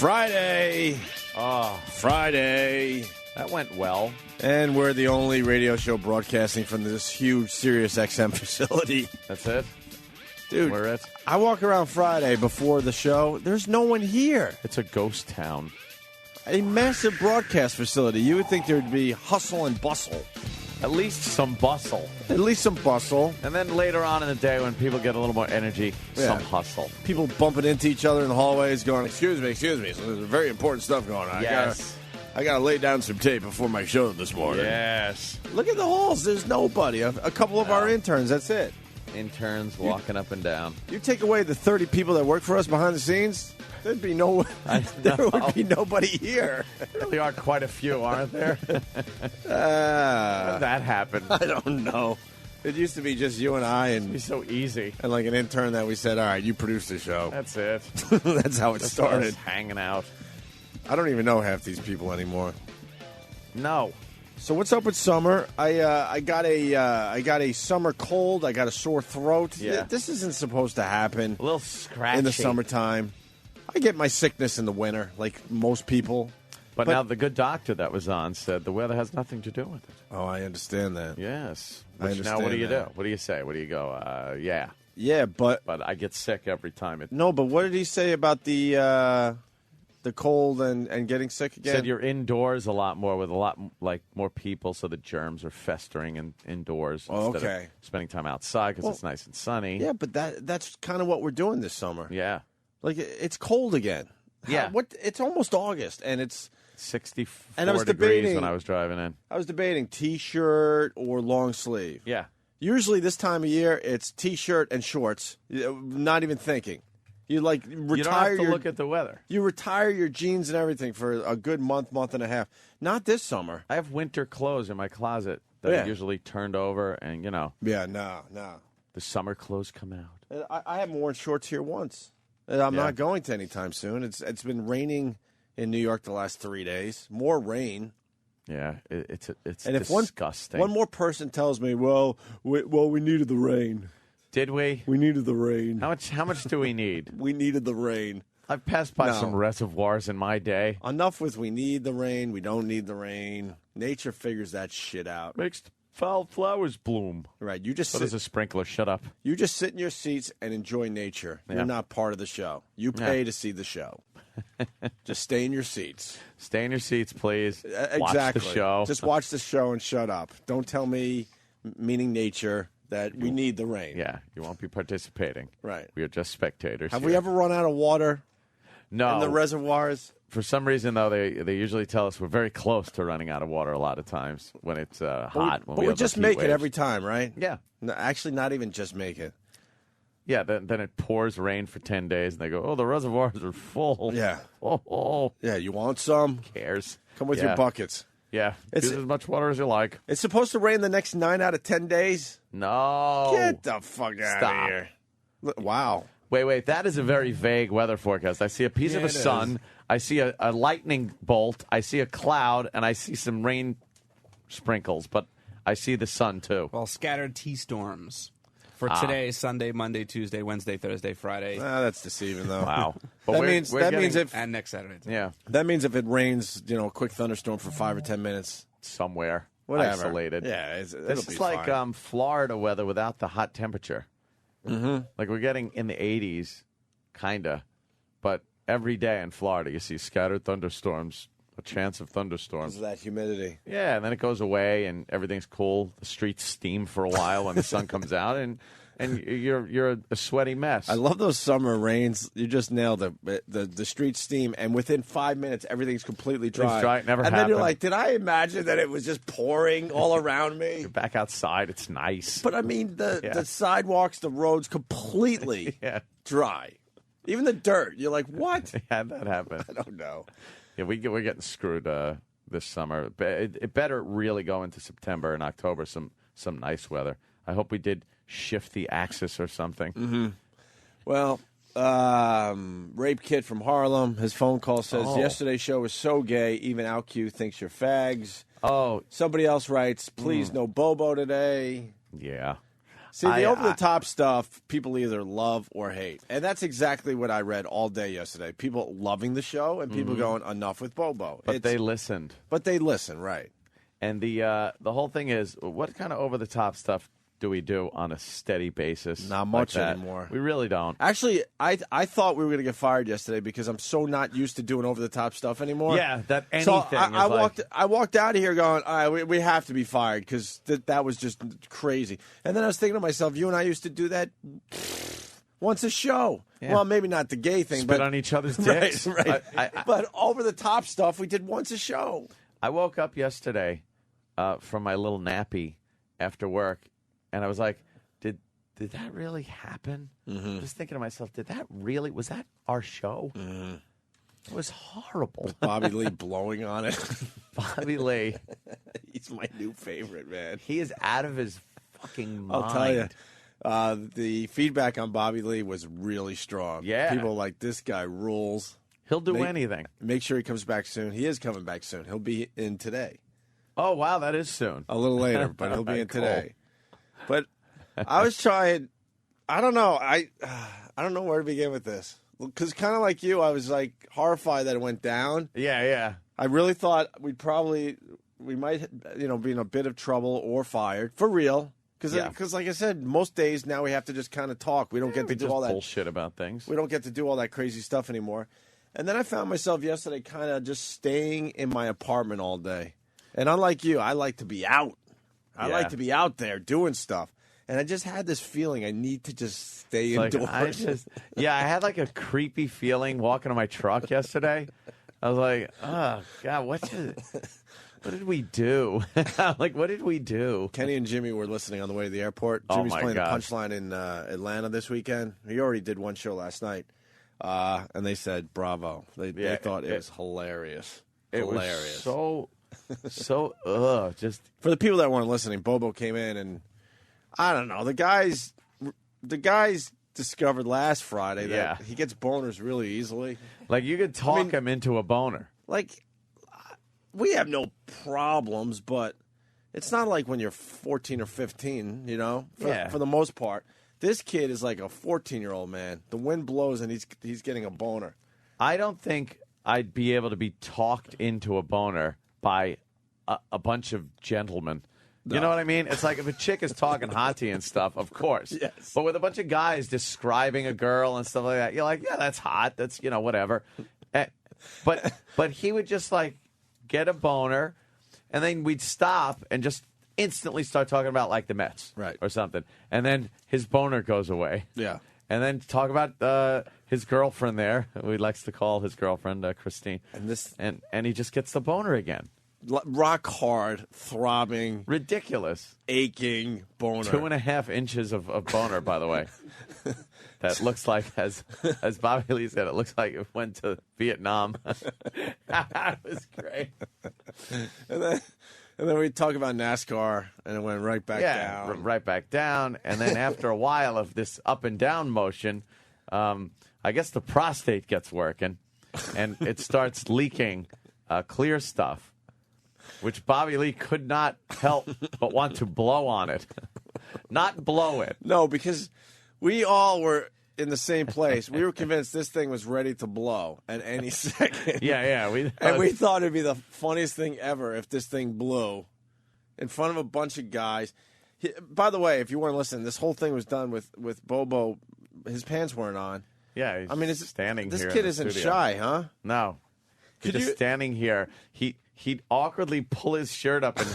Friday. Oh, Friday. that went well. And we're the only radio show broadcasting from this huge Sirius XM facility. That's it? Dude, We're it? I walk around Friday before the show. There's no one here. It's a ghost town. A massive broadcast facility. You would think there'd be hustle and bustle. At least some bustle. At least some bustle. And then later on in the day when people get a little more energy, some Yeah. hustle. People bumping into each other in the hallways going, excuse me. So there's very important stuff going on. Yes. I got to lay down some tape before my show this morning. Yes. Look at the halls. There's nobody. A couple of our interns. That's it. Interns walking up and down. You take away the 30 people that work for us behind the scenes, there'd be there would be nobody here. There are quite a few, aren't there? How did that happen? I don't know. It used to be just you and I It'd be so easy. and like an intern that we said, all right, you produce the show. That's it. That's how it Just started. us hanging out. I don't even know half these people anymore. No. So what's up with summer? I got a summer cold. I got a sore throat. Yeah. This isn't supposed to happen A little scratchy. in the summertime. I get my sickness in the winter, like most people. But now the good doctor that was on said the weather has nothing to do with it. Oh, I understand that. Yes. I Which now what do you understand do? that. What do you say? What do you go? Yeah. Yeah, but But I get sick every time. It no. But what did he say about the cold and getting sick again? said you're indoors a lot more with a lot like more people, so the germs are festering indoors Oh, instead okay. of spending time outside because Well, it's nice and sunny. Yeah, but that's kind of what we're doing this summer. Yeah. Like it's cold again. Yeah. What? It's almost August, and it's. 64 And I was degrees debating- when I was driving in. I was debating T-shirt or long sleeve. Yeah. Usually this time of year, it's T-shirt and shorts. Not even thinking. You like retire You don't have to your look at the weather. you retire your jeans and everything for a good month and a half. Not this summer. I have winter clothes in my closet that Yeah. are usually turned over, and, Yeah, no. the summer clothes come out. I haven't worn shorts here once. And I'm Yeah. not going to anytime soon. It's been raining in New York the last 3 days. More rain. Yeah, it's And if disgusting. one more person tells me, well, we needed the rain. Did we? We needed the rain. How much do we need? We needed the rain. I've passed by No. some reservoirs in my day. Enough with we need the rain. We don't need the rain. Nature figures that shit out. Makes foul flowers bloom. Right. You just What is sit, a sprinkler? Shut up. you just sit in your seats and enjoy nature. Yeah. You're not part of the show. You pay to see the show. Just stay in your seats. Stay in your seats, please. Exactly. Watch the show. Just watch the show and shut up. Don't tell me, meaning nature, that we need the rain. Yeah, you won't be participating. Right. We are just spectators. Have here. we ever run out of water No. in the reservoirs? For some reason, though, they usually tell us we're very close to running out of water a lot of times when it's hot. But we have just heat make it waves. every time, right? Yeah. No, actually, not even just make it. Yeah, then it pours rain for 10 days, and they go, oh, the reservoirs are full. Yeah. Oh, Yeah, you want some? cares. Come with Yeah. your buckets. Yeah, It's- use as much water as you like. It's supposed to rain the next 9 out of 10 days. No. Get the fuck out Stop. of here. Wow. Wait, that is a very vague weather forecast. I see a piece of a it sun, is. I see a lightning bolt, I see a cloud, and I see some rain sprinkles, but I see the sun, too. Well, scattered T-storms for today, Sunday, Monday, Tuesday, Wednesday, Thursday, Friday, That's deceiving, though. Wow. But That we're- means we're that getting- means if and next Saturday. too. Yeah, if it rains, a quick thunderstorm for 5 or 10 minutes, somewhere. whatever. Isolated. Yeah, it'll This be is like fine. Florida weather without the hot temperature. Mm-hmm. Like we're getting in the 80s, kind of. But every day in Florida, you see scattered thunderstorms, a chance of thunderstorms. Because of that humidity. Yeah, and then it goes away, and everything's cool. The streets steam for a while when the sun comes out, and you're a sweaty mess. I love those summer rains. You just nailed it. The street steam, and within 5 minutes, everything's completely dry. Everything's dry. It never and then you're happened. like, did I imagine that it was just pouring all around me? You're back outside. It's nice. But I mean, Yeah. the sidewalks, the roads, completely Yeah. dry. Even the dirt. You're like, what? Yeah, that happened. I don't know. Yeah, we're getting screwed this summer. It better really go into September and October. Some nice weather. I hope we did shift the axis or something. Mm-hmm. Well, Rape Kid from Harlem, his phone call says, yesterday's show was so gay, even OutQ thinks you're fags. Oh, Somebody else writes, please no Bobo today. yeah. See, the over-the-top stuff, people either love or hate. And that's exactly what I read all day yesterday. People loving the show and people going, enough with Bobo. But they listened. But they listen, right. And the whole thing is, what kind of over-the-top stuff do we do on a steady basis? Not much like anymore. We really don't. Actually, I thought we were going to get fired yesterday because I'm so not used to doing over-the-top stuff anymore. Yeah, that anything so I is I walked out of here going, all right, we have to be fired because that was just crazy. And then I was thinking to myself, you and I used to do that once a show. Yeah. Well, maybe not the gay thing. Spit but on each other's dicks. Right. But over-the-top stuff we did once a show. I woke up yesterday from my little nappy after work, and I was like, did that really happen? Mm-hmm. Just thinking to myself, was that our show? Mm-hmm. It was horrible. With Bobby Lee blowing on it. Bobby Lee. He's my new favorite, man. He is out of his fucking mind. I'll tell you. The feedback on Bobby Lee was really strong. Yeah. People are like, this guy rules. He'll do anything. Make sure he comes back soon. He is coming back soon. He'll be in today. Oh, wow, that is soon. A little later, but he'll be in today. But I was trying, I don't know. I don't know where to begin with this. Because kind of like you, I was like horrified that it went down. Yeah. I really thought we might, be in a bit of trouble or fired. For real. Because like I said, most days now we have to just kind of talk. We don't get to do all that bullshit about things. We don't get to do all that crazy stuff anymore. And then I found myself yesterday kind of just staying in my apartment all day. And unlike you, I like to be out. I like to be out there doing stuff. And I just had this feeling I need to just stay indoors. I had like a creepy feeling walking to my truck yesterday. I was like, oh, God, what did we do? Like, what did we do? Kenny and Jimmy were listening on the way to the airport. Jimmy's playing the Punchline in Atlanta this weekend. He already did one show last night. And they said, bravo. They thought it was hilarious. Hilarious. Was just for the people that weren't listening, Bobo came in and I don't know. The guys discovered last Friday that he gets boners really easily. Like you could talk him into a boner. Like we have no problems, but it's not like when you're 14 or 15, for the most part. This kid is like a 14-year-old man. The wind blows and he's getting a boner. I don't think I'd be able to be talked into a boner by a bunch of gentlemen. No. You know what I mean? It's like if a chick is talking hot to you and stuff, of course. Yes. But with a bunch of guys describing a girl and stuff like that, you're like, yeah, that's hot. That's, whatever. But he would just like get a boner, and then we'd stop and just instantly start talking about like the Mets, right, or something, and then his boner goes away. Yeah, and then talk about his girlfriend there. We likes to call his girlfriend Christine, and he just gets the boner again. Rock hard, throbbing, ridiculous, aching boner. 2.5 inches of boner, by the way. That looks like, as Bobby Lee said, it looks like it went to Vietnam. That was great. And then we talk about NASCAR, and it went right back down. Right back down. And then after a while of this up and down motion, I guess the prostate gets working, and it starts leaking clear stuff, which Bobby Lee could not help but want to blow on it. Not blow it. No, because we all were in the same place. We were convinced this thing was ready to blow at any second. Yeah. We thought it'd be the funniest thing ever if this thing blew in front of a bunch of guys. By the way, if you weren't listening, this whole thing was done with Bobo. His pants weren't on. Yeah, he's standing this here. This kid isn't shy, huh? No. He's just standing here. He'd awkwardly pull his shirt up and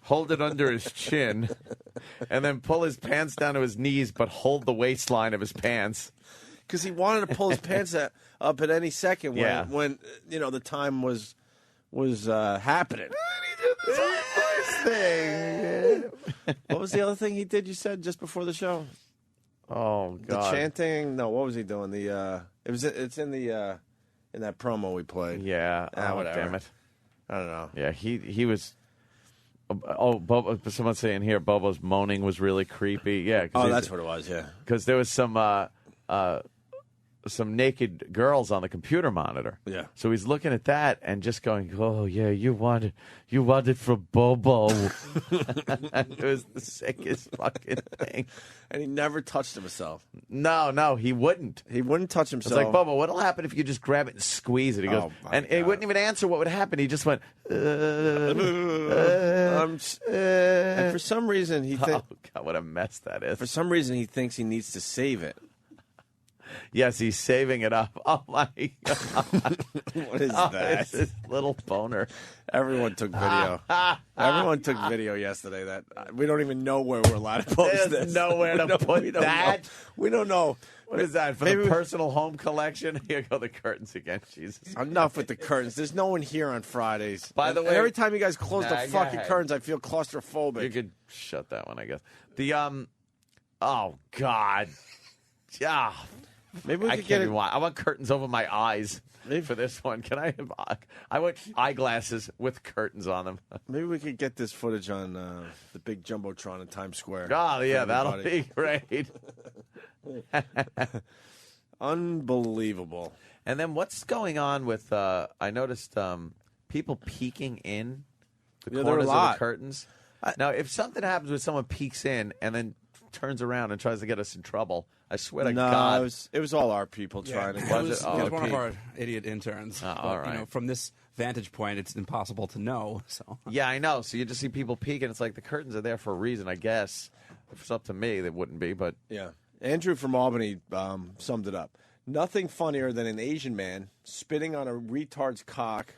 hold it under his chin, and then pull his pants down to his knees, but hold the waistline of his pants. Because he wanted to pull his pants up at any second when the time was happening. He did this whole thing. What was the other thing he did? You said just before the show. Oh God! The chanting. No, what was he doing? It's in that promo we played. Yeah. Whatever. Damn it. I don't know. Yeah, he was. Oh, Bobo, someone's saying here Bobo's moaning was really creepy. Yeah. Oh, that's what it was. Yeah. Because there was some some naked girls on the computer monitor. Yeah. So he's looking at that and just going, "Oh yeah, you want it for Bobo." It was the sickest fucking thing. And he never touched himself. No, he wouldn't. He wouldn't touch It's himself. like, Bobo, what'll happen if you just grab it and squeeze it? He goes, and he wouldn't even answer what would happen. He just went, and for some reason he oh God, what a mess that is. for some reason he thinks he needs to save it. Yes, he's saving it up. Oh my God. What is Oh, that? it's this little boner. Everyone took video. Everyone took video yesterday. That we don't even know where we're allowed to post There's this. nowhere to put that. We don't know. What is that, for the personal home collection? Here go the curtains again. Jesus. Enough with the curtains. There's no one here on Fridays. By the And way- every time you guys close the Nah, go fucking ahead. curtains, I feel claustrophobic. You could shut that one, I guess. The oh God, yeah. Maybe we I could can't get it. even watch. I want curtains over my eyes for this one. Can I have? I want eyeglasses with curtains on them. Maybe we could get this footage on the big jumbotron in Times Square. Oh yeah, for that'll everybody. be great. Unbelievable. And then what's going on with? I noticed people peeking in the Yeah, there are a corners of lot. the curtains. Now, if something happens where someone peeks in and then turns around and tries to get us in trouble, I swear to No, God, it was all our people trying to It get was, us it? Oh, it was one of peek. our idiot interns. Oh, But, all right. You know, from this vantage point, it's impossible to know. So yeah, I know. So you just see people peeking. It's like the curtains are there for a reason, I guess. If it's up to me, they wouldn't be. But Yeah. Andrew from Albany summed it up. Nothing funnier than an Asian man spitting on a retard's cock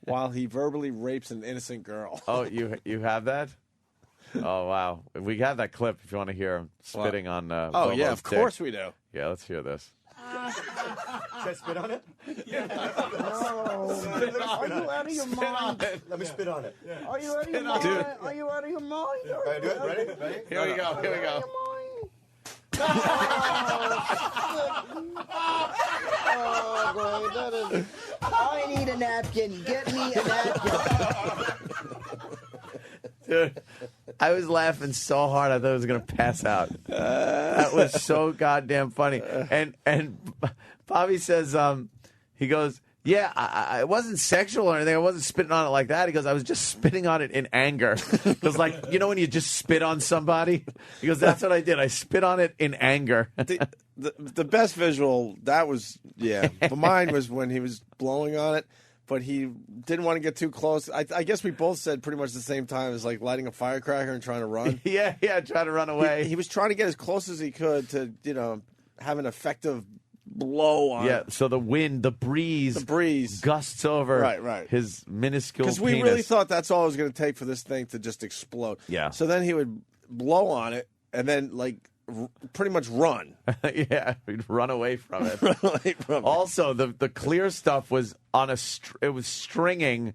while he verbally rapes an innocent girl. oh, you have that? Oh wow, we have that clip if you want to hear him spitting on. Oh, Bobo's yeah, of dick. course we do. Yeah, let's hear this. Should I spit on it? Are you out of your mind? Let me spit on it. Are you out of your mind? Dude. Are you out of your mind? Can I do it? Ready? Here we go. Here we go. Oh, boy, that is... I need a napkin. Get me a napkin. Dude, I was laughing so hard I thought I was gonna pass out. That was so goddamn funny. And Bobby says, he goes, yeah, I it wasn't sexual or anything. I wasn't spitting on it like that. He goes, I was just spitting on it in anger. Because, like, you know when you just spit on somebody? He goes, that's what I did. I spit on it in anger. The best visual, that was, yeah. But mine was when he was blowing on it, but he didn't want to get too close. I guess we both said pretty much the same time as like lighting a firecracker and trying to run. yeah, try to run away. He was trying to get as close as he could to, have an effective blow on Yeah, so the wind, the breeze gusts over Right. his minuscule because penis. we really thought that's all it was going to take for this thing to just explode. Yeah. So then he would blow on it and then like pretty much run. yeah, we'd run away from it. Like, from it. Also, the clear stuff was on it was stringing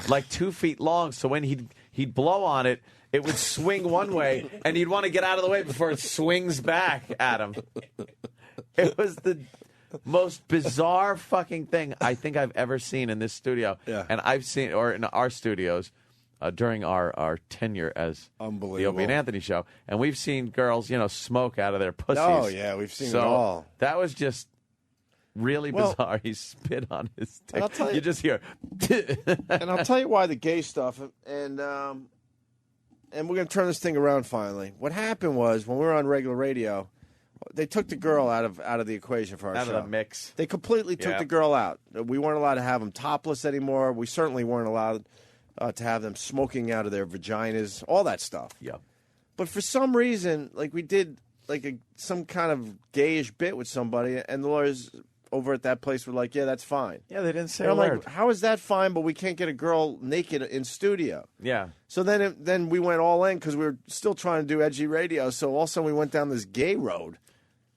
like 2 feet long. So when he'd blow on it, it would swing one way, and he'd want to get out of the way before it swings back at him. It was the most bizarre fucking thing I think I've ever seen in this studio. Yeah. And I've seen, or in our studios, during our tenure as the Unbelievable. Opie and Anthony show. And we've seen girls, smoke out of their pussies. Oh, yeah, we've seen it all. That was just really Well, bizarre. He spit on his dick. I'll tell you- You just hear. And I'll tell you why the gay stuff, and we're going to turn this thing around finally. What happened was when we were on regular radio, they took the girl out of the equation for our Out show. of the mix. They completely took Yeah. the girl out. We weren't allowed to have them topless anymore. We certainly weren't allowed to have them smoking out of their vaginas, all that stuff. Yeah. But for some reason, like we did like some kind of gayish bit with somebody, and the lawyers over at that place were like, yeah, that's fine. Yeah, they didn't say And a I'm word. like, how is that fine, but we can't get a girl naked in studio? Yeah. So then we went all in because we were still trying to do edgy radio. So all of a sudden we went down this gay road.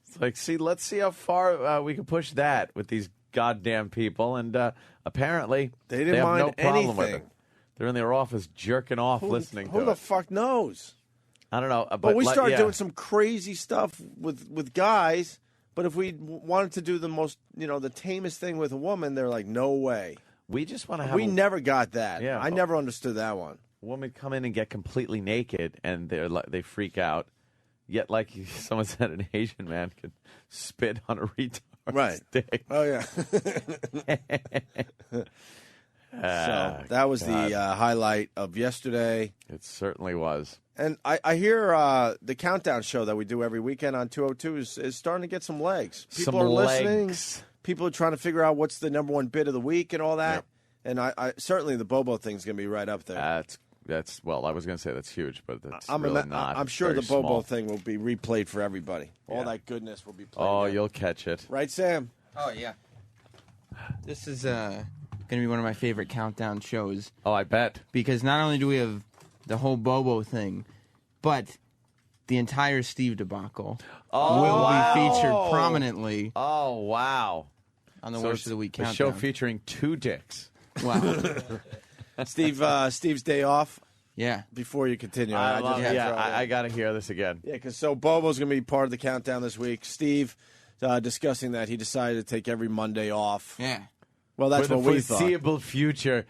It's like, let's see how far we can push that with these goddamn people. And apparently, They didn't have mind no problem with anything. it. They're in their office jerking off listening Who to the it. fuck knows? I don't know. But we like, started yeah. doing some crazy stuff with guys. But if we wanted to do the most, the tamest thing with a woman, they're like, no way. We just want to have We a never got that. Yeah. I never understood that one. woman come in and get completely naked, and they freak out. Yet, like someone said, an Asian man could spit on a retard. Right. Day. Oh, yeah. So that was the highlight of yesterday. It certainly was. And I hear the countdown show that we do every weekend on 202 is starting to get some legs. People Some are listening. legs. People are trying to figure out what's the number one bit of the week and all that. Yep. And I certainly the Bobo thing's going to be right up there. That's well, I was going to say that's huge, but that's I'm really not. I'm sure very the Bobo small. thing will be replayed for everybody. All Yeah. that goodness will be played. Oh, again. you'll catch it. Right, Sam? Oh, yeah. This is going to be one of my favorite countdown shows Oh, I bet. because not only do we have the whole Bobo thing, but the entire Steve debacle will be featured prominently Oh, wow. on the So Worst it's of the Week a countdown. show featuring two dicks. Wow. Steve's day off. Yeah. Before you continue, I just had to throw it in. I got to hear this again. Yeah, because so Bobo's going to be part of the countdown this week. Steve discussing that he decided to take every Monday off. Yeah. Well, that's For what the we thought. foreseeable future,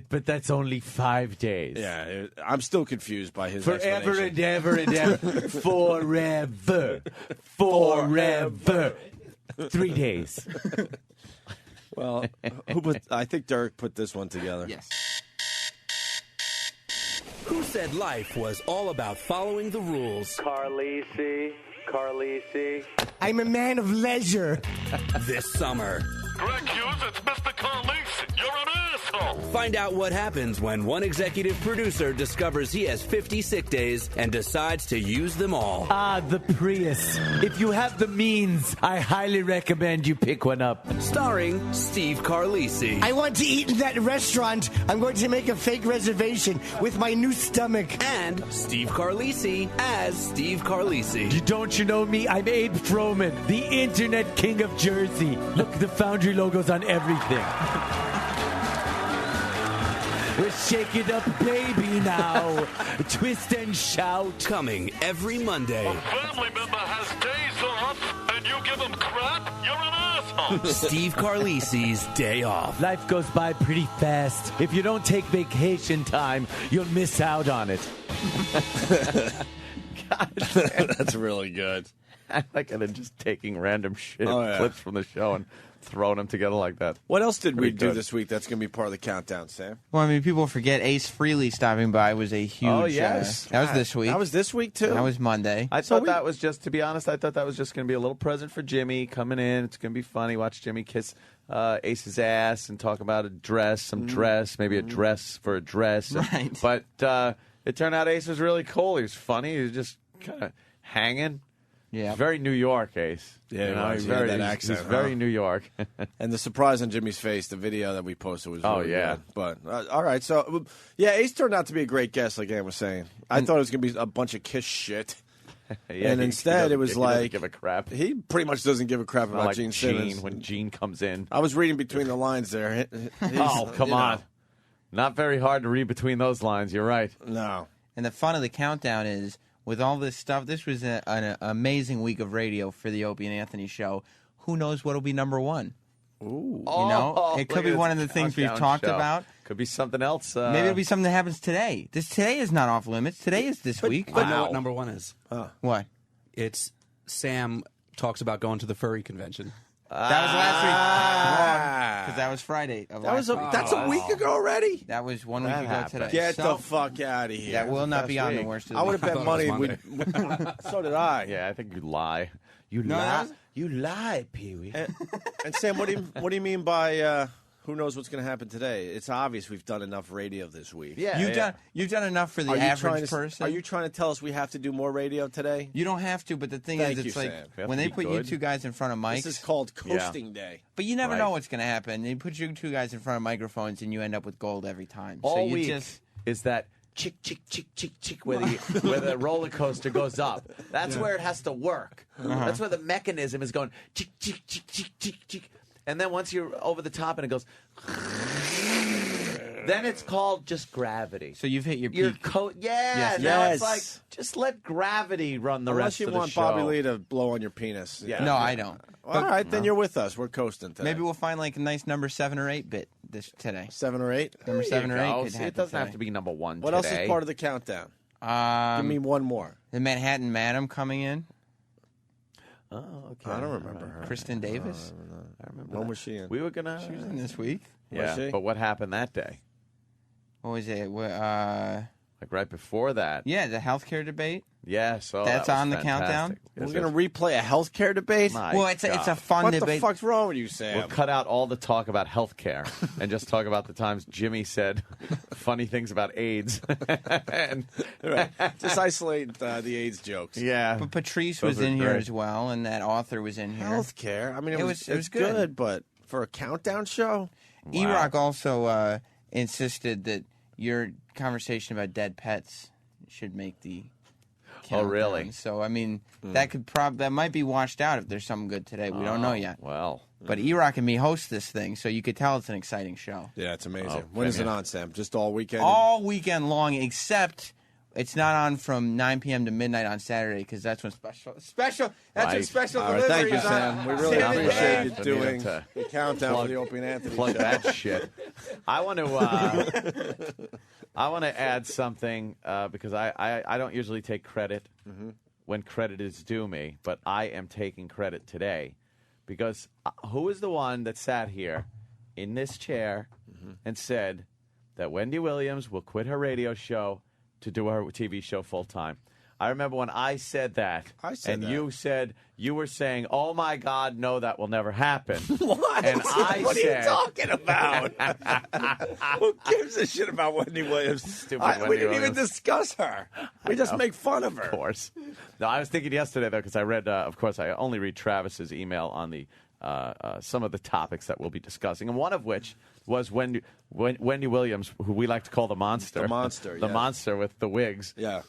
but that's only 5 days. Yeah, I'm still confused by his Forever explanation. and ever and ever. Forever. Forever. 3 days. Well, I think Derek put this one together. Yes. Who said life was all about following the rules? Carlisi. I'm a man of leisure. This summer, Greg Hughes, it's Mr. Carlisi. You're an asshole. find out what happens when one executive producer discovers he has 50 sick days and decides to use them all. Ah, the Prius. If you have the means, I highly recommend you pick one up. Starring Steve Carlisi. I want to eat in that restaurant. I'm going to make a fake reservation with my new stomach. And Steve Carlisi as Steve Carlisi. Don't you know me? I'm Abe Froman, the internet king of Jersey. Look, the Foundry logo's on everything. We'll shake it up, baby, now. Twist and shout. Coming every Monday. A family member has days off, and you give him crap? You're an asshole. Steve Carlisi's Day Off. Life goes by pretty fast. If you don't take vacation time, you'll miss out on it. That's really good. I like it just taking random shit Oh, yeah. clips from the show and throwing them together like that. What else did we Pretty do good. this week that's going to be part of the countdown, Sam? Well, I mean, people forget Ace Frehley stopping by was a huge. Oh, yes. That was this week. That was this week, too? That was Monday. I thought that was just, to be honest, I thought that was just going to be a little present for Jimmy coming in. It's going to be funny. Watch Jimmy kiss Ace's ass and talk about a dress, some dress, maybe a dress for a dress. Right. But it turned out Ace was really cool. He was funny. He was just kind of hanging. Yeah. He's very New York, Ace. Yeah, he was. he's He had very, that he's- accent, He's very huh? New York. And the surprise on Jimmy's face, the video that we posted was really yeah. good. But, all right. So, yeah, Ace turned out to be a great guest, like Ann was saying. I thought it was going to be a bunch of Kiss shit. Yeah, And he instead, doesn't- it was he doesn't like- give a crap. He pretty much doesn't give a crap Not about like Gene Simmons. when Gene comes in. I was reading between the lines there. Oh, come on. Not very hard to read between those lines. You're right. No. And the fun of the countdown is, with all this stuff, this was an amazing week of radio for the Opie and Anthony show. Who knows what'll be number one? Ooh. You know, it could be one of the things we've talked about. Could be something else. Maybe it'll be something that happens today. Today is not off limits. Today is this week. I know what number one is. What? It's Sam talks about going to the furry convention. That was last week. Because that was Friday of last week. That's a week ago already? That was 1 week ago happened. today. Get So, the fuck out of here. that will not be on the week. worst of I the would week. have bet thought it money. was So did I. Yeah, I think you lie. You No, lie. that was- You lie, Pee-wee. And Sam, what do you mean by who knows what's going to happen today? It's obvious we've done enough radio this week. Yeah, You've done enough for the Are you trying average to, person. Are you trying to tell us we have to do more radio today? You don't have to, but the thing Thank is, it's you, like Sam. We have when to they be put you good. two guys in front of mics. This is called coasting day. But you never Right. know what's going to happen. They put you two guys in front of microphones, and you end up with gold every time. All so you week just is that chick, where the roller coaster goes up. That's where it has to work. That's where the mechanism is going chick. And then once you're over the top and it goes, then it's called just gravity. so you've hit your Your peak. yeah. Yes. Now Yes. it's like just let gravity run the Unless rest you of the want show. Bobby Lee to blow on your penis. Yeah. No, I don't. All right, then you're with us. We're coasting today. Maybe we'll find like a nice number 7 or 8 bit today. 7 or 8. Number 7 or 8 Go. could See, happen it doesn't have today. to be number one What else today. is part of the countdown? Give me one more. The Manhattan Madam coming in. Oh, okay. I don't remember her. Kristen Davis. I remember. When that. was she in? We were gonna. She was in this week. Yeah, she? but what happened that day? What was it? Like right before that. Yeah, the healthcare debate. Yeah, so That's that was on the fantastic. countdown? Yes, We're going to replay a healthcare debate? My Well, it's God. a fun What debate. the fuck's wrong with you, Sam? We'll cut out all the talk about health care and just talk about the times Jimmy said funny things about AIDS. and, Right. Just isolate the AIDS jokes. yeah. But Patrice Those was are in here great. as well, and that author was in here. Healthcare. I mean, it was It was good. but for a countdown show, E-Rock also insisted that your conversation about dead pets should make the countdown. really? So, I mean, that might be washed out if there's something good today. We don't know yet. Well. But E-Rock and me host this thing, so you could tell it's an exciting show. yeah, it's amazing. Oh, When is it yeah. on, Sam? Just all weekend? All weekend long, except it's not on from 9 p.m. to midnight on Saturday, because that's when special. That's Right. when special All right, delivery thank you, is on. Sam. We really Sam and appreciate Dave. you Dave. doing Needed to the countdown plug- for the Opie and Anthony Plug show. that shit. I want to add something because I don't usually take credit when credit is due me, but I am taking credit today because who is the one that sat here in this chair and said that Wendy Williams will quit her radio show to do her TV show full time? I remember when I said that, I said and that. you were saying, "Oh my God, no, that will never happen." What? And I what said, are you talking about? Who gives a shit about Wendy Williams? Stupid we Wendy didn't even Williams. discuss her. We just make fun of her. Of course. No, I was thinking yesterday, though, because I read, of course, I only read Travis's email on the some of the topics that we'll be discussing, and one of which was Wendy Williams, who we like to call the Monster. The Monster, The yeah. Monster with the wigs. Yeah.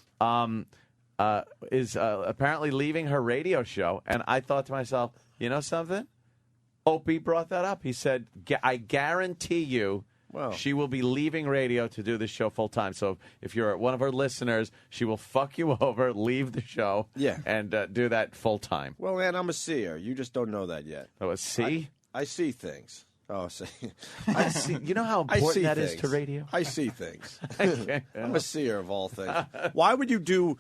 Is apparently leaving her radio show, and I thought to myself, you know something? Opie brought that up. He said, I guarantee you Well. she will be leaving radio to do this show full time. So if you're one of her listeners, she will fuck you over, leave the show, Yeah. and do that full time. Well, man, I'm a seer. You just don't know that yet. Oh, see? I see things. Oh, see. I see. You know how I see important that is things. to radio? I see things. Okay. I'm a seer of all things. Why would you do...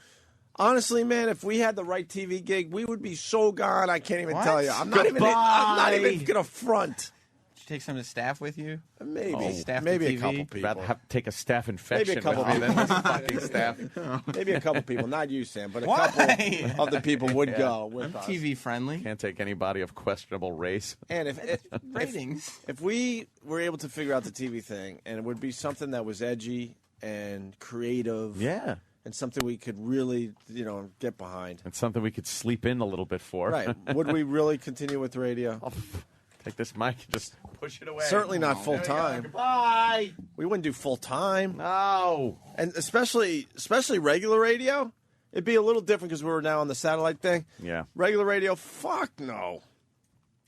Honestly, man, if we had the right TV gig, we would be so gone. I can't even What? tell you. I'm not even gonna front. Did you take some of the staff with you? Maybe, Staff maybe to a TV? couple people. Rather have take a staph infection Maybe a couple with me than people. this fucking staff. Maybe a couple people, not you, Sam, but a Why? couple of the people would go with I'm us. TV friendly. Can't take anybody of questionable race. And if Ratings. if we were able to figure out the TV thing, and it would be something that was edgy and creative, Yeah. and something we could really, get behind. It's something we could sleep in a little bit for. Right? Would we really continue with radio? Take this mic and just push it away. Certainly not full time. Goodbye. We wouldn't do full time, No. and especially regular radio. It'd be a little different because we were now on the satellite thing. Yeah. Regular radio, fuck no.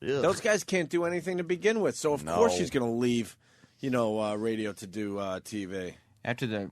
Ugh. Those guys can't do anything to begin with. So of No. course she's going to leave, radio to do TV. After the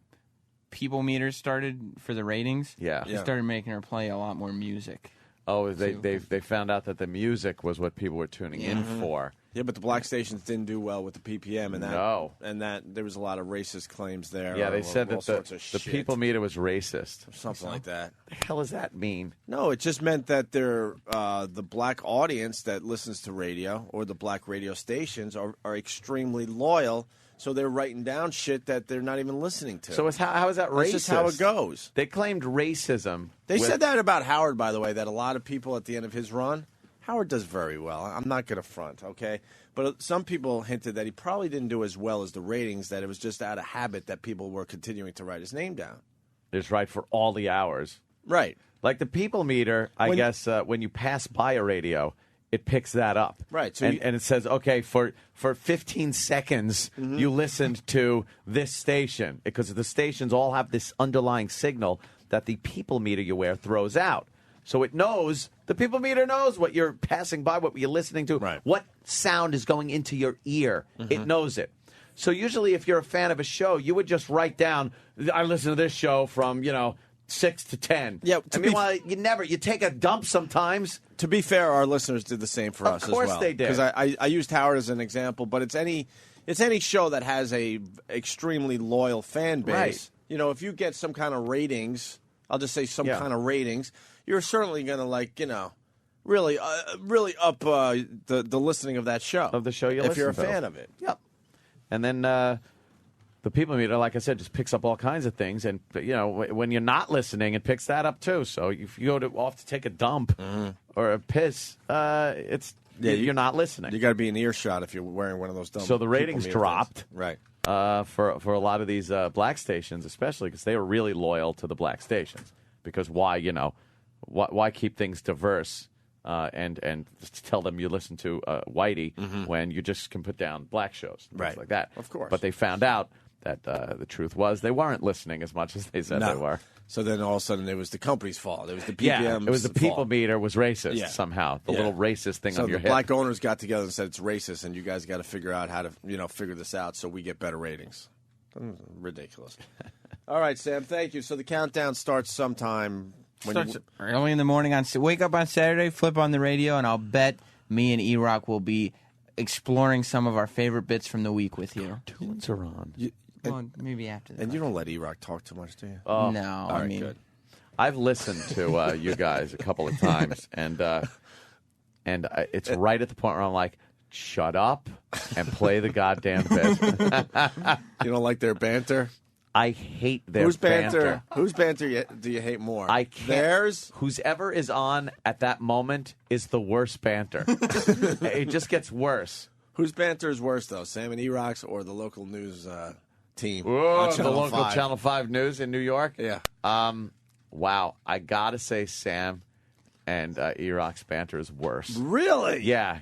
people meters started for the ratings, Yeah. they Yeah. started making her play a lot more music. Oh, they found out that the music was what people were tuning in for. Yeah, but the black stations didn't do well with the PPM, and that No. and that there was a lot of racist claims there. Yeah, they of said all that sorts of the shit. people meter was racist. something like that. The hell does that mean? No, it just meant that they're the black audience that listens to radio or the black radio stations are extremely loyal. So they're writing down shit that they're not even listening to. So how is that racist? That's just how it goes. They claimed racism. They said that about Howard, by the way, that a lot of people at the end of his run, Howard does very well. I'm not going to front, okay? But some people hinted that he probably didn't do as well as the ratings, that it was just out of habit that people were continuing to write his name down. It's right for all the hours. Right. Like the people meter, I When- guess when you pass by a radio, it picks that up. Right, so and it says, okay, for 15 seconds, you listened to this station. Because the stations all have this underlying signal that the people meter you wear throws out. So it knows, the people meter knows what you're passing by, what you're listening to, Right. what sound is going into your ear. It knows it. So usually if you're a fan of a show, you would just write down, I listen to this show from, 6 to 10. Yeah, I mean, you take a dump sometimes. To be fair, our listeners did the same for us as well. Of course they did. Because I used Howard as an example, but it's any show that has a extremely loyal fan base. Right. If you get some kind of ratings, I'll just say some Yeah. kind of ratings, you're certainly going to really up the listening of that show. Of the show you if listen you're a to. fan of it. Yep. And then the people meter, like I said, just picks up all kinds of things. And, when you're not listening, it picks that up, too. So if you go off to take a dump or a piss, you're not listening. You got to be in earshot if you're wearing one of those dumb. So the ratings people meter dropped. things. Right. For a lot of these black stations, especially because they were really loyal to the black stations. Because why keep things diverse and just tell them you listen to Whitey when you just can put down black shows, things like that. Of course. But they found out that the truth was they weren't listening as much as they said they were. So then all of a sudden it was the company's fault. It was the PPM's Yeah, it was the people fault. meter was racist somehow. The little racist thing so on your the head. black owners got together and said it's racist, and you guys got to figure out how to figure this out so we get better ratings. Ridiculous. All right, Sam. Thank you. So the countdown starts sometime. Starts early in the morning. Wake up on Saturday, flip on the radio, and I'll bet me and E-Rock will be exploring some of our favorite bits from the week with you. Cartoons are on. Well, maybe after that. And you don't let E-Rock talk too much, do you? Oh, no, All I right, mean, good. I've listened to you guys a couple of times, and it's right at the point where I'm like, shut up and play the goddamn bit. You don't like their banter? I hate their Whose banter? Whose banter do you hate more? I can't. Theirs? Whoever is on at that moment is the worst banter. It just gets worse. Whose banter is worse, though? Sam and E-Rock's or the local news team? Whoa, on the local 5? Channel 5 News in New York? Yeah. Wow. I got to say Sam and E-Rock's banter is worse. Really? Yeah.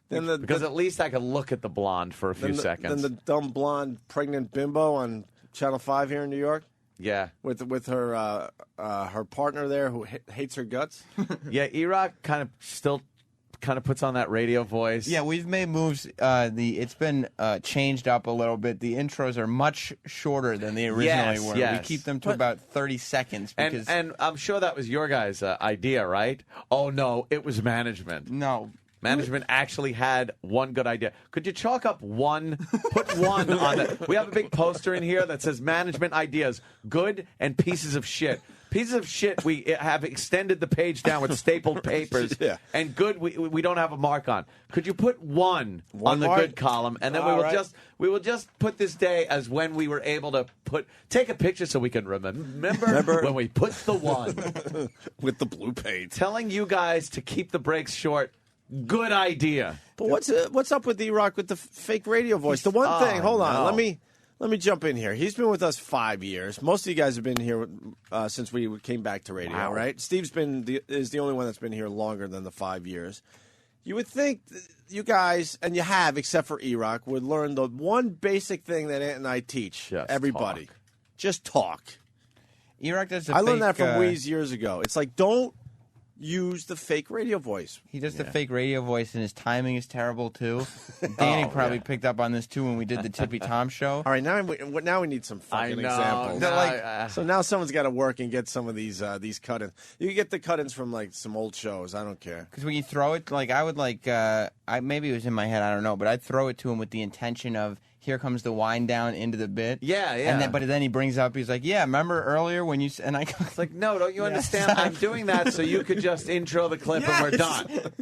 Then Because at least I could look at the blonde for a few seconds. Then the dumb blonde pregnant bimbo on Channel 5 here in New York Yeah. with her partner there who hates her guts. Yeah, E-Rock kind of puts on that radio voice. yeah, we've made moves. It's been changed up a little bit. The intros are much shorter than they originally were. Yes. We keep them to about 30 seconds. Because And I'm sure that was your guys' idea, right? Oh, no, it was management. no. Management actually had one good idea. Could you chalk up one, put one on it? We have a big poster in here that says management ideas, good and pieces of shit. Pieces of shit, we have extended the page down with stapled papers. Yeah. And good, we don't have a mark on. Could you put one on the mark? good column, and then we will just put this day as when we were able to take a picture so we can remember when we put the one with the blue paint. Telling you guys to keep the breaks short. Good idea. But what's up with E-Rock with the fake radio voice? The one thing, hold on, let me jump in here. He's been with us 5 years. Most of you guys have been here since we came back to radio, right? Steve's is the only one that's been here longer than the 5 years. You would think you guys, and you have, except for E-Rock, would learn the one basic thing that Ant and I teach everybody. Talk. Just talk. E-Rock does I learned that from Wheeze years ago. It's like, don't use the fake radio voice. He does the fake radio voice, and his timing is terrible, too. Danny probably picked up on this, too, when we did the Tippy Tom show. All right, now we need some fucking examples. So now someone's got to work and get some of these cut-ins. You can get the cut-ins from, like, some old shows. I don't care. Because when you throw it, like, I would, like, maybe it was in my head, I don't know, but I'd throw it to him with the intention of, here comes the wind down into the bit. Yeah. But then he brings up, he's like, yeah, remember earlier when you... And I It's like, no, don't you understand? I'm doing that so you could just intro the clip and we're done.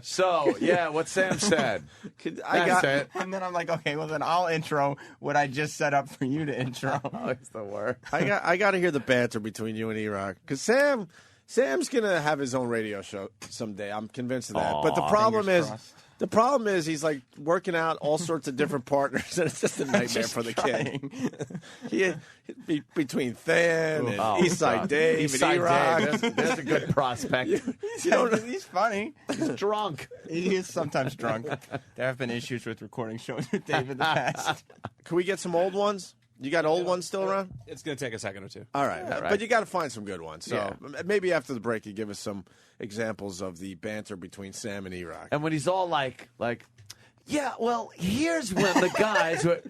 So, yeah, what Sam said. That's it. And then I'm like, okay, well, then I'll intro what I just set up for you to intro. Oh, it's the worst. I got to hear the banter between you and E-Rock. Because Sam's going to have his own radio show someday. I'm convinced of that. But the problem is... crossed. The problem is he's like working out all sorts of different partners, and it's just a nightmare for the kid. Between Than and Eastside Dave and E-Rock. There's a good prospect. He's funny. He's drunk. He is sometimes drunk. There have been issues with recording shows with Dave in the past. Can we get some old ones? You got old ones still around? It's going to take a second or two. All right. But you got to find some good ones. So maybe after the break, you give us some examples of the banter between Sam and E-Rock. And when he's all like, yeah, well, here's when the guys were...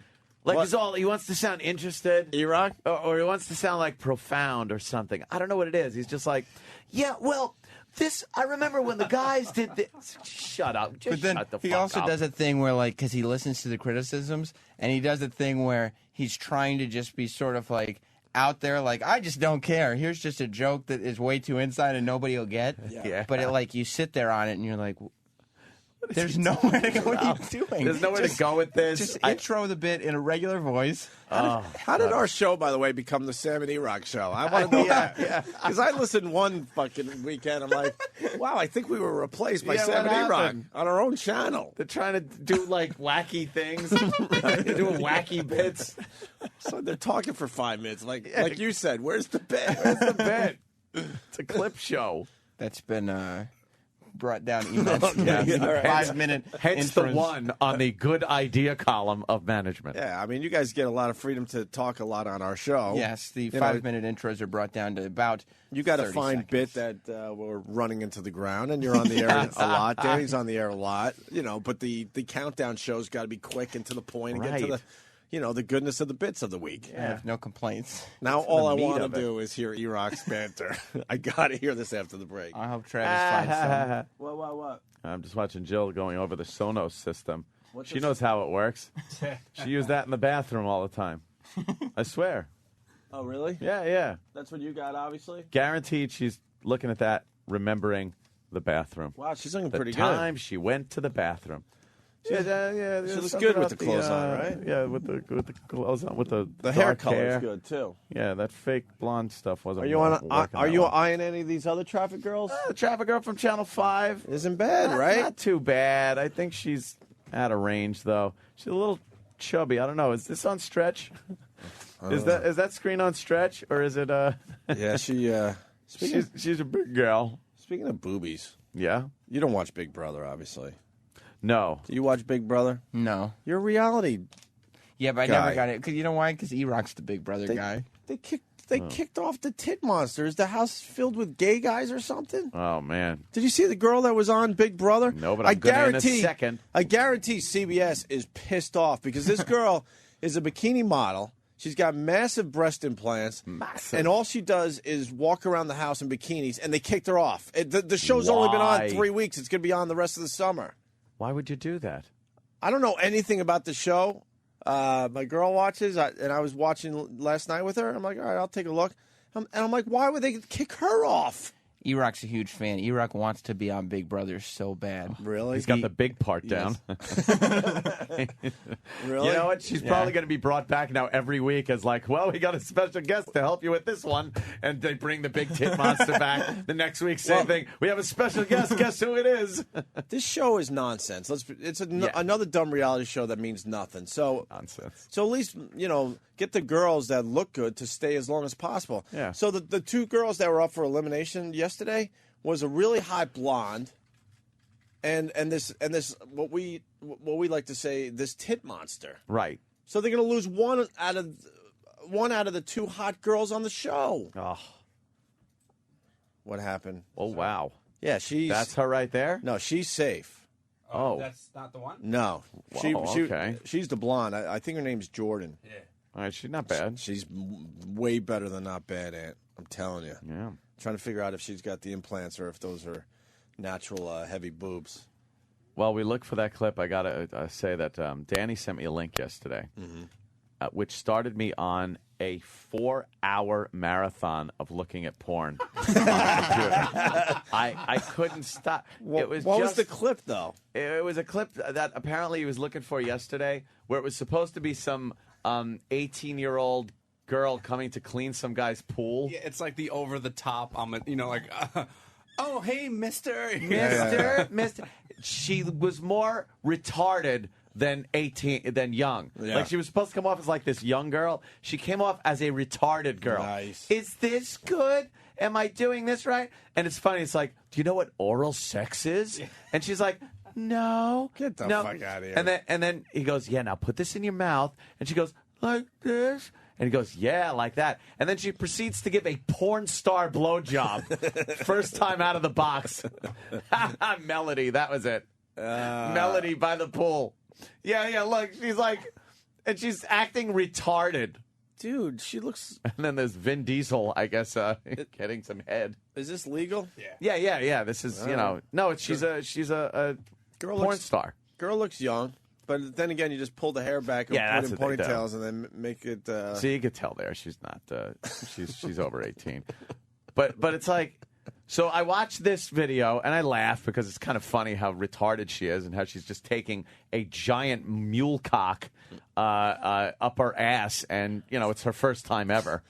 Like, he wants to sound interested. E-Rock? Or he wants to sound, like, profound or something. I don't know what it is. He's just like, yeah, well... I remember when the guys did this. Shut up. Just shut the fuck up. He also does a thing where, like, because he listens to the criticisms, and he does a thing where he's trying to just be sort of, like, out there. Like, I just don't care. Here's just a joke that is way too inside and nobody will get. Yeah. But like you sit there on it and you're like, there's nowhere to go. What are you doing? There's nowhere to go with this. Just intro the bit in a regular voice. How did our show, by the way, become the Sam and E-Rock show? I want to know that. Because I listened one fucking weekend. I'm like, wow, I think we were replaced by Yeah, Sam what and E-Rock happened? on our own channel. They're trying to do like wacky things, They're doing wacky bits. So they're talking for 5 minutes. Like you said, where's the bit? Where's the bit? It's a clip show. That's been brought down immensely. All right. 5 minute. Hence the one on the good idea column of management. Yeah, I mean, you guys get a lot of freedom to talk a lot on our show. Yes, the You 5 minute intros are brought down to about. You got a 30 fine seconds. bit that we're running into the ground, and you're on the air a lot. Danny's on the air a lot, but the countdown show's got to be quick and to the point and get to Right. the goodness of the bits of the week. I have no complaints. Now all I meat want of to it. do is hear E-Rock's banter. I got to hear this after the break. I hope Travis finds some. What? I'm just watching Jill going over the Sonos system. What's She this? knows how it works. She used that in the bathroom all the time. I swear. Oh, really? Yeah. That's what you got, obviously? Guaranteed she's looking at that, remembering the bathroom. Wow, she's looking The pretty time she went to the bathroom. She looks good with the clothes on, right? Yeah, with the clothes on, with the The hair dark color's hair. good, too. Yeah, that fake blonde stuff wasn't. Are you working that well. eyeing any of these other traffic girls? The traffic girl from Channel 5. Isn't bad, right? Not too bad. I think she's out of range, though. She's a little chubby. I don't know. Is this on stretch? Is that screen on stretch, or is it? Yeah, she's a big girl. Speaking of boobies, Yeah. you don't watch Big Brother, obviously. No. Do you watch Big Brother? No. You're a reality. Yeah, but I Guy. never got it. Cause you know why? Because E-Rock's the Big Brother guy. They kicked off the tit monster. Is the house filled with gay guys or something? Oh man. Did you see the girl that was on Big Brother? No, but I'm gonna in a second. I guarantee CBS is pissed off because this girl is a bikini model. She's got massive breast implants. Massive. And all she does is walk around the house in bikinis, and they kicked her off. The show's only been on Why? 3 weeks. It's going to be on the rest of the summer. Why would you do that? I don't know anything about the show. My girl watches, and I was watching last night with her. I'm like, all right, I'll take a look. And I'm like, why would they kick her off? E-Rock's a huge fan. E-Rock wants to be on Big Brother so bad. Really? He's got the big part down. Really? You know what? She's probably going to be brought back now every week as like, well, we got a special guest to help you with this one. And they bring the big tit monster back. The next week, same thing. We have a special guest. Guess who it is? This show is nonsense. It's another dumb reality show that means nothing. So Nonsense. So at least, get the girls that look good to stay as long as possible. Yeah. So the two girls that were up for elimination yesterday was a really hot blonde and this what we like to say, this tit monster. Right. So they're going to lose one out of the two hot girls on the show. Oh. What happened? Oh, wow. Yeah, That's her right there? No, she's safe. Oh. That's not the one? No. Whoa, okay. She's the blonde. I think her name's Jordan. Yeah. All right, she's not bad. She's way better than not bad, Aunt. I'm telling you. Yeah. Trying to figure out if she's got the implants or if those are natural heavy boobs. Well, we look for that clip. I got to say that Danny sent me a link yesterday, which started me on a 4-hour marathon of looking at porn on the computer. I couldn't stop. What was the clip, though? It was a clip that apparently he was looking for yesterday where it was supposed to be some 18-year-old girl coming to clean some guy's pool. Yeah, it's like the over the top. Oh, hey, Mister. Mister. She was more retarded than young. Yeah. Like she was supposed to come off as like this young girl. She came off as a retarded girl. Nice. Is this good? Am I doing this right? And it's funny. It's like, do you know what oral sex is? And she's like, no. Get the no. fuck out of here. And then he goes, yeah, now put this in your mouth. And she goes, like this? And he goes, yeah, like that. And then she proceeds to give a porn star blowjob. First time out of the box. Melody, that was it. Melody by the pool. Yeah, look, she's like, and she's acting retarded. Dude, she looks... And then there's Vin Diesel, I guess, getting some head. Is this legal? Yeah. This is, no, she's a Girl porn looks, star. Girl looks young. But then again, you just pull the hair back and Yeah, put that's in what they do. ponytails and then make it. See, you could tell there she's not. She's over 18. But it's like, so I watched this video and I laugh because it's kind of funny how retarded she is and how she's just taking a giant mule cock up her ass, and it's her first time ever.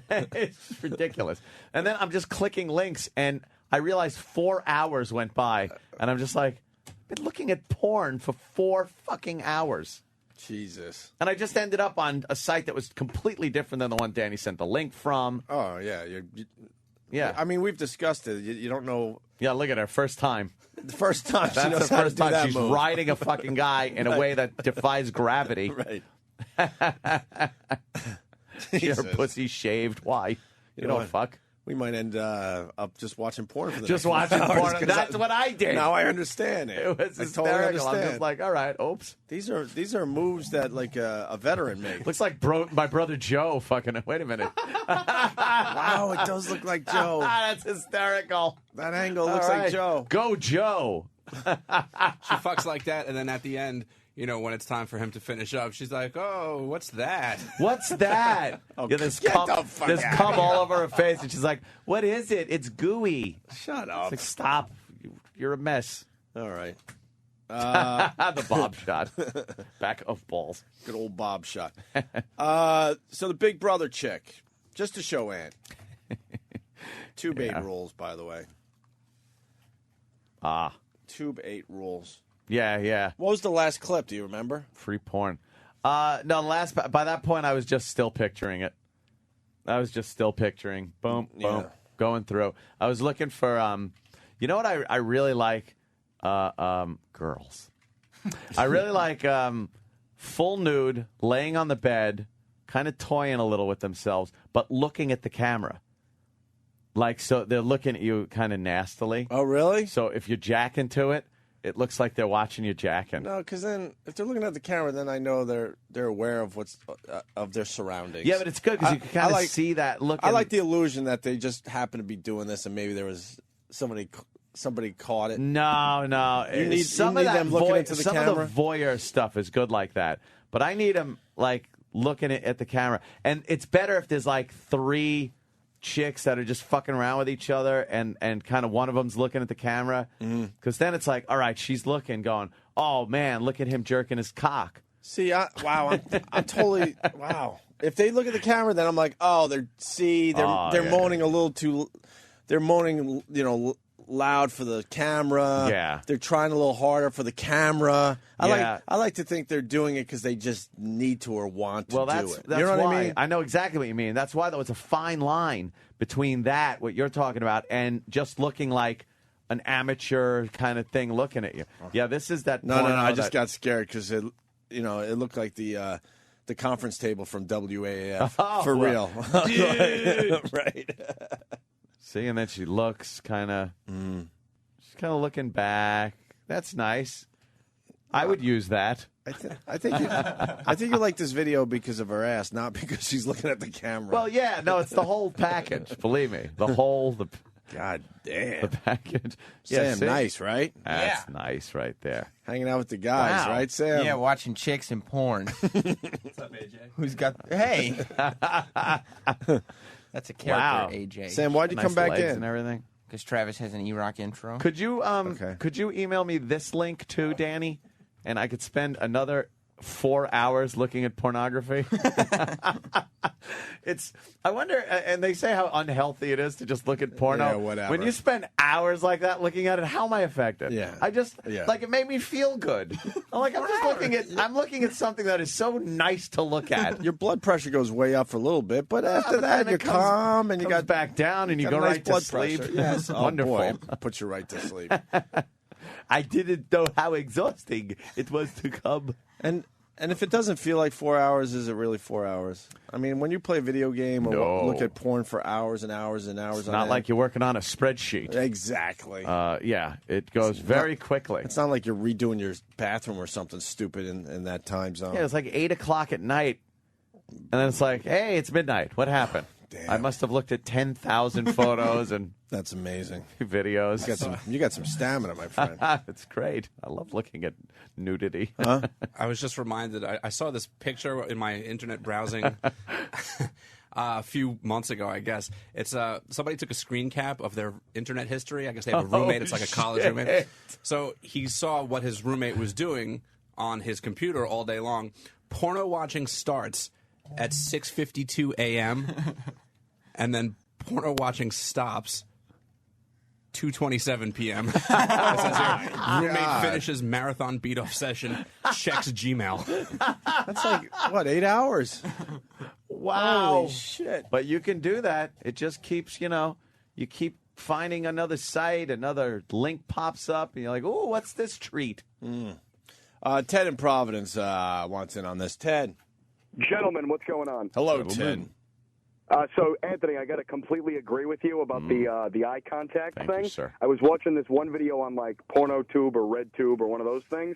It's ridiculous. And then I'm just clicking links and I realized 4 hours went by, and I'm just like, I've been looking at porn for 4 fucking hours. Jesus. And I just ended up on a site that was completely different than the one Danny sent the link from. Oh, yeah. Yeah. I mean, we've discussed it. You don't know. Yeah, look at her. First time. The first time. That's she knows the how first to do time that she's move. riding a fucking guy in a way that defies gravity. Right. Your Jesus. pussy shaved. Why? You don't what? fuck. We might end up just watching porn for the Just next watching hours, porn. 'cause That's what I did. Now I understand it. It was I hysterical. totally I'm understand. just like, all right, oops. These are moves that like a veteran makes. Looks like my brother Joe fucking. Wait a minute. Wow, it does look like Joe. That's hysterical. That angle looks All right. like Joe. Go Joe. She fucks like that, and then at the end, when it's time for him to finish up, she's like, "Oh, what's that?" What's that? There's get cum, the fuck there's out cum of here. all over her face, and she's like, "What is it? It's gooey." Shut up. It's like, stop. You're a mess. All right. The Bob shot. Back of balls. Good old Bob shot. So the Big Brother chick, just to show Ant. Tube 8 rules, by the way. Tube 8 rules. Yeah. What was the last clip? Do you remember? Free porn. No, by that point, I was just still picturing it. I was just still picturing. Boom, boom, going through. I was looking for, you know what I really like? Girls. I really like full nude, laying on the bed, kind of toying a little with themselves, but looking at the camera. Like, so they're looking at you kind of nastily. Oh, really? So if you're jacking to it, it looks like they're watching you jacking. No, because then if they're looking at the camera, then I know they're aware of what's of their surroundings. Yeah, but it's good because you can kind of see that look. I like the illusion that they just happen to be doing this, and maybe there was somebody caught it. No. You need some you of need that them looking into the some camera. of the voyeur stuff is good like that, but I need them like looking at the camera, and it's better if there's like 3 chicks that are just fucking around with each other, and kind of one of them's looking at the camera, because then it's like, all right, she's looking, going, oh man, look at him jerking his cock. See, I'm totally wow. If they look at the camera, then I'm like, oh, they're moaning a little too. They're moaning, loud for the camera. Yeah. They're trying a little harder for the camera. Yeah. I like to think they're doing it because they just need to or want to do That's it. You know what why. I mean? I know exactly what you mean. That's why, though, it's a fine line between that, what you're talking about, and just looking like an amateur kind of thing looking at you. Yeah, this is that. No. porno I just that- got scared because it looked like the conference table from WAAF for well, real. dude. Right. See, and then she looks kind of. She's kind of looking back. That's nice. I would use that. I think you like this video because of her ass, not because she's looking at the camera. Well, yeah, no, it's the whole package. Believe me, the God damn. the package. Sam, see? nice, right? That's nice right there. Hanging out with the guys, Wow. right, Sam? Yeah, watching chicks and porn. What's up, AJ? Who's got? Hey, that's a character, Wow. AJ. Sam, why'd you Nice come back legs in? and everything. Because Travis has an E-Rock intro. Could you Okay. could you email me this link too, Danny? And I could spend another 4 hours looking at pornography. I wonder, and they say how unhealthy it is to just look at porno. Yeah, whatever. When you spend hours like that looking at it, how am I affected? Yeah. Like it made me feel good. I'm just looking at something that is so nice to look at. Your blood pressure goes way up for a little bit, but after but that, then you're it comes- calm and you comes got back down and you got go a nice right to blood sleep. pressure. Yes, Wonderful. Oh, boy. Puts you right to sleep. I didn't know how exhausting it was to come. And if it doesn't feel like 4 hours, is it really 4 hours? I mean, when you play a video game or No. look at porn for hours and hours and hours, It's not like you're working on a spreadsheet. Exactly. Yeah, it goes very quickly. It's not like you're redoing your bathroom or something stupid in that time zone. Yeah, it's like 8 o'clock at night, and then it's like, hey, it's midnight. What happened? I must have looked at 10,000 photos and That's amazing. videos. You got some stamina, my friend. It's great. I love looking at nudity. I was just reminded. I saw this picture in my internet browsing a few months ago. I guess it's somebody took a screen cap of their internet history. I guess they have a roommate. It's like a college roommate. So he saw what his roommate was doing on his computer all day long. Porno watching starts at 6:52 a.m. and then porno watching stops 2:27 p.m. It says here, roommate finishes marathon beat-off session, checks Gmail. That's like, what, 8 hours? Wow. Holy shit. But you can do that. It just keeps, you keep finding another site, another link pops up, and you're like, oh, what's this treat? Ted in Providence wants in on this. Ted. Gentlemen, what's going on? Hello, Ted. So, Anthony, I got to completely agree with you about the eye contact Thank thing. you, sir. I was watching this one video on, like, PornoTube or RedTube or one of those things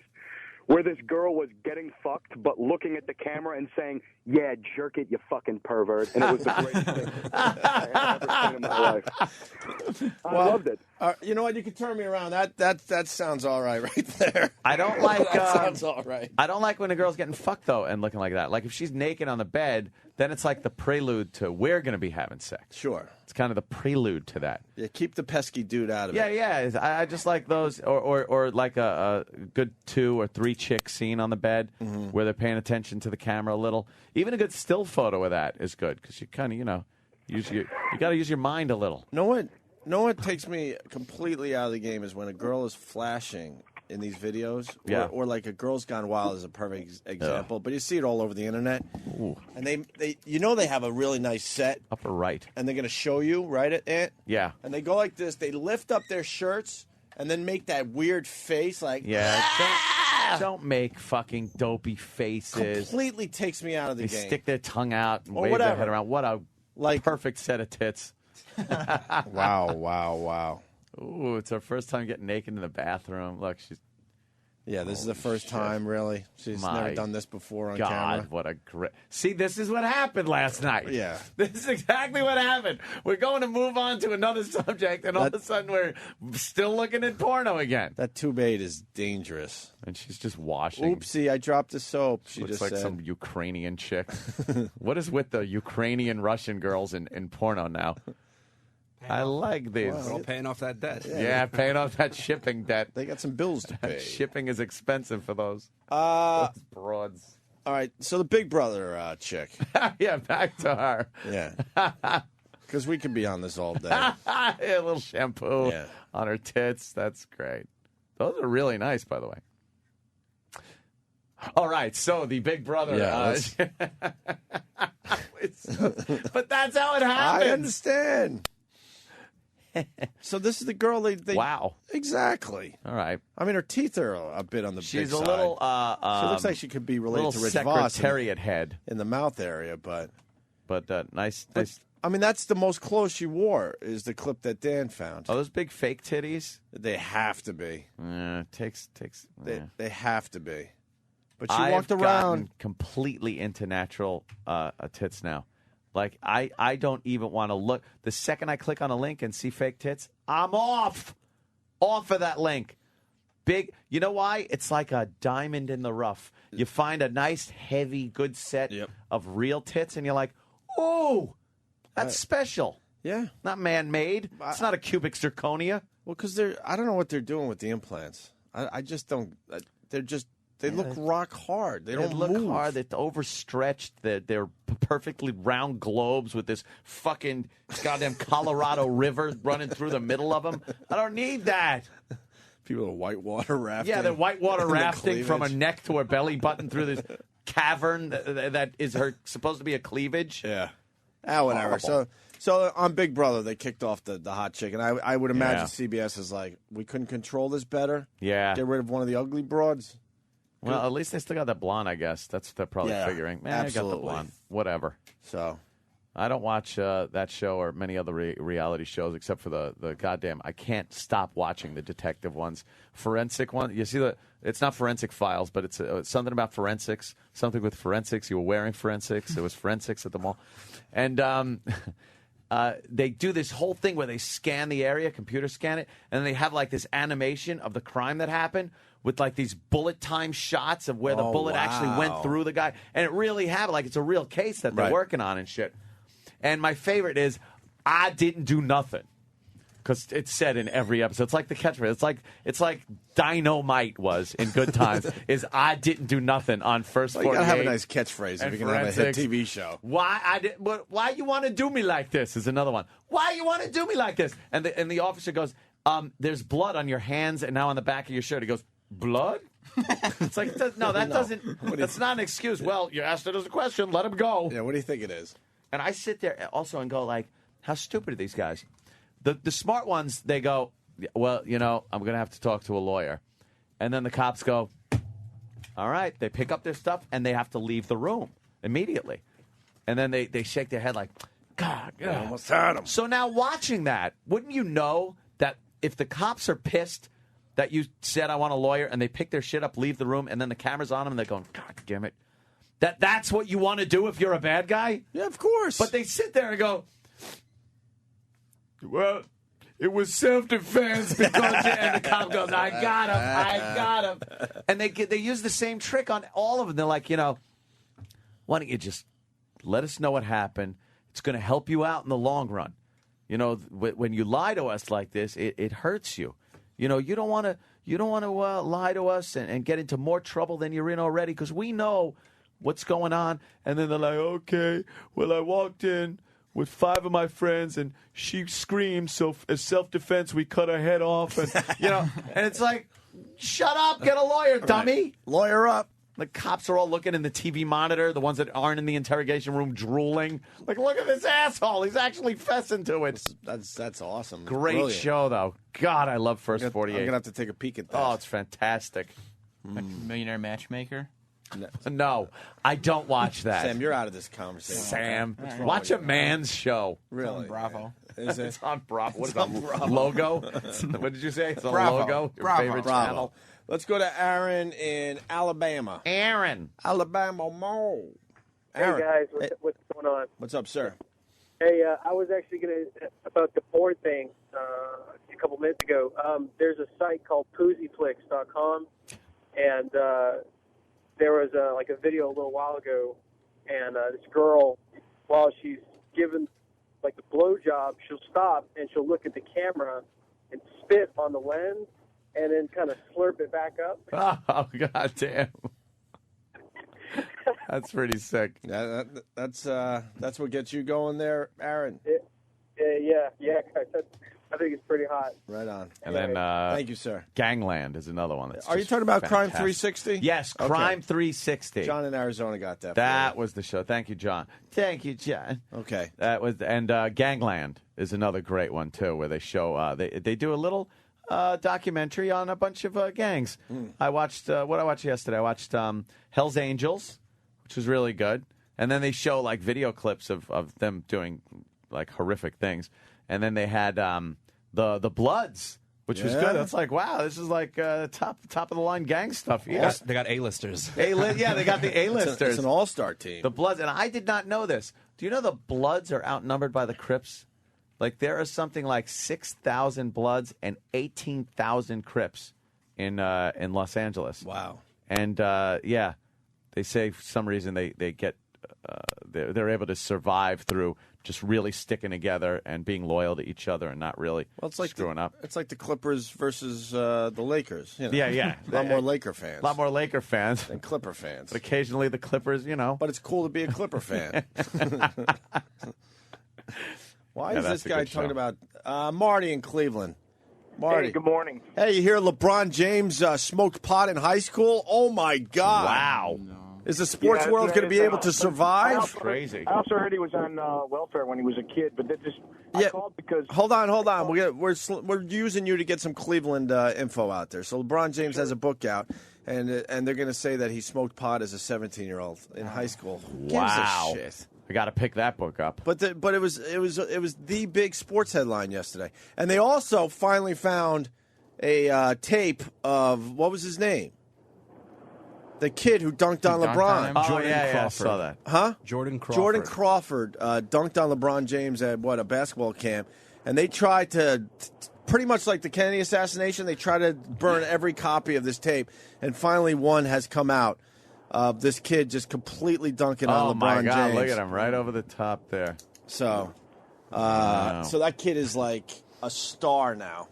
where this girl was getting fucked but looking at the camera and saying, yeah, jerk it, you fucking pervert. And it was the greatest thing I've ever seen in my life. I loved it. You know what? You can turn me around. That sounds all right there. I don't like. That sounds all right. I don't like when a girl's getting fucked though and looking like that. Like if she's naked on the bed, then it's like the prelude to we're going to be having sex. Sure. It's kind of the prelude to that. Yeah, keep the pesky dude out of it. Yeah. I just like those, or like a good 2 or 3 chick scene on the bed where they're paying attention to the camera a little. Even a good still photo of that is good because you kind of you got to use your mind a little. Know what takes me completely out of the game is when a girl is flashing in these videos, or like a Girl's Gone Wild is a perfect example, but you see it all over the internet. Ooh. And they have a really nice set. Upper right. And they're going to show you, right, Ant? Yeah. And they go like this. They lift up their shirts and then make that weird face like, Don't make fucking dopey faces. Completely takes me out of the game. They stick their tongue out and Or wave whatever. their head around. What a perfect set of tits. Wow. Ooh, it's her first time getting naked in the bathroom. Look, she's... Yeah, this is the first time, really. She's never done this before on camera. God, what a great... See, this is what happened last night. Yeah. This is exactly what happened. We're going to move on to another subject, and all of a sudden we're still looking at porno again. That tube 8 is dangerous. And she's just washing. Oopsie, I dropped the soap. She Looks just like said. some Ukrainian chick. What is with the Ukrainian Russian girls in porno now? I like these. They're all paying off that debt. Yeah, paying off that shipping debt. They got some bills to pay. Shipping is expensive for those broads. All right, so the Big Brother chick. Yeah, back to her. Yeah. Because we could be on this all day. A little shampoo on her tits. That's great. Those are really nice, by the way. All right, so the Big Brother. But that's how it happens. I understand. So this is the girl they Wow. Exactly. All right. I mean, her teeth are a bit on the big side. She's a little... she looks like she could be related to Rich Voss secretariat head. in the mouth area, but nice. I mean, that's the most clothes she wore is the clip that Dan found. Oh, those big fake titties? They have to be. Takes. They have to be. But she I've walked around gotten completely into natural tits now. Like, I don't even want to look. The second I click on a link and see fake tits, I'm off. Off of that link. Big. You know why? It's like a diamond in the rough. You find a nice, heavy, good set of real tits, and you're like, oh, that's special. Yeah. Not man-made. It's not a cubic zirconia. Well, because I don't know what they're doing with the implants. I just don't. They look rock hard. They don't look move. hard. They're overstretched. They're perfectly round globes with this fucking goddamn Colorado River running through the middle of them. I don't need that. People are whitewater rafting. Yeah, they're whitewater The rafting from her cleavage. neck to her belly button through this cavern that is supposed to be a cleavage. Yeah. Whatever. So on Big Brother, they kicked off the hot chick, and I would imagine CBS is like, we couldn't control this better. Yeah. Get rid of one of the ugly broads. Well, at least they still got that blonde, I guess. That's what they're probably figuring. Man, I got the blonde. Whatever. So, I don't watch that show or many other reality shows except for the goddamn. I can't stop watching the detective ones, forensic one. You see it's not Forensic Files, but it's something about forensics. Something with forensics. You were wearing forensics. There was forensics at the mall, and they do this whole thing where they scan the area, computer scan it, and they have like this animation of the crime that happened with like these bullet time shots of where the bullet actually went through the guy, and it really happened. Like it's a real case that they're working on and shit. And my favorite is, I didn't do nothing. Because it's said in every episode. It's like the catchphrase. It's like Dynamite was in Good Times, is I didn't do nothing on First 48. You got to have a nice catchphrase if you're going to have a hit TV show. Why you want to do me like this is another one. Why you want to do me like this? And the officer goes, there's blood on your hands and now on the back of your shirt. He goes, blood? It's like, no, that doesn't, that's not an excuse. Well, you asked it as a question. Let him go. Yeah, what do you think it is? And I sit there also and go like, how stupid are these guys? The smart ones, they go, well, I'm going to have to talk to a lawyer. And then the cops go, all right. They pick up their stuff, and they have to leave the room immediately. And then they shake their head like, God, I almost had him. So now watching that, wouldn't you know that if the cops are pissed that you said I want a lawyer, and they pick their shit up, leave the room, and then the camera's on them, and they're going, God damn it. That's what you want to do if you're a bad guy? Yeah, of course. But they sit there and go, well, it was self-defense because and the cop goes, I got him. And they use the same trick on all of them. They're like, why don't you just let us know what happened? It's going to help you out in the long run. When you lie to us like this, it hurts you. You don't want to lie to us and get into more trouble than you're in already because we know what's going on. And then they're like, okay, well, I walked in with 5 of my friends, and she screamed, so as self-defense, we cut her head off. And, and it's like, shut up, get a lawyer, dummy. Right. Lawyer up. The cops are all looking in the TV monitor, the ones that aren't in the interrogation room drooling. Like, look at this asshole. He's actually fessing to it. That's awesome. Great Brilliant. show, though. God, I love First 48. I'm going to have to take a peek at that. Oh, it's fantastic. Millionaire Matchmaker? No, I don't watch that. Sam, you're out of this conversation. Sam, watch a man's show. Really? Bravo. Is it? It's on Bravo. What is on that? Bravo. Logo? What did you say? It's on Bravo. Logo? Your Bravo. favorite Bravo. channel? Let's go to Aaron in Alabama. Aaron. Alabama Mall. Hey, Aaron. guys. What's going on? What's up, sir? Hey, I was actually going to, about the porn thing a couple minutes ago. There's a site called PoozyFlix.com, and there was a video a little while ago, and this girl, while she's given like the blowjob, she'll stop and she'll look at the camera and spit on the lens, and then kind of slurp it back up. Oh, God damn. That's pretty sick. Yeah, that's what gets you going there, Aaron. Yeah. I think it's pretty hot. Right on. And then, thank you, sir. Gangland is another one. That's Are you just talking about Crime fantastic. 360? Yes, Okay. Crime 360. John in Arizona got that. That was the show. Thank you, John. Thank you, John. Okay. That was, and Gangland is another great one too, where they show they do a little documentary on a bunch of gangs. I watched what I watched yesterday. I watched Hell's Angels, which was really good, and then they show like video clips of them doing like horrific things, and then they had the Bloods, which was good. It's like, wow, this is like top of the line gang stuff. Yeah. They got A-listers. Yeah, they got the A-listers. It's an all-star team. The Bloods, and I did not know this. Do you know the Bloods are outnumbered by the Crips? Like there are something like 6,000 Bloods and 18,000 Crips in Los Angeles. Wow. And they say for some reason they get they're able to survive through just really sticking together and being loyal to each other and not really screwing up. It's like the Clippers versus the Lakers. Yeah. A lot more Laker fans. A lot more Laker fans than Clipper fans. But occasionally the Clippers, But it's cool to be a Clipper fan. Why is this guy talking about Marty in Cleveland? Marty. Hey, good morning. Hey, you hear LeBron James smoked pot in high school? Oh, my God. Wow. Is the sports world going to be able to survive? Crazy. I also heard he was on welfare when he was a kid, but that just I called because. Hold on. We're using you to get some Cleveland info out there. So LeBron James has a book out, and they're going to say that he smoked pot as a 17-year-old in high school. Who gives a shit? I got to pick that book up. But it was the big sports headline yesterday, and they also finally found a tape of what was his name? The kid who dunked on LeBron. Jordan Crawford. I saw that. Huh? Jordan Crawford. Jordan Crawford dunked on LeBron James at a basketball camp, and they tried to, pretty much like the Kennedy assassination, they tried to burn every copy of this tape, and finally one has come out of this kid just completely dunking on LeBron my God, James. look at him right over the top there. So, Wow. so that kid is like a star now.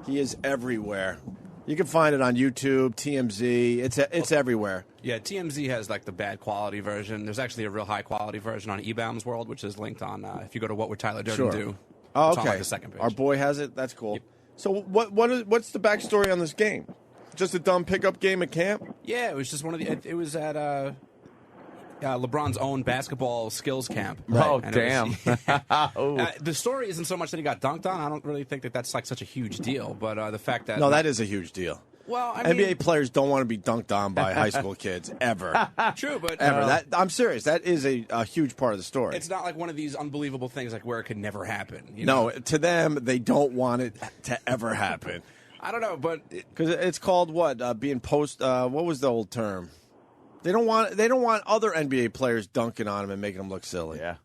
He is everywhere. You can find it on YouTube, TMZ. It's everywhere. Yeah, TMZ has like the bad quality version. There's actually a real high quality version on eBaum's World, which is linked on. If you go to What Would Tyler Durden Do? Oh, It's okay. on like the second page. Our boy has it. That's cool. So what's the backstory on this game? Just a dumb pickup game at camp? Yeah, it was just one of the. It was at LeBron's own basketball skills camp. Oh, And damn. The story isn't so much that he got dunked on. I don't really think that that's like such a huge deal. But the fact that No, that is a huge deal. Well, I mean, NBA players don't want to be dunked on by high school kids ever. True, but Ever. I'm serious. That is a huge part of the story. it's not like one of these unbelievable things like where it could never happen. You No, know? to them, they don't want it to ever happen. I don't know, but Because it's called what? Being post. What was the old term? They don't want other NBA players dunking on them and making them look silly. Yeah.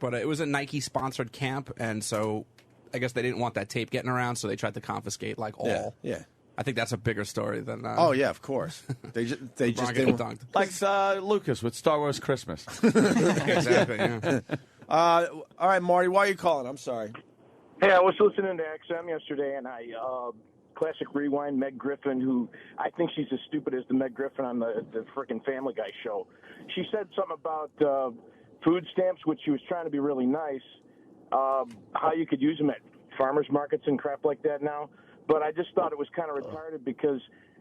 But it was a Nike sponsored camp, and so I guess they didn't want that tape getting around, so they tried to confiscate like all. Yeah. I think that's a bigger story than. Oh yeah, of course. They just LeBron didn't. getting dunked. Like Lucas with Star Wars Christmas. Exactly. Yeah. All right, Marty, why are you calling? I'm sorry. Hey, I was listening to XM yesterday, and Classic Rewind, Meg Griffin, who I think she's as stupid as the Meg Griffin on the frickin' Family Guy show. She said something about food stamps, which she was trying to be really nice, how you could use them at farmers markets and crap like that now. But I just thought it was kind of retarded because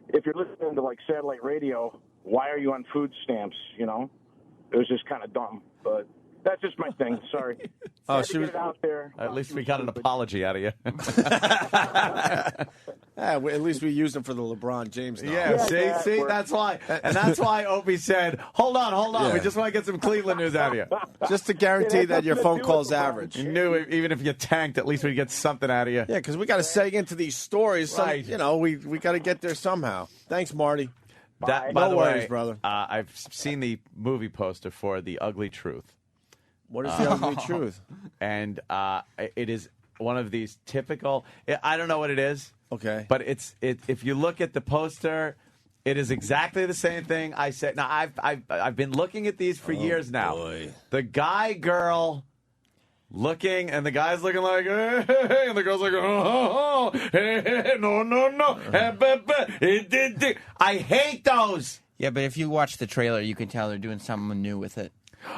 if you're listening to, like, satellite radio, why are you on food stamps, you know? It was just kind of dumb, but that's just my thing. Sorry. Had to get it out there. At least we got an apology out of you. At least we used them for the LeBron James. Yeah, see, that's why. And that's why Opie said, hold on. Yeah. We just want to get some Cleveland news out of you. Just to guarantee that your phone call's average. You knew even if you tanked, at least we'd get something out of you. Yeah, because we got to seg into these stories. Right. You know, we got to get there somehow. Thanks, Marty. By No the worries, way, brother. I've seen the movie poster for The Ugly Truth. What is the ugly truth? And it is one of these typical. I don't know what it is. Okay. But if you look at the poster, it is exactly the same thing I said. Now I've been looking at these for years now. Boy. The guy girl looking, and the guy's looking like, hey, and the girl's like, oh, hey, no, I hate those. Yeah, but if you watch the trailer, you can tell they're doing something new with it.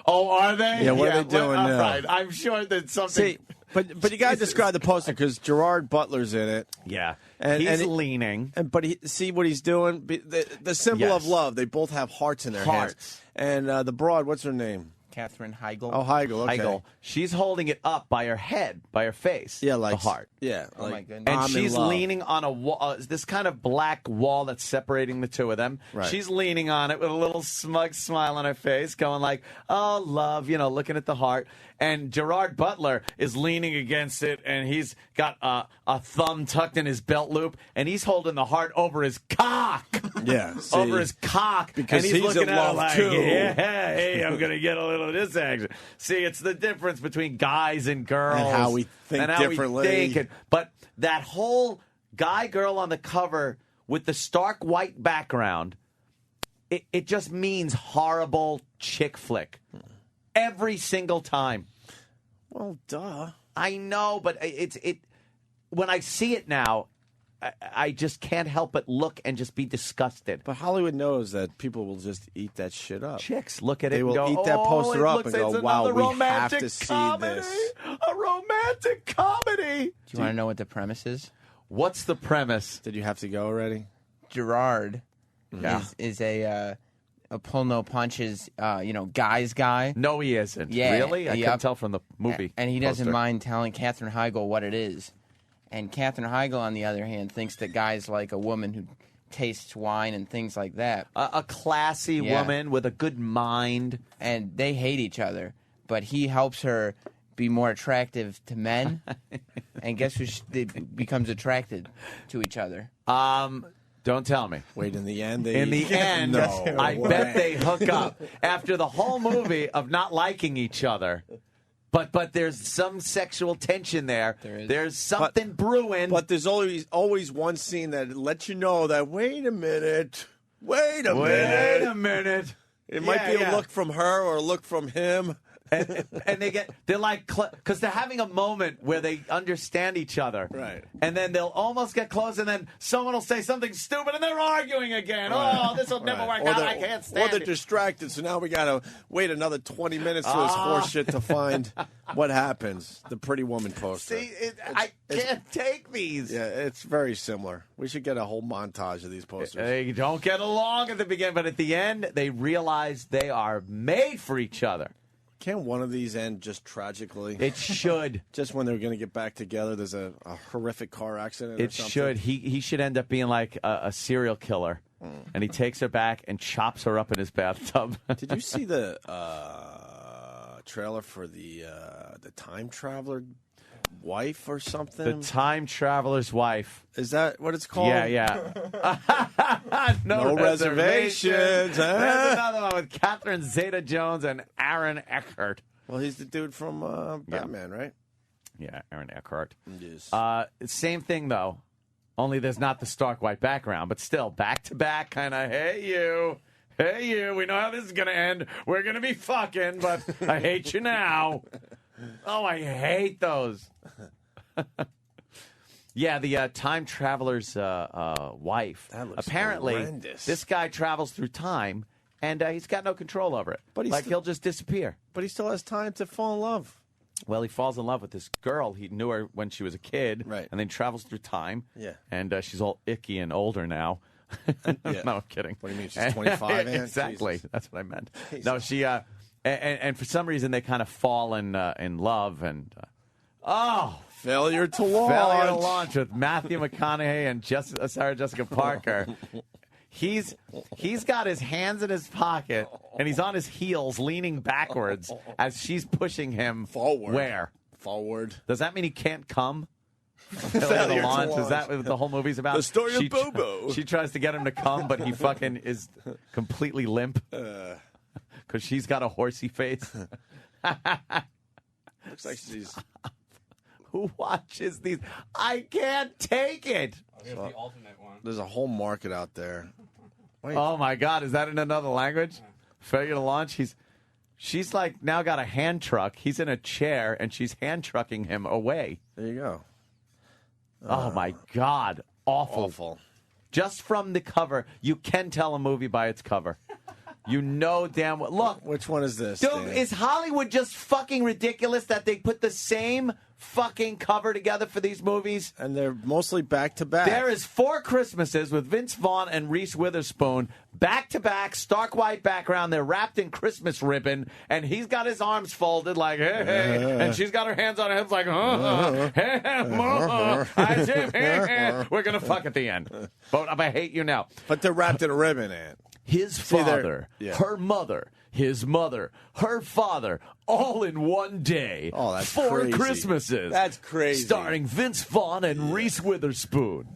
Oh, are they? Yeah, what are they doing all now? right. I'm sure that something. See, but you got to describe the poster because Gerard Butler's in it. Yeah, And he's he- leaning. But see what he's doing? The symbol of Yes. love. They both have hearts in their hands. And the broad, what's her name? Catherine Heigl. Oh, Heigl. Okay. Heigl. She's holding it up by her head, by her face. Yeah, like the heart. Yeah. Oh, like, my goodness. And I'm in she's love. leaning on a wall, this kind of black wall that's separating the two of them. Right. She's leaning on it with a little smug smile on her face, going like, oh, love, looking at the heart. And Gerard Butler is leaning against it, and he's got a thumb tucked in his belt loop, and he's holding the heart over his cock. Yeah. see. Over his cock. Because and he's he's looking in at love, it like, too. yeah, hey, I'm going to get a little of this action. See, it's the difference between guys and girls. And how we think and how differently. We think. But that whole guy-girl on the cover with the stark white background, it just means horrible chick flick. Every single time. Well, duh. I know, but it. When I see it now, I just can't help but look and just be disgusted. But Hollywood knows that people will just eat that shit up. Chicks look at it They and will go, eat that poster it up looks and like go, it's wow, another we have romantic to see comedy. this. A romantic comedy. Do you want to know what the premise is? What's the premise? Did you have to go already? Gerard Yeah. is a pull no punches, guy's guy. No, he isn't. Yeah, Really? I yep. couldn't tell from the movie. And he doesn't poster. mind telling Katherine Heigl what it is. And Katherine Heigl, on the other hand, thinks that guys like a woman who tastes wine and things like that. A classy Yeah. woman with a good mind. And they hate each other. but he helps her be more attractive to men. And guess who becomes attracted to each other? Don't tell me. Wait, in the end, no, I bet they hook up after the whole movie of not liking each other. But there's some sexual tension there. There's something brewing. But there's always one scene that lets you know that, wait a minute. It might be a look from her or a look from him. And they're like, because they're having a moment where they understand each other. Right. And then they'll almost get close, and then someone will say something stupid, and they're arguing again. Right. Oh, this will never work out. I can't stand it. Or they're it. distracted, so now we got to wait another 20 minutes for this horse shit to find what happens. The Pretty Woman poster. See, I can't take these. Yeah, it's very similar. We should get a whole montage of these posters. They don't get along at the beginning, but at the end, they realize they are made for each other. Can't one of these end just tragically? It should. Just when they're going to get back together, there's a horrific car accident or something? Should. He should end up being like a serial killer. And he takes her back and chops her up in his bathtub. Did you see the trailer for the Time Traveler wife or something? The Time Traveler's Wife. Is that what it's called? Yeah. No reservations. Huh? There's another one with Catherine Zeta-Jones and Aaron Eckhart. Well, he's the dude from Batman, right? Yeah, Aaron Eckhart. Yes. Same thing, though. Only there's not the stark white background, but still back-to-back kind of, hey, you, we know how this is going to end. We're going to be fucking, but I hate you now. Oh, I hate those. Yeah, the time traveler's wife. That looks apparently, horrendous. this guy travels through time, and he's got no control over it. But he'll just disappear. But he still has time to fall in love. Well, he falls in love with this girl. He knew her when she was a kid, right? And then travels through time. Yeah. And she's all icky and older now. Yeah. No, I'm kidding. What do you mean? She's 25, man? Exactly. Jesus. That's what I meant. Jesus. No, she. And for some reason, they kind of fall in love. And failure to launch. Failure to launch with Matthew McConaughey and Sarah Jessica Parker. He's got his hands in his pocket, and he's on his heels, leaning backwards as she's pushing him forward. Where? Forward. Does that mean he can't come? Failure to launch. Is that what the whole movie's about? The story of Bobo. She tries to get him to come, but he fucking is completely limp because she's got a horsey face. Looks like she's... Who watches these? I can't take it. Here's the alternate one. There's a whole market out there. Wait. Oh my God, is that in another language? Failure to launch. She's like now got a hand truck. He's in a chair and she's hand trucking him away. There you go. Oh my God, awful. Just from the cover, you can tell a movie by its cover. You know damn well. Look, which one is this? Dude, Dan? is Hollywood just fucking ridiculous that they put the same fucking cover together for these movies? And they're mostly back to back. There is 4 Christmases with Vince Vaughn and Reese Witherspoon, back to back, stark white background. They're wrapped in Christmas ribbon, and he's got his arms folded like, hey, and she's got her hands on her hips like, we're gonna fuck at the end. But I hate you now. But they're wrapped in a ribbon, Ant. His father, her mother, his mother, her father, all in one day. Oh, that's 4 crazy. Christmases. That's crazy. Starring Vince Vaughn and Reese Witherspoon.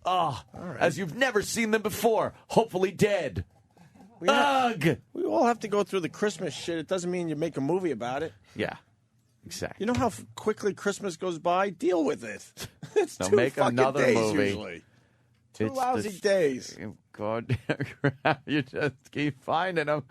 As you've never seen them before. Hopefully dead. We all have to go through the Christmas shit. It doesn't mean you make a movie about it. Yeah, exactly. You know how quickly Christmas goes by? Deal with it. It's Now 2 make fucking another days movie. Usually. 2 lousy days. God, you just keep finding them.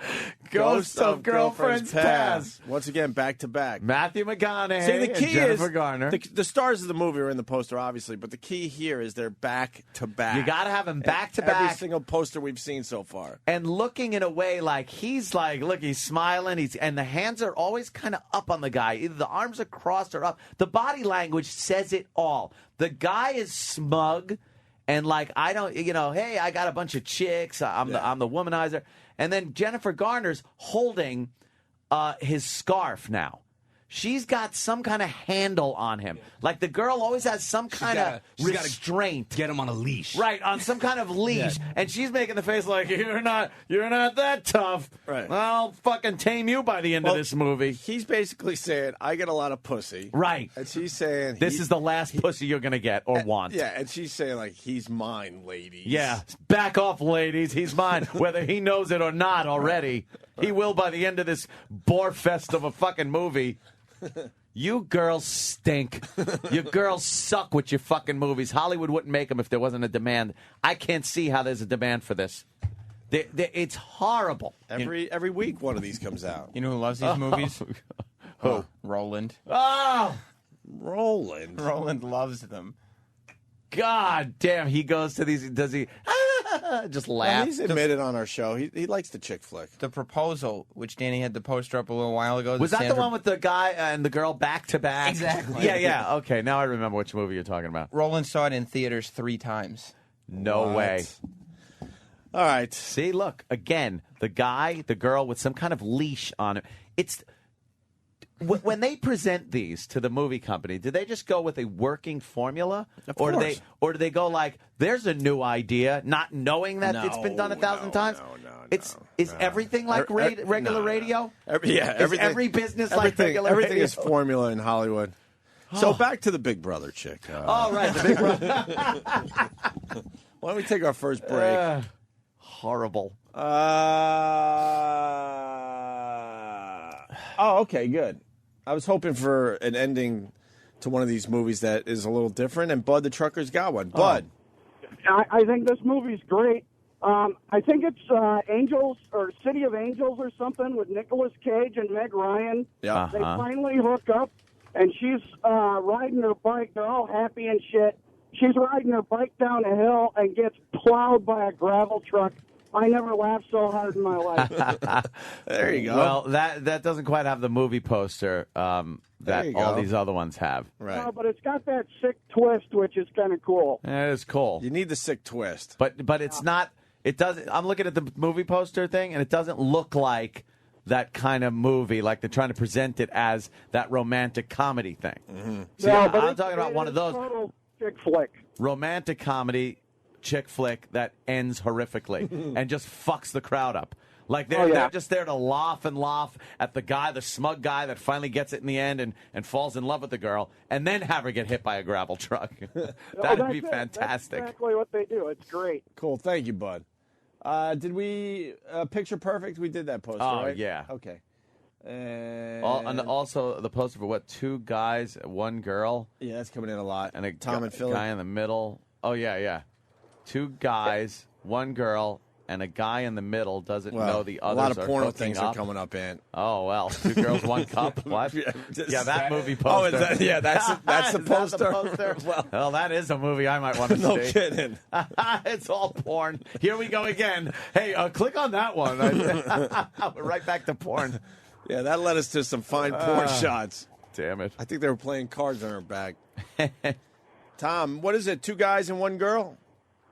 Ghost of Girlfriend's Past. Once again, back to back. Matthew McConaughey. See, the key and Jennifer is Garner. The stars of the movie are in the poster, obviously, but the key here is they're back to back. You got to have them back to Every back. single poster we've seen so far. And looking in a way like he's like, look, he's smiling. And the hands are always kind of up on the guy. Either the arms are crossed or up. The body language says it all. The guy is smug. And like, I don't, hey, I got a bunch of chicks. I'm the womanizer. And then Jennifer Garner's holding his scarf now. she's got some kind of handle on him. Like the girl always has some kind of restraint. Get him on a leash. Right, on some kind of leash. And she's making the face like, you're not that tough. Right. I'll fucking tame you by the end of this movie. He's basically saying, I get a lot of pussy. Right. And she's saying... This is the last pussy you're going to get or want. Yeah, and she's saying, like, he's mine, ladies. Yeah. Back off, ladies. He's mine. Whether he knows it or not already. He will by the end of this bore fest of a fucking movie. You girls stink. You girls suck with your fucking movies. Hollywood wouldn't make them if there wasn't a demand. I can't see how there's a demand for this. It's horrible. Every week one of these comes out. You know who loves these movies? Who? Roland. Oh! Roland. Roland loves them. God damn, he goes to these, does he just laugh? Well, he's admitted on our show. He likes the chick flick. The Proposal, which Danny had the poster up a little while ago. Was that the one with the guy and the girl back to back? Exactly. Yeah. Okay, now I remember which movie you're talking about. Roland saw it in theaters 3 times. No way. All right. See, look, again, the guy, the girl with some kind of leash on it. It's... When they present these to the movie company, do they just go with a working formula, or do they go like, "There's a new idea," not knowing that it's been done 1,000 times? Is everything like regular radio? Everything. Is every business like regular everything radio? is formula in Hollywood. So back to the Big Brother chick. All right, the Big Brother. Why don't we take our first break? Horrible. Okay, good. I was hoping for an ending to one of these movies that is a little different, and Bud the Trucker's got one. Bud. I think this movie's great. I think it's Angels or City of Angels or something with Nicolas Cage and Meg Ryan. Yeah. They finally hook up, and she's riding her bike. They're all happy and shit. She's riding her bike down a hill and gets plowed by a gravel truck. I never laughed so hard in my life. There you go. Well, that doesn't quite have the movie poster that all these other ones have. Right. No, but it's got that sick twist, which is kind of cool. It is cool. You need the sick twist. But it's not. It doesn't. I'm looking at the movie poster thing, and it doesn't look like that kind of movie. Like they're trying to present it as that romantic comedy thing. Mm-hmm. See, I'm talking about one of those total chick flick. romantic comedy chick flick that ends horrifically and just fucks the crowd up. Like they're just there to laugh at the guy, the smug guy that finally gets it in the end and falls in love with the girl, and then have her get hit by a gravel truck. That'd be fantastic. That's exactly what they do. It's great. Cool. Thank you, Bud. Did we Picture Perfect? We did that poster, right? Yeah. Okay. And also the poster for what? 2 guys, 1 girl. Yeah, that's coming in a lot. And a Tom and Philly. guy in the middle. Oh yeah. 2 guys, 1 girl, and a guy in the middle doesn't know the others. A lot of porno things are coming up, Ant. Oh well, 2 girls, 1 cup. What? That movie poster. Oh, that's the poster. That the poster? Well, that is a movie I might want to see. No kidding. It's all porn. Here we go again. Hey, click on that one. We're right back to porn. Yeah, that led us to some fine porn shots. Damn it! I think they were playing cards on her back. Tom, what is it? 2 guys and 1 girl?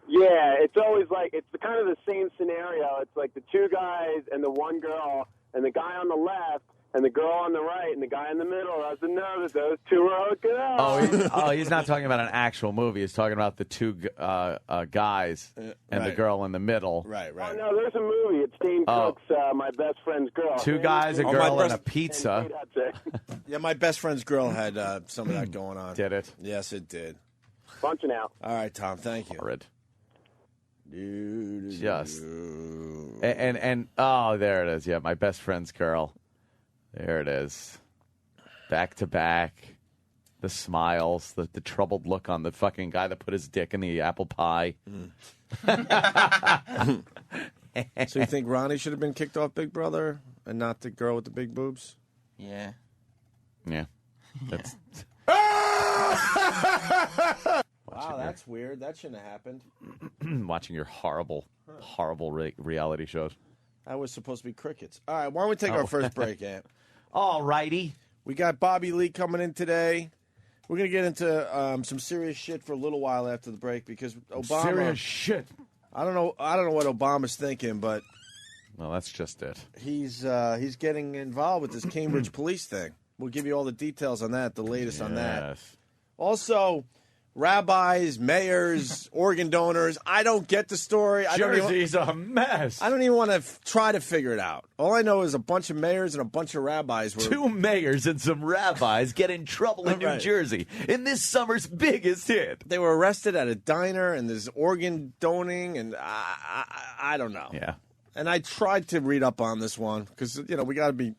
Yeah, it's always like, it's kind of the same scenario. It's like the 2 guys and the 1 girl, and the guy on the left, and the girl on the right, and the guy in the middle doesn't know that those 2 are hooking up. He's not talking about an actual movie. He's talking about the 2 guys and the girl in the middle. Right. Oh, no, there's a movie. It's Dane Cook's My Best Friend's Girl. 2 guys, a girl, and a pizza. Yeah, My Best Friend's Girl had some of that going on. Did it? Yes, it did. Bunching out. All right, Tom, thank you. Horrid. Just and oh, there it is. Yeah, My Best Friend's Girl. There it is. Back to back. The smiles, the troubled look on the fucking guy that put his dick in the apple pie. So you think Ronnie should have been kicked off Big Brother and not the girl with the big boobs? Yeah. Yeah. That's Wow, that's weird. That shouldn't have happened. watching your horrible reality shows. That was supposed to be crickets. All right, why don't we take our first break, Ant? All righty. We got Bobby Lee coming in today. We're going to get into some serious shit for a little while after the break because Obama... Serious shit. I don't know what Obama's thinking, but... Well, that's just it. He's getting involved with this Cambridge police thing. We'll give you all the details on that, the latest on that. Also, rabbis, mayors, organ donors. I don't get the story. Jersey's a mess. I don't even want to try to figure it out. All I know is a bunch of mayors and a bunch of rabbis were... 2 mayors and some rabbis get in trouble in New Right. Jersey in this summer's biggest hit. They were arrested at a diner, and there's organ donating, and I don't know. Yeah. And I tried to read up on this one because, we got to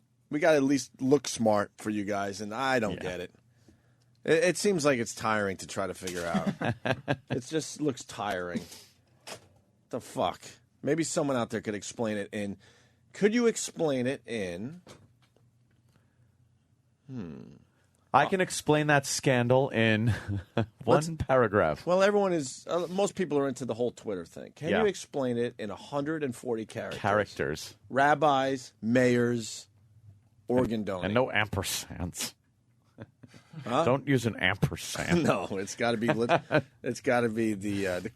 at least look smart for you guys, and I don't get it. It seems like it's tiring to try to figure out. It just looks tiring. The fuck? Maybe someone out there could explain it in... Could you explain it in... I can explain that scandal in one paragraph. Well, everyone is... most people are into the whole Twitter thing. Can Yeah. you explain it in 140 characters? Characters. Rabbis, mayors, organ donors. And no ampersands. Huh? Don't use an ampersand. No, it's got to be. It's got to be the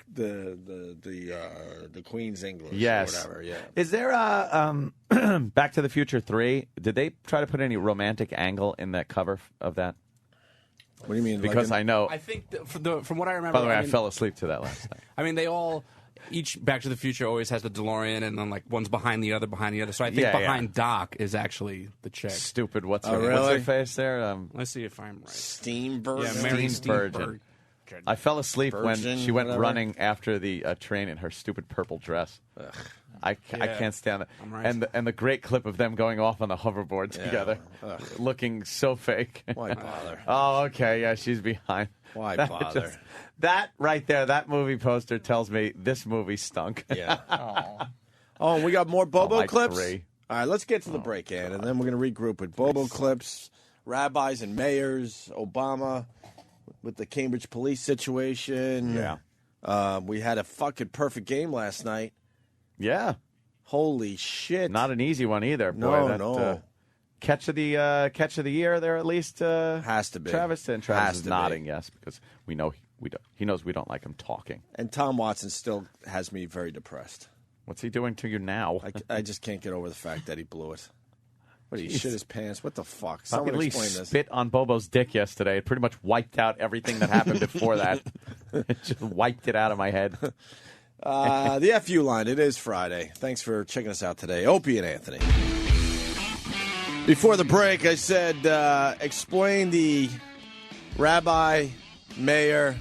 Queen's English. Yes. Or whatever. Yeah. Is there a Back to the Future 3? Did they try to put any romantic angle in that cover of that? What do you mean? Because I know. I think from what I remember. By the way, I fell asleep to that last night. I mean, they all. Each Back to the Future always has the DeLorean, and then like one's behind the other. So I think behind Doc is actually the chick. Stupid. What's Oh, her really? What's her face there? Let's see if I'm right. Steenburgen. Yeah, Mary Steenburgen. Steenburgen. I fell asleep when Virgin, she went whatever. running after the train in her stupid purple dress. I can't stand it. I'm right. And the great clip of them going off on the hoverboard together, looking so fake. Why bother? Oh, okay, yeah, she's behind. Why That bother? that right there, that movie poster tells me this movie stunk. Yeah. Oh, and we got more Bobo like clips. 3. All right, let's get to the break, Ann, and then we're going to regroup with Bobo clips, rabbis and mayors, Obama with the Cambridge police situation. Yeah. We had a fucking perfect game last night. Yeah. Holy shit. Not an easy one either. No, Boy, no. Catch of the year there at least has to be. Travis is Has to nodding be. yes because we know he knows we don't like him talking. And Tom Watson still has me very depressed. What's he doing to you now? I just can't get over the fact that he blew it. What, he Jeez. shit his pants? What the fuck? At Someone least explain this. spit on Bobo's dick yesterday. It pretty much wiped out everything that happened before that. It just wiped it out of my head. The FU line. It is Friday. Thanks for checking us out today. Opie and Anthony. Before the break, I said explain the rabbi, mayor,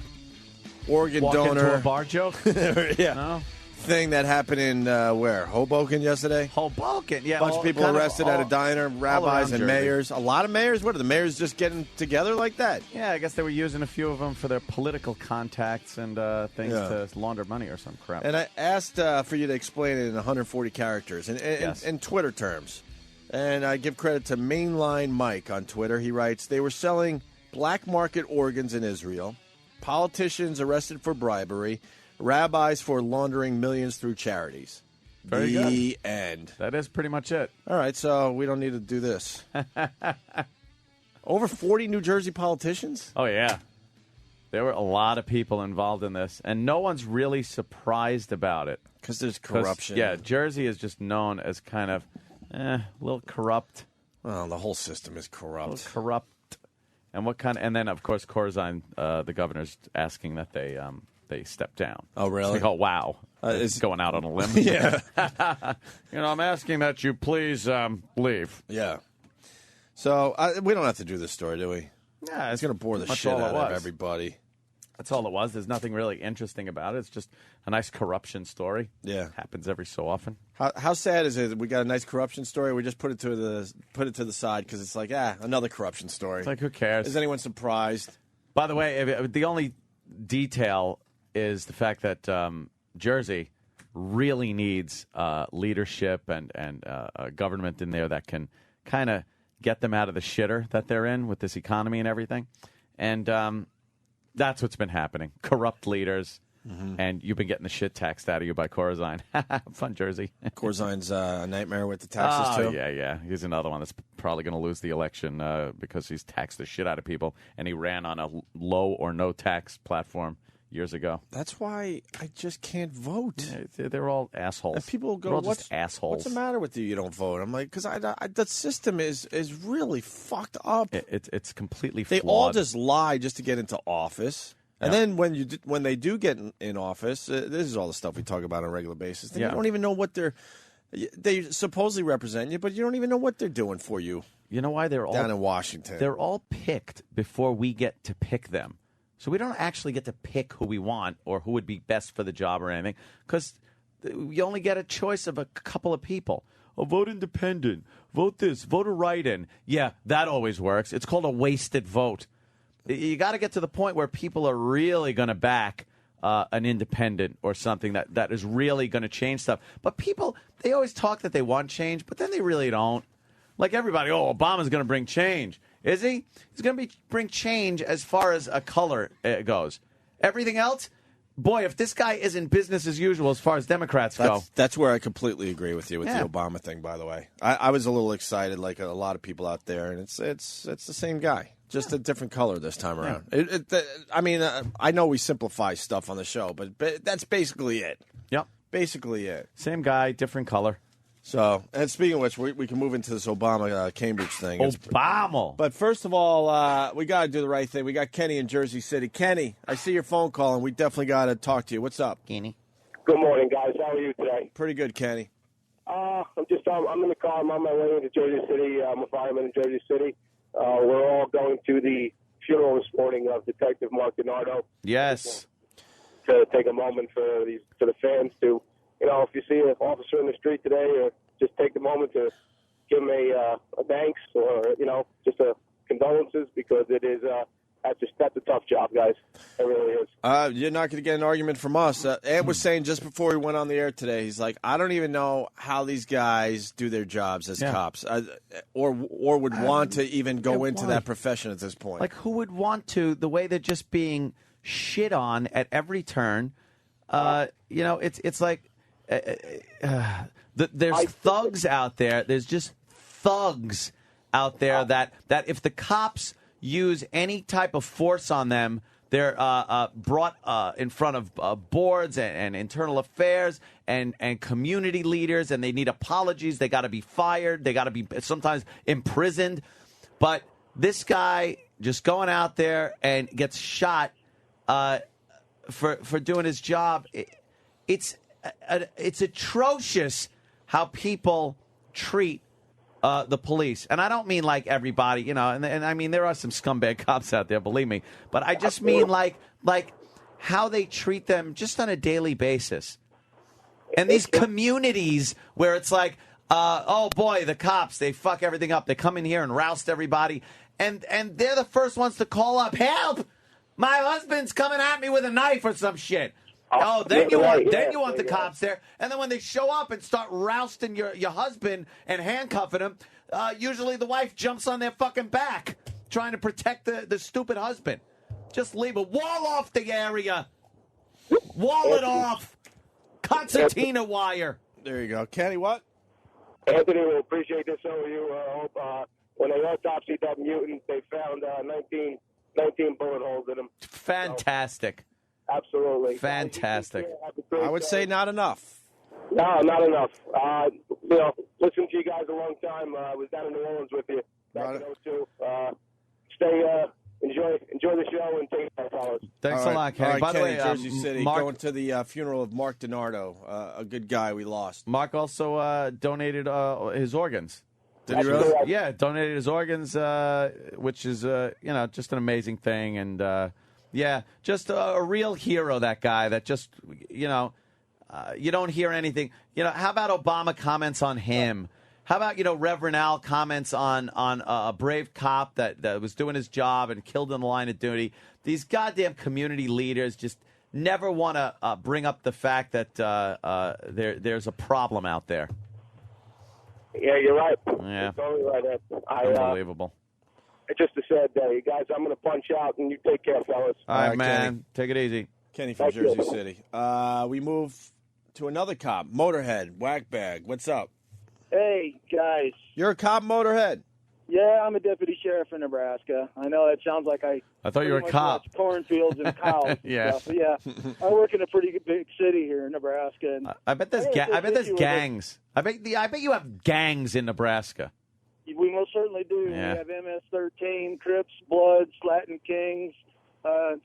organ Walk donor into a bar joke? yeah. No? Thing that happened in where? Hoboken yesterday? Hoboken, yeah. A bunch of people arrested at a diner, rabbis around and Jersey. mayors. A lot of mayors? What are the mayors just getting together like that? Yeah, I guess they were using a few of them for their political contacts and things to launder money or some crap. And I asked for you to explain it in 140 characters in Twitter terms. And I give credit to Mainline Mike on Twitter. He writes, they were selling black market organs in Israel, politicians arrested for bribery, rabbis for laundering millions through charities. Very the good. end. That is pretty much it. All right, so we don't need to do this. Over 40 New Jersey politicians? Oh, yeah. There were a lot of people involved in this, and no one's really surprised about it. Because there's corruption. Yeah, Jersey is just known as kind of a little corrupt. Well, the whole system is corrupt. A little corrupt. And what kind? And then, of course, Corzine, the governor's asking that they step down. Oh, really? It's like, oh, wow. Is going out on a limb. Yeah. I'm asking that you please leave. Yeah. So we don't have to do this story, do we? Yeah, it's going to bore the that's shit all it out of was. everybody. That's all it was. There's nothing really interesting about it. It's just a nice corruption story. Yeah. Happens every so often. How sad is it that we got a nice corruption story? We just put it to the side because it's like, another corruption story. It's like, who cares? Is anyone surprised? By the way, the only detail is the fact that Jersey really needs leadership and a government in there that can kind of get them out of the shitter that they're in with this economy and everything. And that's what's been happening. Corrupt leaders. Mm-hmm. And you've been getting the shit taxed out of you by Corzine. Fun, Jersey. Corzine's a nightmare with the taxes, too? Yeah. He's another one that's probably going to lose the election because he's taxed the shit out of people. And he ran on a low or no tax platform years ago. That's why I just can't vote. Yeah, they're all assholes. And people They're go, all "What's just assholes? What's the matter with you? You don't vote?" I'm like, because the system is really fucked up. It's completely They flawed. all just lie just to get into office. And then when they do get in office, this is all the stuff we talk about on a regular basis. Then you don't even know what they supposedly represent you, but you don't even know what they're doing for you. You know why they're all down in Washington? They're all picked before we get to pick them. So we don't actually get to pick who we want or who would be best for the job or anything, because you only get a choice of a couple of people. Oh, vote independent. Vote this. Vote a write-in. Yeah, that always works. It's called a wasted vote. You got to get to the point where people are really going to back an independent or something that is really going to change stuff. But people, they always talk that they want change, but then they really don't. Like everybody, Obama's going to bring change. Is he? He's going to bring change as far as a color goes. Everything else, boy, if this guy isn't business as usual as far as Democrats go. That's where I completely agree with you with the Obama thing, by the way. I was a little excited, like a lot of people out there, and it's the same guy. Just a different color this time around. I know we simplify stuff on the show, but that's basically it. Yep. Basically it. Same guy, different color. So, and speaking of which, we can move into this Obama Cambridge thing. Obama. But first of all, we got to do the right thing. We got Kenny in Jersey City. Kenny, I see your phone call, and we definitely got to talk to you. What's up? Kenny. Good morning, guys. How are you today? Pretty good, Kenny. I'm in the car. I'm on my way into Jersey City. I'm a fireman in Jersey City. We're all going to the funeral this morning of Detective Mark DiNardo. Yes. To take a moment for the fans to, if you see an officer in the street today, or just take a moment to give him a thanks or just a condolences, because it is that's a tough job, guys. It really is. You're not going to get an argument from us. Ed was saying just before we went on the air today, he's like, I don't even know how these guys do their jobs as cops, or would want to even go into that profession at this point. Like, who would want to? The way they're just being shit on at every turn. It's like there's thugs out there. There's just thugs out there that if the cops use any type of force on them, they're brought in front of boards and internal affairs and community leaders, and they need apologies. They got to be fired. They got to be sometimes imprisoned. But this guy just going out there and gets shot for doing his job. It's atrocious how people treat the police. And I don't mean like everybody, and I mean there are some scumbag cops out there, believe me. But I just mean like how they treat them just on a daily basis. And these communities where it's like, oh boy, the cops, they fuck everything up. They come in here and roust everybody. And they're the first ones to call up, help! My husband's coming at me with a knife or some shit. Then you want the cops there, and then when they show up and start rousting your husband and handcuffing him, usually the wife jumps on their fucking back, trying to protect the stupid husband. Just leave a wall off the area, wall it off, concertina wire. There you go, Kenny. What? Anthony will appreciate this over you. When they autopsied that mutant, they found 19 bullet holes in him. Fantastic. So, absolutely. Fantastic. I would say not enough. No, not enough. Listened to you guys a long time. I was down in New Orleans with you back in 2002. Enjoy the show and take care, fellas. Thanks a lot, Kenny. All right, By the Kenny, way, Jersey City, Mark, going to the funeral of Mark DiNardo, a good guy we lost. Mark also donated his organs. Did he really? Yeah, donated his organs, which is just an amazing thing, and just a real hero. That guy that just you don't hear anything. How about Obama comments on him? How about Reverend Al comments on a brave cop that was doing his job and killed in the line of duty? These goddamn community leaders just never want to bring up the fact that there's a problem out there. Yeah, you're right. Yeah. You're totally right. Unbelievable. Just a sad day. Guys, I'm going to punch out, and you take care, fellas. All right, man. Kenny. Take it easy. Kenny from Jersey City. We move to another cop, Motorhead, Whackbag. What's up? Hey, guys. You're a cop, Motorhead? Yeah, I'm a deputy sheriff in Nebraska. I know it sounds like I thought you were a pretty much cop. watch cornfields and cows. And Yeah. stuff. But yeah. I work in a pretty big city here in Nebraska. And I bet there's I I bet there's gangs. I bet you have gangs in Nebraska. We most certainly do. Yeah. We have MS-13, Crips, Bloods, Latin Kings.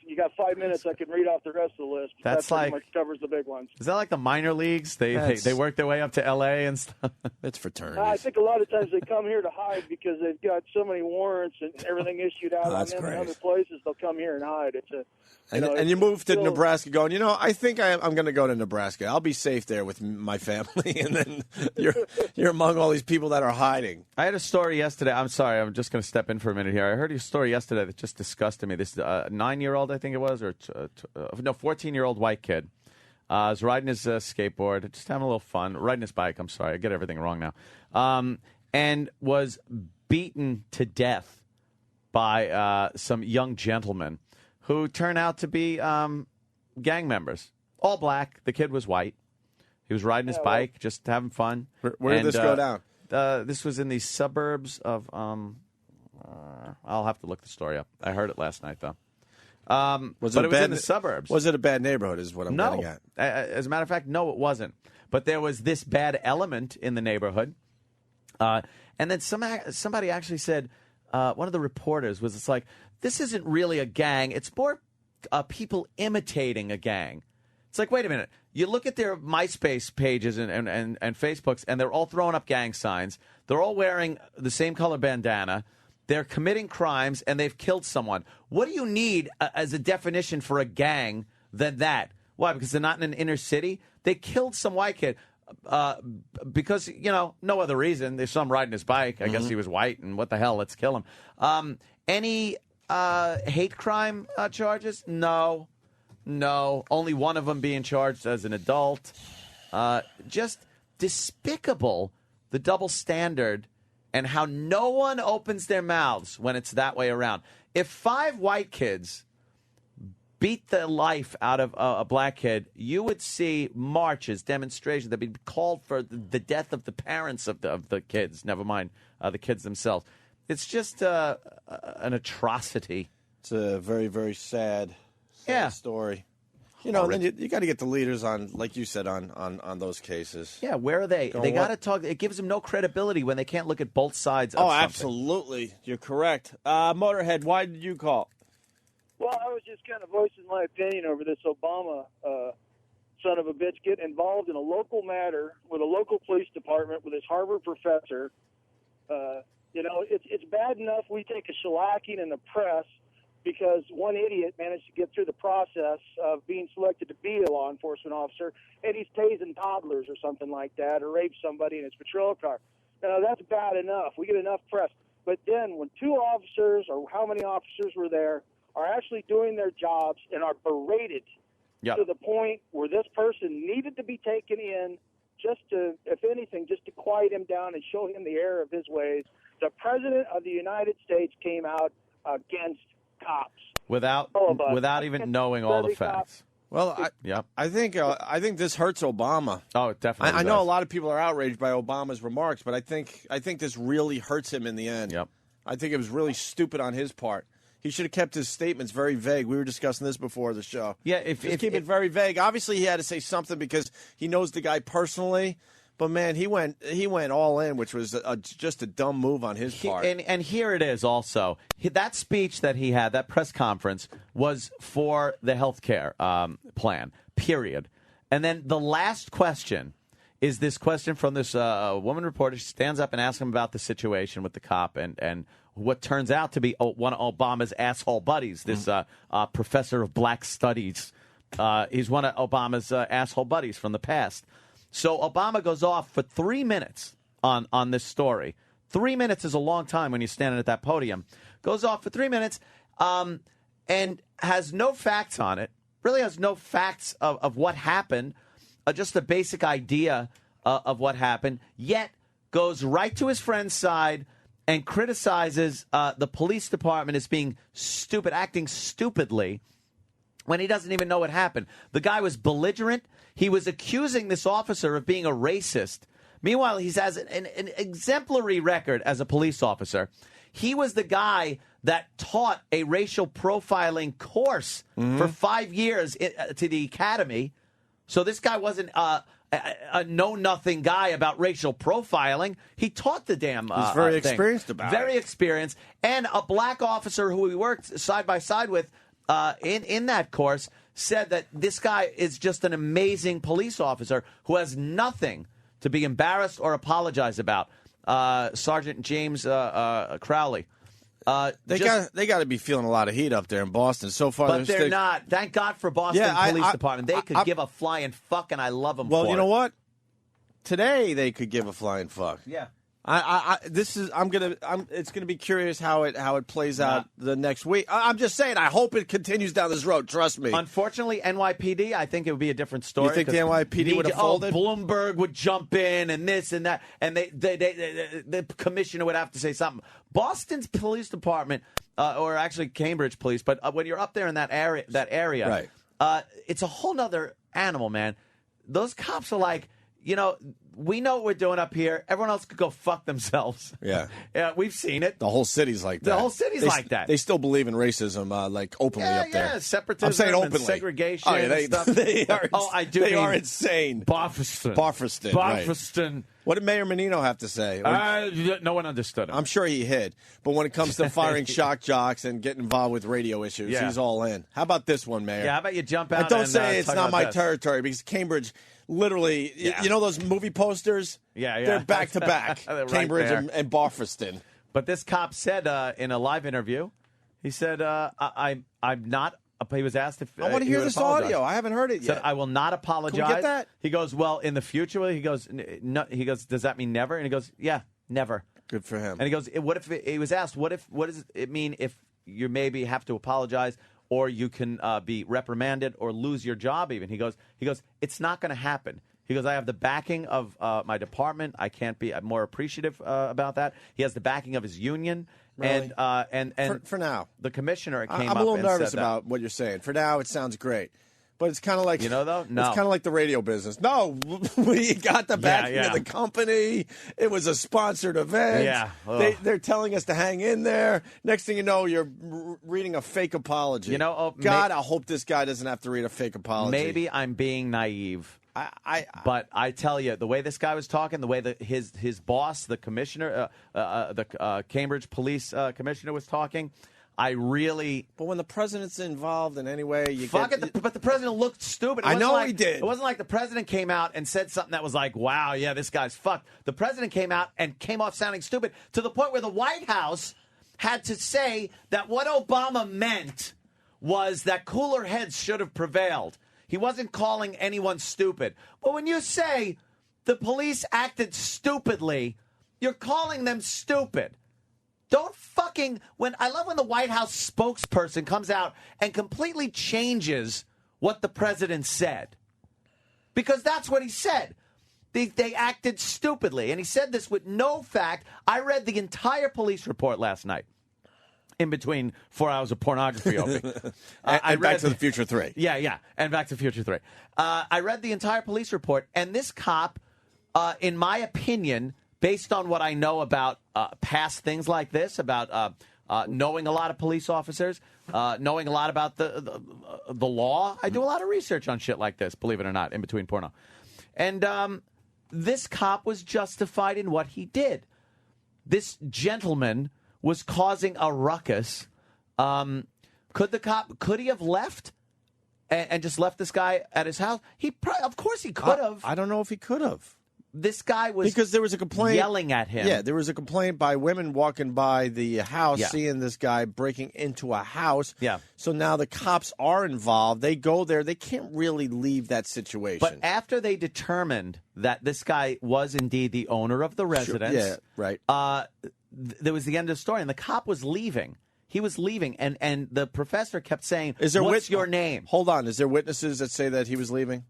You got 5 minutes, I can read off the rest of the list. But That's that pretty like- much covers the big ones. Is that like the minor leagues? They That's- work their way up to L.A. and stuff. It's fraternity. I think a lot of times they come here to hide because they've got so many warrants and everything issued out on that's them in great. other places. They'll come here and hide. It's a And, know, and you it's moved to still- Nebraska going, I think I'm going to go to Nebraska. I'll be safe there with my family. And then you're among all these people that are hiding. I had a story yesterday. I'm sorry. I'm just going to step in for a minute here. I heard a story yesterday that just disgusted me. This 9-year-old, I think it was, or 14-year-old white kid was riding his skateboard, just having a little fun, riding his bike. I'm sorry. I get everything wrong now. And was beaten to death by some young gentlemen who turned out to be gang members. All black. The kid was white. He was riding his bike, just having fun. Where did this go down? This was in the suburbs of. I'll have to look the story up. I heard it last night, though. But it was in the suburbs. Was it a bad neighborhood? Is what I'm getting No. at. As a matter of fact, no, it wasn't. But there was this bad element in the neighborhood. And then somebody actually said, one of the reporters was, it's like, this isn't really a gang. It's more people imitating a gang. It's like, wait a minute. You look at their MySpace pages and Facebooks, and they're all throwing up gang signs. They're all wearing the same color bandana. They're committing crimes, and they've killed someone. What do you need as a definition for a gang than that? Why? Because they're not in an inner city? They killed some white kid because, no other reason. They saw him riding his bike. I guess he was white, and what the hell? Let's kill him. Any hate crime charges? No. Only one of them being charged as an adult. Just despicable, the double standard, and how no one opens their mouths when it's that way around. If 5 white kids beat the life out of a black kid, you would see marches, demonstrations that would be called for the death of the parents of the kids, never mind the kids themselves. It's just an atrocity. It's a very, very sad story. And then you got to get the leaders on, like you said, on those cases. Yeah, where are they? They got to talk. It gives them no credibility when they can't look at both sides of something. Absolutely. You're correct. Motorhead, why did you call? Well, I was just kind of voicing my opinion over this Obama son of a bitch getting involved in a local matter with a local police department with his Harvard professor. It's bad enough we take a shellacking in the press because one idiot managed to get through the process of being selected to be a law enforcement officer, and he's tasing toddlers or something like that, or raped somebody in his patrol car. That's bad enough. We get enough press. But then when 2 officers, or how many officers were there, are actually doing their jobs and are berated to the point where this person needed to be taken in just to, if anything, just to quiet him down and show him the error of his ways, the President of the United States came out against cops. Without even knowing all the facts. Well, I think this hurts Obama. Oh, it definitely I know does. a lot of people are outraged by Obama's remarks, but I think this really hurts him in the end. Yep. I think it was really stupid on his part. He should have kept his statements very vague. We were discussing this before the show. Yeah, Just keep it very vague. Obviously, he had to say something because he knows the guy personally. But man, he went all in, which was just a dumb move on his part. And here it is also. That speech that he had, that press conference, was for the health care plan, period. And then the last question is this question from this woman reporter. She stands up and asks him about the situation with the cop and what turns out to be one of Obama's asshole buddies, this professor of black studies. He's one of Obama's asshole buddies from the past. So Obama goes off for 3 minutes on this story. 3 minutes is a long time when you're standing at that podium. Goes off for 3 minutes and has no facts on it. Really has no facts of what happened. Just a basic idea of what happened. Yet goes right to his friend's side and criticizes the police department as being stupid, acting stupidly, when he doesn't even know what happened. The guy was belligerent. He was accusing this officer of being a racist. Meanwhile, he has an exemplary record as a police officer. He was the guy that taught a racial profiling course for 5 years to the academy. So this guy wasn't a know-nothing guy about racial profiling. He taught the damn He's very thing. experienced about Very it. experienced. And a black officer who he worked side by side with in that course said that this guy is just an amazing police officer who has nothing to be embarrassed or apologize about. Sergeant James Crowley. They got to be feeling a lot of heat up there in Boston. So far, but they're not. Thank God for Boston Police Department. They could give a flying fuck, and I love them. Well, for you know it. what? Today they could give a flying fuck. Yeah. It's gonna be curious how it plays out the next week. I'm just saying. I hope it continues down this road. Trust me. Unfortunately, NYPD, I think it would be a different story. You think the NYPD would have folded? Bloomberg would jump in and this and that, and the commissioner would have to say something. Boston's police department, or actually Cambridge police, but when you're up there in that area, right. It's a whole nother animal, man. Those cops are like, we know what we're doing up here. Everyone else could go fuck themselves. Yeah. Yeah, we've seen it. The whole city's like that. The whole city's like that. They still believe in racism, like openly up there. Yeah, separatism I'm saying openly. and segregation Oh, yeah, and stuff. They are. Oh, I do. They mean are insane. Boston. Right. What did Mayor Menino have to say? No one understood him. I'm sure he hid. But when it comes to firing shock jocks and getting involved with radio issues, he's all in. How about this one, Mayor? Yeah, how about you jump out and don't and say it's talk not about my this. territory, because Cambridge, literally, you know those movie posters? Yeah. They're back to back. They're right Cambridge there. and Boston. But this cop said in a live interview, he said, I'm not. He was asked if I want to he hear would this apologize. audio. I haven't heard it Said, yet. I will not apologize. Can we get that? He goes, well, in the future. He goes, no. He goes, does that mean never? And he goes, yeah, never. Good for him. And he goes, what if he was asked, what does it mean if you maybe have to apologize, or you can be reprimanded or lose your job even? He goes, it's not going to happen. He goes, I have the backing of my department. I can't be more appreciative about that. He has the backing of his union. Really? And for now, the commissioner came I'm up a little and nervous said about what you're saying. For now, it sounds great. But it's kind of like, though? No. It's kind of like the radio business. No, we got the backing of the company. It was a sponsored event. Yeah. They're telling us to hang in there. Next thing you know, you're reading a fake apology. God, I hope this guy doesn't have to read a fake apology. Maybe I'm being naive. But I tell you, the way this guy was talking, the way that his boss, the commissioner, the Cambridge police commissioner was talking, I really. But when the president's involved in any way, you fuck it. But the president looked stupid. I know he did. It wasn't like the president came out and said something that was like, "Wow, yeah, this guy's fucked." The president came out and came off sounding stupid to the point where the White House had to say that what Obama meant was that cooler heads should have prevailed. He wasn't calling anyone stupid. But when you say the police acted stupidly, you're calling them stupid. Don't fucking I love when the White House spokesperson comes out and completely changes what the president said. Because that's what he said. They acted stupidly. And he said this with no fact. I read the entire police report last night. In between 4 hours of pornography, Opie. and Back to the Future 3. Yeah, and Back to the Future 3. I read the entire police report, and this cop, in my opinion, based on what I know about past things like this, about knowing a lot of police officers, knowing a lot about the law. I do a lot of research on shit like this, believe it or not, in between porno. And this cop was justified in what he did. This gentleman was causing a ruckus. Could he have left and just left this guy at his house? Of course he could have. I don't know if he could have. This guy was because there was a complaint yelling at him. Yeah, there was a complaint by women walking by the house, Yeah. seeing this guy breaking into a house. Yeah. So now the cops are involved. They go there. They can't really leave that situation. But after they determined that this guy was indeed the owner of the residence, Yeah, right. There was the end of the story, and the cop was leaving. He was leaving, and the professor kept saying, Is there "What's your name?" Hold on. Is there witnesses that say that he was leaving?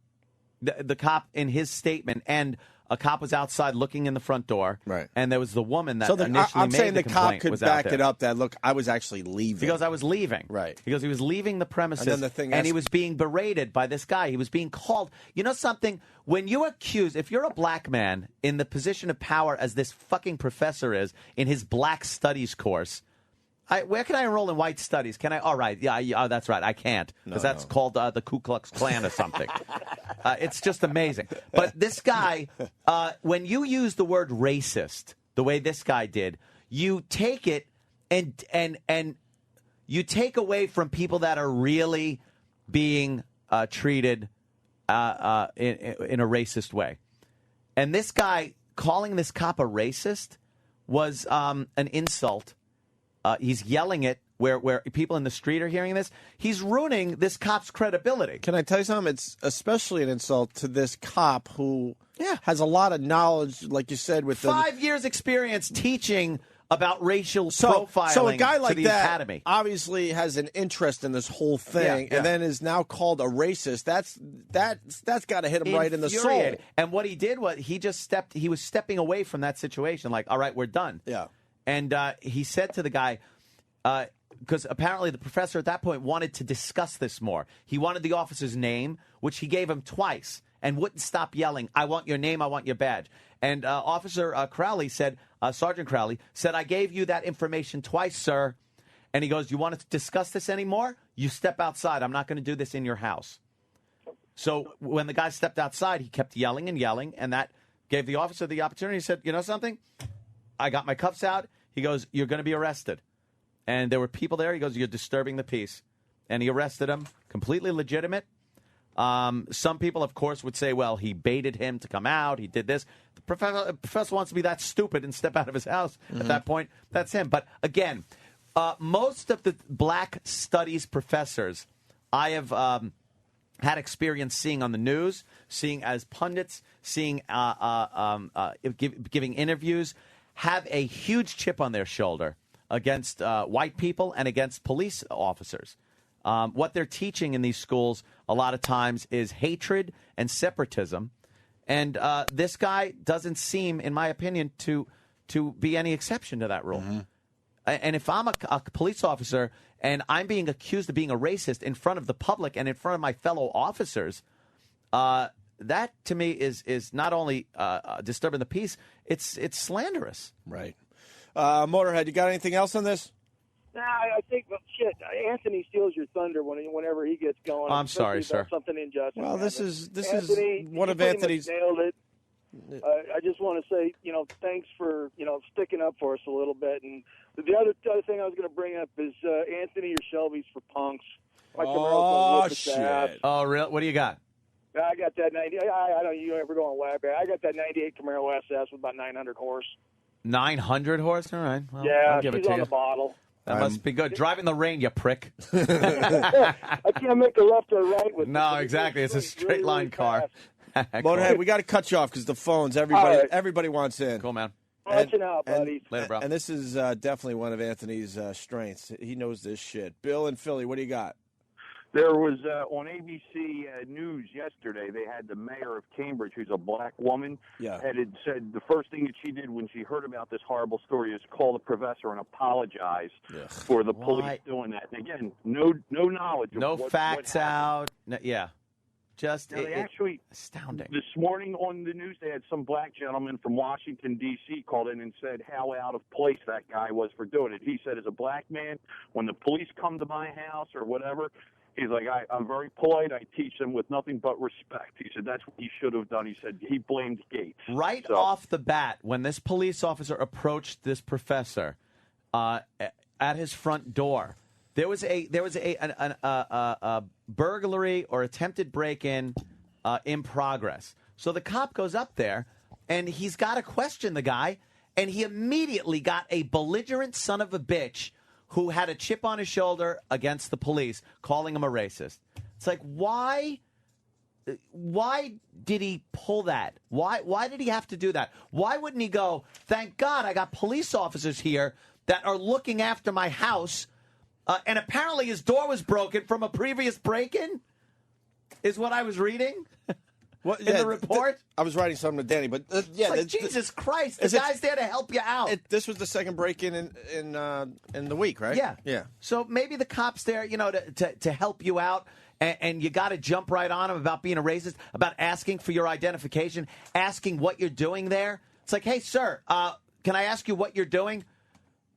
The cop in his statement, and A cop was outside looking in the front door, right? And there was the woman that so initially I'm made saying the the cop complaint could was back out there. it up that, look, I was actually leaving. Because I was leaving. Right. Because he was leaving the premises. And then the thing and he was being berated by this guy. He was being called. You know something? When you accuse, if you're a black man in the position of power as this fucking professor is in his black studies course, where can I enroll in white studies? Can I? All right. Yeah, that's right. I can't. Because that's called the Ku Klux Klan or something. It's just amazing. But this guy, when you use the word racist, the way this guy did, you take it and you take away from people that are really being treated in a racist way. And this guy calling this cop a racist was an insult. He's yelling it where people in the street are hearing this. He's ruining this cop's credibility. Can I tell you something? It's especially an insult to this cop who has a lot of knowledge, like you said, with 5 years experience teaching about racial profiling. So a guy like to the that academy. obviously has an interest in this whole thing, and then is now called a racist. That's got to hit him right in the soul. Infuriating. And what he did was he was stepping away from that situation. Like, all right, we're done. Yeah. And he said to the guy, because apparently the professor at that point wanted to discuss this more. He wanted the officer's name, which he gave him twice, and wouldn't stop yelling, I want your name, I want your badge. And Officer Crowley said, Sergeant Crowley said, I gave you that information twice, sir. And he goes, you want to discuss this anymore? You step outside. I'm not going to do this in your house. So when the guy stepped outside, he kept yelling and yelling, and that gave the officer the opportunity. He said, you know something? I got my cuffs out. He goes, you're going to be arrested. And there were people there. He goes, you're disturbing the peace. And he arrested him. Completely legitimate. Some people, of course, would say, well, he baited him to come out. He did this. The professor wants to be that stupid and step out of his house. At that point, that's him. But again, most of the black studies professors I have had experience seeing on the news, seeing as pundits, seeing giving interviews, have a huge chip on their shoulder against white people and against police officers. What they're teaching in these schools a lot of times is hatred and separatism. And this guy doesn't seem, in my opinion, to be any exception to that rule. And if I'm a police officer and I'm being accused of being a racist in front of the public and in front of my fellow officers, that to me is not only disturbing the peace, it's slanderous. Right. Motorhead, you got anything else on this? Nah, I think, Anthony steals your thunder whenever he gets going. I'm sorry, especially sir. about something injustice. Well, this is Anthony, one of you pretty much Anthony's. nailed it. I just want to say, thanks for, sticking up for us a little bit. And the other thing I was going to bring up is Anthony or Shelby's for punks. My Oh, shit. Oh, really? What do you got? I got that 90. I don't. You ever go on Web? I got that 98 Camaro SS with about 900 horse. 900 horse? All right. Well, Yeah, I'll give it she's to on you. the bottle. That must be good. Drive in the rain, you prick. I can't make a left or right with No, it. exactly. It's a straight line car. Motorhead, we got to cut you off because the phones, everybody wants in. Cool, man. Watching out, buddy. Later, bro. And this is definitely one of Anthony's strengths. He knows this shit. Bill in Philly, what do you got? There was on ABC News yesterday. They had the mayor of Cambridge, who's a black woman, had said the first thing that she did when she heard about this horrible story is call the professor and apologize for the police doing that. And again, no knowledge. No of facts what out. No, just Now, they actually astounding. This morning on the news, they had some black gentleman from Washington, D.C. called in and said how out of place that guy was for doing it. He said, as a black man, when the police come to my house or whatever, he's like, I'm very polite. I teach them with nothing but respect. He said, that's what he should have done. He said, he blamed Gates. Right off the bat, when this police officer approached this professor at his front door, there was a burglary or attempted break-in in progress. So the cop goes up there, and he's got to question the guy, and he immediately got a belligerent son of a bitch who had a chip on his shoulder against the police, calling him a racist. It's like, why did he pull that? Why did he have to do that? Why wouldn't he go, thank God I got police officers here that are looking after my house, and apparently his door was broken from a previous break-in, is what I was reading. Well, in the report? I was writing something to Danny, but yeah, It's like, Jesus Christ, the guy's there to help you out. This was the second break-in in the week, right? Yeah. Yeah. So maybe the cop's there, you know, to help you out, and you got to jump right on him about being a racist, about asking for your identification, asking what you're doing there. It's like, hey, sir, can I ask you what you're doing?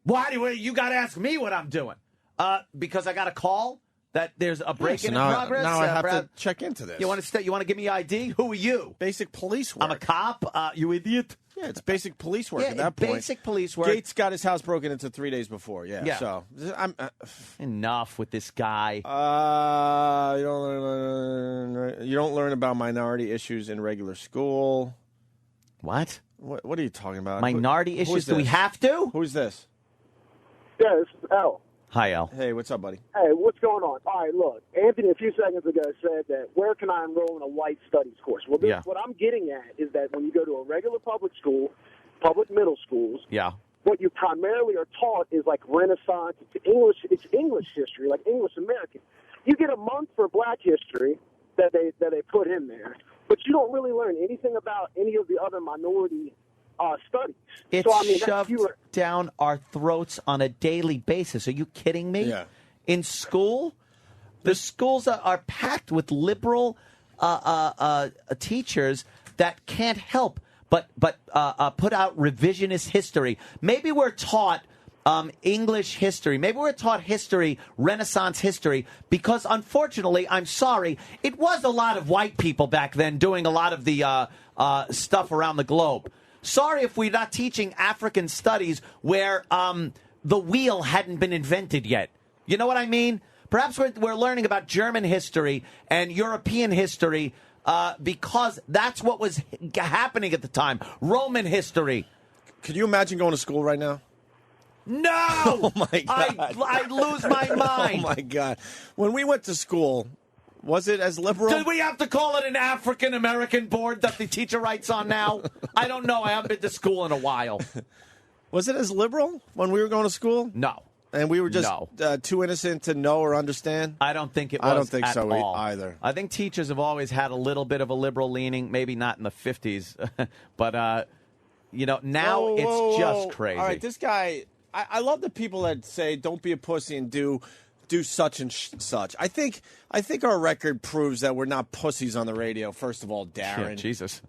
Why do you got to ask me what I'm doing? Because I got a call that there's a break-in in progress. Now I have to check into this. You want to give me ID? Who are you? Basic police work. I'm a cop. You idiot. Yeah, it's basic police work Yeah, at that point. basic police work. Gates got his house broken into 3 days before. Yeah. Yeah. So I'm enough with this guy. You don't learn about minority issues in regular school. What? What are you talking about? Minority Who issues? is Do we this? have to? Who's this? Yeah, this is Al. Hi, Al. Hey, what's up, buddy? Hey, what's going on? All right, look, Anthony a few seconds ago said that where can I enroll in a white studies course? Well, Yeah. what I'm getting at is that when you go to a regular public school, public middle schools, Yeah. what you primarily are taught is like Renaissance, it's English history, like English American. You get a month for Black history that they put in there, but you don't really learn anything about any of the other minority studies. It's so I mean, shoved down our throats on a daily basis. Are you kidding me? Yeah. In school, the schools are packed with liberal teachers that can't help but put out revisionist history. Maybe we're taught English history. Maybe we're taught history, Renaissance history, because unfortunately, I'm sorry, it was a lot of white people back then doing a lot of the stuff around the globe. Sorry if we're not teaching African studies where the wheel hadn't been invented yet. You know what I mean? Perhaps we're learning about German history and European history because that's what was happening at the time. Roman history. Could you imagine going to school right now? No! Oh, my God. I lose my mind. Oh, my God. When we went to school, was it as liberal? Did we have to call it an African-American board that the teacher writes on now? I don't know. I haven't been to school in a while. Was it as liberal when we were going to school? No. And we were just too innocent to know or understand? I don't think it was I don't think at so all. either. I think teachers have always had a little bit of a liberal leaning, maybe not in the 50s, but, now it's just crazy. All right, this guy, I love the people that say, don't be a pussy and do such and such. I think our record proves that we're not pussies on the radio. First of all, Darren. Yeah, Jesus.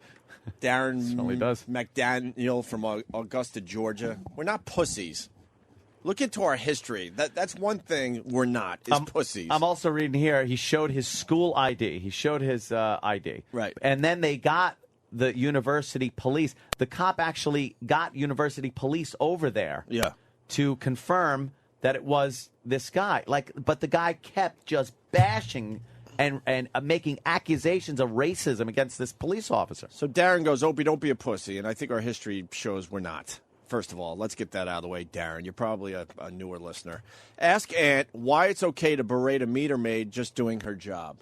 Darren Certainly does. McDaniel from Augusta, Georgia. We're not pussies. Look into our history. That's one thing we're not, is pussies. I'm also reading here, he showed his school ID. He showed his ID. Right. And then they got the university police. The cop actually got university police over there to confirm that it was this guy. But the guy kept just bashing and making accusations of racism against this police officer. So Darren goes, Opie, don't be a pussy. And I think our history shows we're not. First of all, let's get that out of the way, Darren. You're probably a newer listener. Ask Aunt why it's okay to berate a meter maid just doing her job.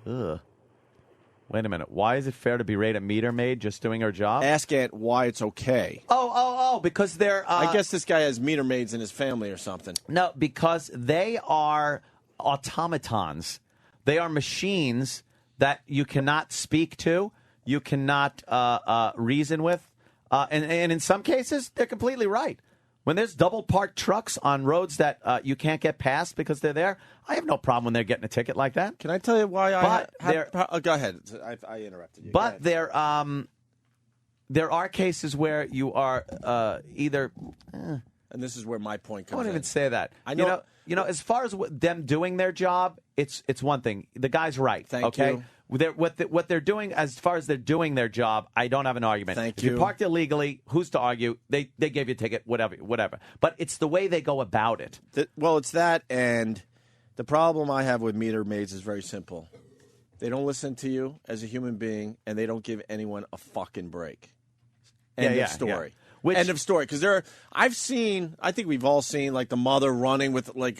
Ugh. Wait a minute. Why is it fair to berate a meter maid just doing her job? Ask Aunt why it's okay. Oh, because they're... I guess this guy has meter maids in his family or something. No, because they are automatons. They are machines that you cannot speak to, you cannot reason with. And in some cases, they're completely right. When there's double-parked trucks on roads that you can't get past because they're there, I have no problem when they're getting a ticket like that. Can I tell you why go ahead. I interrupted you. But there are cases where you are either... and this is where my point comes in. I won't even say that. I know. You know, as far as them doing their job, it's one thing. The guy's right. Thank you. What they're doing, as far as they're doing their job, I don't have an argument. Thank you. If you parked illegally, who's to argue? They gave you a ticket, whatever. But it's the way they go about it. Well, it's that, and the problem I have with meter maids is very simple. They don't listen to you as a human being, and they don't give anyone a fucking break. End of story. Yeah. End of story. Because I think we've all seen like the mother running with I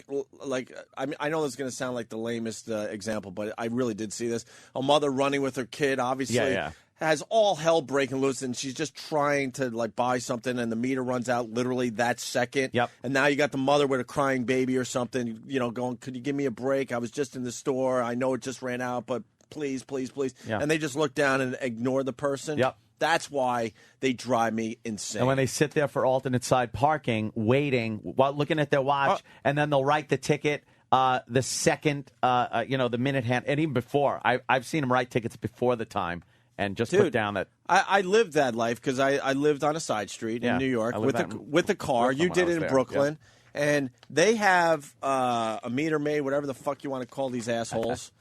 mean, I know this is going to sound like the lamest example, but I really did see this. A mother running with her kid, obviously, has all hell breaking loose, and she's just trying to like buy something, and the meter runs out literally that second. Yep. And now you got the mother with a crying baby or something, going, could you give me a break? I was just in the store. I know it just ran out, but please, please, please. Yeah. And they just look down and ignore the person. Yep. That's why they drive me insane. And when they sit there for alternate side parking, waiting while looking at their watch, and then they'll write the ticket the second, the minute hand, and even before. I've seen them write tickets before the time and just put down that. I lived that life because I lived on a side street in New York with a car. You did it in Brooklyn. Yeah. And they have a meter maid, whatever the fuck you want to call these assholes.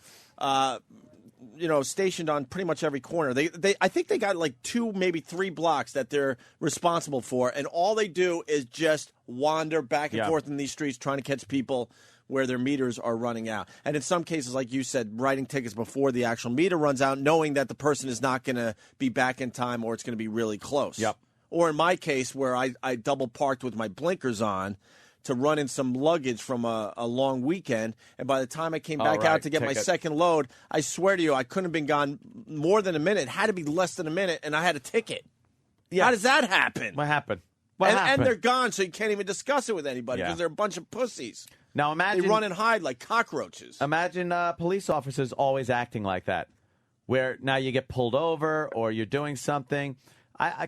Stationed on pretty much every corner. I think they got like 2, maybe 3 blocks that they're responsible for, and all they do is just wander back and forth in these streets trying to catch people where their meters are running out. And in some cases, like you said, writing tickets before the actual meter runs out, knowing that the person is not going to be back in time or it's going to be really close. Yep. Or in my case, where I double parked with my blinkers on to run in some luggage from a long weekend. And by the time I came back out to get my second load, I swear to you, I couldn't have been gone more than a minute. It had to be less than a minute, and I had a ticket. Yes. How does that happen? What happened? And they're gone, so you can't even discuss it with anybody because they're a bunch of pussies. Now imagine they run and hide like cockroaches. Imagine police officers always acting like that, where now you get pulled over or you're doing something.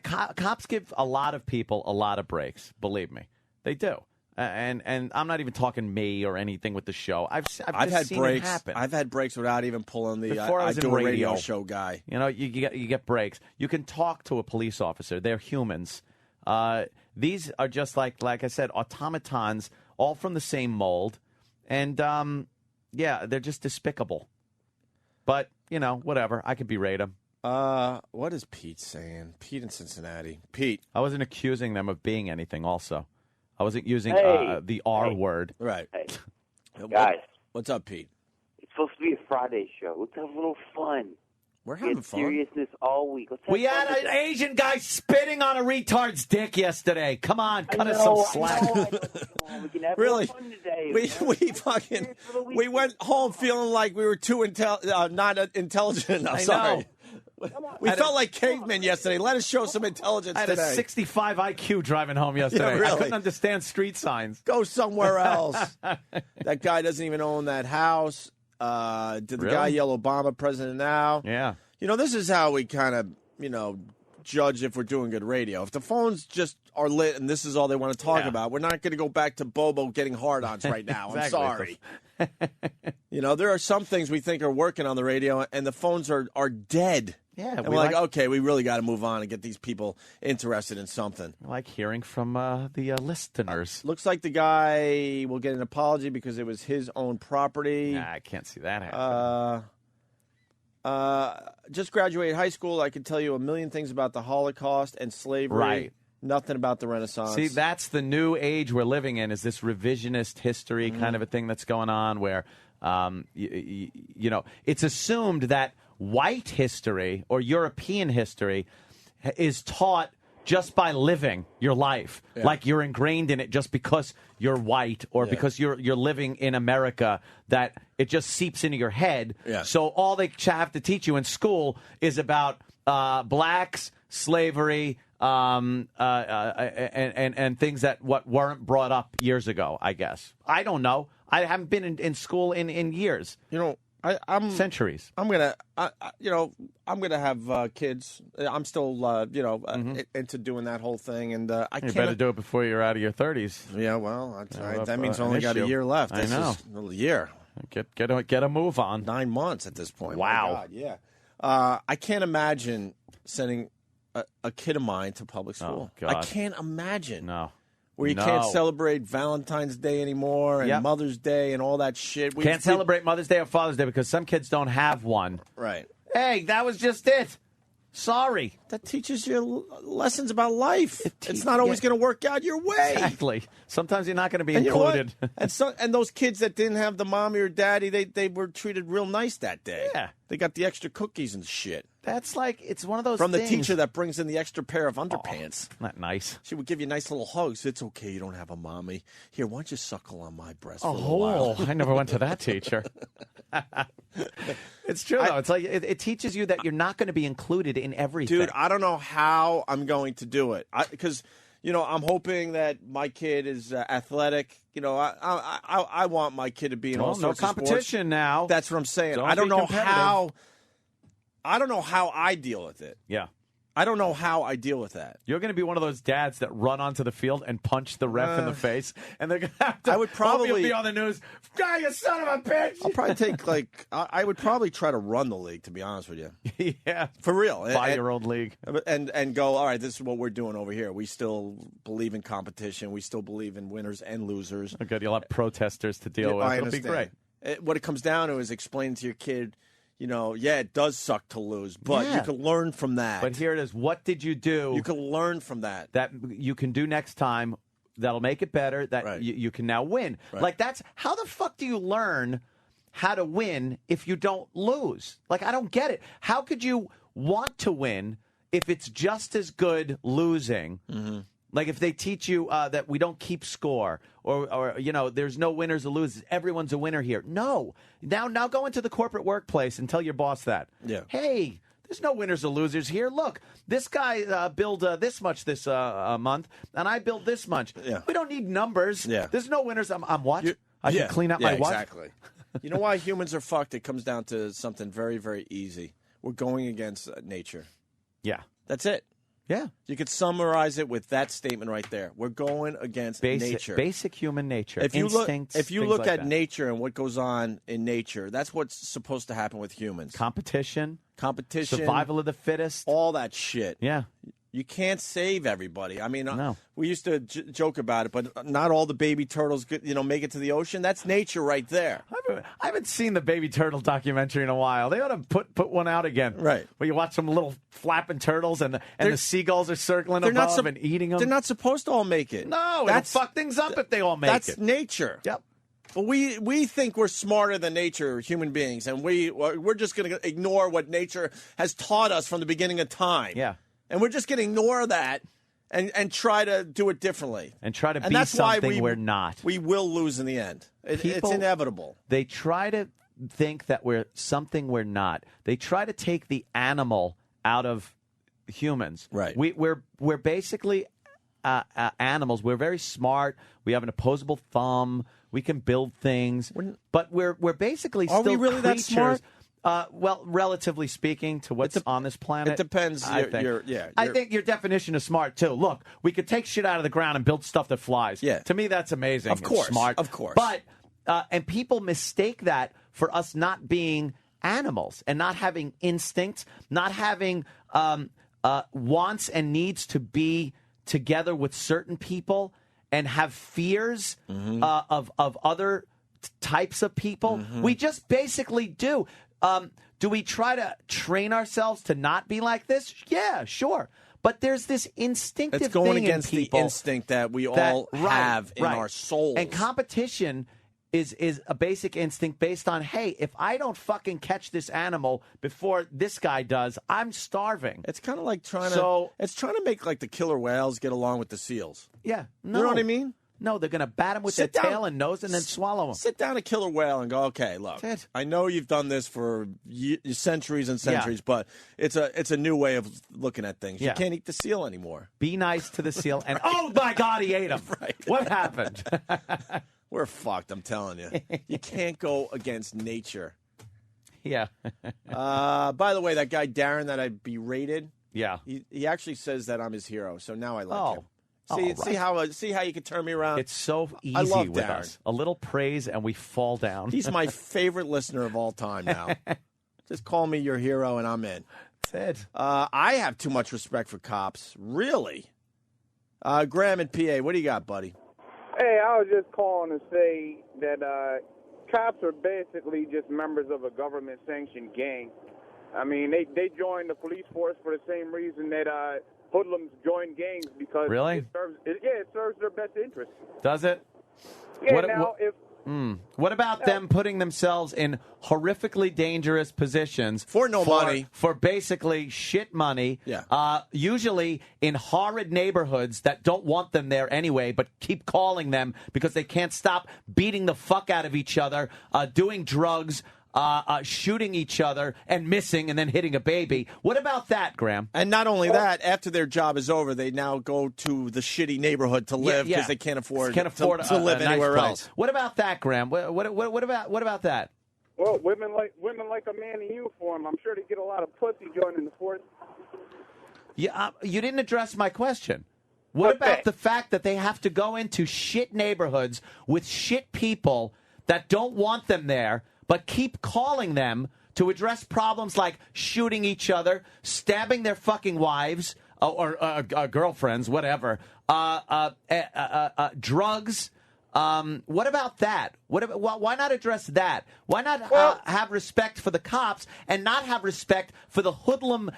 Cops give a lot of people a lot of breaks. Believe me, they do. And I'm not even talking me or anything with the show. I've had seen breaks. It happen. I've had breaks without even pulling the. Before I was do in a radio show guy. You get breaks. You can talk to a police officer. They're humans. These are just like I said, automatons, all from the same mold, and they're just despicable. But whatever. I could berate them. What is Pete saying? Pete in Cincinnati. Pete. I wasn't accusing them of being anything. Also. I wasn't using the R word. Right. Hey, guys. What's up, Pete? It's supposed to be a Friday show. Let's have a little fun. We're having fun. Seriousness all week. We had an Asian guy spitting on a retard's dick yesterday. Come on, cut us some slack. We can have really? fun today. We went home feeling like we were too not intelligent enough. Sorry. We felt like cavemen yesterday. Let us show some intelligence today. I had a 65 IQ driving home yesterday. Yeah, really? I couldn't understand street signs. Go somewhere else. That guy doesn't even own that house. Did the guy yell Obama president now? Yeah. This is how we kind of, judge if we're doing good radio. If the phones just are lit and this is all they want to talk about, we're not going to go back to Bobo getting hard-ons right now. Exactly. I'm sorry. There are some things we think are working on the radio, and the phones are dead. Yeah, and we're like, okay, we really got to move on and get these people interested in something. I like hearing from the listeners. Looks like the guy will get an apology because it was his own property. Nah, I can't see that happening. Just graduated high school. I could tell you a million things about the Holocaust and slavery. Right. Nothing about the Renaissance. See, that's the new age we're living in, is this revisionist history kind of a thing that's going on where, it's assumed that white history or European history is taught just by living your life. Yeah. Like you're ingrained in it just because you're white or because you're living in America, that it just seeps into your head. Yeah. So all they have to teach you in school is about blacks, slavery, and things that weren't brought up years ago, I guess. I don't know. I haven't been in school in years. I'm centuries. I'm gonna have kids. I'm still into doing that whole thing, and I You can't. better do it before you're out of your 30s. Yeah, well, that's right. That means I only got a year left. I know. A year. Get a move on. 9 months at this point. Wow. My God, yeah. I can't imagine sending a kid of mine to public school. Oh, God. I can't imagine. No. Where you can't celebrate Valentine's Day anymore and Mother's Day and all that shit. Can't celebrate Mother's Day or Father's Day because some kids don't have one. Right. Hey, that was just it. Sorry. That teaches you lessons about life. It's not always going to work out your way. Exactly. Sometimes you're not going to be And included. You know what? and those kids that didn't have the mommy or daddy, they were treated real nice that day. Yeah. They got the extra cookies and shit. That's like, it's one of those From things. the teacher that brings in the extra pair of underpants. Not nice. She would give you nice little hugs. It's okay, you don't have a mommy. Here, why don't you suckle on my breast for a little while? I never went to that teacher. It's true, though. It's like it teaches you that you're not going to be included in everything. Dude, I don't know how I'm going to do it. Because, I'm hoping that my kid is athletic. I want my kid to be in all sorts no of sports. competition now. That's what I'm saying. Don't I don't be know competitive. how I don't know how I deal with it. Yeah. I don't know how I deal with that. You're going to be one of those dads that run onto the field and punch the ref in the face, and they're going to have to. I would probably be on the news. Guy, you son of a bitch! I'll probably take I would probably try to run the league, to be honest with you. Yeah, for real. Buy your own league and go. All right, this is what we're doing over here. We still believe in competition. We still believe in winners and losers. Okay, you'll have protesters to deal with. It'll be great. What it comes down to is explaining to your kid. It does suck to lose, but you can learn from that. But here it is. What did you do? You can learn from that. That you can do next time that'll make it better, that you can now win. Right. Like, that's how the fuck do you learn how to win if you don't lose? Like, I don't get it. How could you want to win if it's just as good losing? Mm-hmm. Like, if they teach you that we don't keep score or there's no winners or losers, everyone's a winner here. No. Now go into the corporate workplace and tell your boss that. Yeah. Hey, there's no winners or losers here. Look, this guy billed this much this month, and I billed this much. Yeah. We don't need numbers. Yeah. There's no winners. I'm what? I should clean up my what? Exactly. You know why humans are fucked? It comes down to something very, very easy. We're going against nature. Yeah. That's it. Yeah. You could summarize it with that statement right there. We're going against nature. Basic human nature. If you Instincts, look things like at that. nature and what goes on in nature, that's what's supposed to happen with humans. Competition. Survival of the fittest. All that shit. Yeah. You can't save everybody. I mean, No. we used to joke about it, but not all the baby turtles, make it to the ocean. That's nature right there. I haven't seen the baby turtle documentary in a while. They ought to put one out again. Right. Where you watch some little flapping turtles and the seagulls are circling above and eating them. They're not supposed to all make it. No, it'll fuck things up if they all make it. That's nature. Yep. But we think we're smarter than nature, human beings, and we're just going to ignore what nature has taught us from the beginning of time. Yeah. And we're just going to ignore that and try to do it differently. And try to be that's something why we're not. We will lose in the end. It's People- inevitable. They try to think that we're something we're not. They try to take the animal out of humans. Right. We're basically animals. We're very smart. We have an opposable thumb. We can build things. But we're basically Are still we really that creatures. smart? Well, relatively speaking to what's on this planet. It depends. I think your definition is smart, too. Look, we could take shit out of the ground and build stuff that flies. Yeah. To me, that's amazing. Of course. It's smart. Of course. But, and people mistake that for us not being animals and not having instincts, not having wants and needs to be together with certain people and have fears of other types of people. We just basically do. Do we try to train ourselves to not be like this? Yeah, sure. But there's this instinctive It's going thing against in the people instinct that we all have in our souls. And competition is a basic instinct based on, hey, if I don't fucking catch this animal before this guy does, I'm starving. It's kind of like trying to make like the killer whales get along with the seals. Yeah. No. You know what I mean? No, they're going to bat him with their tail and nose and then swallow him. Sit down a killer whale and go, okay, look, I know you've done this for centuries and centuries, but it's a new way of looking at things. Yeah. You can't eat the seal anymore. Be nice to the seal. And oh, my God, he ate him. Right. What happened? We're fucked, I'm telling you. You can't go against nature. Yeah. By the way, that guy Darren that I berated, yeah, he actually says that I'm his hero, so now I like him. Right. See how you can turn me around. It's so easy I love with Darren. us. A little praise and we fall down. He's my favorite listener of all time now. Just call me your hero and I'm in. That's it. I have too much respect for cops. Really? Graham and PA, what do you got, buddy? Hey, I was just calling to say that cops are basically just members of a government-sanctioned gang. I mean, they joined the police force for the same reason that hoodlums join gangs, because Really? it serves their best interest. Does it? Yeah, What about them putting themselves in horrifically dangerous positions for no money, for basically shit money? Yeah. Usually in horrid neighborhoods that don't want them there anyway, but keep calling them because they can't stop beating the fuck out of each other, doing drugs, shooting each other and missing and then hitting a baby. What about that, Graham? And not only that, after their job is over, they now go to the shitty neighborhood to live because they can't afford to live a nice anywhere place. else. What about that, Graham? What about that? Well, women like a man in uniform. I'm sure they get a lot of pussy joining the force. Yeah, you didn't address my question. What about the fact that they have to go into shit neighborhoods with shit people that don't want them there, but keep calling them to address problems like shooting each other, stabbing their fucking wives or girlfriends, whatever, drugs? What about that? Why not address that? Why not have respect for the cops and not have respect for the hoodlum,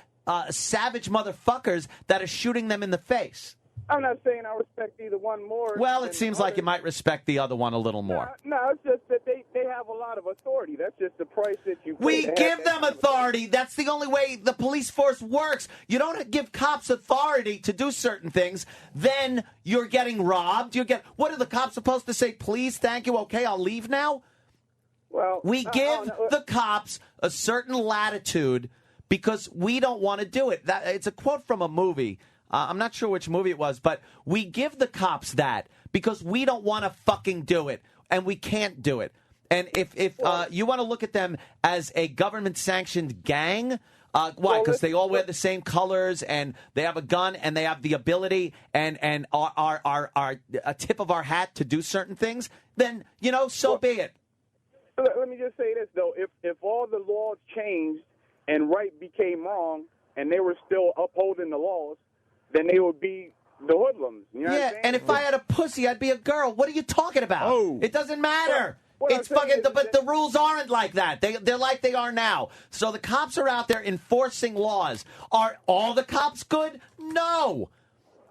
savage motherfuckers that are shooting them in the face? I'm not saying I respect either one more. Well, it seems like you might respect the other one a little more. No, it's just that they have a lot of authority. That's just the price that you pay. We give them authority. That's the only way the police force works. You don't give cops authority to do certain things, then you're getting robbed. What are the cops supposed to say? Please, thank you, okay, I'll leave now? Well, we give the cops a certain latitude because we don't want to do it. It's a quote from a movie. I'm not sure which movie it was, but we give the cops that because we don't want to fucking do it, and we can't do it. And if you want to look at them as a government-sanctioned gang, why? Because they all wear the same colors, and they have a gun, and they have the ability, and are a tip of our hat to do certain things, then, so be it. Let me just say this, though. If all the laws changed and right became wrong, and they were still upholding the laws, then they would be the hoodlums. You know what I'm saying? And if I had a pussy, I'd be a girl. What are you talking about? It doesn't matter. It's fucking. But the rules aren't like that. They're like they are now. So the cops are out there enforcing laws. Are all the cops good? No.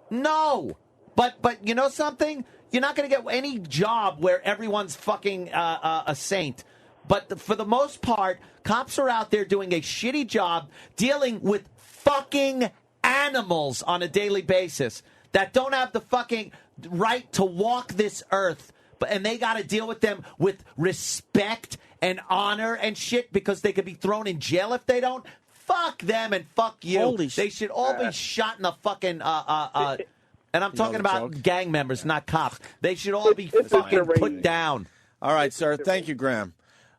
But you know something? You're not going to get any job where everyone's fucking a saint. But for the most part, cops are out there doing a shitty job dealing with fucking animals on a daily basis that don't have the fucking right to walk this earth, and they got to deal with them with respect and honor and shit because they could be thrown in jail if they don't. Fuck them and fuck you. They should all be shot in the fucking and I'm talking about gang members, not cops. They should all be fucking put down. All right, sir. Thank you, Graham.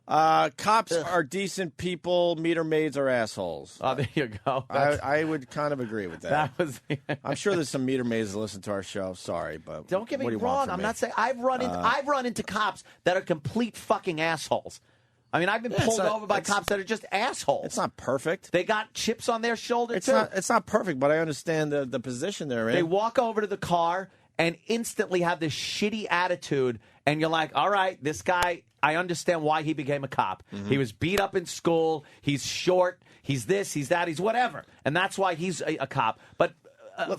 Cops are decent people. Meter maids are assholes. Oh, there you go. I would kind of agree with that. I'm sure there's some meter maids that listen to our show. Sorry, but don't get me wrong. I'm not saying I've run into cops that are complete fucking assholes. I mean, I've been pulled over by cops that are just assholes. It's not perfect. They got chips on their shoulder too. It's not perfect, but I understand the position they're in. They walk over to the car and instantly have this shitty attitude, and you're like, all right, this guy, I understand why he became a cop. Mm-hmm. He was beat up in school. He's short. He's this. He's that. He's whatever, and that's why he's a cop. But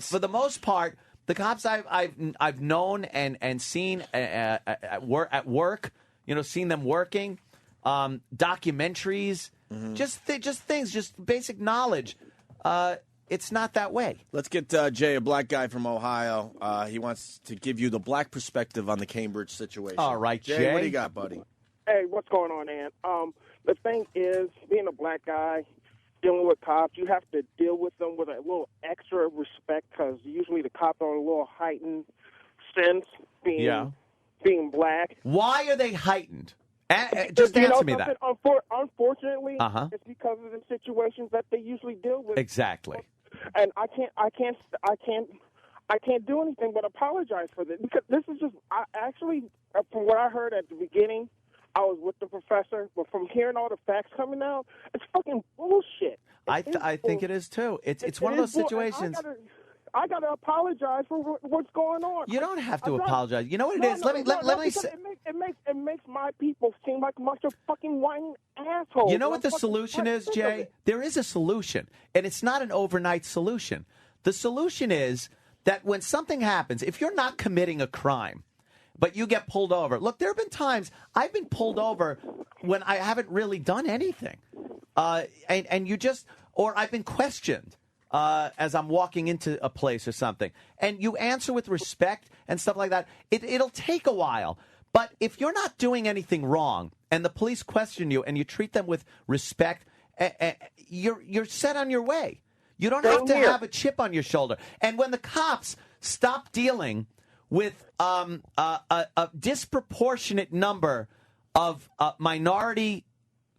for the most part, the cops I've known and seen at work, seen them working, documentaries, just things, just basic knowledge. It's not that way. Let's get Jay, a black guy from Ohio. He wants to give you the black perspective on the Cambridge situation. All right, Jay. What do you got, buddy? Hey, what's going on, Ant? The thing is, being a black guy, dealing with cops, you have to deal with them with a little extra respect because usually the cops are a little heightened since being black. Why are they heightened? Just answer me that. Unfortunately, it's because of the situations that they usually deal with. Exactly. And I can't do anything but apologize for this because this is just from what I heard at the beginning, I was with the professor, but from hearing all the facts coming out, it's fucking bullshit. I think it is too. It's one of those situations. I gotta apologize for what's going on. You don't have to apologize. You know what it is? Let me say. It makes my people seem like a bunch of fucking whining assholes. You know what the solution is, Jay? There is a solution, and it's not an overnight solution. The solution is that when something happens, if you're not committing a crime, but you get pulled over. Look, there have been times I've been pulled over when I haven't really done anything, and you just, or I've been questioned. As I'm walking into a place or something, and you answer with respect and stuff like that, it'll take a while. But if you're not doing anything wrong and the police question you and you treat them with respect, you're set on your way. You don't have to have a chip on your shoulder. And when the cops stop dealing with a disproportionate number of minority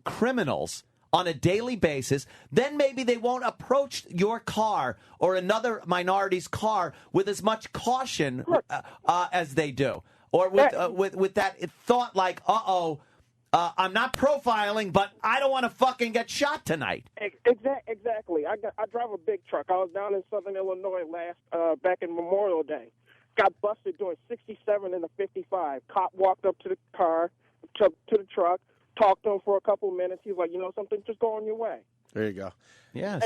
criminals on a daily basis, then maybe they won't approach your car or another minority's car with as much caution as they do. Or with that thought like, I'm not profiling, but I don't want to fucking get shot tonight. Exactly. I drive a big truck. I was down in Southern Illinois back in Memorial Day. Got busted doing 67 in a 55. Cop walked up to the car, to the truck, talked to him for a couple minutes. He's like, something, just go on your way. There you go. Yeah.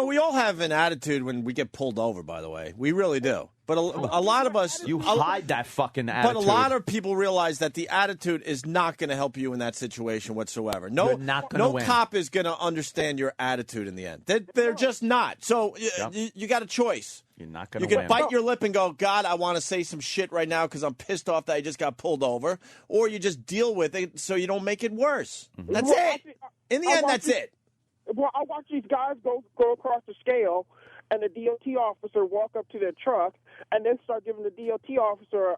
We all have an attitude when we get pulled over, by the way. We really do. But a lot of us... You hide that fucking attitude. But a lot of people realize that the attitude is not going to help you in that situation whatsoever. No cop is going to understand your attitude in the end. They're just not. So you got a choice. You're not going to You can bite your lip and go, God, I want to say some shit right now because I'm pissed off that I just got pulled over. Or you just deal with it so you don't make it worse. Mm-hmm. That's it. In the end, that's it. Well, I watch these guys go across the scale, and the DOT officer walk up to their truck, and then start giving the DOT officer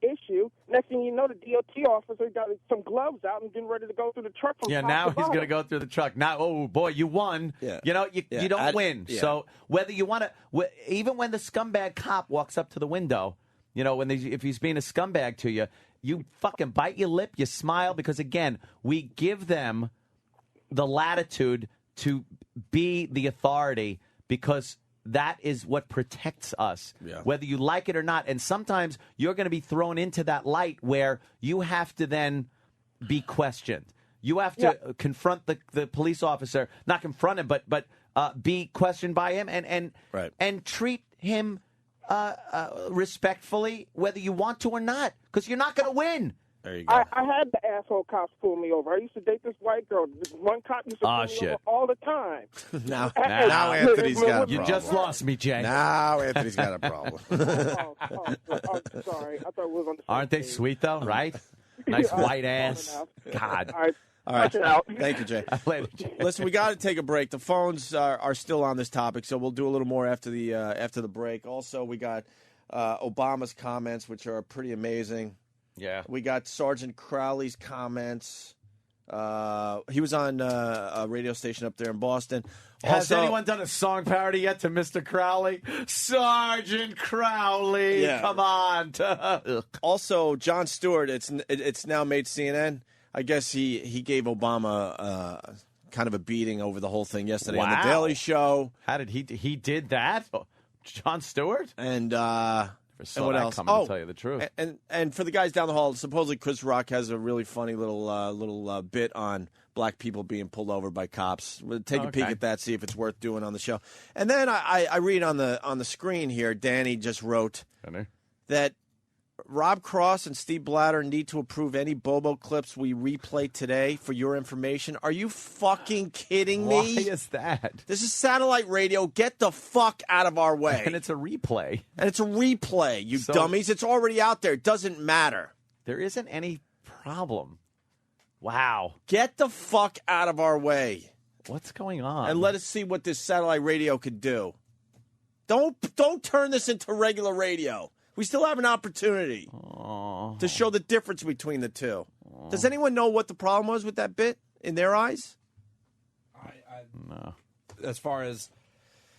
issue. Next thing you know, the DOT officer got some gloves out and getting ready to go through the truck. Now he's going to go through the truck. Now, oh boy, you won. Yeah. You don't win. Yeah. So whether you want to, even when the scumbag cop walks up to the window, if he's being a scumbag to you, you fucking bite your lip, you smile, because again, we give them the latitude to be the authority because that is what protects us, whether you like it or not. And sometimes you're going to be thrown into that light where you have to then be questioned. You have to confront the police officer, not confront him, but be questioned by him and treat him respectfully, whether you want to or not, because you're not going to win. There you go. I had the asshole cops pull me over. I used to date this white girl. This one cop used to pull me over all the time. Now Anthony's got a problem. You just lost me, Jay. Now Anthony's got a problem. Sorry. I thought we was on the same Aren't they page. sweet, though, right? Nice white ass. God. All right. Thank you, Jay. Later, Jay. Listen, we got to take a break. The phones are still on this topic, so we'll do a little more after the break. Also, we got Obama's comments, which are pretty amazing. Yeah. We got Sergeant Crowley's comments. He was on a radio station up there in Boston. Has anyone done a song parody yet to Mr. Crowley? Sergeant Crowley, come on. Also, Jon Stewart, it's now made CNN. I guess he gave Obama kind of a beating over the whole thing yesterday on The Daily Show. How did he did that? Jon Stewart? And and what else? To tell you the truth. And for the guys down the hall, supposedly Chris Rock has a really funny little bit on black people being pulled over by cops. We'll take a peek at that, see if it's worth doing on the show. And then I read on the screen here, Danny just wrote that Rob Cross and Steve Blatter need to approve any Bobo clips we replay today for your information. Are you fucking kidding me? Why is that? This is satellite radio. Get the fuck out of our way. And it's a replay. You dummies. It's already out there. It doesn't matter. There isn't any problem. Wow. Get the fuck out of our way. What's going on? And let us see what this satellite radio could do. Don't turn this into regular radio. We still have an opportunity to show the difference between the two. Does anyone know what the problem was with that bit in their eyes? No. As far as...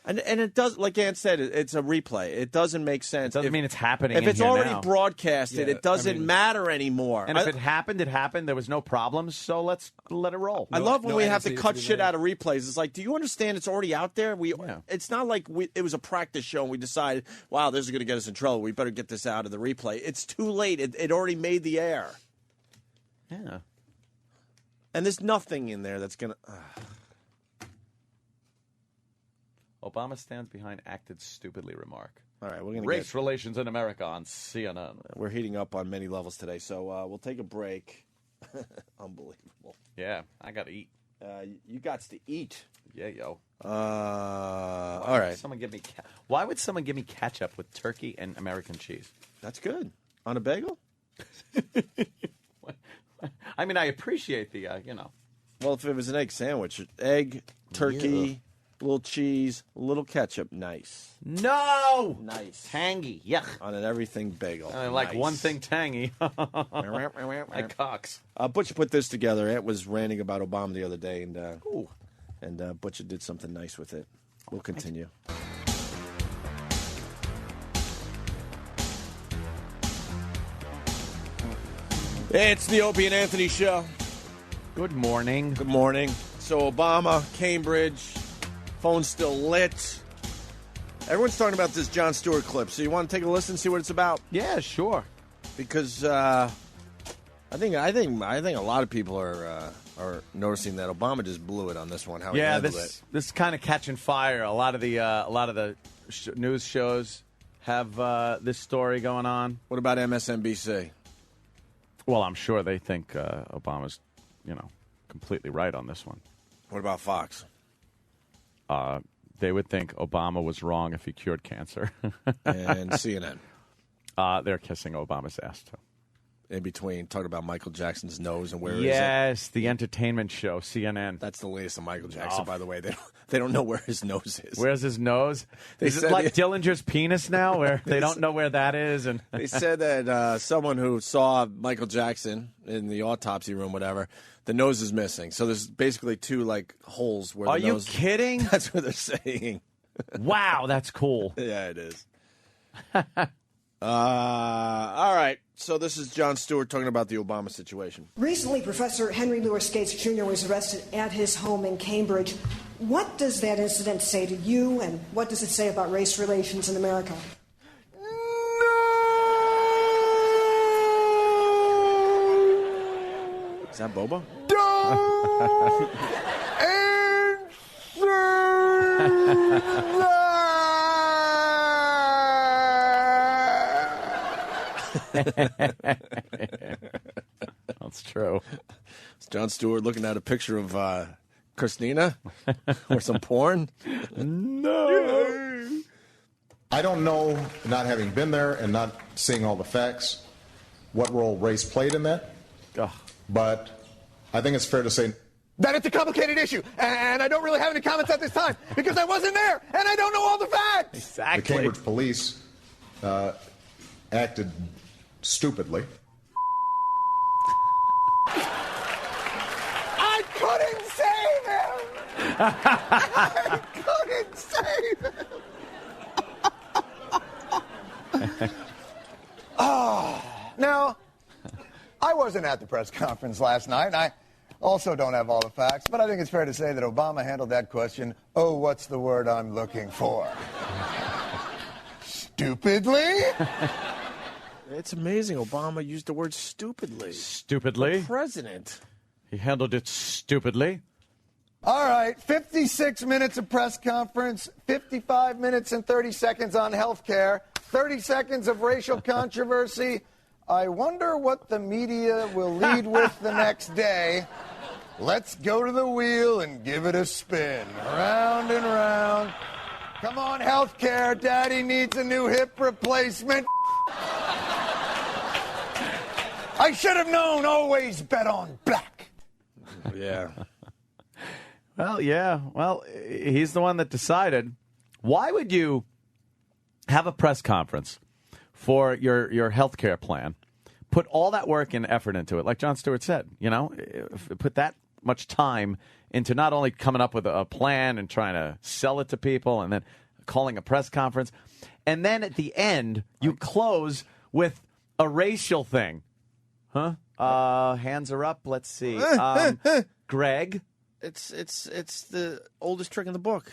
And it does, like Ann said, it's a replay. It doesn't make sense. It doesn't mean it's happening If in it's here already now. broadcasted, it doesn't matter anymore. And if it happened, it happened. There was no problems, so let's let it roll. I love when we have to cut shit out of replays. It's like, do you understand it's already out there? It's not like it was a practice show and we decided, wow, this is going to get us in trouble. We better get this out of the replay. It's too late. It already made the air. Yeah. And there's nothing in there that's going to... Obama stands behind acted stupidly remark. All right, we're going to Race relations in America on CNN. We're heating up on many levels today, so we'll take a break. Unbelievable. Yeah, I got to eat. You got to eat. Yeah, yo. All right. Why would someone give me ketchup with turkey and American cheese? That's good. On a bagel? I mean, I appreciate the, Well, if it was an egg sandwich, egg, turkey... a little cheese, a little ketchup. Nice. No! Nice. Tangy. Yuck. On an everything bagel. I like Nice. one thing tangy. My cocks. Butch put this together. Ant was ranting about Obama the other day, and Butch did something nice with it. We'll continue. It's the Opie and Anthony Show. Good morning. Good morning. So Obama, Cambridge, phone's still lit. Everyone's talking about this Jon Stewart clip. So you want to take a listen and see what it's about? Yeah, sure. Because I think a lot of people are noticing that Obama just blew it on this one. How he handled it. This is kind of catching fire. A lot of the news shows have this story going on. What about MSNBC? Well, I'm sure they think Obama's, completely right on this one. What about Fox? They would think Obama was wrong if he cured cancer. And CNN. They're kissing Obama's ass, too. In between, talking about Michael Jackson's nose and where is it? Yes, the entertainment show, CNN. That's the latest of Michael Jackson, by the way. They don't know where his nose is. Where's his nose? Is it like Dillinger's penis now, where they don't know where that is? And they said that someone who saw Michael Jackson in the autopsy room, whatever, the nose is missing. So there's basically two holes where. Are the nose... you kidding? That's what they're saying. Wow, that's cool. Yeah, it is. All right. So this is Jon Stewart talking about the Obama situation. Recently, Professor Henry Louis Gates Jr. was arrested at his home in Cambridge. What does that incident say to you, and what does it say about race relations in America? Is that Boba? Don't That's true. Is Jon Stewart looking at a picture of Christina or some porn? No. I don't know, not having been there and not seeing all the facts, what role race played in that. But I think it's fair to say that it's a complicated issue, and I don't really have any comments at this time because I wasn't there and I don't know all the facts. Exactly. The Cambridge police acted stupidly. I couldn't save him. I couldn't save him. Now, I wasn't at the press conference last night, and I also don't have all the facts, but I think it's fair to say that Obama handled that question, oh, what's the word I'm looking for? Stupidly? It's amazing. Obama used the word stupidly. Stupidly? The president. He handled it stupidly. All right, 56 minutes of press conference, 55 minutes and 30 seconds on health care, 30 seconds of racial controversy. I wonder what the media will lead with the next day. Let's go to the wheel and give it a spin. Round and round. Come on, health care. Daddy needs a new hip replacement. I should have known. Always bet on black. Yeah. Well, yeah. Well, he's the one that decided. Why would you have a press conference for your health care plan, put all that work and effort into it, like Jon Stewart said, put that much time into not only coming up with a plan and trying to sell it to people and then calling a press conference, and then at the end, you close with a racial thing. Huh? Hands are up. Let's see. Greg? It's the oldest trick in the book.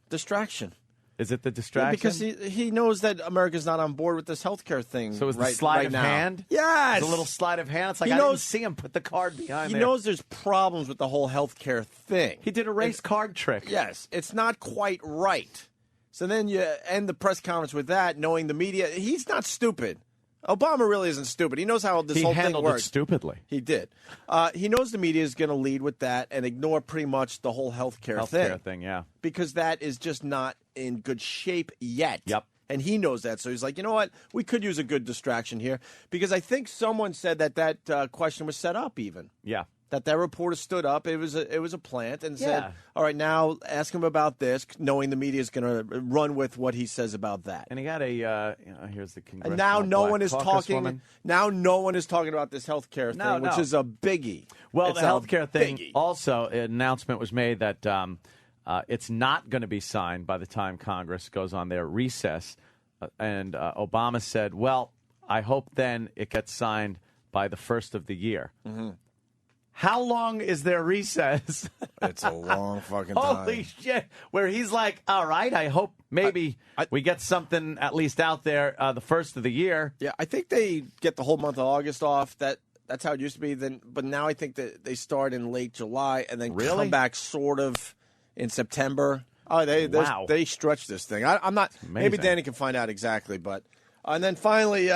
Distraction. Is it the distraction? Yeah, because he knows that America's not on board with this healthcare thing. So it's the sleight of hand? Yes. It's a little sleight of hand. It's like I didn't see him put the card behind there. He knows there's problems with the whole healthcare thing. He did a race card trick. Yes. It's not quite right. So then you end the press conference with that, knowing the media. He's not stupid. Obama really isn't stupid. He knows how this whole thing works. He handled it stupidly. He did. He knows the media is going to lead with that and ignore pretty much the whole healthcare thing. Yeah. Because that is just not in good shape yet. Yep. And he knows that. So he's like, you know what? We could use a good distraction here. Because I think someone said that question was set up even. Yeah. That reporter stood up. It was a plant and said, Yeah. all right, now ask him about this, knowing the media is going to run with what he says about that. And he got here's the congressional And now no Black one is Caucus talking. woman. Now no one is talking about this health care thing, which is a biggie. Well, It's the a healthcare thing biggie. also, an announcement was made that it's not going to be signed by the time Congress goes on their recess. And Obama said, well, I hope then it gets signed by the first of the year. Mm-hmm. How long is their recess? It's a long fucking time. Holy shit. Where he's like, all right, I hope maybe we get something at least out there the first of the year. Yeah, I think they get the whole month of August off. That's how it used to be. But now I think that they start in late July and then Really? come back sort of in September. Oh, Wow. they stretch this thing. I'm not. Maybe Amazing. Danny can find out exactly. But and then finally,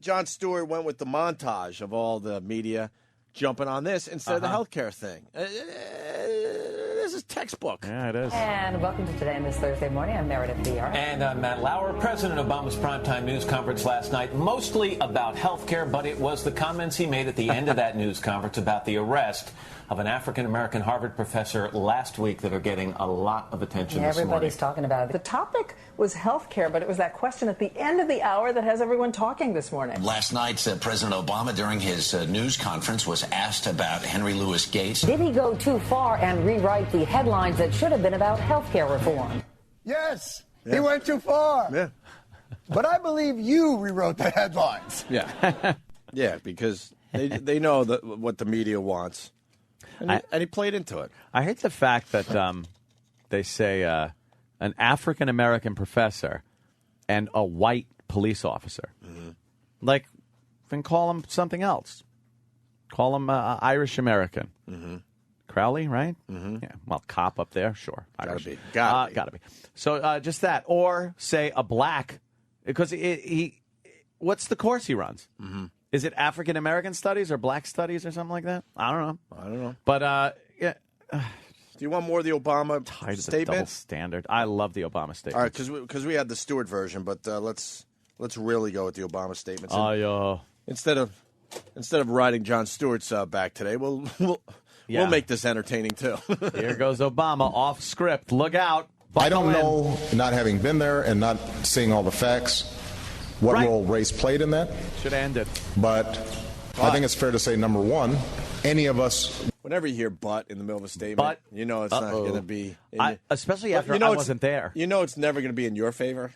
Jon Stewart went with the montage of all the media jumping on this instead of the healthcare thing. This is textbook. Yeah, it is. And welcome to Today on this Thursday morning. I'm Meredith VR. And I'm Matt Lauer. President Obama's primetime news conference last night, mostly about health care, but it was the comments he made at the end of that news conference about the arrest of an African-American Harvard professor last week that are getting a lot of attention this morning. Everybody's talking about it. The topic was health care, but it was that question at the end of the hour that has everyone talking this morning. Last night, President Obama, during his news conference, was asked about Henry Louis Gates. Did he go too far and rewrite the headlines that should have been about health care reform? Yes, he went too far. Yeah. But I believe you rewrote the headlines. Yeah. Yeah, because they know what the media wants. And he played into it. I hate the fact that they say an African-American professor and a white police officer. Mm-hmm. Like, then call him something else. Call him Irish-American. Mm-hmm. Crowley, right? Mm-hmm. Yeah, well, cop up there, sure. Irish. Gotta be. So just that. Or, say, a black, because he what's the course he runs? Mm-hmm. Is it African American studies or black studies or something like that? I don't know. But yeah. Do you want more of the Obama Tired of the statement? double standard. I love the Obama statement. All right, because we had the Stewart version, but let's really go with the Obama statements. And instead of riding Jon Stewart's back today, we'll make this entertaining too. Here goes Obama off script. Look out! I don't know, not having been there and not seeing all the facts, what role race played in that. Should end it. But I think it's fair to say, number one, any of us. Whenever you hear "but" in the middle of a statement, you know it's not going to be. Especially after I wasn't there. You know it's never going to be in your favor.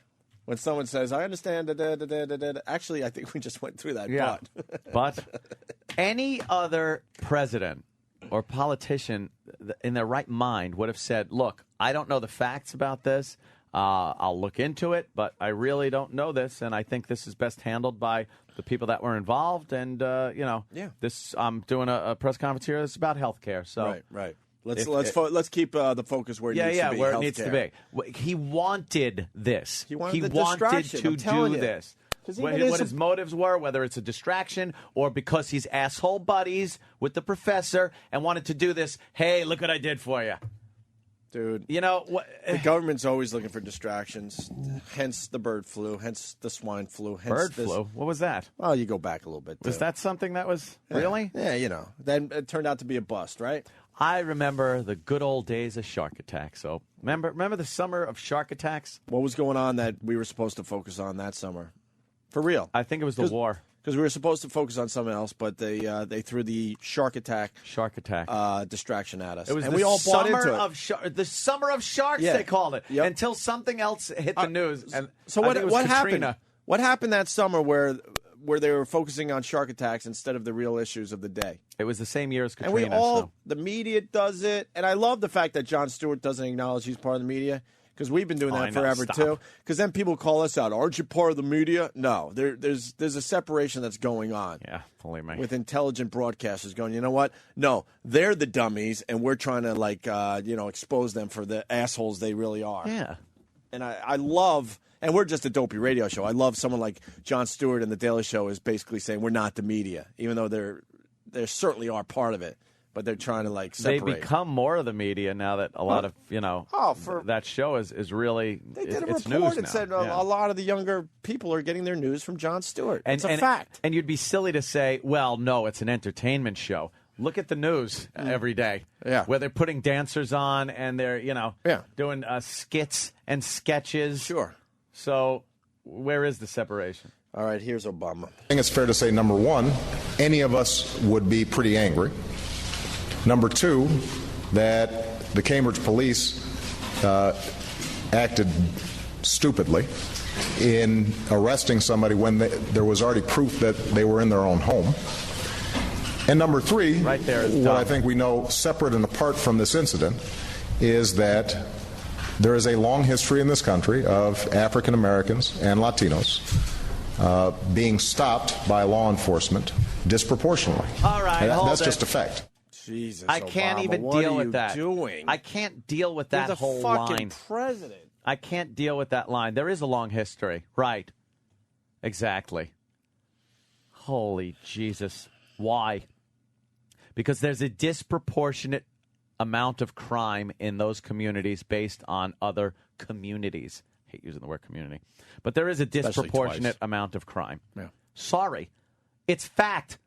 When someone says, "I understand," actually, I think we just went through that. Yeah. But any other president or politician in their right mind would have said, "Look, I don't know the facts about this. I'll look into it, but I really don't know this, and I think this is best handled by the people that were involved." And this I'm doing a press conference here. It's about health care. So right. Let's keep the focus where it needs to be. Where it needs to be. He wanted this. He wanted the wanted distraction, to I'm telling do you. this. 'Cause What even his motives were, whether it's a distraction or because he's asshole buddies with the professor and wanted to do this. Hey, look what I did for you. Dude, you know what? The government's always looking for distractions. Hence the bird flu. Hence the swine flu. Hence Bird flu? What was that? Well, you go back a little bit. Was that something that was really? Yeah, you know. Then it turned out to be a bust, right? I remember the good old days of shark attacks. So remember the summer of shark attacks? What was going on that we were supposed to focus on that summer? For real? I think it was the war. Because we were supposed to focus on something else, but they threw the shark attack distraction at us. It was and the we all bought summer into of the summer of sharks. Yeah. They called it until something else hit the news. And So I think it was what happened? Katrina. What happened that summer where they were focusing on shark attacks instead of the real issues of the day? It was the same year as Katrina. And we all, so. the media does it, and I love the fact that Jon Stewart doesn't acknowledge he's part of the media. Because we've been doing that forever too. Because then people call us out. Aren't you part of the media? No, there's a separation that's going on. Yeah, believe me. With intelligent broadcasters going, you know what? No, they're the dummies, and we're trying to expose them for the assholes they really are. Yeah. And I love, and we're just a dopey radio show. I love someone like Jon Stewart and the Daily Show is basically saying we're not the media, even though they certainly are part of it. But they're trying to separate. They become more of the media now that a lot of that show is really they did a it's report news that now. said Yeah. a lot of the younger people are getting their news from Jon Stewart. And, it's a fact. And you'd be silly to say, well, no, it's an entertainment show. Look at the news every day. Yeah. Where they're putting dancers on and they're, doing skits and sketches. Sure. So where is the separation? All right, here's Obama. I think it's fair to say, number one, any of us would be pretty angry. Number two, that the Cambridge police acted stupidly in arresting somebody when there was already proof that they were in their own home. And number three, right there is what dumb. I think we know separate and apart from this incident is that there is a long history in this country of African Americans and Latinos being stopped by law enforcement disproportionately. All right, That's just a fact. Jesus, I can't Obama, even what deal are with you that. Doing? I can't deal with You're that the whole fucking line. president. I can't deal with that line. There is a long history. Right. Exactly. Holy Jesus. Why? Because there's a disproportionate amount of crime in those communities based on other communities. I hate using the word community. But there is a disproportionate amount of crime. Yeah. Sorry. It's fact.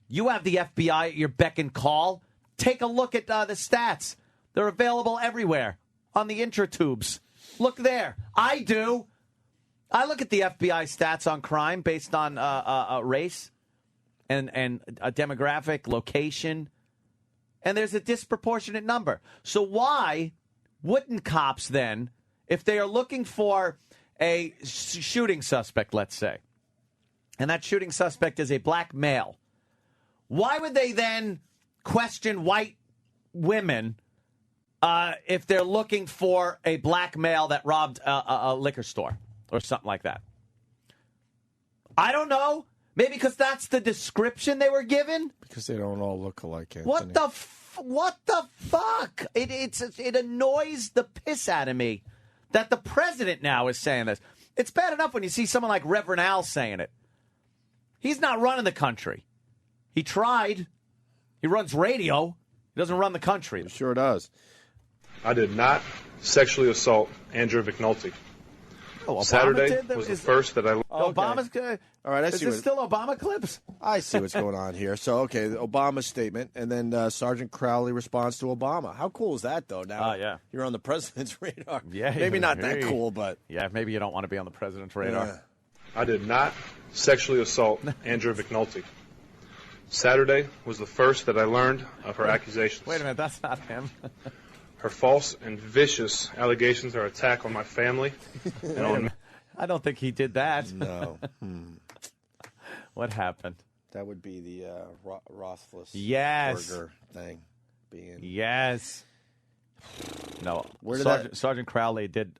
You have the FBI at your beck and call. Take a look at the stats. They're available everywhere on the intratubes. Look there. I do. I look at the FBI stats on crime based on race and a demographic, location, and there's a disproportionate number. So why wouldn't cops then, if they are looking for a shooting suspect, let's say, and that shooting suspect is a black male, why would they then question white women if they're looking for a black male that robbed a liquor store or something like that? I don't know. Maybe because that's the description they were given? Because they don't all look alike, Anthony. What the fuck? It annoys the piss out of me that the president now is saying this. It's bad enough when you see someone like Reverend Al saying it. He's not running the country. He tried. He runs radio. He doesn't run the country. He sure does. I did not sexually assault Andrew McNulty. Oh, Saturday was the first that I... Obama's good. All right, Is this still Obama clips? I see what's going on here. So, okay, the Obama statement, and then Sergeant Crowley responds to Obama. How cool is that, though? Now you're on the president's radar. Yeah, maybe not that hey. cool, but... Yeah, maybe you don't want to be on the president's radar. Yeah. I did not sexually assault Andrew McNulty. Saturday was the first that I learned of her accusations. Wait a minute, that's not him. Her false and vicious allegations are an attack on my family and on me. I don't think he did that. No. What happened? That would be the Rothfuss burger thing. Yes. No. Where did Sergeant Crowley did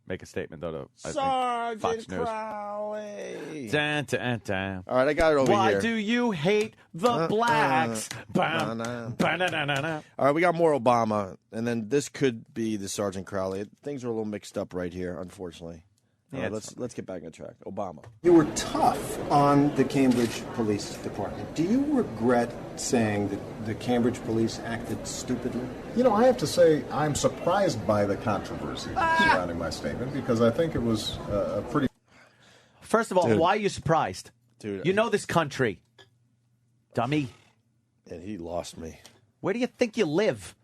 make a statement, though, to Sergeant Fox News. Crowley. Dun, dun, dun. All right, I got it over Why here. Why do you hate the blacks? All right, we got more Obama, and then this could be the Sergeant Crowley. Things are a little mixed up right here, unfortunately. Yeah, let's get back on track. Obama. You were tough on the Cambridge Police Department. Do you regret saying that the Cambridge Police acted stupidly? You know, I have to say I'm surprised by the controversy surrounding my statement because I think it was a pretty... First of all, Dude. why are you surprised? Dude, you know this country. Dummy. And he lost me. Where do you think you live?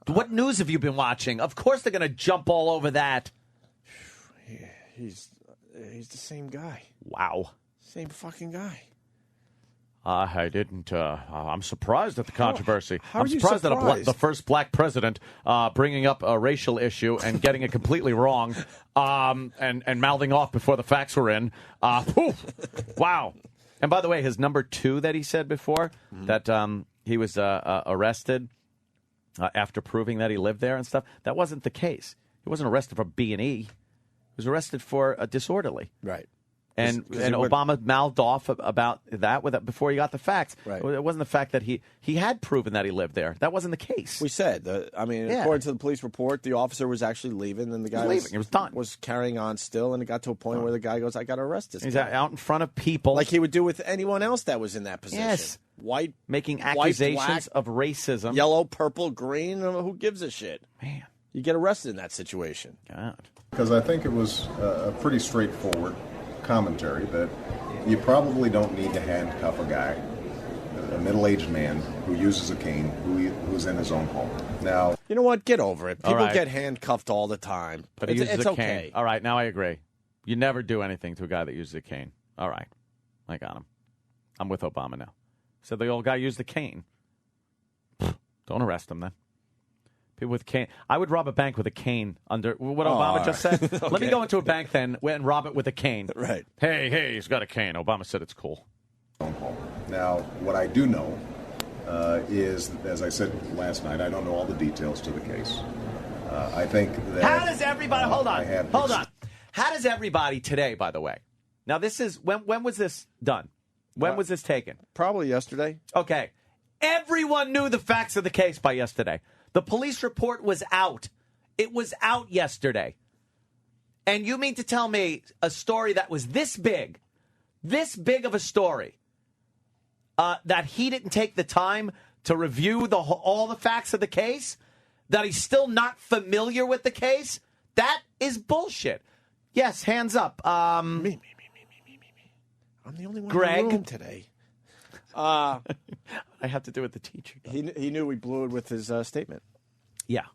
What news have you been watching? Of course they're going to jump all over that. He's the same guy. Wow. Same fucking guy. I didn't. I'm surprised at the controversy. How I'm are you surprised that surprised? the first black president bringing up a racial issue and getting it completely wrong and mouthing off before the facts were in. Wow. And by the way, his number 2 that he said before, that he was arrested after proving that he lived there and stuff, that wasn't the case. He wasn't arrested for B&E. He was arrested for a disorderly. Right. And Because he Obama mouthed off about that before he got the facts. Right. It wasn't the fact that he had proven that he lived there. That wasn't the case. We said, according to the police report, the officer was actually leaving, and the guy He was done. Was carrying on still, and it got to a point where the guy goes, "I got to arrest this He's guy." out in front of people, like he would do with anyone else that was in that position. Yes. White, making white, accusations black, of racism. yellow, purple, green. Who gives a shit? Man, you get arrested in that situation. God. Because I think it was a pretty straightforward commentary that you probably don't need to handcuff a guy a middle-aged man who uses a cane who's in his own home. Now, you know what? Get over it. People right. get handcuffed all the time. But he uses it's a okay. cane. All right, now I agree. You never do anything to a guy that uses a cane. All right. I got him. I'm with Obama now. So the old guy used a cane. Don't arrest him then. People with cane. I would rob a bank with a cane under what Obama just said. Okay. Let me go into a bank then and rob it with a cane. Right. Hey, he's got a cane. Obama said it's cool. Now, what I do know is, as I said last night, I don't know all the details to the case. I think that... How does everybody... Hold on. How does everybody today, by the way... Now, this is... When was this done? When was this taken? Probably yesterday. Okay. Everyone knew the facts of the case by yesterday. The police report was out. It was out yesterday. And you mean to tell me a story that was this big of a story, that he didn't take the time to review all the facts of the case? That he's still not familiar with the case? That is bullshit. Yes, hands up. Me. I'm the only one Greg. in the room today. I have to do with the teacher. He knew we blew it with his statement. Yeah.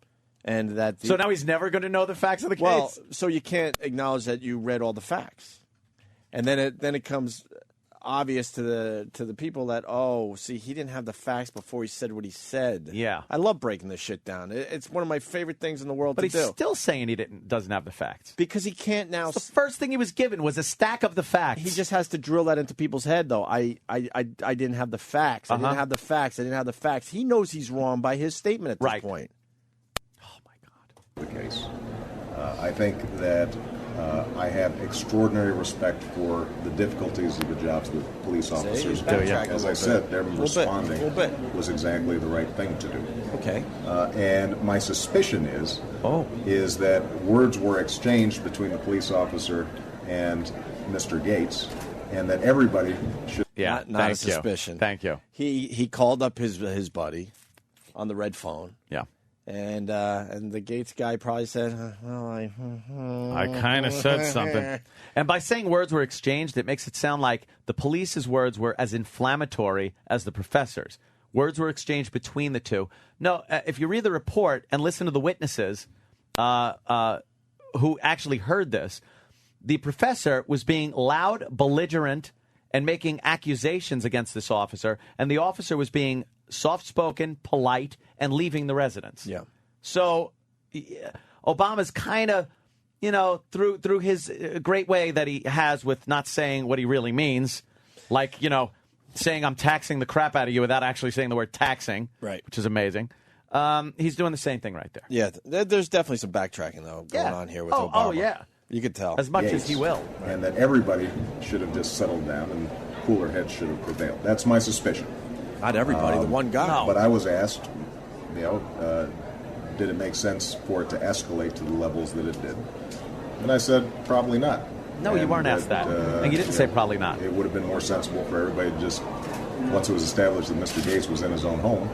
And that. So now he's never going to know the facts of the case? Well, so you can't acknowledge that you read all the facts. And then it comes obvious to the people that, he didn't have the facts before he said what he said. Yeah. I love breaking this shit down. It's one of my favorite things in the world But to he's do. still saying he doesn't have the facts. Because he can't now. The first thing he was given was a stack of the facts. He just has to drill that into people's head, though. I didn't have the facts. I didn't have the facts. I didn't have the facts. He knows he's wrong by his statement at this point. Oh, my God. The case. I think that I have extraordinary respect for the difficulties of the jobs that police officers do. As I said, them responding was exactly the right thing to do. Okay. And my suspicion is that words were exchanged between the police officer and Mr. Gates, and that everybody should... Yeah, not a suspicion. Thank you. He called up his buddy on the red phone. Yeah. And the Gates guy probably said, I kind of said something. And by saying words were exchanged, it makes it sound like the police's words were as inflammatory as the professor's. Words were exchanged between the two. No, if you read the report and listen to the witnesses who actually heard this, the professor was being loud, belligerent, and making accusations against this officer, and the officer was being soft-spoken, polite, and leaving the residence. Yeah. So Obama's kind of, through his great way that he has with not saying what he really means, like, saying I'm taxing the crap out of you without actually saying the word taxing, right? Which is amazing. He's doing the same thing right there. Yeah, there's definitely some backtracking, though, going on here with Obama. Oh, yeah. You could tell. As much as he will. And that everybody should have just settled down and cooler heads should have prevailed. That's my suspicion. Not everybody, the one guy. But I was asked, did it make sense for it to escalate to the levels that it did? And I said, probably not. No, you weren't asked that. And you didn't say probably not. It would have been more sensible for everybody to just, once it was established that Mr. Gates was in his own home,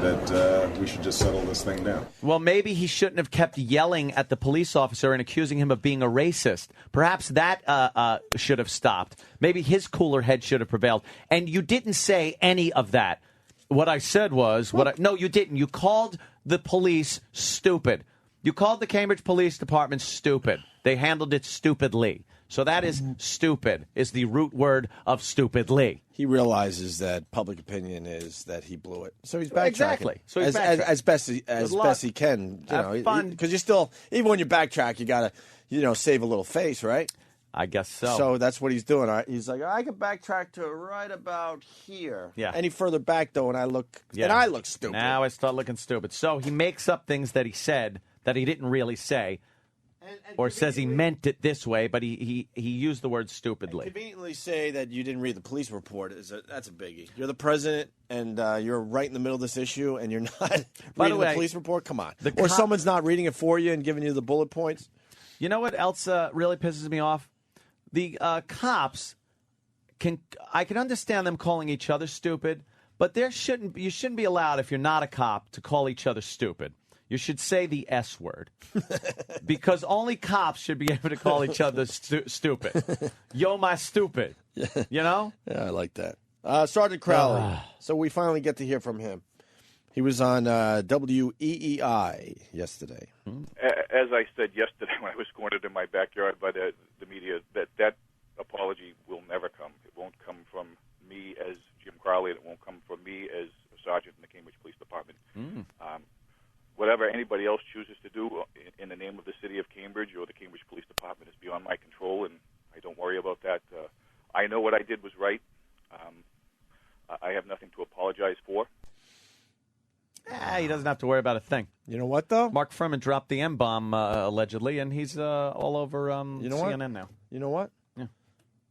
that we should just settle this thing down. Well, maybe he shouldn't have kept yelling at the police officer and accusing him of being a racist. Perhaps that should have stopped. Maybe his cooler head should have prevailed. And you didn't say any of that. What I said was... No, you didn't. You called the police stupid. You called the Cambridge Police Department stupid. They handled it stupidly. So that is stupid, is the root word of stupidly. He realizes that public opinion is that he blew it. So he's backtracking. Exactly. So he's as best he can. Because you still, even when you backtrack, you got to, save a little face, right? I guess so. So that's what he's doing. He's like, I can backtrack to right about here. Yeah. Any further back, though, and I look stupid. Now I start looking stupid. So he makes up things that he said that he didn't really say. Or says he meant it this way, but he used the word stupidly. Conveniently say that you didn't read the police report. That's a biggie. You're the president, and you're right in the middle of this issue, and you're not reading the police report? Come on. Or someone's not reading it for you and giving you the bullet points? You know what else really pisses me off? The cops, I can understand them calling each other stupid, but you shouldn't be allowed, if you're not a cop, to call each other stupid. You should say the S word. Because only cops should be able to call each other stupid. Yo, my stupid. You know? Yeah, I like that. Sergeant Crowley. So we finally get to hear from him. He was on WEEI yesterday. As I said yesterday when I was cornered in my backyard by the media, that apology will never come. It won't come from me as Jim Crowley, and it won't come from me as a sergeant in the Cambridge Police Department. Whatever anybody else chooses to do in the name of the city of Cambridge or the Cambridge Police Department is beyond my control, and I don't worry about that. I know what I did was right. I have nothing to apologize for. He doesn't have to worry about a thing. You know what, though? Mark Furman dropped the M-bomb, allegedly, and he's all over you know CNN what? now. You know what? Yeah.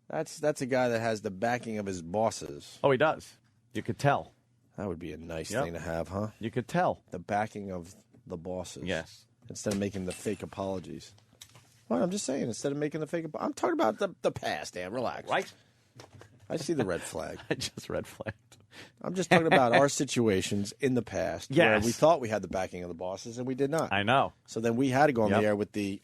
That's a guy that has the backing of his bosses. Oh, he does. You could tell. That would be a nice thing to have, huh? You could tell. The backing of the bosses. Yes. Instead of making the fake apologies. Well, I'm just saying, instead of making the fake I'm talking about the past, Dan. Relax. Right? I see the red flag. I just red flagged. I'm just talking about our situations in the past where Yes. we thought we had the backing of the bosses, and we did not. I know. So then we had to go on Yep. the air with the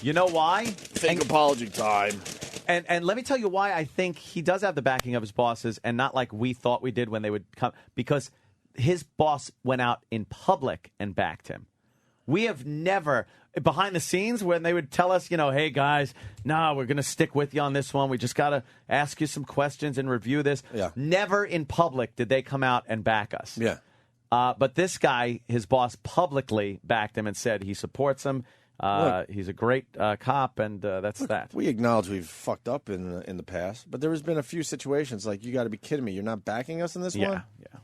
You know why? fake apology time. And let me tell you why I think he does have the backing of his bosses and not like we thought we did when they would come. Because his boss went out in public and backed him. We have never, behind the scenes, when they would tell us, hey, guys, no, we're going to stick with you on this one. We just got to ask you some questions and review this. Yeah. Never in public did they come out and back us. Yeah. But this guy, his boss publicly backed him and said he supports him. He's a great cop, and that's that. We acknowledge we've fucked up in the past, but there has been a few situations like, you got to be kidding me. You're not backing us in this one? Yeah.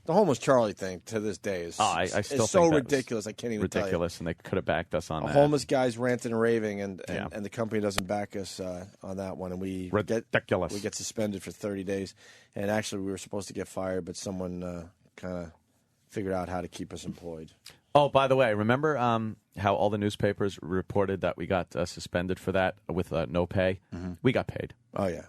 The homeless Charlie thing to this day is I still is think so that was ridiculous. I can't even tell you. ridiculous, and they could have backed us on A that. homeless guy's ranting and raving, and the company doesn't back us on that one, and we ridiculous. We get suspended for 30 days, and actually we were supposed to get fired, but someone kind of figured out how to keep us employed. Oh, by the way, remember how all the newspapers reported that we got suspended for that with no pay? Mm-hmm. We got paid. Oh, yeah.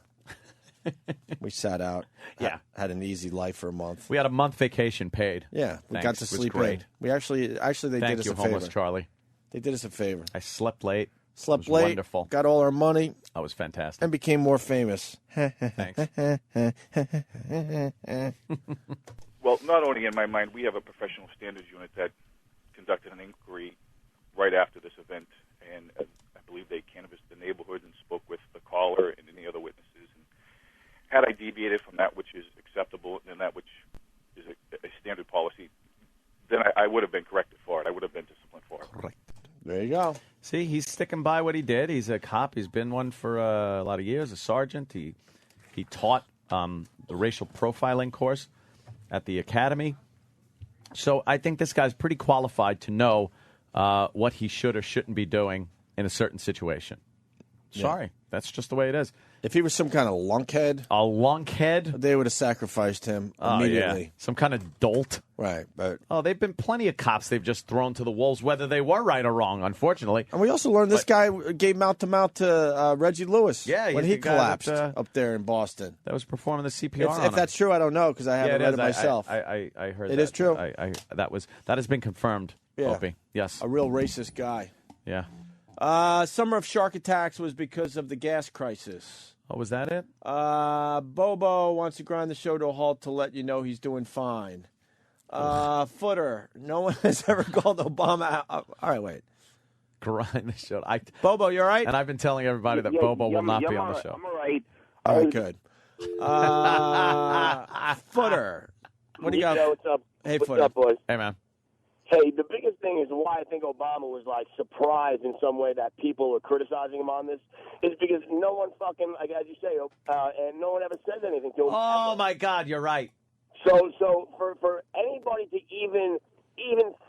We sat out. Yeah. Had an easy life for a month. We had a month vacation paid. Yeah, we Thanks. got to It was sleep great. in. We actually they Thank did us you, a homeless favor. Charlie. They did us a favor. I slept late. Slept It was late. Wonderful. Got all our money. That was fantastic. And became more famous. Thanks. Well, not only in my mind, we have a professional standards unit that conducted an inquiry right after this event, and I believe they canvassed the neighborhood and spoke with the caller and any other witnesses. And had I deviated from that which is acceptable and that which is a standard policy, then I would have been corrected for it. I would have been disciplined for it. Correct. There you go. See, he's sticking by what he did. He's a cop. He's been one for a lot of years, a sergeant. He taught the racial profiling course at the academy. So I think this guy's pretty qualified to know what he should or shouldn't be doing in a certain situation. Sorry, that's just the way it is. If he was some kind of lunkhead, they would have sacrificed him immediately. Yeah. Some kind of dolt. Right, but they've been plenty of cops they've just thrown to the wolves, whether they were right or wrong, unfortunately. And we also learned this guy gave mouth-to-mouth to Reggie Lewis he's when he the guy collapsed that, up there in Boston. That was performing the CPR on If him. that's true, I don't know because I haven't read it is. myself. I heard It that. is true. That has been confirmed, Yeah. Opie. Yes. A real racist guy. Yeah. Summer of shark attacks was because of the gas crisis. Oh, was that it? Bobo wants to grind the show to a halt to let you know he's doing fine. Footer, no one has ever called Obama out. All right, wait. Grind the show. Bobo, you all right? And I've been telling everybody that Bobo will not be on the show. I'm all right. All right, good. Footer, what do you got? What's up? Hey, What's Footer. up, boys? Hey, man. Hey, the biggest thing is why I think Obama was like surprised in some way that people are criticizing him on this is because no one fucking, like as you say, and no one ever says anything to him. Oh my God, you're right. So for anybody to even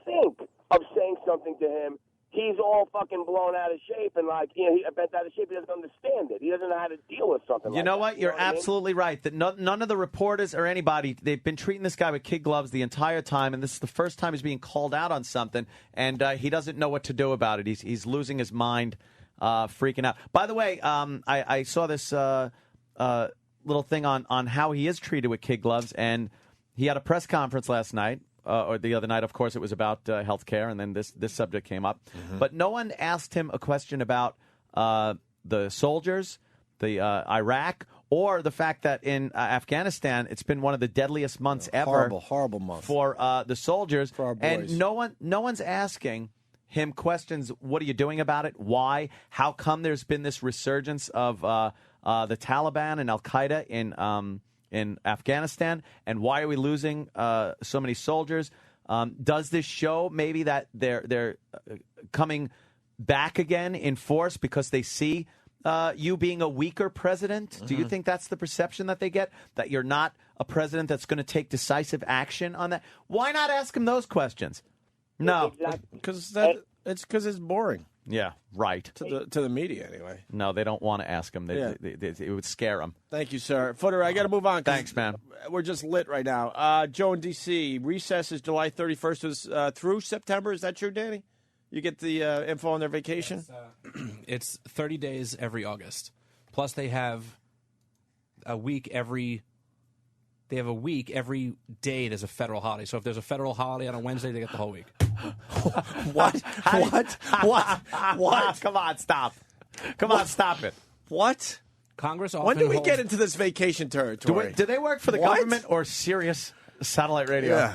think of saying something to him, he's all fucking blown out of shape and he bent out of shape. He doesn't understand it. He doesn't know how to deal with something. You like know that. what? You're what I mean? absolutely right. That none of the reporters or anybody, they've been treating this guy with kid gloves the entire time, and this is the first time he's being called out on something, and he doesn't know what to do about it. He's losing his mind, freaking out. By the way, I saw this little thing on how he is treated with kid gloves, and he had a press conference last night. Or the other night, of course, it was about health care, and then this subject came up. Mm-hmm. But no one asked him a question about the soldiers, the Iraq, or the fact that in Afghanistan it's been one of the deadliest months ever. Horrible month for the soldiers. For our boys. And no one's asking him questions. What are you doing about it? Why? How come there's been this resurgence of the Taliban and Al Qaeda in Afghanistan? And why are we losing so many soldiers? Does this show maybe that they're coming back again in force because they see you being a weaker president? Do you think that's the perception that they get, that you're not a president that's going to take decisive action on that? Why not ask him those questions? No, because it's boring. Yeah, right. To the media, anyway. No, they don't want to ask him. It would scare them. Thank you, sir. Footer, I got to move on. Thanks, man. We're just lit right now. Joe in D.C., recess is July 31st is, through September. Is that true, Danny? You get the info on their vacation? It's 30 days every August. Plus, they have a week every... They have a week every day there's a federal holiday. So if there's a federal holiday on a Wednesday, they get the whole week. What? What? Come on, stop. Come on, stop it. What? Congress often When do we holds... get into this vacation territory? Do they work for the government or Sirius satellite radio? Yeah.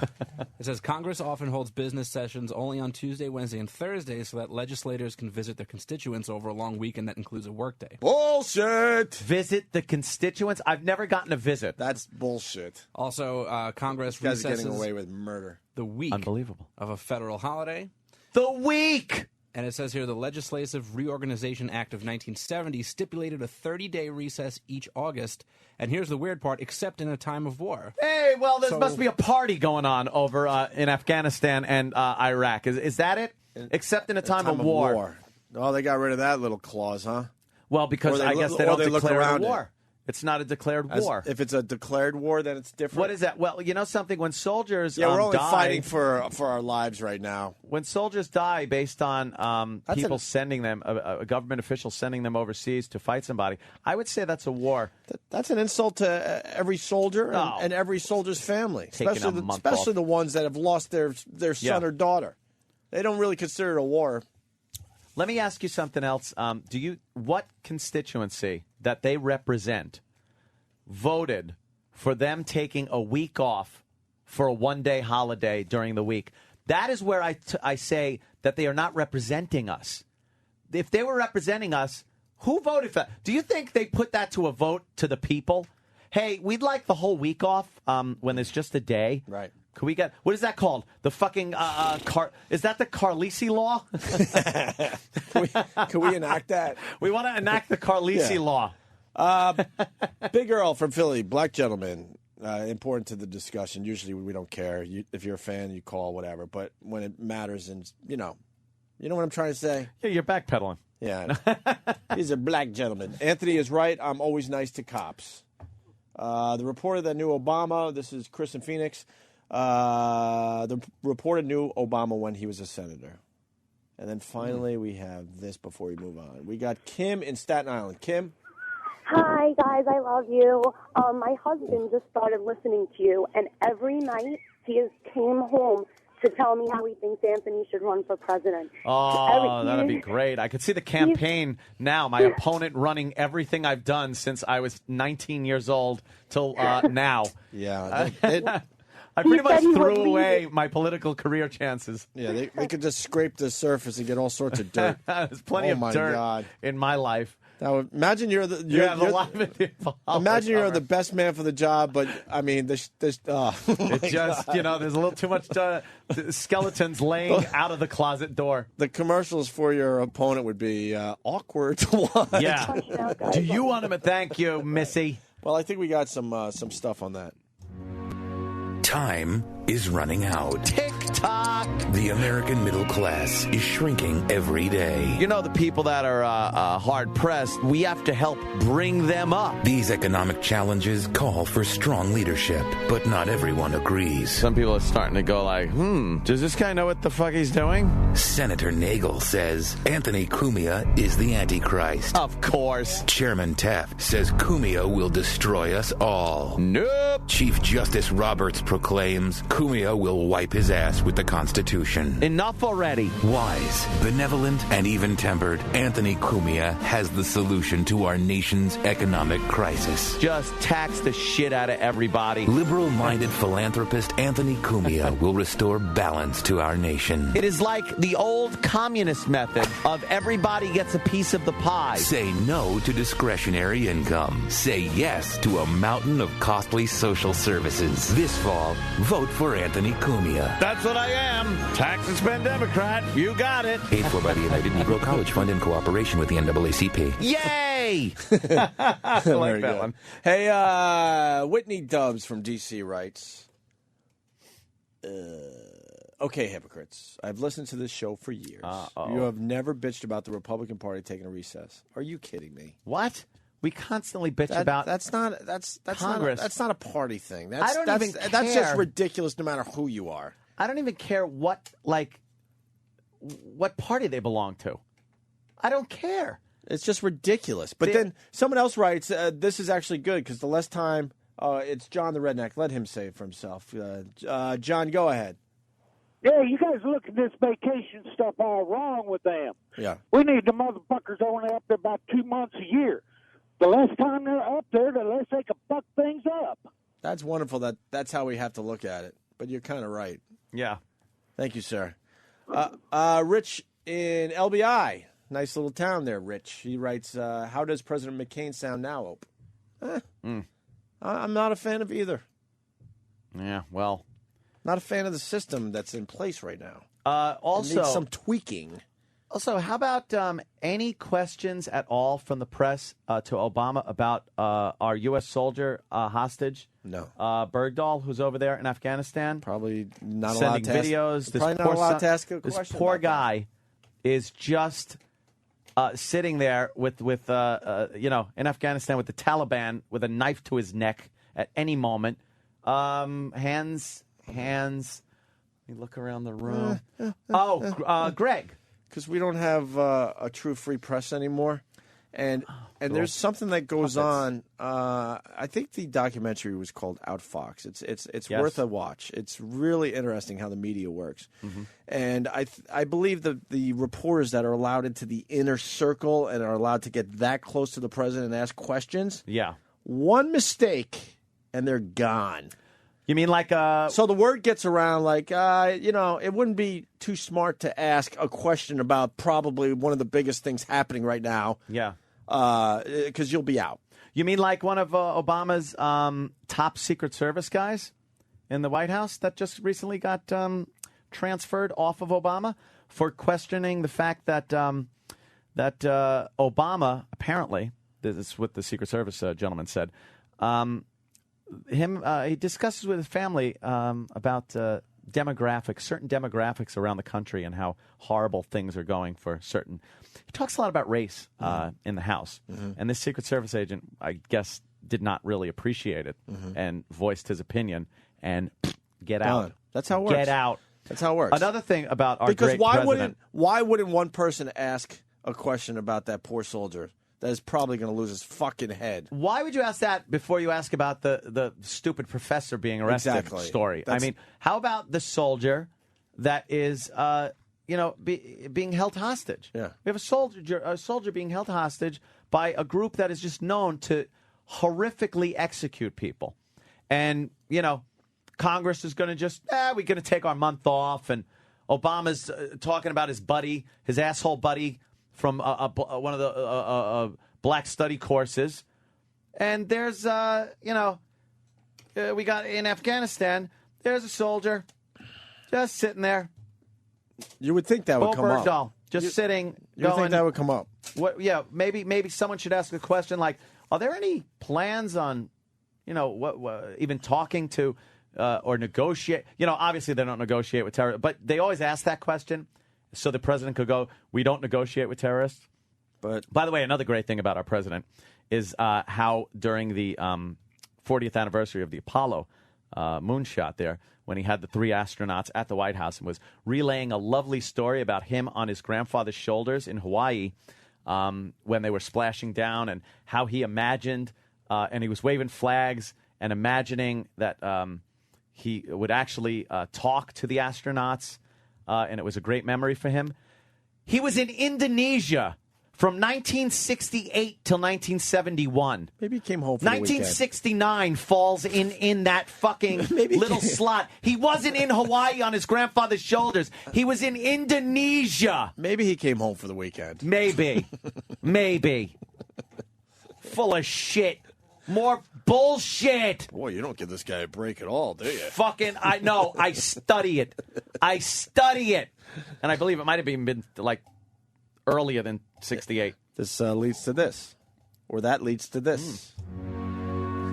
It says Congress often holds business sessions only on Tuesday, Wednesday, and Thursday so that legislators can visit their constituents over a long weekend that includes a workday. Bullshit! Visit the constituents? I've never gotten a visit. That's bullshit. Also, Congress These guys are recesses getting away with murder. the week Unbelievable. of a federal holiday. The week! And it says here the Legislative Reorganization Act of 1970 stipulated a 30-day recess each August. And here's the weird part, except in a time of war. Hey, well, there must be a party going on over in Afghanistan and Iraq. Is that it? Except in a time of war. Oh, they got rid of that little clause, huh? Well, because I guess they don't declare a war. It's not a declared war. If it's a declared war, then it's different. What is that? Well, you know something? When soldiers we're only die, fighting for our lives right now. When soldiers die based on people sending them, a government official sending them overseas to fight somebody, I would say that's a war. That's an insult to every soldier and every soldier's family, especially the ones that have lost their son or daughter. They don't really consider it a war. Let me ask you something else. What constituency that they represent voted for them taking a week off for a one-day holiday during the week? That is where I say that they are not representing us. If they were representing us, who voted for that? Do you think they put that to a vote to the people? Hey, we'd like the whole week off when there's just a day. Right. Can we get, what is that called? The fucking, is that the Carlisi law? Can we enact that? We want to enact the Carlisi law. Big Earl from Philly, black gentleman, important to the discussion. Usually we don't care. If you're a fan, you call, whatever. But when it matters, and you know what I'm trying to say? Yeah, you're backpedaling. Yeah. He's a black gentleman. Anthony is right. I'm always nice to cops. The reporter that knew Obama, this is Chris in Phoenix. The reporter knew Obama when he was a senator. And then finally we have this before we move on. We got Kim in Staten Island. Kim? Hi, guys. I love you. My husband just started listening to you, and every night he came home to tell me how he thinks Anthony should run for president. Oh, that'd be great. I could see the campaign now, my opponent running everything I've done since I was 19 years old till now. Yeah. I pretty much threw away my political career chances. Yeah, they could just scrape the surface and get all sorts of dirt. There's plenty of dirt in my life. Now, imagine you're the best man for the job, but I mean, there's there's a little too much skeletons laying out of the closet door. The commercials for your opponent would be awkward to watch. Yeah. Do you want him to thank you, Missy? Well, I think we got some stuff on that. Time is running out. Tick-tock. The American middle class is shrinking every day. You know, the people that are hard-pressed, we have to help bring them up. These economic challenges call for strong leadership, but not everyone agrees. Some people are starting to go like, does this guy know what the fuck he's doing? Senator Nagel says Anthony Cumia is the Antichrist. Of course. Chairman Taft says Cumia will destroy us all. Nope. Chief Justice Roberts proclaims Cumia will wipe his ass with the Constitution. Enough already. Wise, benevolent, and even-tempered, Anthony Cumia has the solution to our nation's economic crisis. Just tax the shit out of everybody. Liberal-minded philanthropist Anthony Cumia will restore balance to our nation. It is like the old communist method of everybody gets a piece of the pie. Say no to discretionary income. Say yes to a mountain of costly social services. This fall, vote for Anthony Cumia. That's what I am. Tax and spend Democrat. You got it. Paid for by the United Negro College Fund in cooperation with the NAACP. Yay! I like that one. Hey, Whitney Dubs from D.C. writes, okay, hypocrites. I've listened to this show for years. You have never bitched about the Republican Party taking a recess. Are you kidding me? What? We constantly bitch about that's Congress. That's not a party thing. I don't even care. That's just ridiculous no matter who you are. I don't even care what party they belong to. I don't care. It's just ridiculous. But then someone else writes, this is actually good because the less time, it's John the Redneck. Let him say it for himself. John, go ahead. Yeah, you guys look at this vacation stuff all wrong with them. Yeah. We need the motherfuckers only up there about 2 months a year. The less time they're up there, the less they can fuck things up. That's wonderful. That's how we have to look at it. But you're kind of right. Yeah. Thank you, sir. Rich in LBI. Nice little town there, Rich. He writes, how does President McCain sound now, Ope? I'm not a fan of either. Yeah, well. Not a fan of the system that's in place right now. Also, it needs some tweaking. Also, how about any questions at all from the press to Obama about our U.S. soldier hostage? No. Bergdahl, who's over there in Afghanistan? Probably not sending allowed to videos. ask, probably not allowed to ask a This question poor about guy is just sitting there with in Afghanistan with the Taliban with a knife to his neck at any moment. Hands. Let me look around the room. Greg. Because we don't have a true free press anymore. And there's something that goes on. I think the documentary was called Outfox. It's Yes. worth a watch. It's really interesting how the media works. Mm-hmm. And I believe the reporters that are allowed into the inner circle and are allowed to get that close to the president and ask questions. Yeah. One mistake and they're gone. You mean like So the word gets around like, it wouldn't be too smart to ask a question about probably one of the biggest things happening right now. Yeah. Because you'll be out. You mean like one of Obama's top Secret Service guys in the White House that just recently got transferred off of Obama for questioning the fact that Obama, apparently, this is what the Secret Service gentleman said, he discusses with his family about certain demographics around the country and how horrible things are going for certain. He talks a lot about race in the House, and this Secret Service agent, I guess, did not really appreciate it and voiced his opinion and get out. That's how it works. Get out. That's how it works. Another thing about our because great why president. why wouldn't one person ask a question about that poor soldier that is probably going to lose his fucking head? Why would you ask that before you ask about the stupid professor being arrested Exactly. story? I mean, how about the soldier that is, being held hostage? Yeah. We have a soldier being held hostage by a group that is just known to horrifically execute people. And, Congress is going to just, we're going to take our month off. And Obama's talking about his buddy, his asshole buddy, from one of the black study courses. And there's, we got in Afghanistan, there's a soldier just sitting there. You would think that would come Bergdahl, up. just sitting. You would going, think that would come up. What? Yeah, maybe someone should ask a question like, are there any plans on, what even talking to or negotiate? Obviously they don't negotiate with terrorists, but they always ask that question. So the president could go, we don't negotiate with terrorists. But by the way, another great thing about our president is how during the 40th anniversary of the Apollo moonshot there, when he had the 3 astronauts at the White House and was relaying a lovely story about him on his grandfather's shoulders in Hawaii when they were splashing down, and how he imagined, and he was waving flags and imagining that, He would actually talk to the astronauts, and it was a great memory for him. He was in Indonesia from 1968 till 1971. Maybe he came home for the weekend. 1969 falls in that fucking little slot. He wasn't in Hawaii on his grandfather's shoulders. He was in Indonesia. Maybe he came home for the weekend. Maybe. Maybe. Full of shit. More bullshit. Boy, you don't give this guy a break at all, do you? Fucking, I know. I study it. I study it. And I believe it might have even been, like, earlier than 68. This leads to this. Or that leads to this.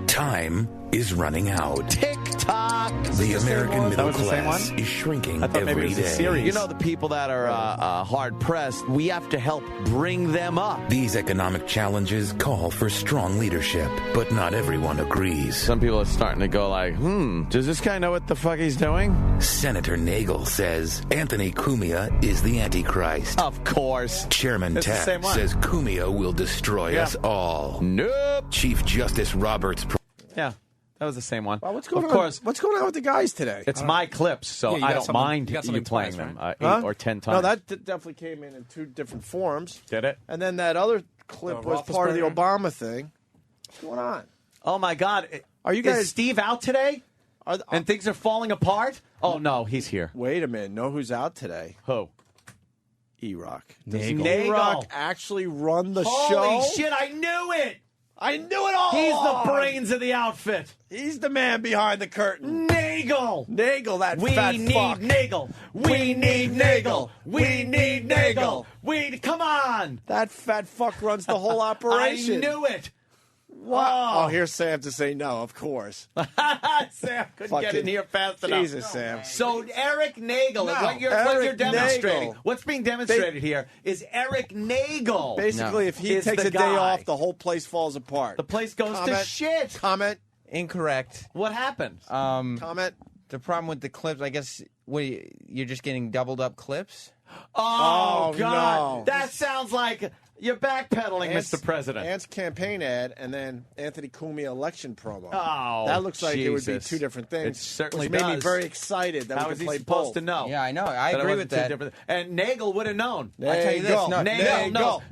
Time is running out. Tick-tock. The American middle That was the same class one? is shrinking I thought maybe every it was a day. series. You know, the people that are hard-pressed, we have to help bring them up. These economic challenges call for strong leadership, but not everyone agrees. Some people are starting to go like, does this guy know what the fuck he's doing? Senator Nagel says Anthony Cumia is the Antichrist. Of course. Chairman It's the Taft same one. says Cumia will destroy us all. Nope. Chief Justice Roberts... Yeah, that was the same one. Well, what's going of on? course. What's going on with the guys today? It's my clips, so you I got don't something- mind you got you something playing twice, them right? 8 or 10 times. No, that definitely came in 2 different forms. Did it? And then that other clip was part of the Obama thing. What's going on? Oh, my God. Are you guys... Is Steve out today? And things are falling apart? Oh, no, he's here. Wait a minute. Know who's out today? Who? E-Rock. Does Does Nagel. E-Rock actually run the Holy show? shit, I knew it! I knew it all He's along. the brains of the outfit. He's the man behind the curtain. Nagel! Nagel, that We fat need fuck. Nagel. We need Nagel. We need Nagel. Come on! That fat fuck runs the whole operation. I knew it. Wow. Oh, here's Sam to say no, of course. Sam couldn't get in here fast enough. Jesus, Sam. So Eric Nagel, what you're Eric demonstrating, Nagel. what's being demonstrated here is Eric Nagel. Basically, if he is takes the a day guy. off, the whole place falls apart. The place goes to Comment. shit. Comment. Incorrect. What happened? Comment. The problem with the clips, I guess, you're just getting doubled up clips? Oh, God. no. That sounds like you're backpedaling, Mr. President. Ant's campaign ad and then Anthony Cumia election promo. Oh, that looks like it would be Jesus. 2 different things. It certainly which made me does. very excited that How we is could he play supposed both. to know? Yeah, I know. I That it agree wasn't with two that. different- And Nagel would have known. I tell you this, no, Nagel. Come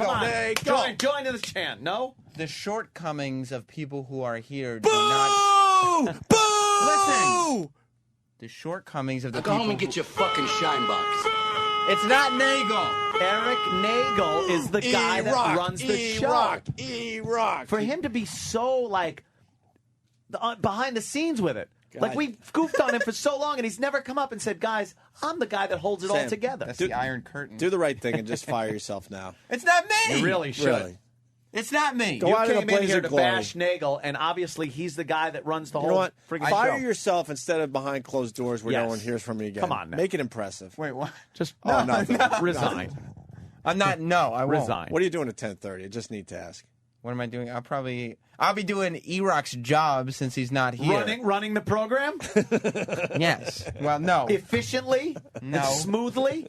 on. Nagel. Join in the chant. No? The shortcomings of people who are here Boo! do not... Boo! Listen! The shortcomings of the Go people home and get your fucking shine box. It's not Nagel! Eric Nagel is the guy that runs the show. E-Rock. For him to be so, like, behind the scenes with it. God. Like, we goofed on him for so long, and he's never come up and said, guys, I'm the guy that holds it all Sam, together. That's the Iron Curtain. Do the right thing and just fire yourself now. It's not me! You really should. Really. It's not me. Go You out in a came in blaze here of to glory. bash Nagel, and obviously he's the guy that runs the You whole know what? friggin' Fire show. yourself instead of behind closed doors where Yes. no one hears from you again. Come on now. Make it impressive. Wait, what? Just Oh, nothing. resign. I'm not... No, I won't. Resign. What are you doing at 10:30? I just need to ask. What am I doing? I'll be doing E-Rock's job since he's not here. Running the program? Yes. Well, no. Efficiently? No. Smoothly?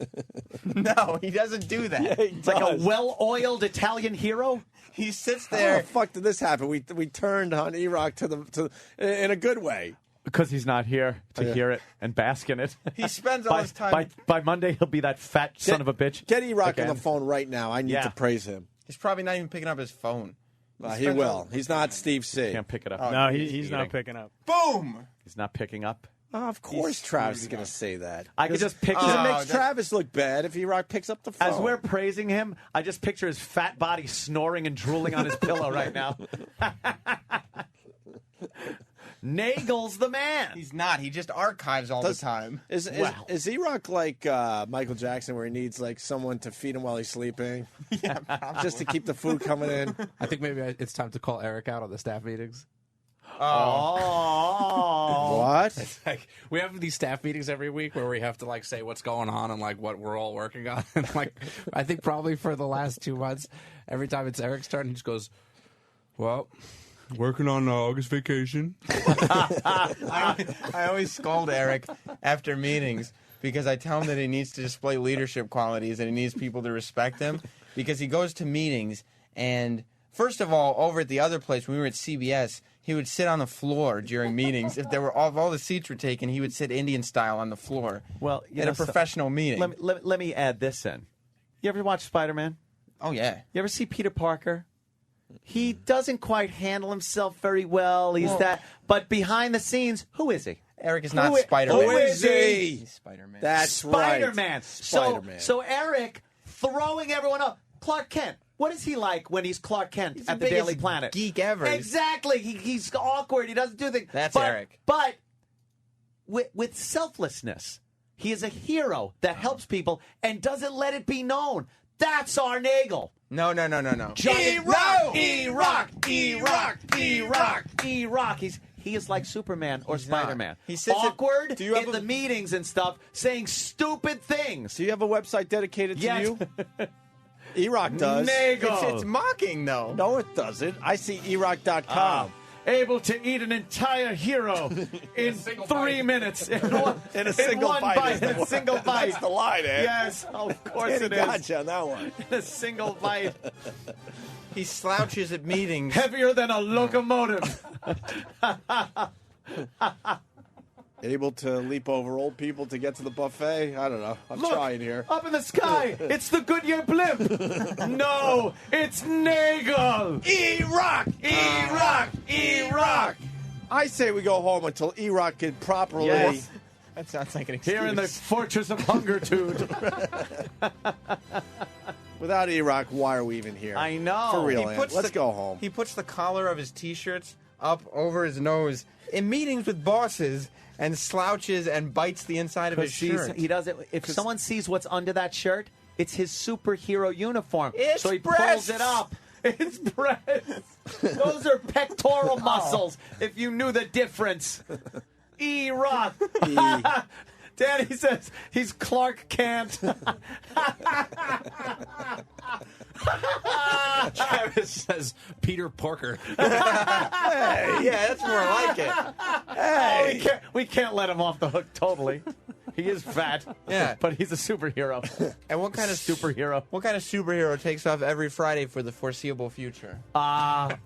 No, he doesn't do that. Yeah, he It's like a does. well-oiled Italian hero? He sits How there. the fuck did this happen? We turned on E-Rock to in a good way. Because he's not here to Yeah. hear it and bask in it. He spends all his time. By Monday, he'll be that fat son of a bitch. Get E-Rock on again. the phone right now. I need Yeah. to praise him. He's probably not even picking up his phone. He will. He's not Steve C. Can't pick it up. No, he's not picking up. Boom! He's not picking up. Of course, Travis is going to say that. I could just picture Does it Oh, make Travis look bad if E-Rock picks up the phone? As we're praising him, I just picture his fat body snoring and drooling on his pillow right now. Nagel's the man. He's not. He just archives all the time. Is E-Rock like Michael Jackson, where he needs like someone to feed him while he's sleeping? Yeah, probably. Just to keep the food coming in. I think maybe it's time to call Eric out on the staff meetings. Oh. What? It's like we have these staff meetings every week where we have to like say what's going on and like what we're all working on. And like I think probably for the last 2 months, every time it's Eric's turn, he just goes, "Well, working on August vacation." I always scold Eric after meetings because I tell him that he needs to display leadership qualities and he needs people to respect him because he goes to meetings and First of all, over at the other place, when we were at CBS, he would sit on the floor during meetings. If all the seats were taken, he would sit Indian style on the floor. Well, at a professional meeting. Let me add this in. You ever watch Spider-Man? Oh, yeah. You ever see Peter Parker? He doesn't quite handle himself very well. But behind the scenes, who is he? Eric is not Spider-Man. Who is he? He's Spider-Man. That's Spider-Man. right. Spider-Man. So Eric throwing everyone up. Clark Kent. What is he like when he's Clark Kent at the Daily Planet? Geek ever. Exactly. He's awkward. He doesn't do things. That's Eric. But with selflessness, he is a hero that helps people and doesn't let it be known. That's our Nagel. No. Iraq. He is like Superman or Spider-Man. He sits awkward in the meetings and stuff, saying stupid things. Do you have a website dedicated to you? E-Rock does. Nagel. It's mocking, though. No, it doesn't. I see erock.com. Able to eat an entire hero in 3 minutes. In a single bite. In a single bite. That's the line, eh? Yes, of course it is. Gotcha on that one. In a single bite. He slouches at meetings. Heavier than a locomotive. Able to leap over old people to get to the buffet? I don't know. I'm trying here. Up in the sky, it's the Goodyear blimp. No, it's Nagel. E-Rock! I say we go home until E-Rock can properly... Yes. That sounds like an excuse. Here in the Fortress of Hungertude. Without E-Rock, why are we even here? I know. For real, let's go home. He puts the collar of his T-shirts up over his nose in meetings with bosses and slouches and bites the inside of his shirt. He doesn't. If someone sees what's under that shirt, it's his superhero uniform. It's so he breasts. pulls it up. It's breasts. Those are pectoral muscles. If you knew the difference. E-Rock. Danny says he's Clark Kent. Travis says Peter Porker. Hey, yeah, that's more like it. Hey, we can't let him off the hook totally. He is fat. Yeah, but he's a superhero. And what kind of superhero? What kind of superhero takes off every Friday for the foreseeable future? Well,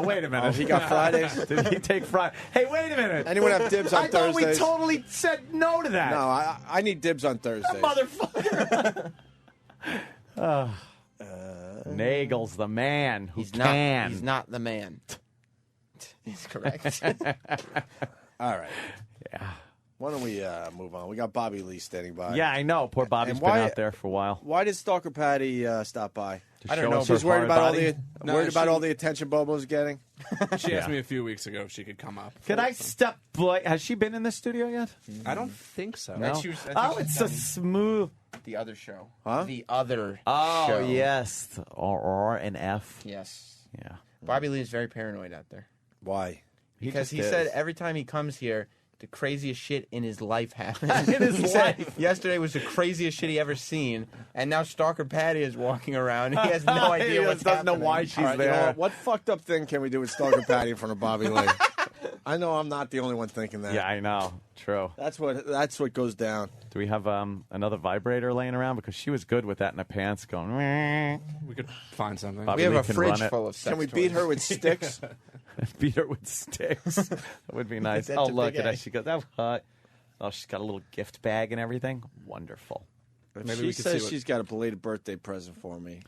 wait a minute. Oh, he got Fridays? Did he take Friday? Hey, wait a minute. Anyone have dibs on I thought Thursdays? we totally said no to that. No, I need dibs on Thursdays. Motherfucker. Nagel's the man who He's can. He's not the man. He's correct. All right. Yeah. Why don't we move on? We got Bobby Lee standing by. Yeah, I know. Poor Bobby's been out there for a while. Why did Stalker Patty stop by? I don't know. She's worried about all she- the attention Bobo's getting. She asked me a few weeks ago if she could come up. Could I step? Has she been in the studio yet? I don't think so. No. I think It's she's a done smooth. the other show. Huh? The other Oh show. yes, R and F. Yes. Yeah. Bobby Lee is very paranoid out there. Why? Because he just said is. every time he comes here, the craziest shit in his life happens. In his He said life. yesterday was the craziest shit he ever seen, and now Stalker Patty is walking around. He has no idea what's doesn't know happening. why she's All right, you there. know what fucked up thing can we do with Stalker Patty in front of Bobby Lee? I know I'm not the only one thinking that. Yeah, I know. True. That's what goes down. Do we have another vibrator laying around? Because she was good with that in the pants, going. "Meh." We could find something. Bobby We have Lee a can fridge run it. full of sex Can we toys. beat her with sticks? Beat her with sticks. That would be nice. That's Oh, a look big at her. A. She goes, "That's hot." Oh, she's got a little gift bag and everything. Wonderful. Maybe she we could says see what- she's got a belated birthday present for me.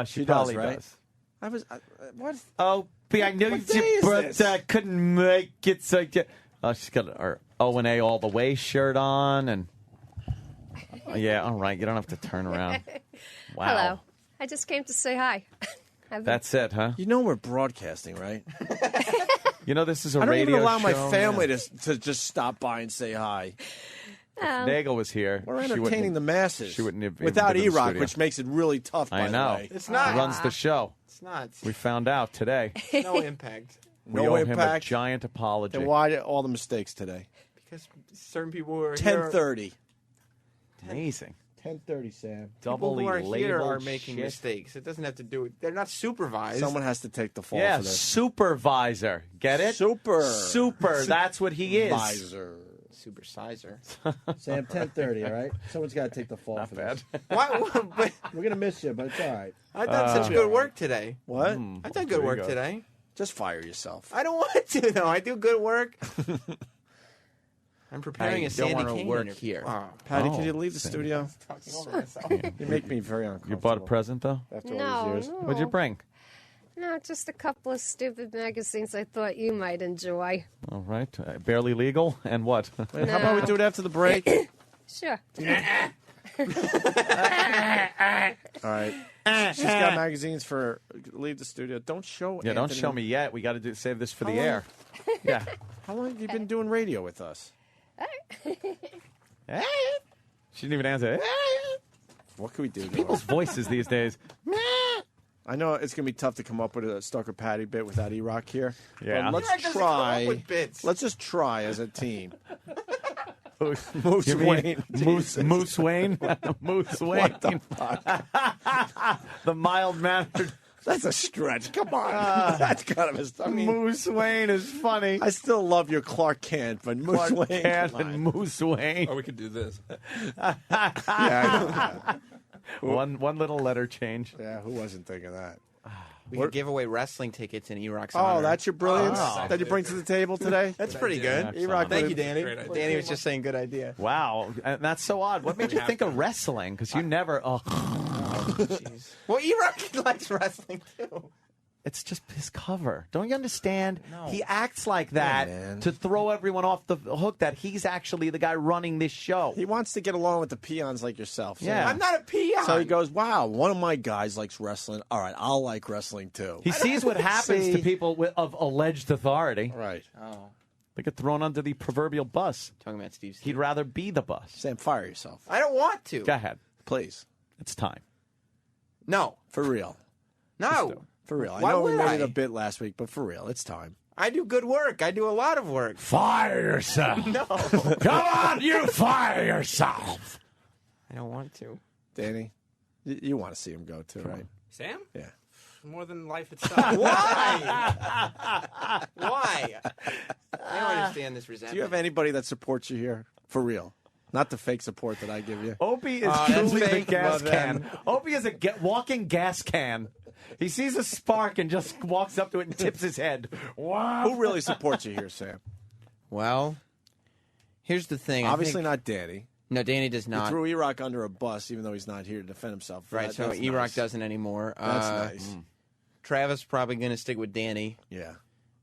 She She probably does, right? does. I was what? Oh, B, I knew What it's day your is birthday. I this? couldn't make it. So she's got her O&A all the way shirt on, and yeah, all right. You don't have to turn around. Wow. Hello. I just came to say hi. That's it, huh? You know we're broadcasting, right? You know this is a I don't radio even allow my show. family to just stop by and say hi. Nagel was here. We're she wouldn't entertaining the masses. She wouldn't have even without been in the E-Rock, studio. which makes it really tough. By I know. The way. It's not. He runs the show. It's not. We found out today. No impact. We No owe him a impact. giant apology. Then why all the mistakes today? Because certain people who are 10:30. Amazing. 10:30, Sam. Double People who are here are labeled making shit. mistakes. It doesn't have to do. They're not supervised. Someone has to take the fall Yeah, for this. supervisor. Get it? Super. Super. That's what he is. Visor. Supersizer. Sam, 10:30. All right. Someone's got to take the fall Not for bad. this. Why? We're gonna miss you, but it's all right. I done such good work today. What? I done there good you work go. today. Just fire yourself. I don't want to though. I do good work. I'm preparing a you don't Sandy wanna Kane work interview. here. Patty, Oh, could you leave the Sam. studio? Talking over myself. You make me very uncomfortable. You bought a present, though? After all No, these years. no. What'd you bring? No, just a couple of stupid magazines I thought you might enjoy. All right. Barely legal. And what? Wait, how about we do it after the break? Sure. All right. She's got magazines for leave the studio. Don't show. Yeah, don't Anthony. show me yet. We got to save this for How the long- air. Yeah. How long have you been doing radio with us? She didn't even answer. What can we do? People's voices these days. I know it's gonna be tough to come up with a Stucker Patty bit without E-Rock here. Yeah. But E-Rock let's doesn't come up try. with bits. Let's just try as a team. Moose You mean Moose Wayne? Moose Wayne. What the fuck? The mild-mannered That's a stretch. Come on. That's kind of a. I mean, Moose Wayne is funny. I still love your Clark Kent, but Moose Clark Wayne. Kent come on. and Moose Wayne. Or we could do this. Yeah, I know that. One little letter change. Yeah, who wasn't thinking that? We could give away wrestling tickets in E-Rock's Oh, honor. that's your brilliance Oh. that you bring to the table today? That's pretty good. E-Rock, Thank you, would've- Danny. Great idea. Danny was just saying good idea. Wow, and that's so odd. What made you think of wrestling? Because you never. Oh, Jeez. Well, E-Rock likes wrestling too. it's just his cover. Don't you understand? No. He acts like that man. to throw everyone off the hook that he's actually the guy running this show. He wants to get along with the peons like yourself. So Yeah. I'm not a peon. So he goes, wow, one of my guys likes wrestling. All right, I'll like wrestling too. He sees what happens to See? people of alleged authority. Right. Oh, They get thrown under the proverbial bus. talking about Steve. He'd rather be the bus. Sam, fire yourself. I don't want to. Go ahead. Please. It's time. No. For real. No. For real. I Why know we would made I? it a bit last week, but for real, it's time. I do good work. I do a lot of work. Fire yourself. No. Come on, you fire yourself. I don't want to. Danny, you want to see him go too, right? Sam? Yeah. More than life itself. Why? Why? I don't understand this resentment. Do you have anybody that supports you here? For real. Not the fake support that I give you. Opie is that's truly the fake. gas Well, can. then. Opie is a walking gas can. He sees a spark and just walks up to it and tips his head. Wow. Who really supports you here, Sam? Well, here's the thing. Obviously I think, not Danny. No, Danny does You not. threw E-Rock under a bus, even though he's not here to defend himself. Right, so That's E-Rock nice. doesn't anymore. That's nice. Travis probably going to stick with Danny. Yeah.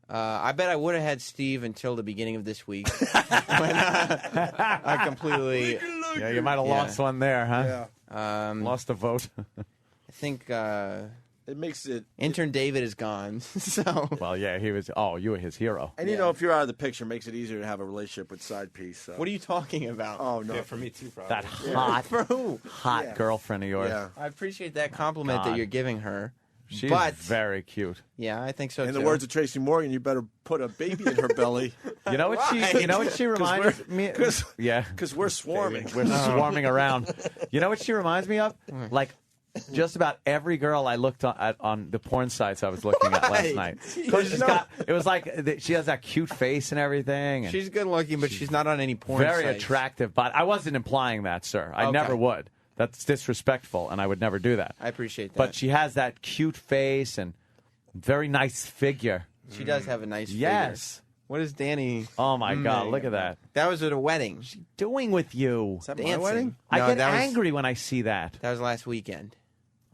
I bet I would have had Steve until the beginning of this week. I completely. Yeah, you might have lost one there, huh? Yeah. Lost a vote. I think It makes it. intern David is gone. So Well, yeah, he was. Oh, you were his hero. And you know, if you're out of the picture, it makes it easier to have a relationship with side piece. So. what are you talking about? Oh no. Yeah, for me too, probably. That hot, For who? hot girlfriend of yours. Yeah. I appreciate that compliment God. that you're giving her. She's But- very cute. Yeah, I think so In too. the words of Tracy Morgan, you better put a baby in her belly. You know what Right. she? You know what she reminds me? Yeah, Because we're swarming. we're swarming around. You know what she reminds me of? Like just about every girl I looked at on the porn sites I was looking at last Right. night. 'Cause she's got, it was like she has that cute face and everything. And She's good looking, but she's not on any porn very sites. attractive. But I wasn't implying that, sir. I Okay. never would. That's disrespectful, and I would never do that. I appreciate that. But she has that cute face and very nice figure. she does have a nice figure. Yes. What is Danny? Oh my God! Look at that. That was at a wedding. Doing with you. Is that my Dancing. wedding? I No, get that was- angry when I see that. That was last weekend.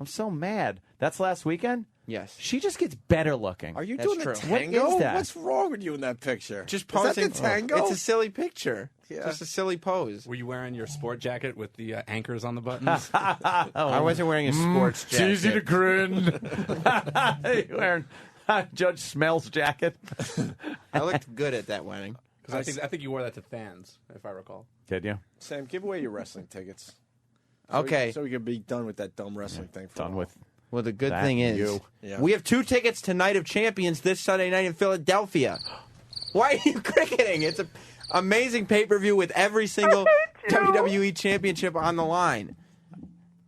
I'm so mad. That's last weekend? Yes. She just gets better looking. Are you That's doing true. the What tango? is that? What's wrong with you in that picture? Just Is that posing. the tango? It's a silly picture. Yeah. Just a silly pose. Were you wearing your sport jacket with the anchors on the buttons? I wasn't wearing a sports It's jacket. easy to grin. You're wearing Judge Smells jacket. I looked good at that wedding. Because I think you wore that to Thans, if I recall. Did you? Sam, give away your wrestling tickets. Okay. So we can be done with that dumb wrestling thing. For a Done while. with. Well, the good That thing is, you. Yeah. we have 2 tickets to Night of Champions this Sunday night in Philadelphia. Why are you cricketing? It's an amazing pay-per-view with every single WWE championship on the line.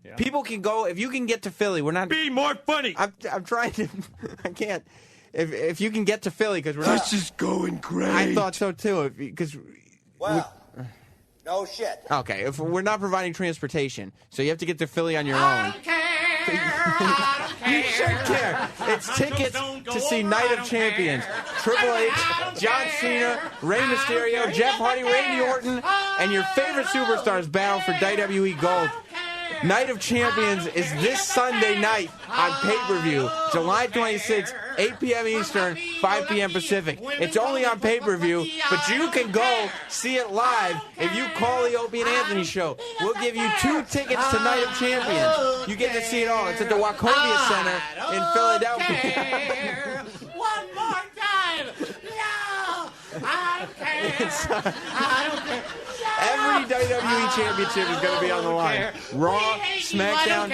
Yeah. People can go, if you can get to Philly, we're not... Be more funny. I'm trying to... I can't. If you can get to Philly, because we're not... is going great. I thought so, too. Because No shit. Okay, if we're not providing transportation, so you have to get to Philly on your own. You should care. It's tickets to see Night of Champions. Triple H, John Cena, Rey Mysterio, Jeff Hardy, Randy Orton, and your favorite superstars battle for WWE Gold. Night of Champions is this Sunday night on pay-per-view, July 26th, 8 p.m. Eastern, 5 p.m. Pacific. It's only on pay-per-view, but you can go see it live if you call the Opie and Anthony Show. We'll give you 2 tickets to Night of Champions. You get to see it all. It's at the Wachovia Center in Philadelphia. One more time. No, I don't care. I don't care. Every WWE Championship is going to be on the line. Raw, SmackDown,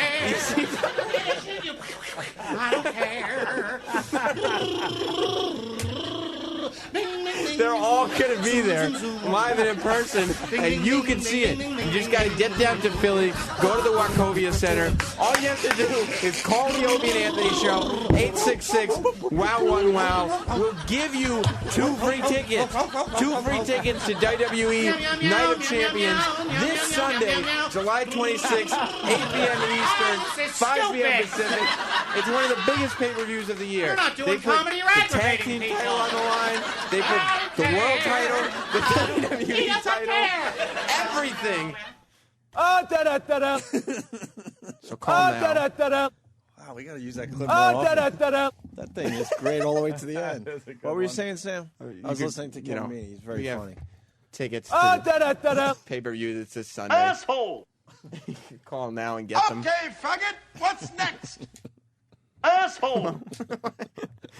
I don't care. They're all going to be there, live and in person, and you can see it. You just got to get down to Philly, go to the Wachovia Center. All you have to do is call the Opie and Anthony Show, 866-WOW-1-WOW. We'll give you 2 free tickets. 2 free tickets to WWE Night of Champions this Sunday, July 26th, 8 p.m. Eastern, 5 p.m. Pacific. It's one of the biggest pay-per-views of the year. You're not doing They put comedy, you're the tag aggravating team me. title on the line. They put the world title, the WWE title, everything. So calm down. Wow, we got to use that clip more often. That thing is great all the way to the end. What were you saying, Sam? I was listening to Ken Me. He's very funny. Tickets to pay-per-view that's this Sunday. Asshole. You can call now and get them. Okay, faggot. What's next? Asshole.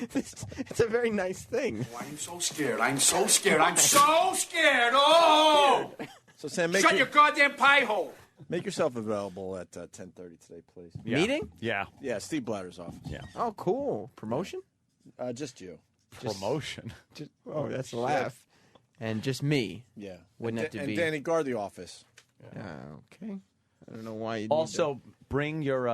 It's a very nice thing. Oh, I'm so scared. I'm so scared. I'm so scared. Oh! So Sam, Shut your goddamn pie hole. make yourself available at 10:30 today, please. Yeah. Meeting? Yeah. Yeah, Steve Blatter's office. Yeah. Oh, cool. Promotion? Just you. Promotion. Oh, that's a laugh. And just me. Yeah. Wouldn't have to and be. Danny, guard the office. Okay. I don't know why you Also, bring your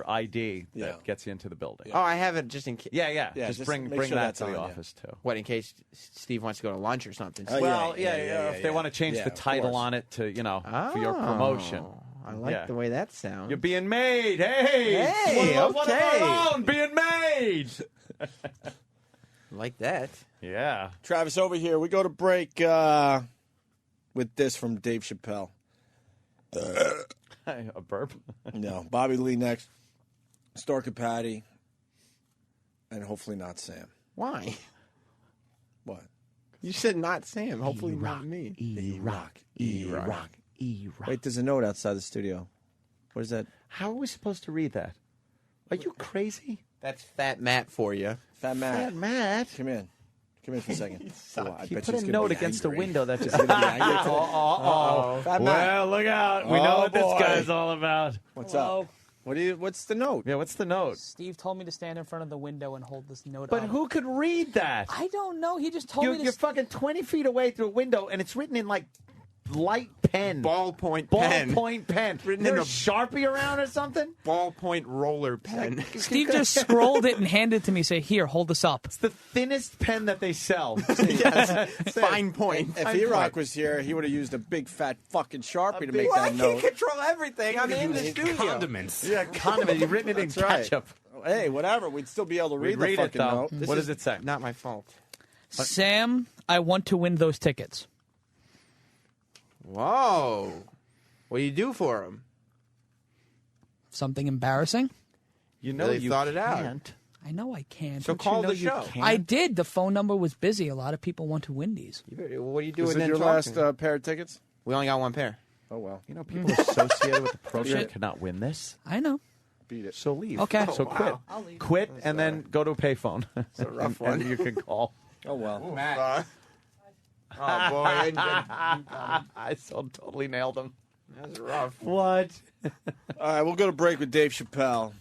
ID that Yeah. gets you into the building. Oh, I have it just in case. Yeah. Just bring make sure that that's to the on, yeah. office, too. What, in case Steve wants to go to lunch or something? Well, if they want to change the of title course. on it to, for your promotion. I like the way that sounds. You're being made. Hey, Hey, one of okay. our own being made. Like that. Yeah. Travis, over here. We go to break with this from Dave Chappelle. A burp? No. Bobby Lee next. Stork and Patty. And hopefully not Sam. Why? What? You said not Sam. Hopefully not me. E-Rock. E-Rock. Wait, there's a note outside the studio. What is that? How are we supposed to read that? Are you crazy? That's Fat Matt for you. Fat Matt. Fat Matt. Come in. Come in for a second. I He bet put he's a gonna note be against the angry. window that just. He's gonna be angry today. Fat Matt. Well, look out. We Oh, know what boy. this guy's all about. What's Hello. up? What's the note? Yeah, what's the note? Steve told me to stand in front of the window and hold this note But up. who could read that? I don't know. He just told me to You're fucking 20 feet away through a window, and it's written in like light pen. Ballpoint pen. Ballpoint pen. Written There's in a a Sharpie around or something? Ballpoint roller pen. Steve just scrolled it and handed it to me. Say, here, hold this up. It's the thinnest pen that they sell. Yes. Fine point. If E-Rock was here, he would have used a big fat fucking Sharpie to make Well, I that can't note. control everything. I'm in the studio. Condiments. Yeah, condiment. You've written it in That's right. ketchup. Hey, whatever. We'd still be able to read the read it, fucking though. note. What does it say? Not my fault. Sam, I want to win those tickets. Whoa. What do you do for him? Something embarrassing? You know Really you thought it out. can't. I know I can't. So Don't call you know the you show. can't? I did. The phone number was busy. A lot of people want to win these. What are you Is doing it then? your talking? last pair of tickets? We only got one pair. Oh, well. You know, people associated with the program cannot win this. I know. Beat it. So leave. Okay. So quit. I'll leave. Quit and then go to a payphone. It's a rough and one. you can call. Oh, well. Oh, boy. I so totally nailed him. That's rough. What? All right, we'll go to break with Dave Chappelle.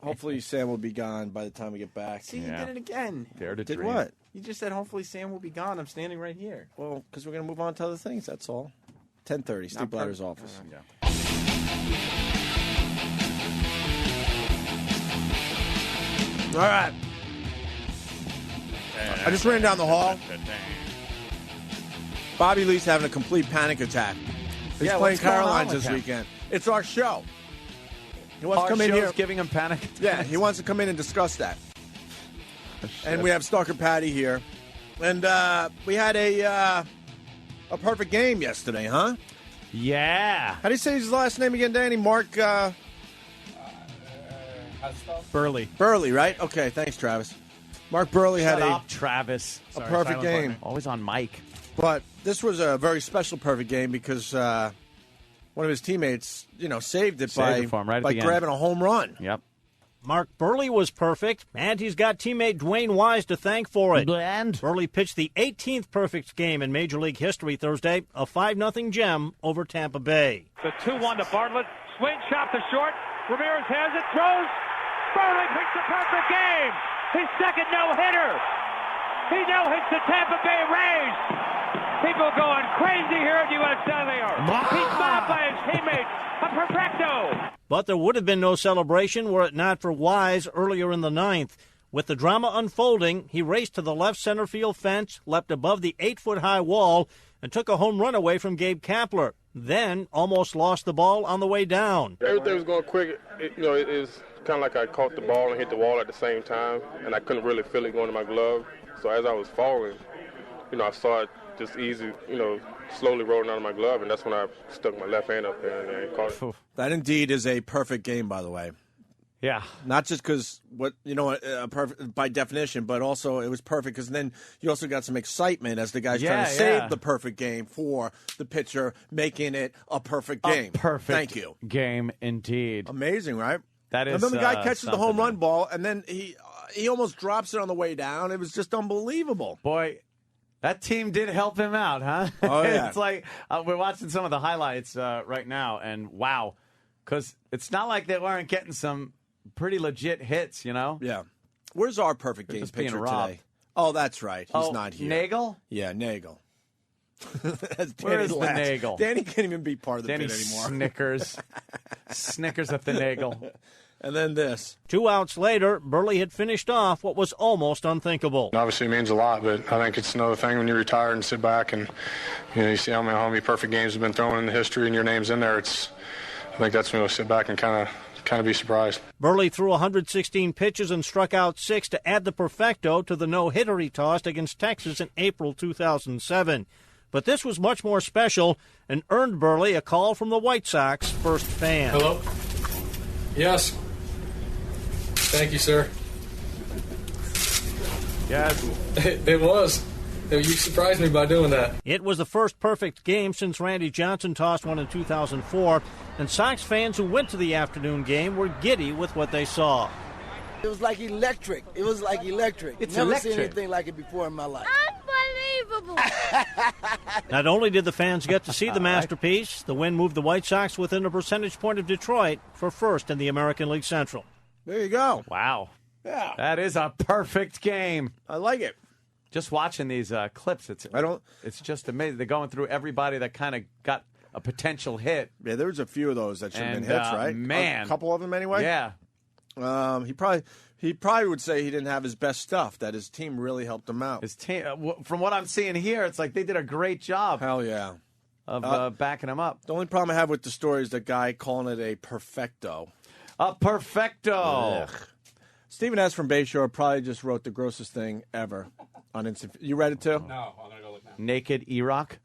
Hopefully Sam will be gone by the time we get back. See, you did it again. Dare to Did dream. what? You just said hopefully Sam will be gone. I'm standing right here. Well, because we're going to move on to other things, that's all. 10:30, Steve Blatter's office. Yeah. All right. I just ran down the hall. Bobby Lee's having a complete panic attack. He's Yeah, playing what's going on Carolines with this him? weekend. It's our show. He wants Our to come in show's here. giving him panic attacks. Yeah, he wants to come in and discuss that. And we have Stalker Patty here. And we had a perfect game yesterday, huh? Yeah. How do you say his last name again, Danny? Mark Burley. Burley, right? Okay, thanks, Travis. Mark Burley Shut had up, Travis. a perfect game. Always on mic. But this was a very special perfect game because one of his teammates, saved it Saved it for him right at by the end. grabbing a home run. Yep. Mark Burley was perfect, and he's got teammate Dwayne Wise to thank for it. And Burley pitched the 18th perfect game in Major League history Thursday, a 5-0 gem over Tampa Bay. The 2-1 to Bartlett. Swing shot to short. Ramirez has it, throws. Burley picks the perfect game. His second no-hitter. He now hits the Tampa Bay Rays. People going crazy here at U.S. Cellular. He's mobbed by his teammates. A perfecto. But there would have been no celebration were it not for Wise earlier in the ninth. With the drama unfolding, he raced to the left center field fence, leapt above the 8-foot-high wall, and took a home run away from Gabe Kapler. Then almost lost the ball on the way down. Everything was going quick. It was kind of like I caught the ball and hit the wall at the same time, and I couldn't really feel it going to my glove. So as I was falling, I saw it just easy, slowly rolling out of my glove, and that's when I stuck my left hand up there and caught it. That indeed is a perfect game, by the way. Yeah. Not just because perfect by definition, but also it was perfect because then you also got some excitement as the guy's trying to save the perfect game for the pitcher, making it a perfect game. Perfect Thank you. game indeed. Amazing, right? That is. And then the guy catches the home something. run ball, and then he almost drops it on the way down. It was just unbelievable. Boy, that team did help him out, huh? Oh, yeah. It's like we're watching some of the highlights right now, and wow, because it's not like they weren't getting some pretty legit hits, Yeah. Where's our perfect They're game just being pitcher robbed. today? Oh, that's right. He's Oh, not here. Nagel? Yeah, Nagel. As Where Danny is the laughs. Nagel? Danny can't even be part of the Danny bit anymore. Snickers. Snickers at the Nagel. And then this. 2 outs later, Burley had finished off what was almost unthinkable. Obviously, it means a lot, but I think it's another thing when you retire and sit back and you see how many perfect games have been thrown in the history and your name's in there. I think that's when you'll sit back and kind of be surprised. Burley threw 116 pitches and struck out 6 to add the perfecto to the no-hitter he tossed against Texas in April 2007. But this was much more special and earned Burley a call from the White Sox first fan. Hello? Yes. Thank you, sir. Yes. It was. You surprised me by doing that. It was the first perfect game since Randy Johnson tossed one in 2004, and Sox fans who went to the afternoon game were giddy with what they saw. It was like electric. It was like electric. It's Never electric. seen anything like it before in my life. Unbelievable. Not only did the fans get to see the masterpiece, the win moved the White Sox within a percentage point of Detroit for first in the American League Central. There you go. Wow. Yeah. That is a perfect game. I like it. Just watching these clips, it's just amazing. They're going through everybody that kind of got a potential hit. Yeah, there was a few of those that should have been hits, right? Man. A couple of them anyway? Yeah. He probably would say he didn't have his best stuff, that his team really helped him out. His team, from what I'm seeing here, it's like they did a great job. Hell yeah. Of backing him up. The only problem I have with the story is the guy calling it a perfecto. A perfecto. Ugh. Stephen S. from Bayshore probably just wrote the grossest thing ever on Instant. You read it too? No, I'm going to go look now. Naked E-Rock?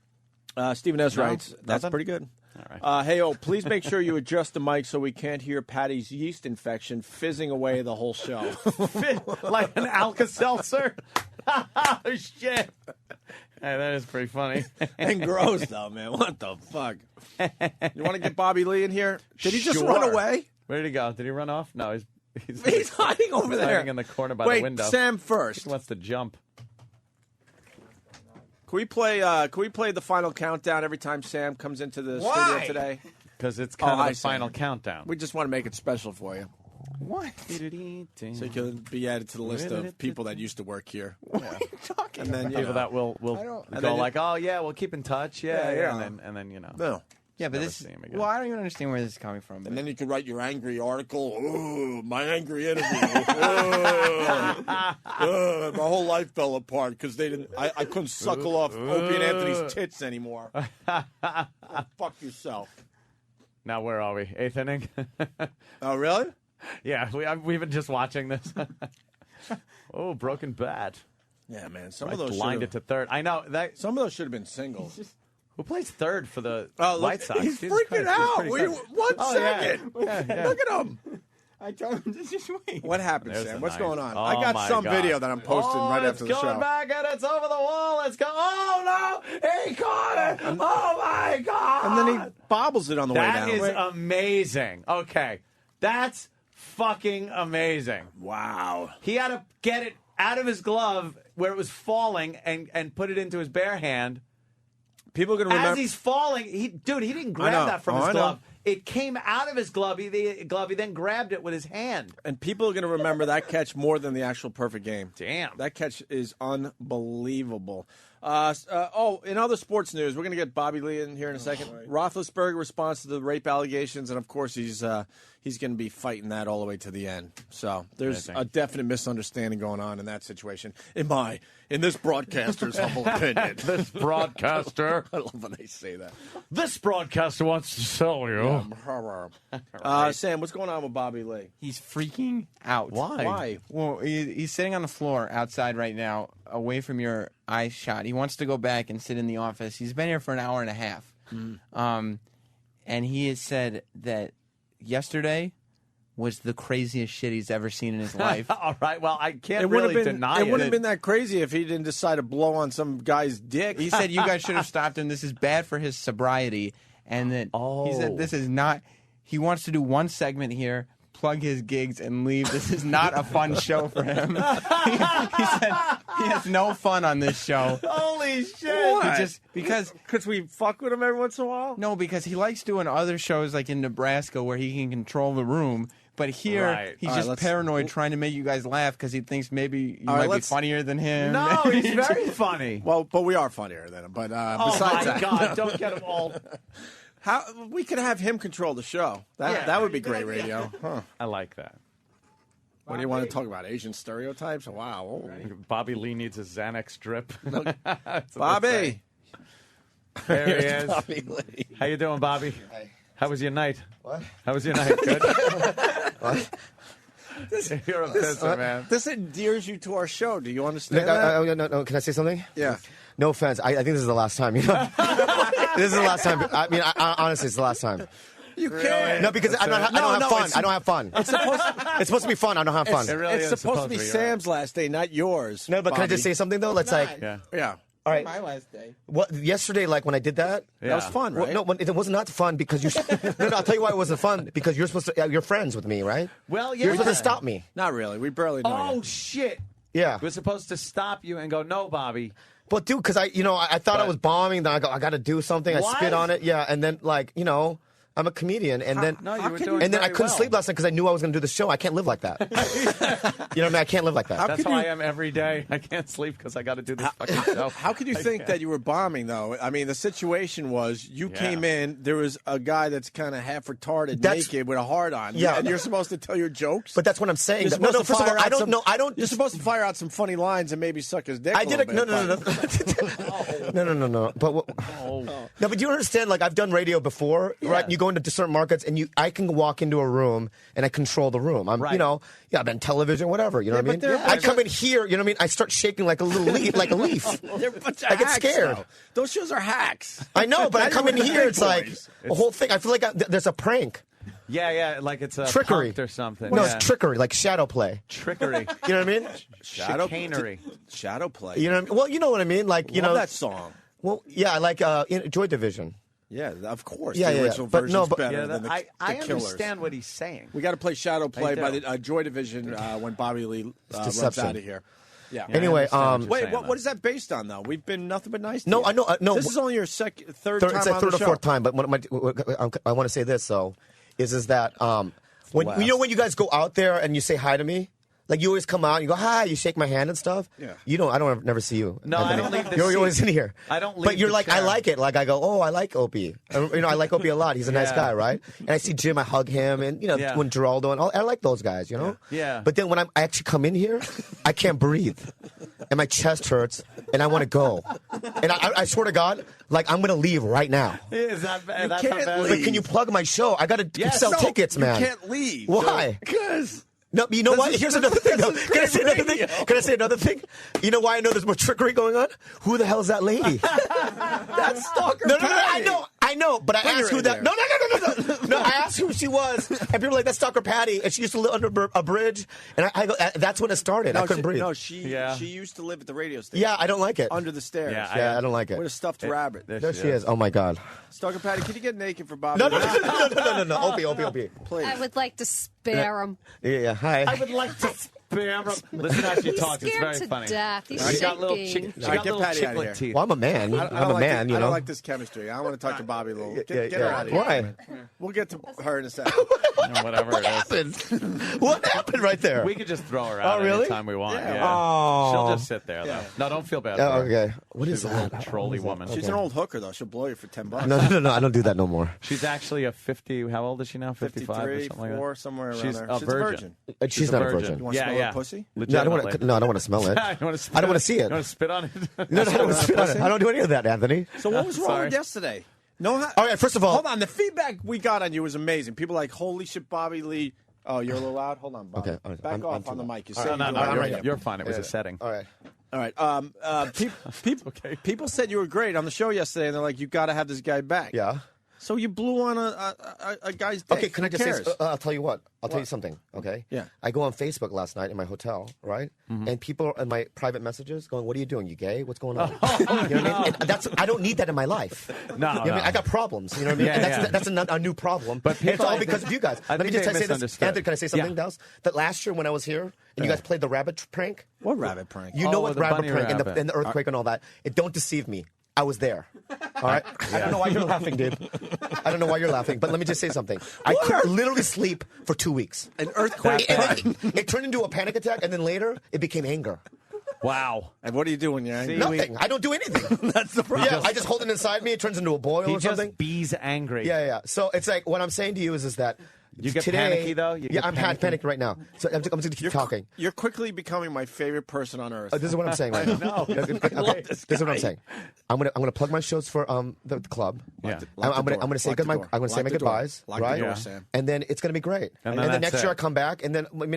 Stephen S. No, writes, that's nothing? pretty good. All right. Hey, please make sure you adjust the mic so we can't hear Patty's yeast infection fizzing away the whole show. Like an Alka-Seltzer? Oh, shit. Hey, that is pretty funny. And gross, though, man. What the fuck? You want to get Bobby Lee in here? Did he just Sure. run away? Where did he go? Did he run off? No, He's hiding over he's there. hiding in the corner by Wait, the window. Sam first. He wants to jump. Can we play the final countdown every time Sam comes into the studio today? Because it's kind of hi, the final countdown. We just want to make it special for you. What? So you can be added to the list of people that used to work here. What are you talking about? And then, people that will and go then like, oh, yeah, we'll keep in touch. Yeah. Yeah. And then, you know. No. Yeah, but Never this. see him again. Well, I don't even understand where this is coming from. And then you could write your angry article. Oh, my angry interview. My whole life fell apart because they didn't. I couldn't suckle off Opie and Anthony's tits anymore. Fuck yourself. Now where are we? 8th inning. Oh, really? Yeah, we've been just watching this. Oh, broken bat. Yeah, man. Some Right, of those blinded to third. I know that. Some of those should have been singles. Who plays third for the Oh, White look, Sox? he's Jesus freaking Christ, out. he's pretty good. 1 second. Yeah. Look at him. I told him to just wait. What happened, There's Sam? a What's nice- going on? Oh, I got my some God. video that I'm posting right after the It's going show. back and it's over the wall. It's going. Oh no! He caught it! Oh my God! And then he bobbles it on the way That down. is amazing. Okay, that's fucking amazing. Wow. He had to get it out of his glove where it was falling and put it into his bare hand. People are going to remember. As he's falling, he didn't grab know. that from Oh, his I know. glove. It came out of his glove. He then grabbed it with his hand. And people are going to remember that catch more than the actual perfect game. Damn. That catch is unbelievable. In other sports news, we're going to get Bobby Lee in here in a second. Roethlisberger responds to the rape allegations, and of course he's going to be fighting that all the way to the end. So there's a definite misunderstanding going on in that situation. In this broadcaster's humble opinion. This broadcaster. I love when they say that. This broadcaster wants to sell you. Sam, what's going on with Bobby Lee? He's freaking out. Why? Well, he's sitting on the floor outside right now, away from your eye shot. He wants to go back and sit in the office. He's been here for an hour and a half. And he has said that yesterday was the craziest shit he's ever seen in his life. All right. Well, I can't It wouldn't really have been, deny it wouldn't have been that crazy if he didn't decide to blow on some guy's dick. He said you guys should have stopped him. This is bad for his sobriety. And that he said this is not. He wants to do one segment here, plug his gigs, and leave. This is not a fun show for him. He said he has no fun on this show. Holy shit! What? Because we fuck with him every once in a while? No, because he likes doing other shows like in Nebraska where he can control the room. But here, he's just paranoid trying to make you guys laugh because he thinks maybe you might be funnier than him. No, he's very funny. Well, but we are funnier than him. But Oh besides my that, God! Don't get him all. How we could have him control the show? That would be great radio. Huh. I like that. What do you want to talk about? Asian stereotypes? Wow. Bobby Lee needs a Xanax drip. Bobby. There he Here's is. Bobby Lee. How you doing, Bobby? Hi. How was your night? What? How was your night? Good. What? You're a pisser, man. This endears you to our show. Do you understand that? No, can I say something? Yeah. No offense. I think this is the last time. You know? This is the last time. I mean, honestly, it's the last time. You can't. No, because I don't have fun. I don't have fun. It's supposed to be fun. I don't have fun. It's supposed to be Sam's last day, not yours. No, but can I just say something though? Let's like. Yeah. All right. My last day. What yesterday, like when I did that, That was fun, right? Well, no, it was not fun because you. No, I'll tell you why it wasn't fun because you're supposed to. You're friends with me, right? Well, yeah. You're supposed to stop me. Not really. We barely know Oh you. shit! Yeah. We're supposed to stop you and go, no, Bobby. But dude, because I thought I was bombing. Then I got to do something. I What? spit on it. Yeah, and then like I'm a comedian, and then No, you were doing and then I very couldn't well. sleep last night because I knew I was going to do the show. I can't live like that. You know what I mean? I can't live like that. That's how I am every day. I can't sleep because I got to do this fucking show. How could you think that you were bombing, though? I mean, the situation was you came in, there was a guy that's kind of half retarded, naked with a heart on. Yeah. And you're supposed to tell your jokes? But that's what I'm saying. You're No, supposed to first of all, fire out I don't some- know. I don't. You're supposed to fire out some funny lines and maybe suck his dick I did a little no. bit. No. But no, but you understand? Like I've done radio before, right? You go into certain markets, and I can walk into a room and I control the room. I'm, I've been television, whatever. You know what I mean? I come in here, you know what I mean? I start shaking like a little leaf, like a leaf. They're a bunch of I get hacks, scared. though. Those shows are hacks. I know, but I come in You're here, big it's like boys. a whole thing. I feel like there's a prank. Yeah, like it's a Trickery punked or something. No, yeah. it's trickery, like shadow play. Trickery. You know what I mean? Chicanery. Shadow play. You know what I mean? Well, you know what I mean? Like, you Love know that song. Well, yeah, I like Joy Division. Yeah, of course. Yeah, the yeah, original but version's no, but- better Yeah, than the I Killers. understand what he's saying. We got to play Shadow Play I by do. the Joy Division when Bobby Lee runs deception. out of here. Yeah. Anyway, wait, what is that based on though? We've been nothing but nice. To No, you. I know. No, This is only your third time It's like on third the or show. fourth time. But I want to say this though, is that when you know when you guys go out there and you say hi to me, Like you always come out, and you go hi, you shake my hand and stuff. Yeah. You don't. I don't never see you. No, I don't leave the You're seat. always in here. I don't leave But you're the like, I chair. like it. Like I go, oh, I like Opie. I like Opie a lot. He's a nice guy, right? And I see Jim, I hug him, and when Geraldo and all, I like those guys, Yeah. But then when I actually come in here, I can't breathe, and my chest hurts, and I want to go. And I swear to God, like I'm gonna leave right now. Is that bad? That's can't not bad. But can you plug my show? I gotta sell tickets, man. You can't leave. Why? Because. No, you know what? Here's another thing, though. Can I say another thing? Can I say another thing? You know why I know there's more trickery going on? Who the hell is that lady? That's Stalker No, Patty. I know, but I asked who that. No. No, I asked who she was, and people were like, "That's Stalker Patty," and she used to live under a bridge, and I go, that's when it started. I couldn't breathe. No, she used to live at the radio station. Yeah, I don't like it. Under the stairs. Yeah, I don't like it. With a stuffed rabbit. There she is. Oh my God. Stalker Patty, can you get naked for Bobby? No. Opie. Please. I would like to spare him. Yeah. Hi. I would like to spare him. Listen how she He's talks. It's scared very to funny. death. He's She got little shaking. she got Get little Patty out of chiclet here. teeth. Well, I'm a man. I'm a man. I don't like this chemistry. I want to talk to Bobby a little. Get her out of here. Why? We'll get to her in a second. Whatever What it is. happened? What happened right there? We could just throw her out really? anytime we want. Yeah. Yeah. Oh. She'll just sit there, though. No, don't feel bad. Oh, for her. okay. What is She's a that? little trolly woman. She's an old hooker, though. She'll blow you for $10. No. I don't do that no more. She's actually a 50. How old is she now? 55 or 53, something like 4, that. somewhere around She's there. a She's virgin. She's not a virgin. You want to smell her pussy? No, I don't want to. No, I don't want to smell it. I don't want to I don't want to see it. You want to spit on it? No, I don't want to spit on it. I don't do any of that, Anthony. So what was wrong Sorry. with yesterday? No. All right, first of all, hold on. The feedback we got on you was amazing. People like, holy shit, Bobby Lee. Oh, you're a little loud? Hold on, Bobby. Okay. Back I'm off too on the loud. mic. You No, say no, you're you're fine. It was a setting. All right. All right. People said you were great on the show yesterday, and they're like, you got to have this guy back. Yeah. So you blew on a guy's dick. Okay, can I just say? I'll tell you what. I'll tell you something. Okay. Yeah. I go on Facebook last night in my hotel, right? And people in my private messages going, "What are you doing? You gay? What's going on?" You know what I mean? And I don't need that in my life. No, You know what I mean? I got problems. You know what I mean? And that's a new problem. But and it's all people, because of you guys. I Let me think just they say this. misunderstood. Anthony, can I say something else? That last year when I was here and you guys played the rabbit prank. What rabbit prank? You know what the rabbit bunny prank rabbit. and the earthquake and all that. It don't deceive me. I was there. All right? I don't know why you're laughing, dude. I don't know why you're laughing, but let me just say something. I couldn't literally sleep for 2 weeks. An earthquake. And then it turned into a panic attack, and then later it became anger. Wow. And what are you doing, Yang? Nothing. I don't do anything. That's the problem. Yeah, I just hold it inside me. It turns into a boil He or something. just bees angry. Yeah. So it's like what I'm saying to you is that You get today, panicky, though? You Yeah, get I'm panicky? panicked right now. So I'm just going to keep talking. You're quickly becoming my favorite person on earth. This is what I'm saying right now. Okay, this is what I'm saying. I'm gonna plug my shows for the club. Yeah. I'm gonna say my goodbyes, Lock right? the door, Sam. And then it's gonna be great. And And then then that's next year it. I come back, and then let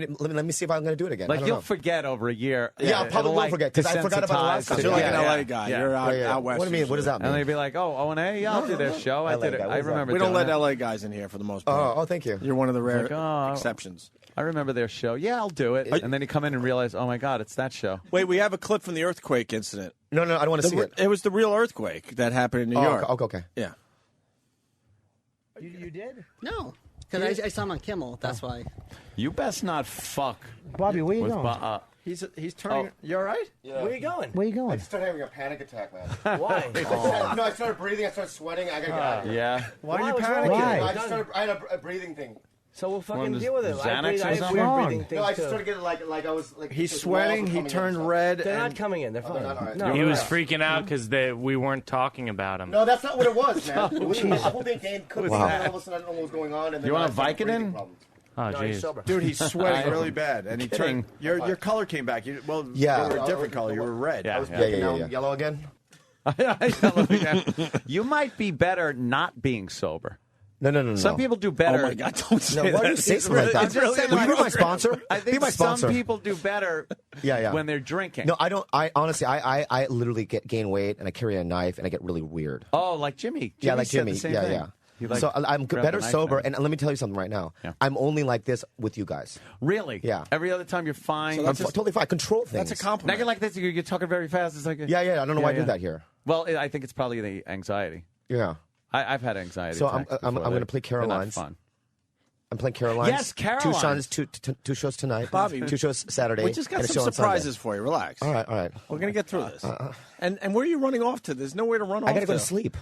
me see if I'm gonna do it again. I Like don't you'll know. forget over a year. Yeah, I probably It'll, won't forget because I forgot about the last desensitize time. to- You're like an Yeah, LA yeah. guy. Yeah. You're out west. What do you mean? What does that And mean? they'd be like, "Oh, O&A, yeah, I'll do this show. I LA did it. guy, what I is that? remember We don't doing let that." LA guys in here for the most part. Oh, thank you. You're one of the rare Like, oh. exceptions. I remember their show. Yeah, I'll do it. And then you come in and realize, oh my God, it's that show. Wait, we have a clip from the earthquake incident. No, I don't want to see it. It was the real earthquake that happened in New York. Okay. Yeah. You did? No, because I saw him on Kimmel. That's why. You best not fuck. Bobby, where you with going? He's turning. Oh. You all right? Yeah. Where you going? Where you I going? started having a panic attack, man. Why? No, I started breathing. I started sweating. I gotta get out of here. Yeah. Why are you What's wrong? panicking? Why? I had a breathing thing. So we'll fucking One of deal with it. those I Xanax breathe- or I have something? weird breathing No, I things just too. started getting like I was like. He's the walls sweating. were He coming in turned and stuff. red. They're not and coming in. They're fine. not all right. No, He was relax. freaking out because we weren't talking about him. No, that's not what it was, man. Oh, It was jeez. the whole thing came cooking, Wow. and all of a sudden I don't know what was going on. And then You want I a started Vicodin? breathing problems. Oh, No, he's jeez. sober. Dude, he's sweating really bad, and he Kidding. turned. Your color came back. You were a different color. You were red. Yeah. Now I'm yellow again. You might be better not being sober. No. Some people do better. Oh my God! Don't say No, why do you that. say something like that? I'm just saying, Will you be like- my sponsor? I think be my sponsor. some people do better Yeah. when they're drinking. No, I don't. I honestly, I literally gain weight and I carry a knife and I get really weird. Oh, like Jimmy. Yeah, like said Jimmy. the same Yeah, thing. yeah. He, like, So I'm grabbed better the knife sober, and- and let me tell you something right now. Yeah. I'm only like this with you guys. Really? Yeah. Every other time you're fine. I'm totally fine. I control things. That's a Now compliment. you're like this. You're talking very fast. It's like Yeah. I don't know why I do that here. Well, I think it's probably the anxiety. Yeah. I've had anxiety. So attacks I'm before. going to play They're not Caroline's. fun. I'm playing Caroline's. Yes, Caroline's. Two shows tonight. Bobby, 2 shows Saturday. We just got and a some show on surprises for you. Relax. Sunday. All right. We're gonna get through this. And where are you running off to? There's nowhere to run off. I got to go to sleep.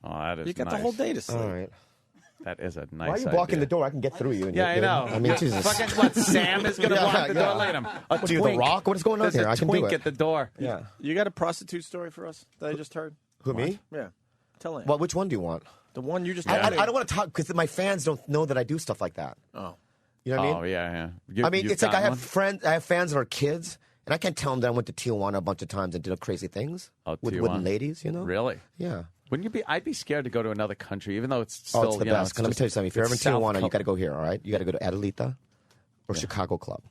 Oh, that is You got nice. the whole day to sleep. All right. That is a nice Why are you blocking idea. the door? I can get through you. Yeah, I know. I mean, Jesus. Fucking what? Sam is going to block the door. Look at him. What are you, The Rock? What is going on There's here? a I can do twink it. at the door. Yeah. You got a prostitute story for us that I just heard? Who, me? Yeah. Tell it. Well, which one do you want? The one you just I told me. don't want to talk because my fans don't know that I do stuff like that. Oh. You know what I mean? Oh, yeah. I mean, it's like I have fans that are kids, and I can't tell them that I went to Tijuana a bunch of times and did crazy things with Tijuana. ladies, you know? Really? Yeah. Wouldn't you be? I'd be scared to go to another country, even though it's still. Oh, it's the you know, best. it's Let me just- tell you something. If you're ever in it's South Tijuana, you Coast. got to go here, all right? You got to go to Adelita or Chicago Club.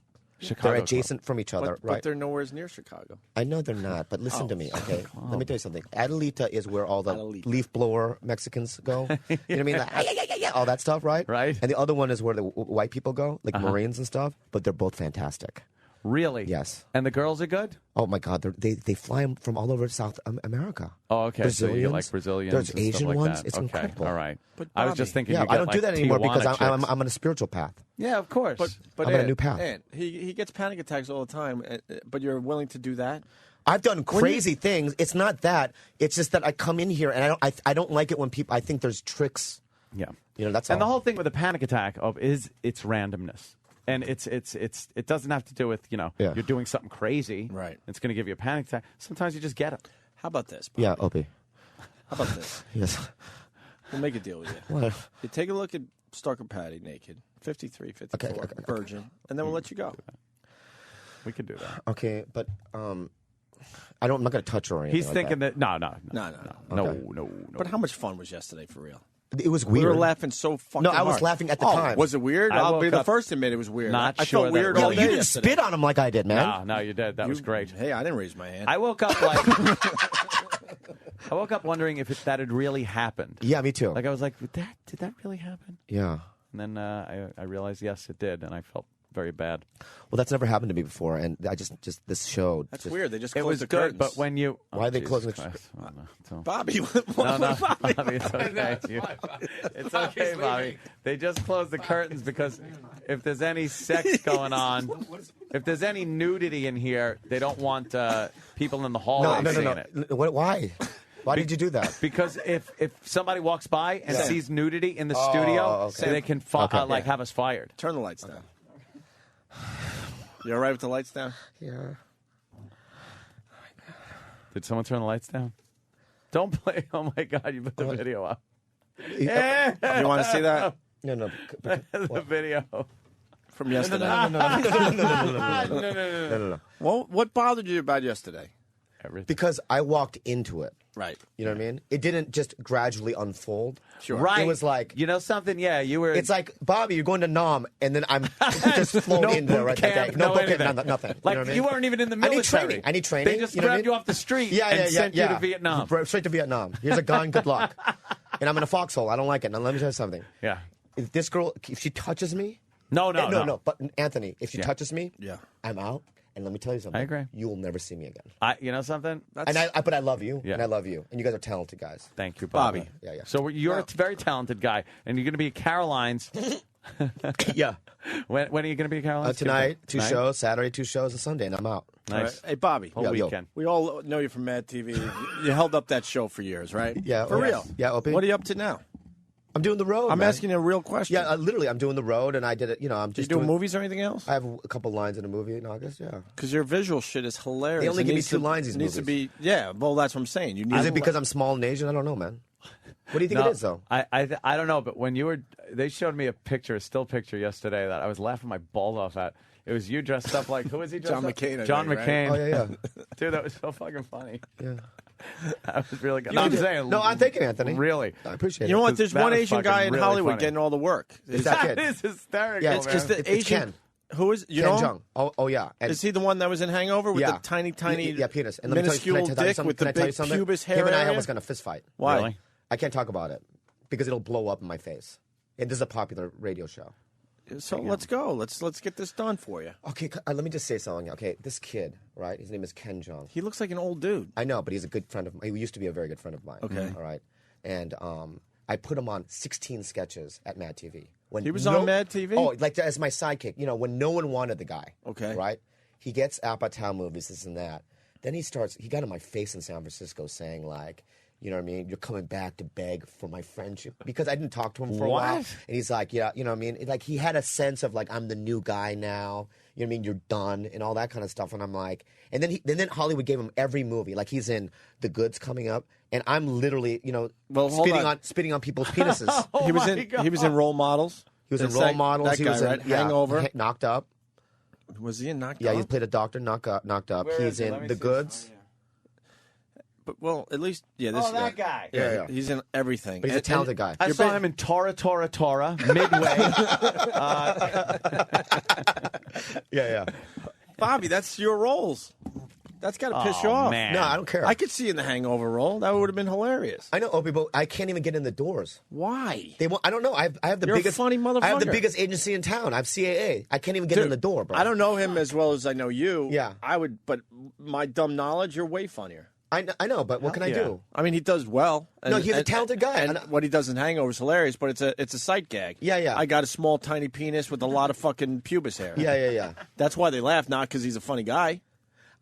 Chicago They're Club. adjacent from each other, But right? they're nowhere near Chicago. I know they're not, but listen to me, okay? Let me tell you something. Adelita is where all the leaf blower Mexicans go. You know what I mean? Like, yeah, all that stuff, right? Right. And the other one is where the white people go, like Marines and stuff, but they're both fantastic. Really? Yes. And the girls are good? Oh, my God. They fly them from all over South America. Oh, okay. So you Brazilians. like Brazilians There's and stuff Asian like ones. that. It's Okay, incredible. all right. But I was Bobby- just thinking Yeah, you I get, don't like, do that anymore because Tijuana I'm on a spiritual path. Yeah, of course. But I'm on a Ant, new path. Ant, he gets panic attacks all the time, but you're willing to do that? I've done crazy things. It's not that. It's just that I come in here and I don't like it when people. I think there's tricks. Yeah. You know, that's all. And the whole thing with a panic attack is its randomness. And it doesn't have to do with, you're doing something crazy. Right. It's going to give you a panic attack. Sometimes you just get it. How about this? Bobby? Yeah, Opie. How about this? Yes. We'll make a deal with you. What? You take a look at Starker Patty naked, 53, 54, Okay. virgin, and then we'll let you go. We could do that. Okay, but I'm not going to touch her or anything. He's like thinking that. that, no. Okay. But how much fun was yesterday for real? It was We weird. were laughing so fucking No, I was hard. laughing at the Oh, time. Was it weird? I I'll be woke the up first to admit it was weird. not I sure felt that weird it all was. day You didn't yesterday. spit on him like I did, man. No, you did. That was great. Hey, I didn't raise my hand. I woke up wondering if that had really happened. Yeah, me too. Like I was like, did that really happen? Yeah. And then I realized, yes, it did, and I felt very bad. Well, that's never happened to me before, and I just this show. That's weird. They just It closed was the good, curtains. but when you Why are they Jesus closing the Christ. Oh, no. So- Bobby, No, Bobby, it's okay. Bobby. It's okay, Bobby. They just closed the curtains because if there's any sex going on, if there's any nudity in here, they don't want people in the hallway seeing it. No. Why? Why did you do that? Because if somebody walks by and Yeah. sees nudity in the Oh, studio, okay. they can have us fired. Turn the lights down. You all right with the lights down? Yeah. Did someone turn the lights down? Don't play. Oh my God! You put the video up. You want to see that? No. The video from yesterday. No. Well, what bothered you about yesterday? Everything. Because I walked into it. Right. You know what I mean? It didn't just gradually unfold. Sure. Right. It was like, you know something? Yeah, you were. it's like, Bobby, you're going to Nam, and then I'm just flown No in there boot right camp, that day. no boot camp, anything. nothing. Like you know what I mean? you weren't even in the I military. need training. They just you know what I grabbed mean? you off the street Yeah, and sent you yeah. to Vietnam. Straight to Vietnam. Here's a gun. Good luck. And I'm in a foxhole. I don't like it. Now let me tell you something. Yeah. If this girl, if she touches me, No. But Anthony, if she Yeah. touches me, Yeah. I'm out. And let me tell you something. I agree. You will never see me again. You know something? And but I love you. Yeah. And I love you. And you guys are talented guys. Thank you, Bobby. Yeah. So you're a very talented guy, and you're going to be at Caroline's. Yeah. When are you going to be at Caroline's? Tonight, two Tonight? shows. Saturday, 2 shows. And Sunday, and I'm out. Nice. All right. Hey, Bobby. Whole Yo. weekend. We all know you from Mad TV. You held up that show for years, right? Yeah. For real. Yeah, Opie. What are you up to now? I'm doing the road. I'm man. asking you a real question. Yeah, literally, I'm doing the road, and I did it. You know, I'm You just doing movies or anything else? I have a couple lines in a movie in August. Yeah. Because your visual shit is hilarious. They only It give me needs 2 to- lines, these it needs to movies. be. Yeah. Well, that's what I'm saying. You need. Is it because I'm small and Asian? I don't know, man. What do you think No, it is, though? I don't know, but when they showed me a still picture yesterday that I was laughing my balls off at. It was you dressed up like, who was he dressed John up? McCain, I John think, right? McCain. Oh, yeah. Dude, that was so fucking funny. Yeah. That was really good. No, I'm saying. No, I'm thinking, Anthony. Really. I appreciate You know it. what? There's That one was Asian fucking guy in really Hollywood funny. getting all the work. It's that kid. That is hysterical, Yeah, It's because man. the It's Asian. Ken. Who is you Ken know? him? Jeong. Oh, yeah. And Is he the one that was in Hangover with yeah. the tiny penis? And let me tell you, minuscule can I tell you dick something? with Can the I tell you big something? pubis hair Him and I area? almost got in a fist fight. Why? Really? I can't talk about it because it'll blow up in my face. And this is a popular radio show. So let's go. Let's get this done for you. Okay, let me just say something. Okay, this kid, right? His name is Ken Jeong. He looks like an old dude. I know, but he's a good friend of mine. He used to be a very good friend of mine. Okay. All right. And I put him on 16 sketches at Mad TV. When He was on Mad TV? Oh, like as my sidekick. You know, when no one wanted the guy. Okay. Right? He gets Apatow movies, this and that. Then he got in my face in San Francisco saying, like, You know what I mean? You're coming back to beg for my friendship because I didn't talk to him for a while. And he's like, yeah, you know what I mean? Like he had a sense of like, I'm the new guy now. You know what I mean? You're done and all that kind of stuff. And I'm like, and then Hollywood gave him every movie. Like he's in The Goods coming up, and I'm literally, spitting on people's penises. He was in Role Models. He was in Role Models. That he guy, was in Hangover. Knocked Up. Was he in Knocked Up? Yeah, he played a doctor. Knocked Up. He's in The Goods. But at least this that guy. Yeah. He's in everything. But he's a talented guy. I saw him in Tora, Midway. Yeah. Bobby, that's your roles. That's got to piss you off. Man. No, I don't care. I could see you in the Hangover role. That would have been hilarious. I know, Opie, but I can't even get in the doors. Why? I don't know. I have the You're biggest a funny motherfucker. I have the biggest agency in town. I have CAA. I can't even get in the door, bro. I don't know him as well as I know you. Yeah. I would, but my dumb knowledge, you're way funnier. I know, but what can I do? I mean, he does well. No, he's a talented guy. And what he does in Hangover is hilarious, but it's a sight gag. Yeah. I got a small, tiny penis with a lot of fucking pubis hair. Yeah. That's why they laugh, not because he's a funny guy.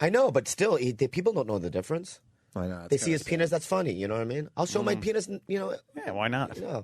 I know, but still, people don't know the difference. I know. They see his penis, that's funny, you know what I mean? I'll show my penis, Yeah, why not? Yeah.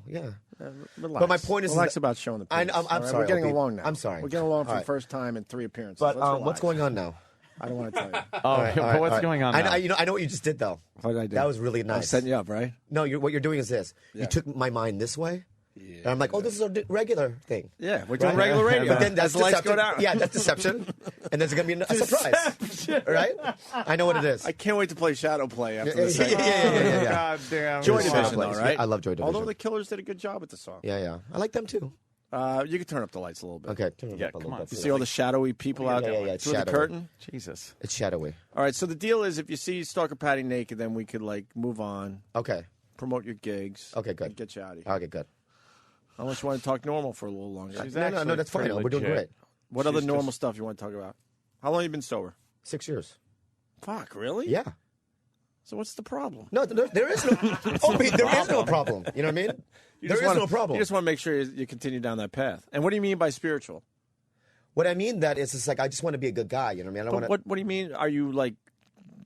Relax. But my point is... Relax about showing the penis. I'm right? sorry, We're getting Opie. along now. I'm sorry. We're getting along for All the right. first time in 3 appearances. But Let's relax. what's going on now? I don't want to tell you. What's going on now? I know what you just did, though. What did I do? That was really nice. I'm setting you up, right? No, what you're doing is this. Yeah. You took my mind this way, and I'm like, oh, this is a regular thing. Yeah, we're doing regular radio. But then that's As the lights deception. go down. Yeah, that's deception. And there's going to be a surprise. Right? I know what it is. I can't wait to play Shadow Play after this. Yeah. God damn. Joy Shadow Division, Play. though, right? I love Joy Division. Although the Killers did a good job with the song. Yeah. I like them, too. You can turn up the lights a little bit. Okay, turn it up a come little on. bit. You see all the shadowy people out there it's through the shadowy. curtain? Jesus. It's shadowy. All right, so the deal is if you see Stalker Patty naked, then we could, move on, Okay. promote your gigs. Okay, good. And get you out of here. Okay, good. Unless you want to talk normal for a little longer. No, that's fine. We're doing great. What other normal stuff you want to talk about? How long have you been sober? 6 years. Fuck, really? Yeah. So what's the problem? No, there is no. Opie, there is no problem. You know what I mean? There is no problem. You just want to make sure you continue down that path. And what do you mean by spiritual? What I mean that is, it's like I just want to be a good guy. You know what I mean? I don't want to. What do you mean? Are you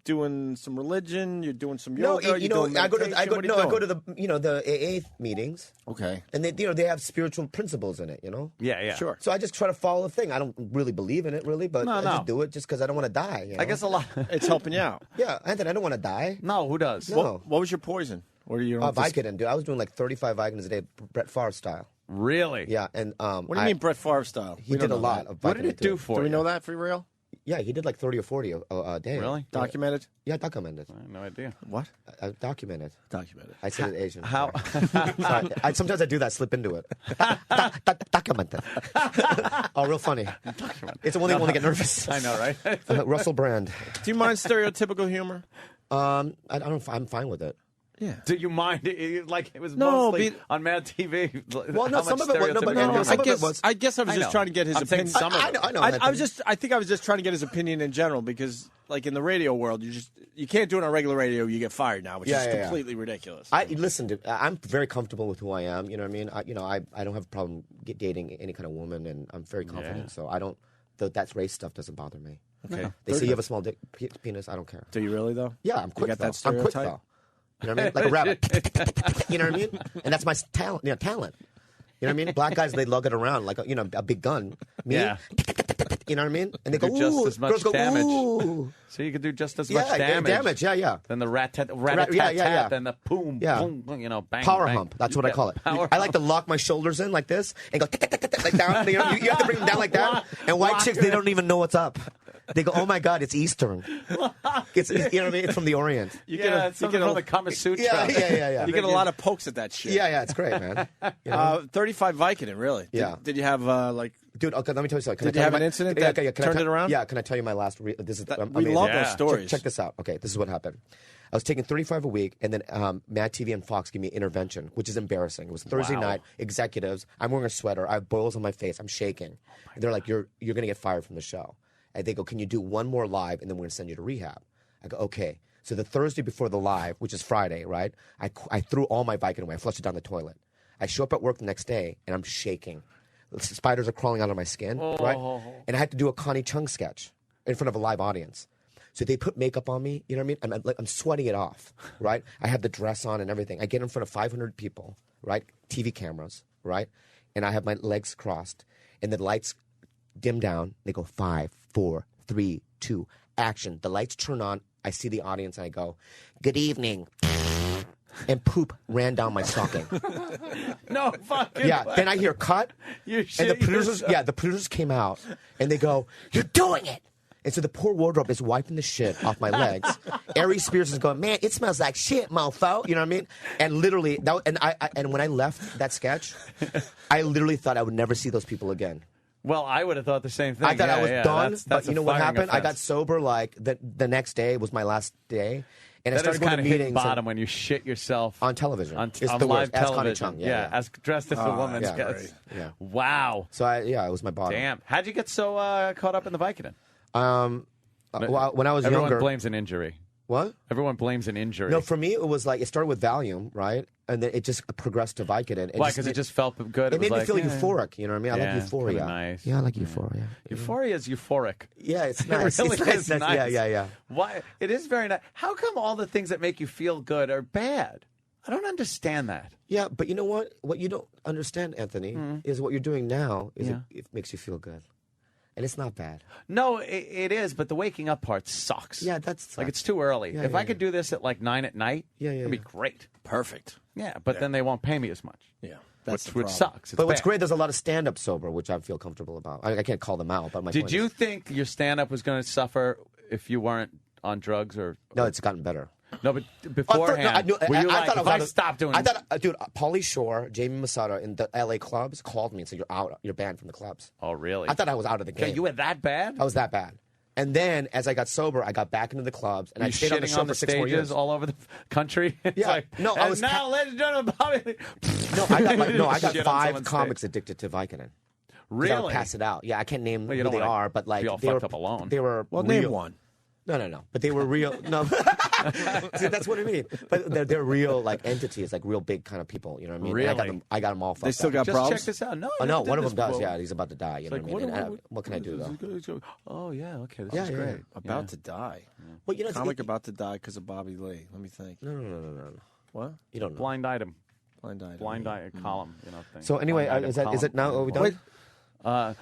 doing some religion? You're doing some No, yoga? I go to the the AA meetings. Okay. And they have spiritual principles in it. Yeah. Sure. So I just try to follow the thing. I don't really believe in it, really, but I just do it just because I don't want to die. I guess a lot. It's helping you out. Yeah, Anthony, I don't want to die. No, who does? No. What was your poison? Or you Vicodin, dude. I was doing like 35 Vicodins a day, Brett Favre style. Really? Yeah, and what do you mean Brett Favre style? He did a lot of Vicodin. What did it do for you? Do we know that for real? Yeah, he did like 30 or 40 a day. Really? Documented? Yeah, documented. I had no idea. What? Documented. Documented. I said it Asian. How? Sorry. Sometimes I do that, slip into it. Documented. Oh, real funny. It's the one thing when they get nervous. I know, right? Russell Brand. Do you mind stereotypical humor? I don't. I'm fine with it. Yeah. Do you mind? It was mostly on Mad TV. Well, no, some of it was. No, but some of it was. I guess I was just trying to get his opinion. Some of it. I know. I think I was just trying to get his opinion in general because, in the radio world, you can't do it on regular radio. You get fired now, which is completely ridiculous. Listen, I'm very comfortable with who I am. You know what I mean? I don't have a problem dating any kind of woman, and I'm very confident. So I don't. That race stuff doesn't bother me. Okay. They say you have a small penis. I don't care. Do you really though? Yeah, I'm quick. You got that I'm quick stereotype? though. You know what I mean? Like a rabbit. You know what I mean? And that's my talent. Talent. You know what I mean? Black guys, they lug it around like a big gun. Me, yeah. You know what I mean? And they go, just as much damage. Ooh. So you could do just as much damage. Yeah. Then the rat-tat-tat, then the boom, boom, bang. Power bang. hump. That's what I call it. I like to lock my shoulders in like this and go like down. You have to bring them down like that. And white chicks, they don't even know what's up. They go, oh my God, it's Eastern. It's you know what I mean? It's from the Orient. You get the Kama Sutra. Yeah. You get a lot of pokes at that shit. Yeah, it's great, man. 35 Vicodin, really? Yeah. Did you have Dude, okay, let me tell you something. Did you have an incident that turned it around? Yeah, can I tell you my last? This is we love those stories. Check this out. Okay, this is what happened. I was taking 35 a week, and then Mad TV and Fox gave me intervention, which is embarrassing. It was Thursday night. Executives. I'm wearing a sweater. I have boils on my face. I'm shaking. And they're like, "You're going to get fired from the show." And they go, "Can you do one more live, and then we're going to send you to rehab?" I go, "Okay." So the Thursday before the live, which is Friday, right? I threw all my Vicodin away. I flushed it down the toilet. I show up at work the next day, and I'm shaking. Spiders are crawling out of my skin, right? And I had to do a Connie Chung sketch in front of a live audience. So they put makeup on me. You know what I mean? I'm sweating it off, right? I have the dress on and everything. I get in front of 500 people, right? TV cameras, right? And I have my legs crossed, and the lights dim down. They go 5, 4, 3, 2, action. The lights turn on. I see the audience, and I go, "Good evening." And poop ran down my stocking. No fucking Yeah, way. then I hear cut. You and shit the producers, yourself. the producers came out and they go, "You're doing it." And so the poor wardrobe is wiping the shit off my legs. Ari Spears is going, "Man, it smells like shit, mofo." You know what I mean? And literally, and when I left that sketch, I literally thought I would never see those people again. Well, I would have thought the same thing. I thought I was done, That's but you a know what firing happened? I got offense. sober like the next day was my last day. And I That started is going kind to of hitting meetings. bottom when you shit yourself on television. On It's on the live worst. Ask Connie television. Chung. Yeah. as dressed as a woman. yeah, Yes. yeah. Wow. So it was my bottom. Damn. How'd you get so caught up in the Vicodin? Well, when I was Everyone younger, blames an injury. What? Everyone blames an injury. No, for me it was like it started with Valium, right, and then it just progressed to Vicodin. Why? Because it just felt good. It made was me feel like, euphoric. You know what I mean? I Yeah, like euphoria. kinda nice. Yeah, I like euphoria. Euphoria is euphoric. Yeah, it's It nice. really It's nice. is That's- nice. Yeah. Why? It is very nice. How come all the things that make you feel good are bad? I don't understand that. Yeah, but you know what? What you don't understand, Anthony, is what you're doing now is Yeah. it makes you feel good, and it's not bad. No, it is, but the waking up part sucks. Yeah, that's like it's too early. Yeah, if yeah, I could do this at like 9 at night, it'd be great. Perfect. Yeah, but then they won't pay me as much. Yeah, which sucks. It's But what's bad. great, there's a lot of stand-up sober, which I feel comfortable about. I can't call them out, but my Did point you is, think your stand-up was going to suffer if you weren't on drugs or? No, it's gotten better. No, but beforehand, were you like, if I stop doing I thought, dude, Pauly Shore, Jamie Masada in the LA clubs called me and said, "You're out. You're banned from the clubs." Oh, really? I thought I was out of the game. Okay, you were that bad? I was that bad. And then, as I got sober, I got back into the clubs, and Were I you stayed on the shitting show on for the 6 more years. stages all over the country? It's Yeah. like, No, I and was now, ladies and gentlemen, Bobby. No, I got Shit on 5 someone's comics addicted to Vicodin. 'Cause I would Really? pass it out. Yeah, I can't name Well, you who don't they wanna are, but like be all they fucked were up alone. They were Well, real. name one. No. But they were real. No, see, that's what I mean. But they're real, like entities, like real big kind of people. You know what I mean? And Really? I got them all. They fucked still up. got Just problems? check this out. No, Oh you no, never one did of them this does. before. Yeah, he's about to die. You know It's what I like, mean? And what can I do though? Oh yeah, okay, this Yeah, is yeah, great. yeah. About to die. Well, you know, Comic about to die because of Bobby Lee. Let me think. No. What? You don't know. Blind item, Blind item. blind eye column. You know. Thing. So anyway, Blind item is it now? Are we done? Wait. column.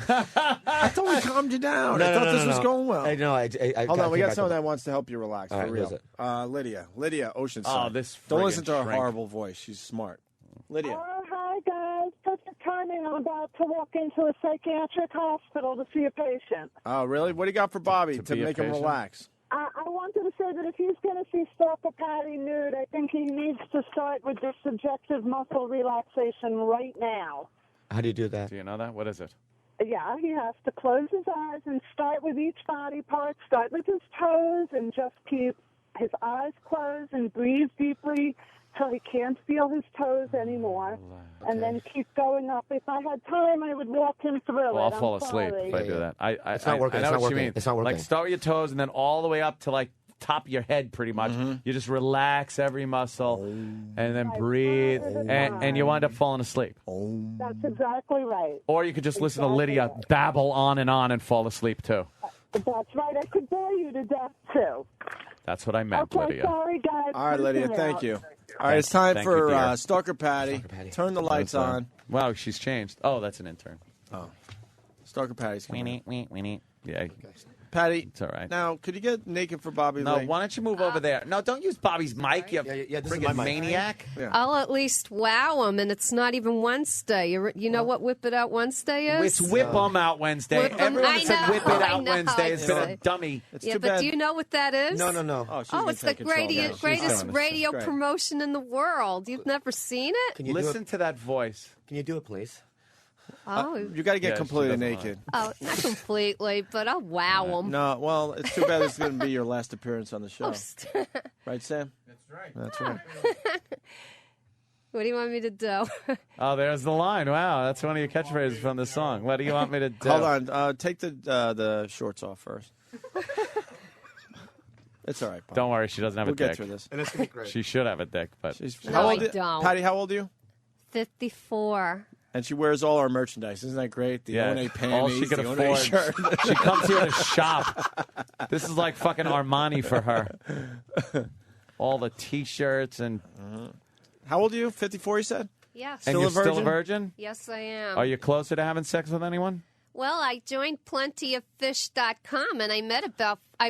I thought we calmed you down. I thought this was going well. No, I Hold on, we got came someone back that wants to help you relax. All For right, real. who is it? Lydia, Oceanside. Oh, this Don't friggin' listen to her shrink. horrible voice. She's smart. Lydia. Hi, guys. Perfect timing. I'm about to walk into a psychiatric hospital to see a patient. Oh, really? What do you got for Bobby to be a make him patient? relax? I wanted to say that if he's going to see Stalker Patty nude, I think he needs to start with this subjective muscle relaxation right now. How do you do that? Do you know that? What is it? Yeah, he has to close his eyes and start with each body part. Start with his toes and just keep his eyes closed and breathe deeply till he can't feel his toes anymore. And then keep going up. If I had time, I would walk him through Well, I'll it. fall I'm asleep sorry. if I do that. I It's not working. I know It's not what working. you mean. It's not working. Like start with your toes and then all the way up to like top of your head, pretty much. You just relax every muscle and then breathe, and you wind up falling asleep. That's exactly right. Or you could just listen to Lydia babble on and fall asleep too. That's right. I could bore you to death, too. That's what I meant, Okay, Lydia. sorry, guys. All right, Lydia, Peace thank out. you. All right, it's time Thank you, for dear. Stalker Patty. Turn the lights on. Wow, she's changed. Oh, that's an intern. Oh. Stalker Patty's coming. Weenie. Yeah. Patty, It's all right. now, could you get naked for Bobby No, Lee? why don't you move over there? No, don't use Bobby's mic, you this is friggin' my mic. maniac. Yeah. I'll at least wow him, and it's not even Wednesday. You know what Whip It Out Wednesday is? It's Whip 'em Out Wednesday. Whip 'em- Everyone I that said know, Whip It I Out know, Wednesday has been a I- dummy. It's Yeah, too but bad. do you know what that is? No. Oh, she's Oh, gonna it's the take control now. greatest, She's greatest doing this. radio Great. promotion in the world. You've never seen it? Can you Listen do to that voice. it? Can you do it, please? Oh, You got to get Yeah, she completely doesn't naked. oh, not completely, but I'll wow him. No, well, it's too bad it's going to be your last appearance on the show. Oh, Right, Sam? That's right. What do you want me to do? Oh, there's the line. Wow, that's one of your catchphrases from the song. What do you want me to do? Hold on. Take the shorts off first. It's all right, Bob. Don't worry, she doesn't have We'll a dick. get through this. And it's gonna be great. She should have a dick, but No, I don't. Patty, how old are you? 54. And she wears all our merchandise. Isn't that great? The O&A panties, all she can the afford. O&A shirt. She comes here to shop. This is like fucking Armani for her. All the T-shirts and... How old are you? 54, you said? Yes. And you're still a virgin? Yes, I am. Are you closer to having sex with anyone? Well, I joined plentyoffish.com and I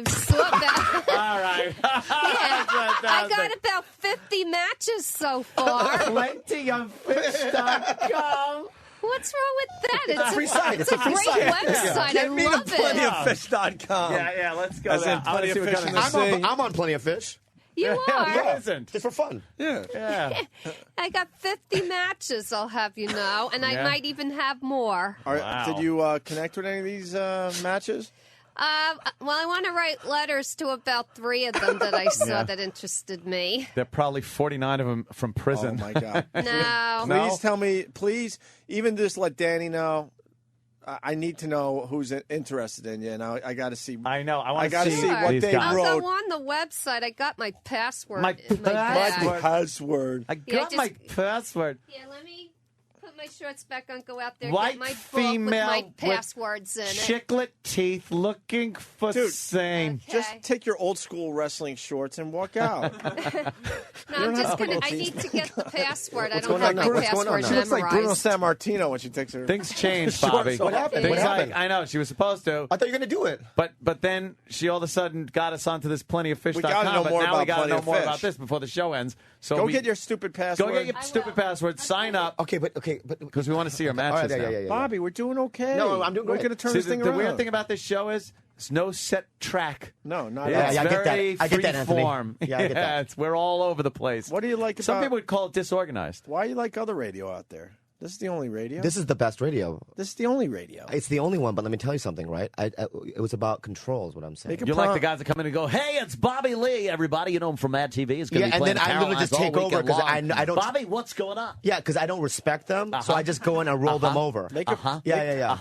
saw about. All right. I got about 50 matches so far. Plentyoffish.com. What's wrong with that? It's a free site. It's a free great site. website. Get I me to love it. plentyoffish.com. Yeah, let's go As in there. I wanna Plenty see of what Fish kind in of- the Sea. I'm on Plenty of Fish. You are. Yeah. Isn't. Just for fun. Yeah. I got 50 matches, I'll have you know, and I Yeah. might even have more. Wow. Did you connect with any of these matches? Well, I want to write letters to about 3 of them that I saw that interested me. There are probably 49 of them from prison. Oh, my God. No. Please tell me, please, even just let Danny know. I need to know who's interested in you, and I got to see. I know. I got to see what these they guys. wrote. I'll go on the website. I got my password My in my bag. My password. I Yeah, got just- my password. Yeah, let me put my shorts back on, go out there, White get my book female with my with passwords in it. Chiclet teeth looking for Dude, same. Just take your old school wrestling shorts and walk out. No, I'm just gonna. I need to get the password. I don't going have on my now? What's going on password now? She looks like Bruno memorized. Sammartino when she takes her. Things changed, shorts Bobby. off. What happened? Things What happened? like I know she was supposed to, I thought you were going to do it. but then she all of a sudden got us onto this plentyoffish.com. We gotta know but more now we about got to know Plenty of more Fish. about this before the show ends. So Go get your stupid password. go get your stupid password. Sign up Okay, but because we want to see your all right, matches. yeah, now. yeah. Bobby, we're doing okay. No, I'm doing We're great. going to turn See, this thing the around. weird thing about this show is it's no set track. No, not Yeah, at all. it's I get that. very I get that, free Anthony. form. Yeah, I get that. We're all over the place. What do you like Some about? people would call it disorganized. Why you like other radio out there? This is the only radio. This is the best radio. This is the only radio. It's the only one, but let me tell you something, right? It was about control, is what I'm saying. Make a You're like the guys that come in and go, "Hey, it's Bobby Lee, everybody. You know him from Mad TV. He's going to Yeah, be and playing then I literally Carolines just take all over weekend 'cause long. I don't- Bobby, what's going on? Yeah, because I don't respect them, so I just go in and roll them over. Make a Yeah. Yeah,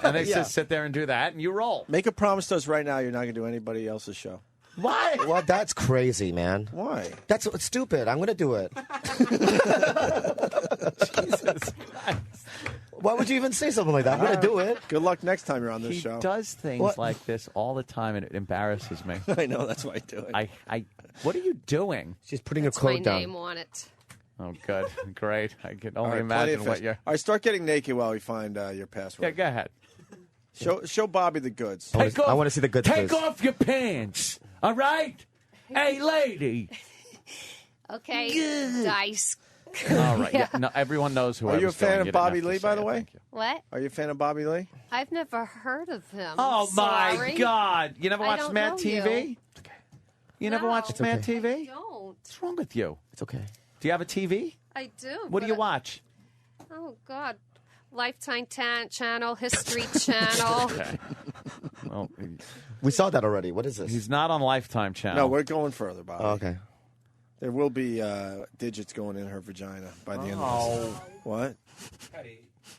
and they Yeah. just sit there and do that, and you roll. make a promise to us right now. You're not going to do anybody else's show. Why? Well, that's crazy, man. Why? That's stupid. I'm going to do it. Jesus Christ. Why would you even say something like that? I'm going to do it. Good luck next time you're on this He show. does things What? like this all the time, and it embarrasses me. I know. That's why I do it. What are you doing? She's putting her That's my code down. name on it. Oh, good. Great. I can All only right, Plenty imagine of what Fish. you're... All right, start getting naked while we find your password. Yeah, go ahead. Show Bobby the goods. I want to see the good Take things. off your pants, all right? Hey, lady. Okay, dice. All right. Yeah, no, everyone knows who. Are you a fan of Bobby Lee, by the way? What? Are you a fan of Bobby Lee? I've never heard of him. Oh, my Sorry. God. You never I watched don't Mad know TV? you. You never No. watched It's Mad okay. TV? Don't. What's wrong with you? It's okay. Do you have a TV? I do. What do but you watch? Oh God, Lifetime Channel, History Channel. Okay. Well, We saw that already. What is this? he's not on Lifetime Channel. No, we're going further, Bobby. Oh, okay. There will be digits going in her vagina by the end of this. What?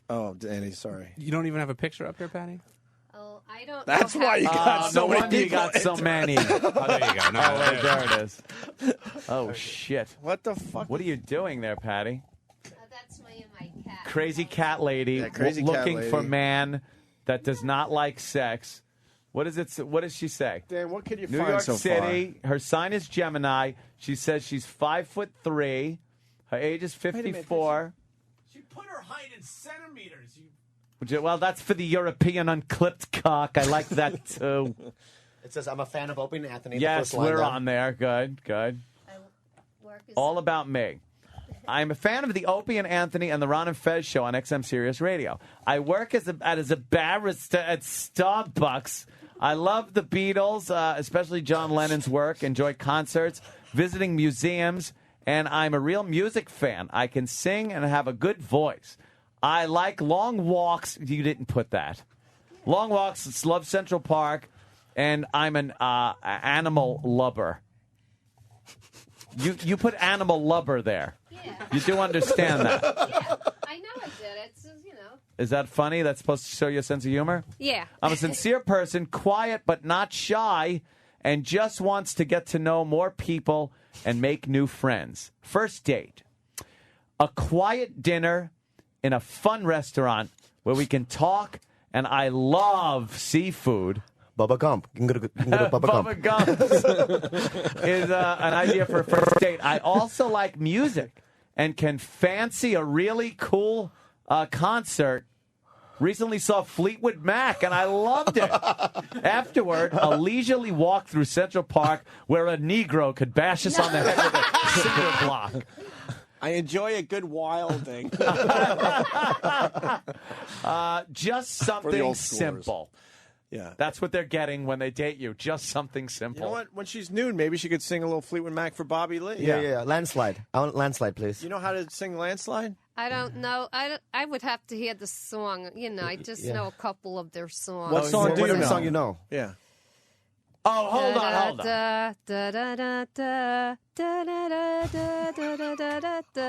Oh, Danny, sorry. You don't even have a picture up here, Patty? Oh, I don't. That's know why you got so no many wonder you people got so many. Oh, there you go. No, Oh, wait, there it is. Oh, shit. What the fuck? What are you doing there, Patty? That's my cat. Crazy cat lady, Yeah, crazy cat looking lady. for man that does not like sex. What is it? What does she say? Dan, what could you New find York so City. Her sign is Gemini. She says she's 5'3". Her age is 54. She put her height in centimeters. Well, that's for the European unclipped cock. I like that too. It says, I'm a fan of Opie and Anthony. the Yes, first line we're there. on there. Good, good. All about me. I'm a fan of the Opie and Anthony and the Ron and Fez show on XM Sirius Radio. I work as a barista at Starbucks. I love the Beatles, especially John Lennon's work, enjoy concerts, visiting museums, and I'm a real music fan. I can sing and have a good voice. I like long walks. You didn't put that. Long walks, love Central Park, and I'm an animal lover. You put animal lover there. Yeah. You do understand that. Yeah, I know I did. It's you know. Is that funny? That's supposed to show you a sense of humor? Yeah. I'm a sincere person, quiet but not shy, and just wants to get to know more people and make new friends. First date. A quiet dinner in a fun restaurant where we can talk, and I love seafood. Bubba Gump. You can go to Bubba Gump. Is an idea for a first date. I also like music and can fancy a really cool concert. Recently saw Fleetwood Mac, and I loved it. Afterward, a leisurely walk through Central Park where a Negro could bash us on the head with a cinder block. I enjoy a good wilding. Just something simple. Yeah. That's what they're getting when they date you. Just something simple. You know what? When she's nude, maybe she could sing a little Fleetwood Mac for Bobby Lee. Yeah. Landslide. I want Landslide, please. You know how to sing Landslide? I don't know. I would have to hear the song. I just know a couple of their songs. What song do you know? Song you know? Yeah. Oh, hold on.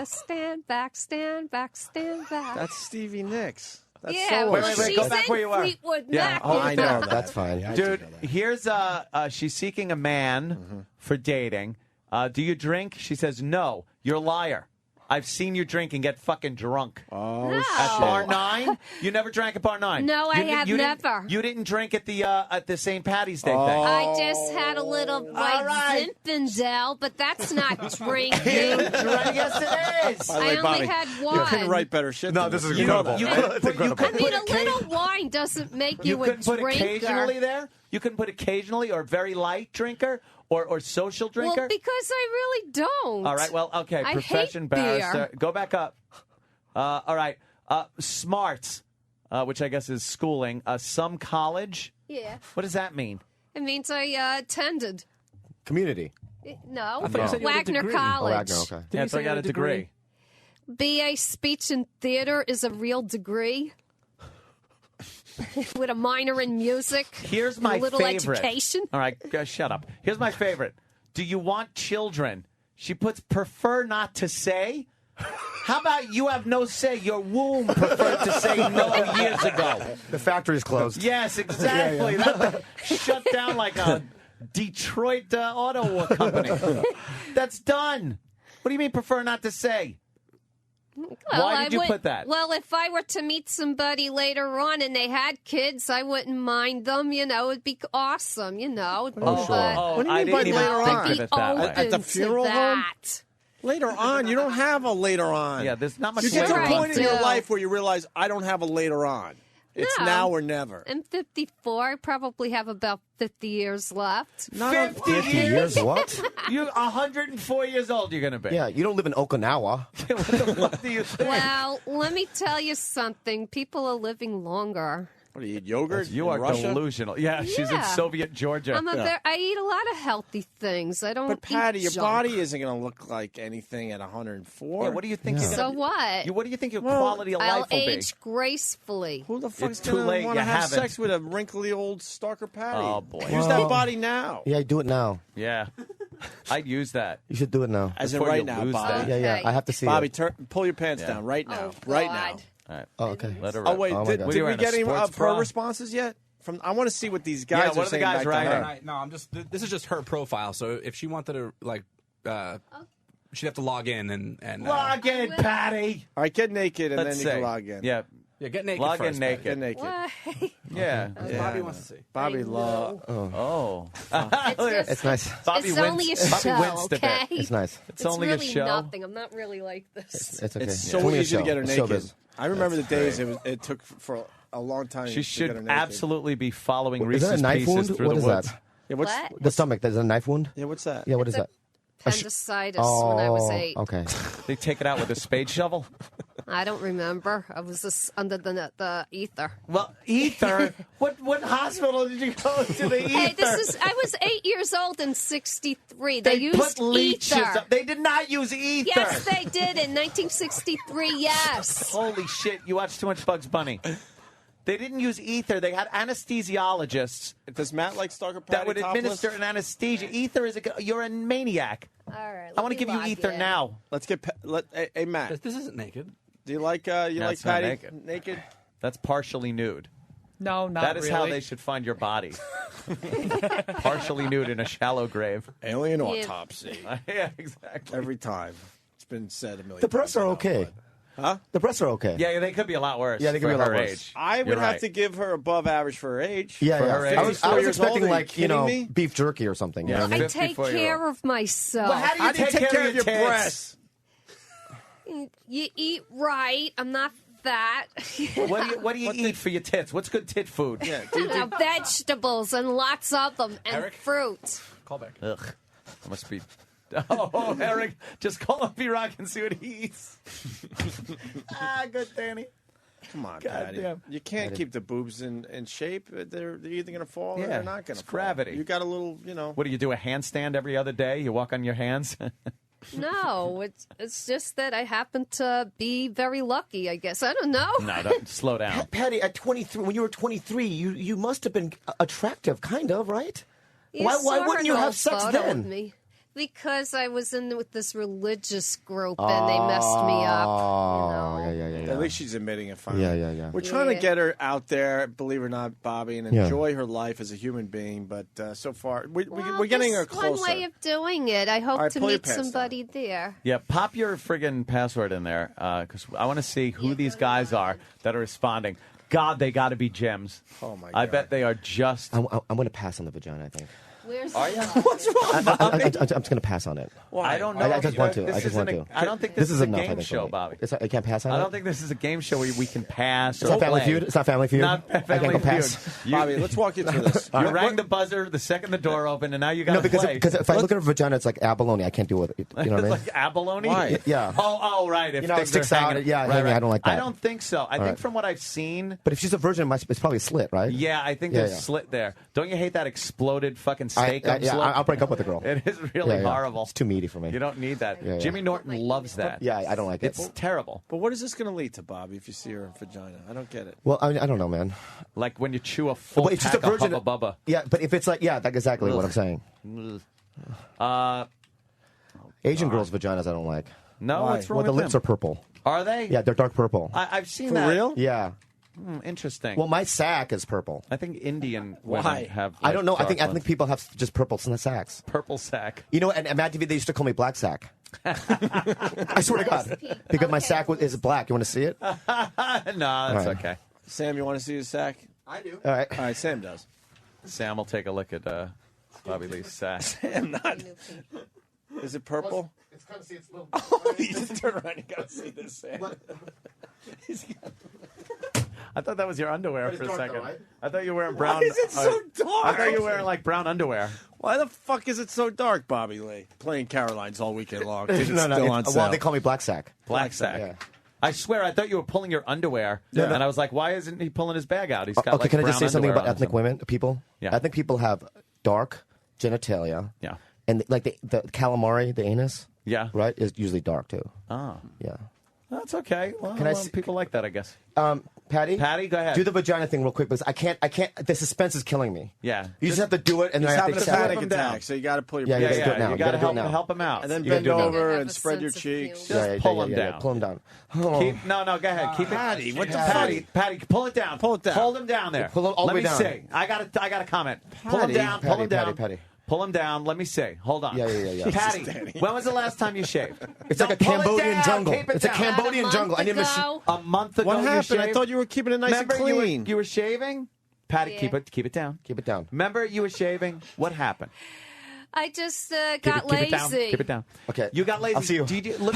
Stand back, stand back, stand back. That's Stevie Nicks. That's yeah, so well, wait, go back where you were. Fleetwood Yeah. Mac. Oh, I know that. That's fine. Yeah, Dude, here's she's seeking a man for dating. Do you drink? She says, no. You're a liar. I've seen you drink and get fucking drunk. Oh, No. At Bar 9? You never drank at Bar 9? No, I have never. You didn't drink at the St. Patty's Day thing? I just had a little white Zinfandel, but that's not drinking. Yes, it is. I only had one. You couldn't write better shit. No, this is incredible. I mean, a little wine doesn't make you a couldn't put drinker. occasionally there? You couldn't put occasionally or very light drinker or social drinker? Well, because I really don't. All right, well, okay. I Profession hate beer. barrister. Go back up. All right. Smarts, which I guess is schooling. Some college. Yeah. What does that mean? It means I attended. Community. No, I thought you said you had a Wagner degree. College. Oh, Wagner, okay. Yeah, so I got a degree. BA Speech and Theater is a real degree. With a minor in music. Here's my a little favorite. education. All right, shut up. Here's my favorite. Do you want children? She puts prefer not to say. How about you have no say? Your womb preferred to say no years ago. The factory's closed. Yes, exactly. That shut down like a Detroit auto company. That's done. What do you mean prefer not to say? Well, Why did you put that? Well, if I were to meet somebody later on and they had kids, I wouldn't mind them. It'd be awesome. Oh, But, sure. What do you mean I by didn't even later think on? of it that way. At the funeral home? that. Later on, you don't have a later on. Yeah, there's not much You get to later a on. point in your life where you realize I don't have a later on. It's No. now or never. I'm 54. I probably have about 50 years left. 50 years? What? You're 104 years old. You're going to be. Yeah, you don't live in Okinawa. What do you think? Well, let me tell you something. People are living longer. What do you eat, yogurt? You in are Russia? delusional. Yeah, she's in Yeah. Soviet Georgia. I eat a lot of healthy things. I don't. But Patty, eat your junk. body isn't going to look like anything at 104. Yeah, what do you think? You're So gonna, what? What do you think your quality of I'll life will be? age gracefully. Who the fuck's It's too going late, to want to you have haven't. sex with a wrinkly old stalker Patty? Oh, boy. Use that body now. Yeah, do it now. Yeah, I'd use that. You should do it now. As in Before right you now, lose Bobby. that. Yeah, I have to see Bobby, it. pull your pants Yeah. down right now. Oh, Right God. now. All right. Oh, okay. Let her Oh, rip. wait. Oh, my did God. What are you we wearing, get a any sports of her bra? responses yet? I want to see what these Yeah, guys what are are the saying guys back to writing? her. No, this is just her profile. So if she wanted to, she'd have to log in and Log in, Patty. All right, get naked and Let's then you see. can log in. Yeah, get naked log first, in Patty. naked. Get naked. Why? Yeah. Bobby wants to see. Bobby love. Oh. It's nice. Bobby It's wins. only a Bobby show, wins the okay? bit. It's nice. It's only really a show. nothing. I'm not really like this. It's okay. It's so only a easy to show. get her It's naked. showbiz. I remember the That's days it took for a long time. She to should get her naked. absolutely be following Is that Reese's a knife Pieces wound? through What the is woods. that? Yeah, what's What? The stomach. There's a knife wound? Yeah, what's that? Yeah, what is It's that? Appendicitis when I was 8. Okay. They take it out with a spade shovel? I don't remember. I was just under the ether. Well, ether? What hospital did you go to? The ether? Hey, I was 8 years old in '63. They used put leeches ether. up. They did not use ether. Yes, they did in 1963. Yes. Holy shit! You watch too much Bugs Bunny. They didn't use ether. They had anesthesiologists Does Matt like stalker Patty that would topless? administer an anesthesia. Ether is you're a maniac. All right. I want to give you ether now. Let's get. Hey, Matt. This isn't naked. Do you like No, like it's not Patty naked. That's partially nude. No, not That is really. how they should find your body. Partially nude in a shallow grave. Alien Yeah. autopsy. Yeah, exactly. Every time. It's been said a million The times. breasts are okay. Huh? The breasts are okay. Yeah, they could be a lot worse. Yeah, they could for be a lot her worse. age. I would You're have right. to give her above average for her age. Yeah, For yeah. her age. I was 54 years expecting old. Are like you kidding me? beef jerky or something. Yeah. You know what I I mean? take 54-year-old. care of myself. Well, how do you How do you take care of your tits? breasts? You eat right. I'm not fat. What do you eat for your tits? What's good tit food? Yeah, Vegetables and lots of them, and Eric? fruit. Call back. Ugh. That must be. Oh, Eric, just call up B-Rock and see what he eats. Good, Danny. Come on, God Patty. damn. You can't keep the boobs in shape. They're either going to fall or Yeah, they're not going it's to fall. gravity. You got a little, What do you do? A handstand every other day? You walk on your hands? No, it's just that I happen to be very lucky, I guess. I don't know. No, don't, slow down. Patty, at 23, when you were 23, you must have been attractive, kind of, right? You Why saw wouldn't you an have old sex photo then? of me. Because I was in with this religious group and they messed me up. Oh, yeah. At least she's admitting it finally. Yeah. We're trying to Yeah. get her out there, believe it or not, Bobby, and Yeah. enjoy her life as a human being. But so far, Well, we're getting her this is one closer. way of doing it. I hope All right, to pull your meet pants somebody there. Yeah, pop your friggin' password in there because I want to see who these guys are that are responding. God, they got to be gems. Oh, my God. I bet they are just. I'm going to pass on the vagina, I think. Where's Are you? What's wrong, I'm just going to pass on it. I don't know. I if just you- want to. this I just want isn't to. a- I don't think this is a enough, I game think, show, for me. Bobby. I can't pass on I it? don't think this is a game show where we can pass. It's not or Family play. Feud? It's not Family Feud? Not I can't Family go Feud. pass? Bobby, let's walk you through this. You rang the buzzer the second the door opened, and now you got No, to play. because if I look at her vagina, it's like abalone. I can't deal with it. You know what I mean? It's like abalone? Why? Yeah. Oh, right. If You know, it things sticks are out. hanging- Yeah, right, I don't like that. I don't think so. I think right. from what I've seen. But if she's a virgin, it's probably a slit, right? Yeah, I think there's a slit there. Don't you hate that exploded fucking steak? I'll break up with the girl. It is really Yeah. horrible. It's too meaty for me. You don't need that. Yeah. Jimmy Norton loves that. Yeah, I don't like it. It's terrible. But what is this going to lead to, Bobby, if you see her vagina? I don't get it. Well, I don't know, man. Like when you chew a full But it's just a pack of virgin. Hubba Bubba. Yeah, but if it's like, that's exactly what I'm saying. Asian girls' vaginas I don't like. No, what's wrong Well, the with lips them? are purple. Are they? Yeah, they're dark purple. I've seen For that. real? Yeah. Interesting. Well, my sack is purple. I think Indian women Why? have. I don't know. I dark think ones. people have just purple sacks. Purple sack. You know, and at Mad TV they used to call me Black Sack. I swear to God, because my sack is black. You want to see it? No, that's right. okay. Sam, you want to see his sack? I do. All right. All right, Sam does. Sam will take a look at Bobby Lee's sack. Sam, not. Is it purple? It's kind of see it's a little. Oh, you just turn around. You got to see this, Sam. I thought that was your underwear But it's for a dark second. though, right? I thought you were wearing brown. Why is it so dark? I thought you were wearing like brown underwear. Why the fuck is it so dark, Bobby Lee? Playing Carolines all weekend long. It's No, still on sale. well, they call me Black Sack. Black sack. Yeah. I swear, I thought you were pulling your underwear, No. and I was like, "Why isn't he pulling his bag out? He's got Okay, like can I just say brown something underwear about on or ethnic something." women, people? Yeah. Ethnic people have dark genitalia. Yeah. And like the calamari, the anus, Yeah. right, is usually dark too. Oh, Yeah. that's okay. Well, Can I see- people like that, I guess. Patty? Patty, go ahead. Do the vagina thing real quick because I can't. The suspense is killing me. Yeah. You just have to do it, and He's then I have having to a accept panic it. him down. attack, so you got to pull your Yeah, you pants gotta do it now. You You got to gotta do it now. help him out, and then You gotta bend do it now. over Have and a spread your sense of cheeks. humor. Just pull him down. Pull him down. No, go ahead. Keep it. Patty, what the Patty, pull it down. Pull it down. Hold him down there. Pull him all the Let way me down. see. I got a comment. Pull him Patty, down. Pull him down. Patty. Pull him down. Let me see. Hold on. Yeah. Patty, when was the last time you shaved? It's like a Pull it Cambodian down. jungle. Keep it It's a down. Cambodian jungle. I need a machine. Ago. A month ago, What you happened? I shaved? thought you were keeping it nice Remember and clean. You were shaving? Patty, Yeah. keep it down. Keep it down. Remember you were shaving? What happened? I just Keep got it down. lazy. Keep it down. Okay. You got lazy. I'll see you. Look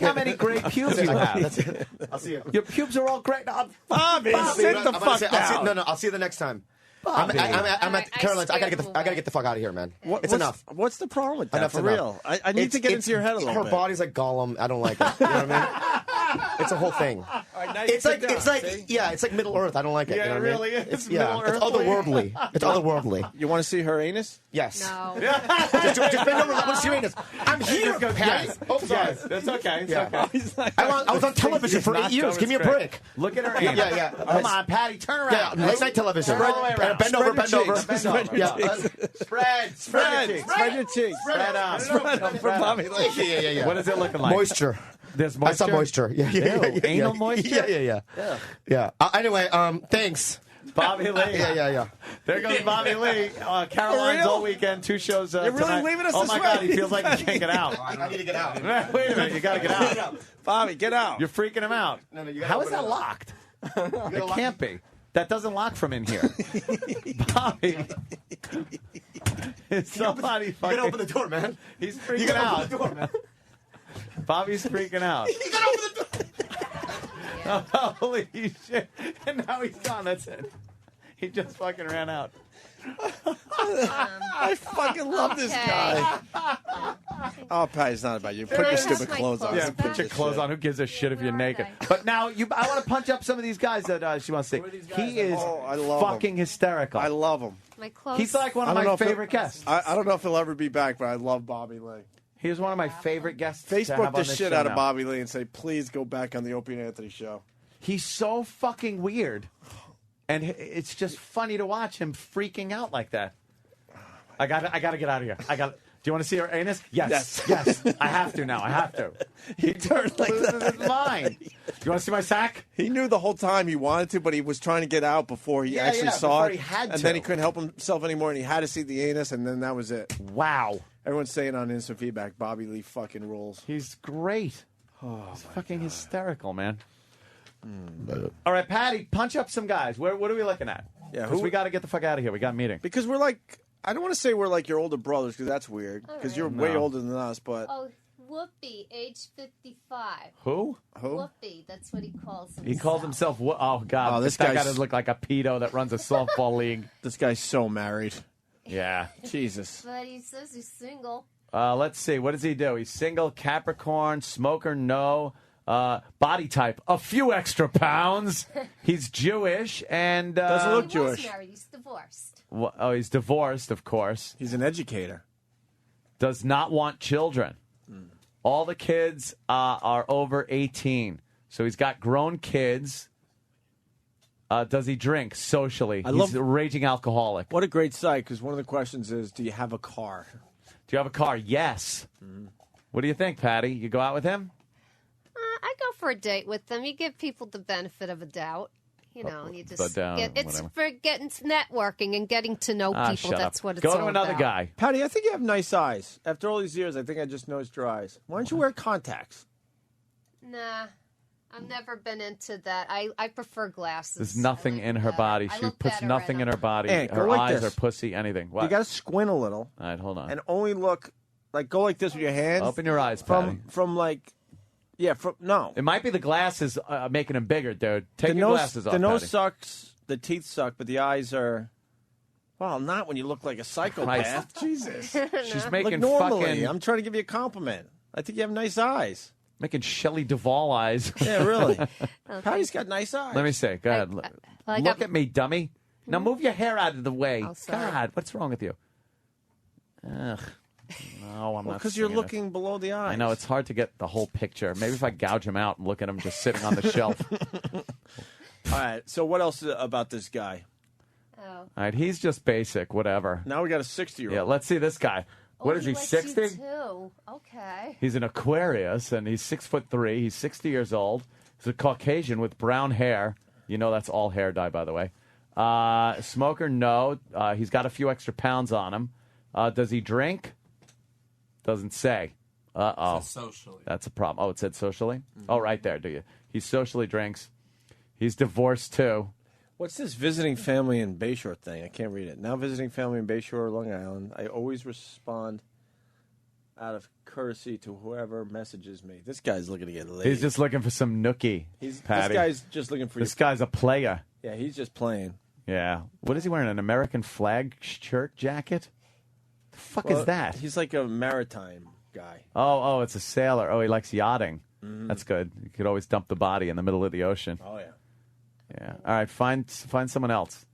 how many great pubes you have. That's it. I'll see you. Your pubes are all great. Bobby, sit the I'm gonna fuck say- down. I'll see you the next time. Bobby. I'm All at right, Caroline's. I gotta scared get him the fuck out of here, man. It's It's enough. What's the problem with that? Enough's For enough. real, I need to get into your head a little Her bit. body's like Gollum. I don't like it. You know what I mean? It's a whole thing. It's like it's like Middle Earth. I don't like it. Yeah, you know it what I mean? really is. It's Middle it's Earthly. otherworldly. It's otherworldly. You want to see her anus? Yes. No. Just bend over. Let me see your anus. I'm here, Just go, Patty. yes. Oh, sorry. Yes, that's okay. It's Yeah. okay. I was on television for 8 years. Give me a break. Look at her Yeah, anus. yeah. Come on, Patty, turn Yeah, around. late night television. Turn all the way around. Bend over. Spread your cheeks. Bend Spread over. your Yeah. Spread your cheeks. Spread your cheeks. Spread out. Spread them for Bobby Lee. Yeah. What is it looking like? Moisture. There's I moisture. saw moisture. Yeah. Ew, anal moisture? Yeah. Anyway, thanks. Bobby Lee. Yeah. There goes Bobby Lee. Caroline's all weekend, 2 shows You're really tonight. leaving us Oh, this my way? God, he feels like he can't get out. I need to get out. Wait a minute, you got to get out. Bobby, get out. You're freaking him out. No, you gotta How is open that it up. locked? It can't be. That doesn't lock from in here. Bobby. It's somebody You fucking... gotta open the door, man. He's You freaking gotta out. open the door, man. Bobby's freaking out. You gotta open the door. Holy shit. And now he's gone. That's it. He just fucking ran out. I fucking love this guy. Oh, Patty, it's not about you. Put your stupid clothes on. Yeah, put your clothes on. Who gives a shit if you're naked? But now, I want to punch up some of these guys that she wants to see. He is I love fucking hysterical. I love him. My clothes. He's like one of my favorite guests. I don't know if he'll ever be back, but I love Bobby Lee. He was one of my favorite guests. to have Facebook on the this shit show out of now. Bobby Lee and say, please go back on the Opie and Anthony show. He's so fucking weird. And it's just funny to watch him freaking out like that. I got to get out of here. Do you want to see her anus? Yes. I have to now. I have to. He turned like Loses that. his mind. You want to see my sack? He knew the whole time he wanted to, but he was trying to get out before he actually saw before it. he had and to. then he couldn't help himself anymore, and he had to see the anus, and then that was it. Wow. Everyone's saying on instant feedback, Bobby Lee fucking rules. He's great. Oh, He's fucking hysterical, man. All right, Patty, punch up some guys. What are we looking at? Yeah, Because we got to get the fuck out of here. We got a meeting. Because we're like, I don't want to say we're like your older brothers, because that's weird. Because you're way older than us, but... Oh, Whoopi, age 55. Who? Whoopi, that's what he calls himself. He calls himself... Oh, God. Oh, this that guy guy's- does look like a pedo that runs a softball league. This guy's so married. Yeah. Jesus. But he says he's single. Let's see. What does he do? He's single, Capricorn, smoker, no. Body type, a few extra pounds. He's Jewish and... Doesn't look He was Jewish. married. He's divorced. He's divorced, of course. He's an educator. Does not want children. All the kids are over 18. So he's got grown kids. Does he drink socially? He's a raging alcoholic. What a great site, because one of the questions is, do you have a car? Do you have a car? Yes. What do you think, Patty? You go out with him? I go for a date with them. You give people the benefit of a doubt. You know, and you just it's whatever. for getting networking and getting to know people. Shut That's up. what it's Go all to another about. guy. Patty, I think you have nice eyes. After all these years, I think I just noticed your eyes. Why don't you wear contacts? Nah, I've never been into that. I prefer glasses. There's nothing in her body. She puts nothing in her body. Aunt, go her like eyes this. are pussy, anything. What? You got to squint a little. All right, hold on. And only look, like, go like this with your hands. Open your eyes, Patty. From like, yeah, no. It might be the glasses making him bigger, dude. Take the your nose, glasses off, The nose Patty. sucks, the teeth suck, but the eyes are, well, not when you look like a psychopath. Christ. Jesus. She's Like making normally, fucking... I'm trying to give you a compliment. I think you have nice eyes. Making Shelley Duvall eyes. Yeah, really. Patty's got nice eyes. Let me see. Go ahead. Look at me, dummy. Now move your hair out of the way. God, what's wrong with you? Ugh. No, I'm not. Because you're seeing it. looking below the eyes. I know, it's hard to get the whole picture. Maybe if I gouge him out and look at him just sitting on the shelf. All right, so what else about this guy? All right, he's just basic, whatever. Now we got a 60-year-old. Yeah, let's see this guy. What is he, likes 60? You too. Okay. He's an Aquarius, and he's 6'3". He's 60 years old. He's a Caucasian with brown hair. You know that's all hair dye, by the way. Smoker, no. He's got a few extra pounds on him. Does he drink? Doesn't say. Uh-oh. It says socially. That's a problem. Oh, it said socially? Oh, right there, do you? He socially drinks. He's divorced, too. What's this visiting family in Bayshore thing? I can't read it. Now visiting family in Bayshore, Long Island. I always respond out of courtesy to whoever messages me. This guy's looking to get laid. He's just looking for some nookie, Patty. This guy's just looking for This guy's a player. Yeah, he's just playing. Yeah. What is he wearing? An American flag shirt jacket? The fuck is that? He's like a maritime guy. Oh, it's a sailor. Oh, he likes yachting. That's good. You could always dump the body in the middle of the ocean. Oh, yeah. Yeah. All right, find someone else.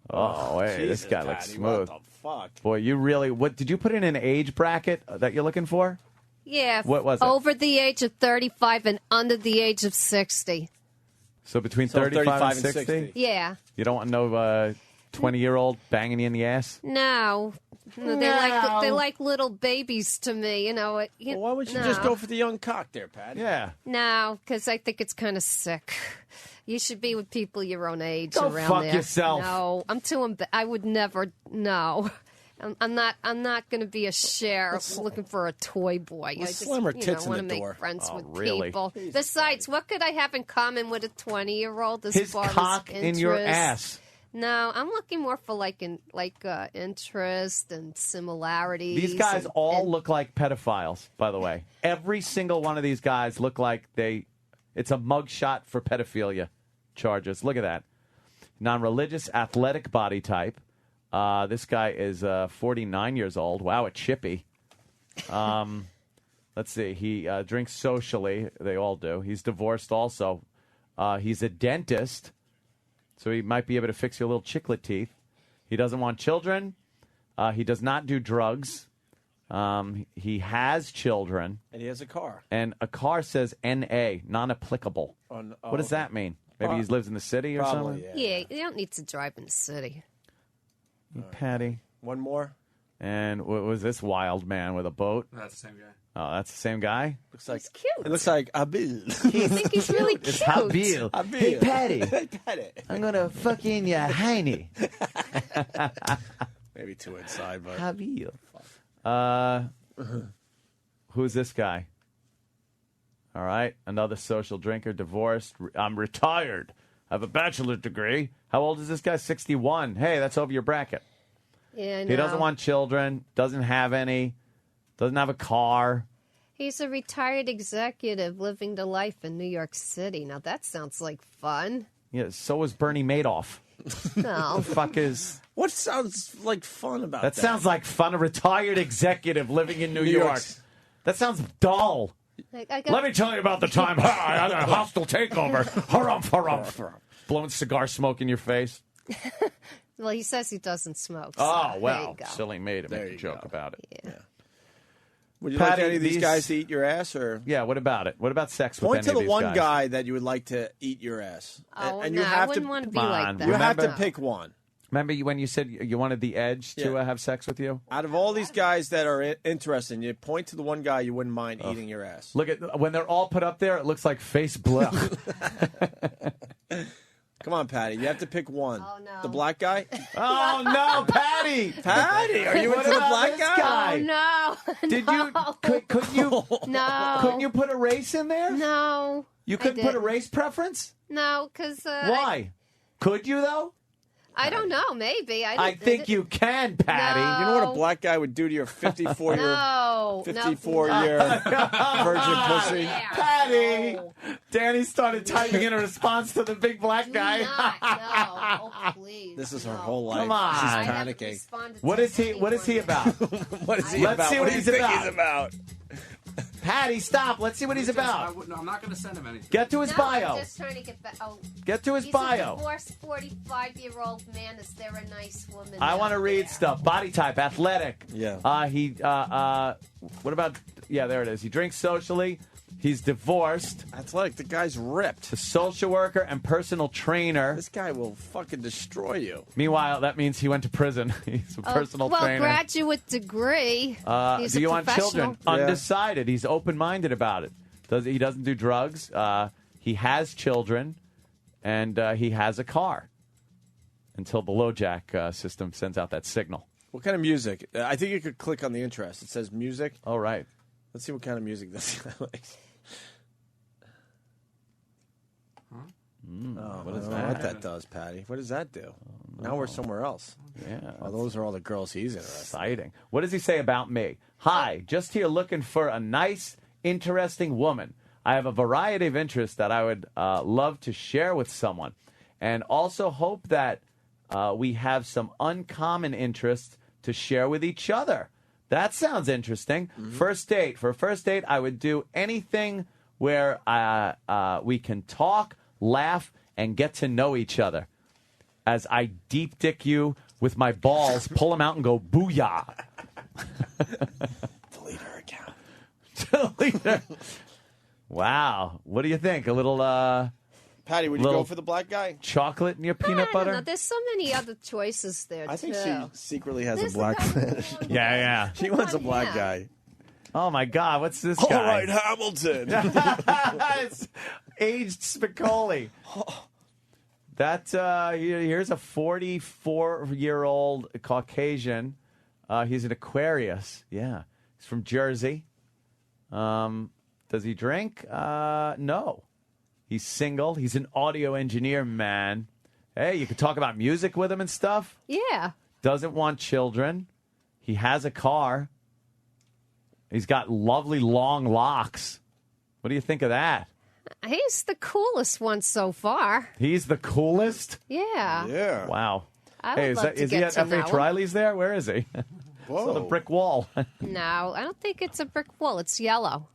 Oh, wait, Jesus, this guy looks Patty, smooth. What the fuck? Boy, you really... What did you put in an age bracket that you're looking for? Yeah. What was it? Over the age of 35 and under the age of 60. So between So 35 and and 60? Yeah. You don't want no 20-year-old banging you in the ass? No. They like little babies to me, you know. Well, why would you just go for the young cock there, Patty? Yeah. No, because I think it's kind of sick. You should be with people your own age Go around fuck there. yourself. No, I'm too. I would never. No, I'm not. I'm not going to be a sheriff looking for a toy boy. I just, slam her tits in want the to make door. friends with really? people. Besides, what could I have in common with a 20-year-old? His cock in your ass. No, I'm looking more for interest and similarities. These guys all look like pedophiles, by the way. Every single one of these guys look like it's a mugshot for pedophilia charges. Look at that. Non-religious, athletic body type. This guy is 49 years old. Wow, a chippy. Let's see. He drinks socially. They all do. He's divorced also. He's a dentist. So he might be able to fix your little chiclet teeth. He doesn't want children. He does not do drugs. He has children. And he has a car. And a car says N.A., non-applicable. What does that mean? Maybe he lives in the city or something? Yeah, you don't need to drive in the city. Patty. One more. And what was this wild man with a boat? That's the same guy. Oh, that's the same guy? Looks like He's cute. It looks like Abil. I think he's really cute. It's Habil. Hey, Patty. Hey, Patty. I'm going to fuck in your hiney. Maybe too inside, but Habil. Who's this guy? All right. Another social drinker, divorced. I'm retired. I have a bachelor's degree. How old is this guy? 61. Hey, that's over your bracket. Yeah, He doesn't want children, doesn't have any, doesn't have a car. He's a retired executive living the life in New York City. Now, that sounds like fun. Yeah, so is Bernie Madoff. No. The fuck is... What sounds like fun about that? That sounds like fun. A retired executive living in New York. That sounds dull. Let me tell you about the time I had a hostile takeover. Harumph, harumph. Blowing cigar smoke in your face. Well, he says he doesn't smoke. So Oh, there you well. go. Silly me to make a joke about it. Yeah. Would you Patty, like any of these guys to eat your ass, or Yeah, what about it? What about sex with point any to of the these one guys? guy that you would like to eat your ass? Oh, and no, you I have wouldn't to want to be Come like on, that. You have to No. pick one. Remember when you said you wanted the edge to have sex with you? Out of all these guys that are interested in you, point to the one guy you wouldn't mind eating your ass. Look at when they're all put up there. It looks like face blech. Come on, Patty. You have to pick one. Oh, no. The black guy? Oh, no, Patty. Patty, are you What into the about black this guy? Oh, no. Did no. you? Couldn't you? No. Couldn't you put a race in there? No. You I couldn't put a didn't. race preference? No, because... Why? Could you, though? I don't know. Maybe. I think you can, Patty. No. You know what a black guy would do to your 54-year No. 54-year virgin pussy? Patty. Danny started typing in a response to the big black guy. No. Oh, please. This is her whole life. Come on. She's I have to panicking. respond to What is he about? What is he Let's about? see what do you he's think about. he's about? Patty, stop. Let's see what he's about. I'm not going to send him anything. Get to his No, bio. I'm just trying to get back. Oh, Get to his he's bio. a divorced 45-year-old man. Is there a nice woman? I want to out read there? stuff. Body type, athletic. Yeah. What about? Yeah, there it is. He drinks socially. He's divorced. Athletic. The guy's ripped. A social worker and personal trainer. This guy will fucking destroy you. Meanwhile, that means he went to prison. He's a personal well, trainer. graduate degree. He's Do a you want children? professional. Undecided. He's open-minded about it. He doesn't do drugs. He has children, and he has a car. Until the LoJack system sends out that signal. What kind of music? I think you could click on the interest. It says music. All right. Let's see what kind of music this guy likes. What is I don't know that? what that does, Patty. What does that do? Now we're somewhere else. Yeah. Oh, those are all the girls he's interested Exciting. What does he say about me? Hi, just here looking for a nice, interesting woman. I have a variety of interests that I would love to share with someone, and also hope that we have some uncommon interests to share with each other. That sounds interesting. Mm-hmm. First date. For a first date, I would do anything where we can talk, laugh, and get to know each other. As I deep dick you with my balls, pull them out and go booyah. Delete her account. Delete her. Wow. What do you think? A little Patty, would you little go for the black guy? chocolate in your peanut I don't butter? know. There's so many other choices there, I think too. she secretly has There's a black fetish. Yeah. She wants a black guy. Oh my God, what's this All guy? right, Hamilton. It's aged Spicoli. Here's a 44-year-old Caucasian. He's an Aquarius. Yeah. He's from Jersey. Does he drink? No. He's single. He's an audio engineer, man. Hey, you can talk about music with him and stuff. Yeah. Doesn't want children. He has a car. He's got lovely long locks. What do you think of that? He's the coolest one so far. He's the coolest? Yeah. Yeah. Wow. I would love to is he get at to know F.H. him. Riley's there? Where is he? Whoa. It's on a brick wall. No, I don't think it's a brick wall. It's yellow.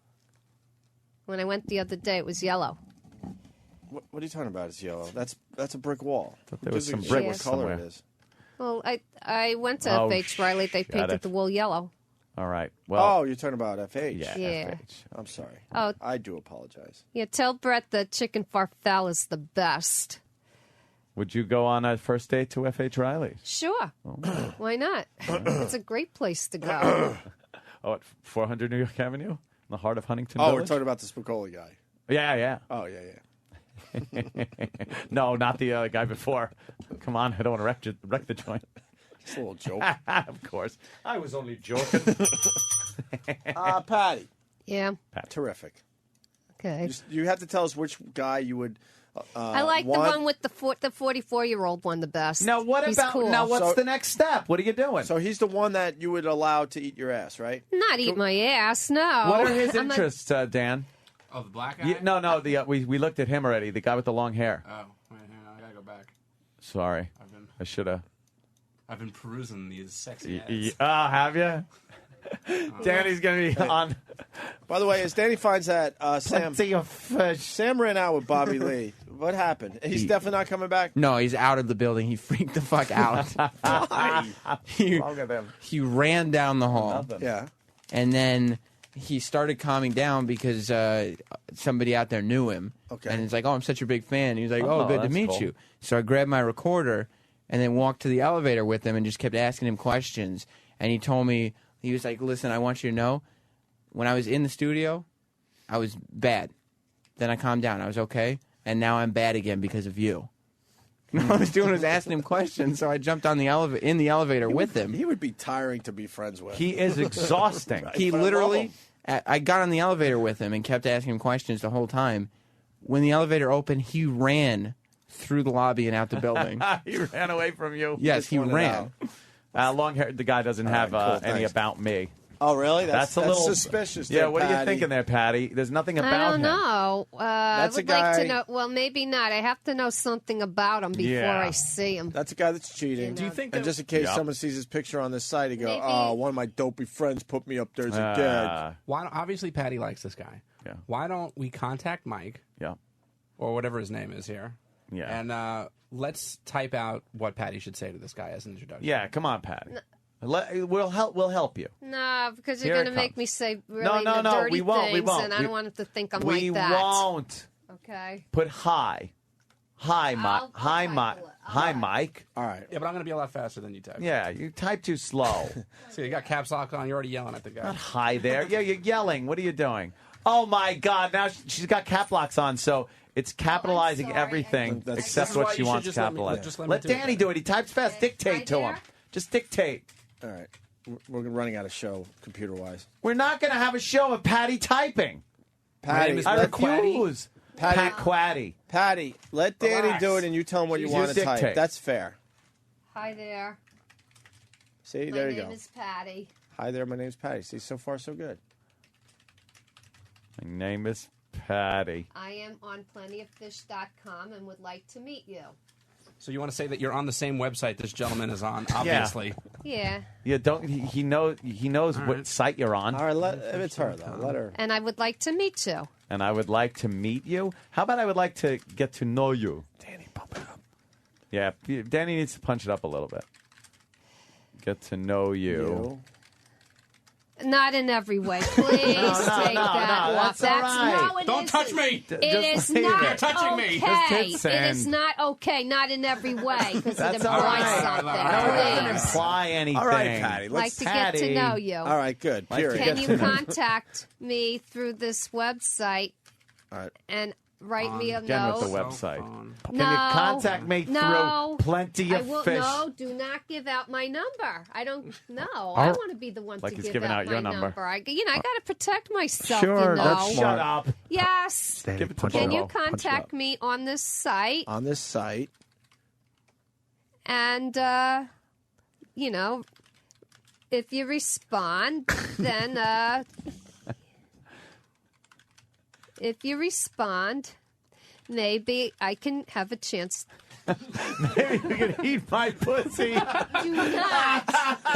When I went the other day, it was yellow. What are you talking about? It's yellow. That's a brick wall. Thought there was some What bricks color somewhere. it is. Well, I went to Oh, F.H. Riley. They got painted it. the wall yellow. All right. Well, you're talking about FH. Yeah, Yeah. FH. I'm sorry. Oh. I do apologize. Yeah, tell Brett the chicken farfel is the best. Would you go on a first date to F.H. Riley's? Sure. Oh. Why not? It's a great place to go. Oh, at 400 New York Avenue? In the heart of Huntington Oh, we're Village? talking about the Spicoli guy. Yeah. Oh, yeah. No, not the guy before. Come on, I don't want to wreck the joint. Just a little joke. Of course. I was only joking. Patty. Yeah. Terrific. Okay. You have to tell us which guy you would. I like the one with the 44-year-old one the best. Now, what He's about cool. now? What's the next step? What are you doing? So he's the one that you would allow to eat your ass, right? Not eat my ass, no. What are his I'm not- interests, Dan? Oh, the black guy? No. We looked at him already. The guy with the long hair. Oh, wait, hang on. I gotta go back. Sorry, I should have. I've been perusing these sexy ads. Have you? Danny's gonna be on. By the way, as Danny finds that Sam Plenty of fish. Sam ran out with Bobby Lee. What happened? He's definitely not coming back. No, he's out of the building. He freaked the fuck out. Why? Wrong with him? He ran down the hall. Nothing. Yeah. And then he started calming down because somebody out there knew him. Okay. And he's like, "Oh, I'm such a big fan." He's like, "Oh, good to that's meet cool. you." So I grabbed my recorder and then walked to the elevator with him and just kept asking him questions. And he told me, he was like, "Listen, I want you to know, when I was in the studio, I was bad. Then I calmed down. I was okay. And now I'm bad again because of you." All I was doing was asking him questions, so I jumped on the elevator with him. He would be tiring to be friends with. He is exhausting. Right, He but I love literally, him. I got on the elevator with him and kept asking him questions the whole time. When the elevator opened, he ran through the lobby and out the building. He ran away from you. Yes, he ran. Long hair. The guy doesn't have cool, any thanks. about me. Oh, really? That's a little suspicious. Yeah, there, what are you Patty. thinking there, Patty? There's nothing about I don't him. know. That's I a would like guy- to know. Well, maybe not. I have to know something about him before Yeah. I see him. That's a guy that's cheating. Do you think And that- just in case Yep. someone sees his picture on this site, he go, Maybe- "Oh, one of my dopey friends put me up there as a gag." Why don't, obviously, Patty likes this guy. Yeah. Why don't we contact Mike? Yeah. Or whatever his name is here. Yeah. And let's type out what Patty should say to this guy as an introduction. Yeah, come on, Patty. We'll help you. No, because you're Here it going to make comes. me say really No, the dirty we won't. We things, won't. and I don't want him to think I'm We like that. won't. Okay. Put hi. Hi, Mike. Hi, Mike. Hi, Mike. All right. Yeah, but I'm going to be a lot faster than you type. Yeah, you type too slow. See, you got caps lock on. You're already yelling at the guy. Not hi there. Yeah, you're yelling. What are you doing? Oh, my God. Now she's got cap locks on, so it's capitalizing everything That's- except This is what why she you should wants just let me- capitalized. just let me Let do it. Danny do it. He types fast. Dictate Right to him. here? Just dictate. All right. We're running out of show computer-wise. We're not going to have a show of Patty typing. Patty, I let, refuse. Pat Quaddy. Patty, let Danny Relax. do it, and you tell him what you You want to type. dictate. That's fair. Hi there. See, My there you name go. is Patty. Hi there, my name's Patty. See, so far so good. My name is Patty. I am on plentyoffish.com and would like to meet you. So you want to say that you're on the same website this gentleman is on, obviously. Yeah. Yeah, don't he knows what site you're on. All right, if it's her though, let her. And I would like to meet you. And I would like to meet you. How about I would like to get to know you? Danny, pump it up. Yeah, Danny needs to punch it up a little bit. Get to know you. Not in every way. Please take that. no, that's all right. No, it Don't touch isn't. me! It Just is leave not it. You're touching me. okay. Just hit It send. is not okay. Not in every way because it That's all implies right. something. All right. No, it doesn't Please. imply anything. All right, Patty. I'd like Let's. to get to know you. All right, good. Like to Period. get Can to you know. contact me through this website? All right. And write me a Again note. with the website. Can No. you contact me No. through Plenty I of will, Fish? No, do not give out my number. I don't know. Oh. I want to be the one Like to he's give giving out my your number. I got to protect myself. Sure, you know. that's smart. Shut up. Yes. Give it to Can Bo. you Punch it contact up. me on this site? On this site. And, you know, if you respond, then if you respond, maybe I can have a chance. Maybe you can eat my pussy. Do not.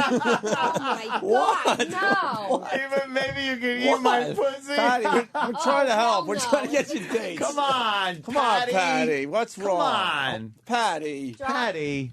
Oh, my God, no. Even maybe you can eat my pussy. Patty, we're trying to help. We're no. trying to get you dates. Come on, Come on, Patty. What's Come wrong? on. Patty. Patty.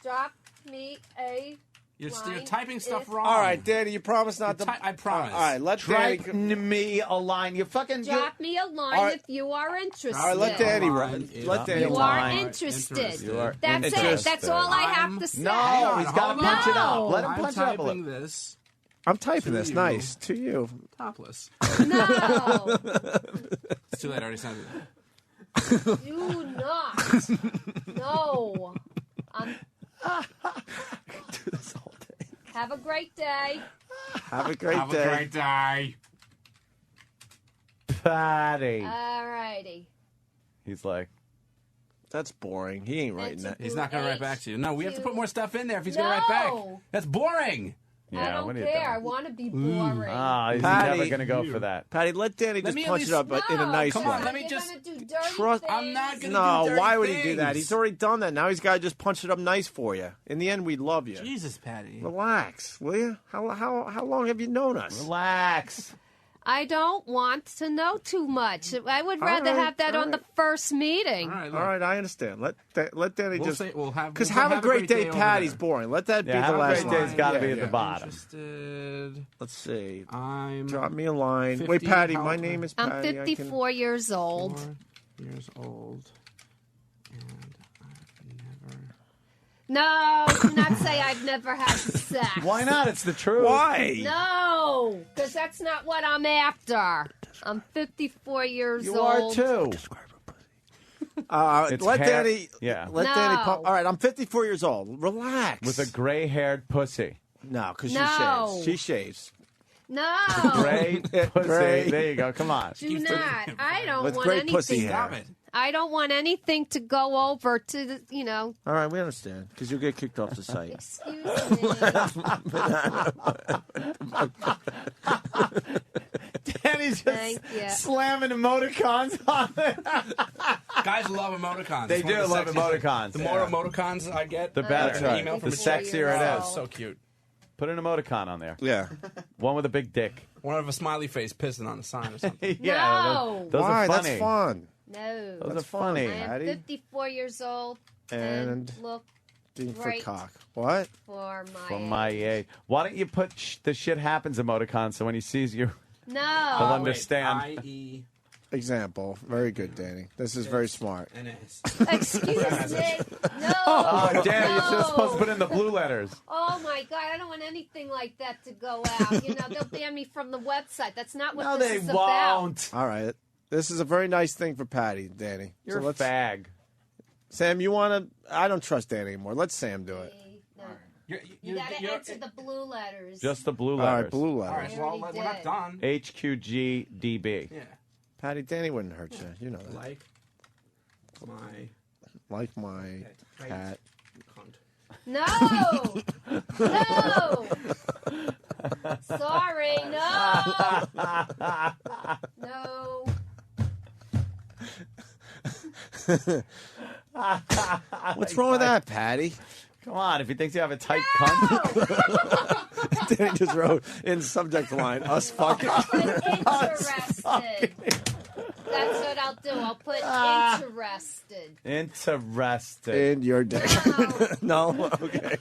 Drop me a You're line typing stuff if- wrong. All right, Danny, you promise not to. I promise. All right, let Danny. Type me a line. You fucking. Drop me a line All right. if you are interested. All right, let Danny run. Let Danny You are run. interested. You are That's it. interested. That's all I have to say. No, he's got to punch it up. No. Let him I'm punch it up a typing little. this I'm typing To this. you. Nice. To you. topless. No. It's too late. I already sent it. Do not. No. Do this all day. Have a great day. Have a great Have day. a great day. Patty. All righty. He's like, That's boring. He ain't writing that. He's not going to write back to you. No, we have to put more stuff in there if he's going to write back. No. That's boring. I don't care. I want to be boring. he's Patty. never going to go for that. Patty, let Danny Let just me at punch least- it up in a nice Come way. on, let me You're just gonna do dirty Trust. I'm not going to No, do dirty why would he do that? things. He's already done that. Now he's got to just punch it up nice for you. In the end, we love you. Jesus, Patty. Relax, will you? How long have you known us? Relax. I don't want to know too much. I would All rather right, have that all on the right. first meeting. All right, All right, I understand. Let Danny We'll just say- we'll have- because we'll have a great day. over Patty's there. boring. Let that be Yeah, the have a last great line. day's got to Yeah, be at yeah. the bottom. Interested. Let's see. I'm Drop me a line. 50, Wait, Patty, how my old? name is I'm Patty. I can- 54 years old. 4 years old. And I've never. No, do not say I've never had sex. Why not? It's the truth. Why? No, because that's not what I'm after. I'm 54 years You old. are too. It's let hair- Danny. Yeah. Let No. Danny pump. All right, I'm 54 years old. Relax. With a gray-haired pussy. No, because she No. shaves. She shaves. No. Gray pussy. Gray. There you go. Come on. Do not. I don't With want great anything. pussy hair. Stop it. I don't want anything to go over to the, you know. All right, we understand because you'll get kicked off the site. Excuse me. Danny's Thank just you. slamming emoticons on it. Guys love emoticons. They It's one do of the love sexiest- emoticons. The more emoticons I get, The better. That's Right. An email The from a sexier it is. So cute. Put an emoticon on there. Yeah. One with a big dick. One of a smiley face pissing on a sign or something. Yeah. No. Those Why? are funny. That's fun. No. Those That's are funny. I am Patty. 54 years old And look for great cock. What? for my For my age. Why don't you put the shit happens emoticon so when he sees you, he'll No. understand. I-E. Example. Very good, Danny. This is very smart. N-S. Excuse me. No. Oh, damn, no. you're just supposed to put in the blue letters. Oh my God! I don't want anything like that to go out. You know, they'll ban me from the website. That's not what No, this they is about. won't. All right. This is a very nice thing for Patty, Danny. You're so a fag. Sam, you want to... I don't trust Danny anymore. Let Sam do it. No. You gotta enter the blue letters. Just the blue All letters. right, blue All letters. right, well, we're not done. HQGDB. Yeah. Patty, Danny wouldn't hurt you. You know that. Like my Like my cat. cunt. No. No. Sorry. No. No. What's wrong with that, Patty? Come on, if he thinks you have a tight cunt. Danny just wrote in subject line, us fucking. Interested. That's what I'll do. I'll put interested. Interested. In your dick. No? Okay.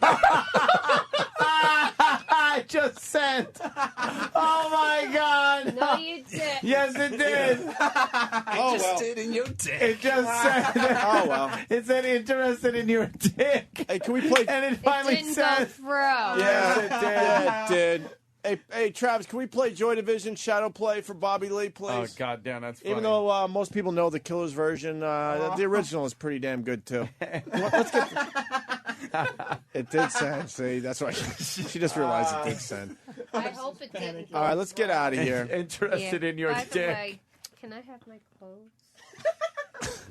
I just sent. Oh my God. No, you did. Yes, it did. Oh, well. Interested in your dick. It just said. Oh, well. It said interested in your dick. Hey, can we play? And it finally Didn't said. go through. Yeah, it did. Yeah, it did. Hey, Travis, can we play Joy Division Shadow Play for Bobby Lee, please? Oh, goddamn, that's funny. Even though most people know the Killers version, the original is pretty damn good, too. Let's get... It did send. See, that's why she just realized it did send. I hope it didn't. All right, let's get out of here. Interested in your By the dick. way, can I have my clothes?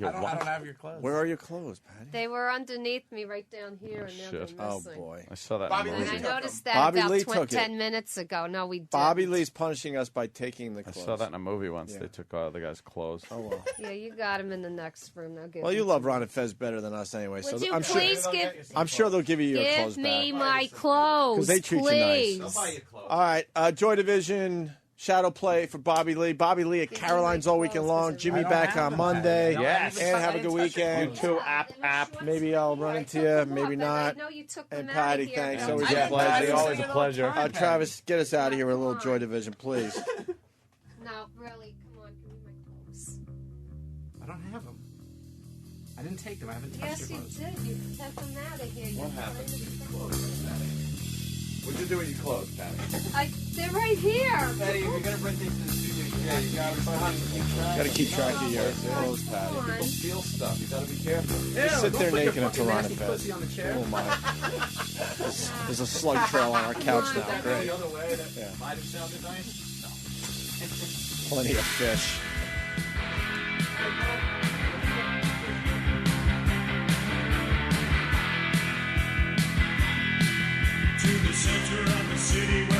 I don't have your clothes. Where are your clothes, Patty? They were underneath me right down here, and now they're missing. Oh, boy. I saw that. And I noticed that Bobby about Lee took 10 minutes ago. No, we didn't. Bobby Lee's punishing us by taking the I clothes. saw that in a movie once. Yeah. They took the guy's clothes. Oh, well. Yeah, you got him in the next room. Now give Well, him you to love me. Ron and Fez better than us anyway. Would so you I'm please I'm sure they'll give you your give clothes me back. my clothes, Because they treat please. you nice. All right, Joy Division Shadow Play for Bobby Lee. Bobby Lee at Caroline's all weekend long. Jimmy back on Monday. Yes. And have a good weekend. You too, app. Maybe I'll run into you. Maybe not. I know you took And them Patty, out of here. thanks. Don't Always you? a pleasure. Always a pleasure. Travis, get us out of here with a little Joy Division, please. No, really, come on, give me my clothes. I don't have them. I didn't take them. I haven't touched Yes, your you clothes. did. You took them out of here. What You happened put to them your in clothes, What'd you do with your clothes, Patty? They're right here. Patty, if you're going to bring things to the studio, you got Got to keep track of your clothes, Patty. People steal stuff. You got to be careful. Just sit there naked at Toronto nasty Fest. pussy on the chair. Oh, my. There's a slug trail on our couch now. That Great. the other way that Yeah. might have sounded nice? No. Plenty of fish. To the center of the city.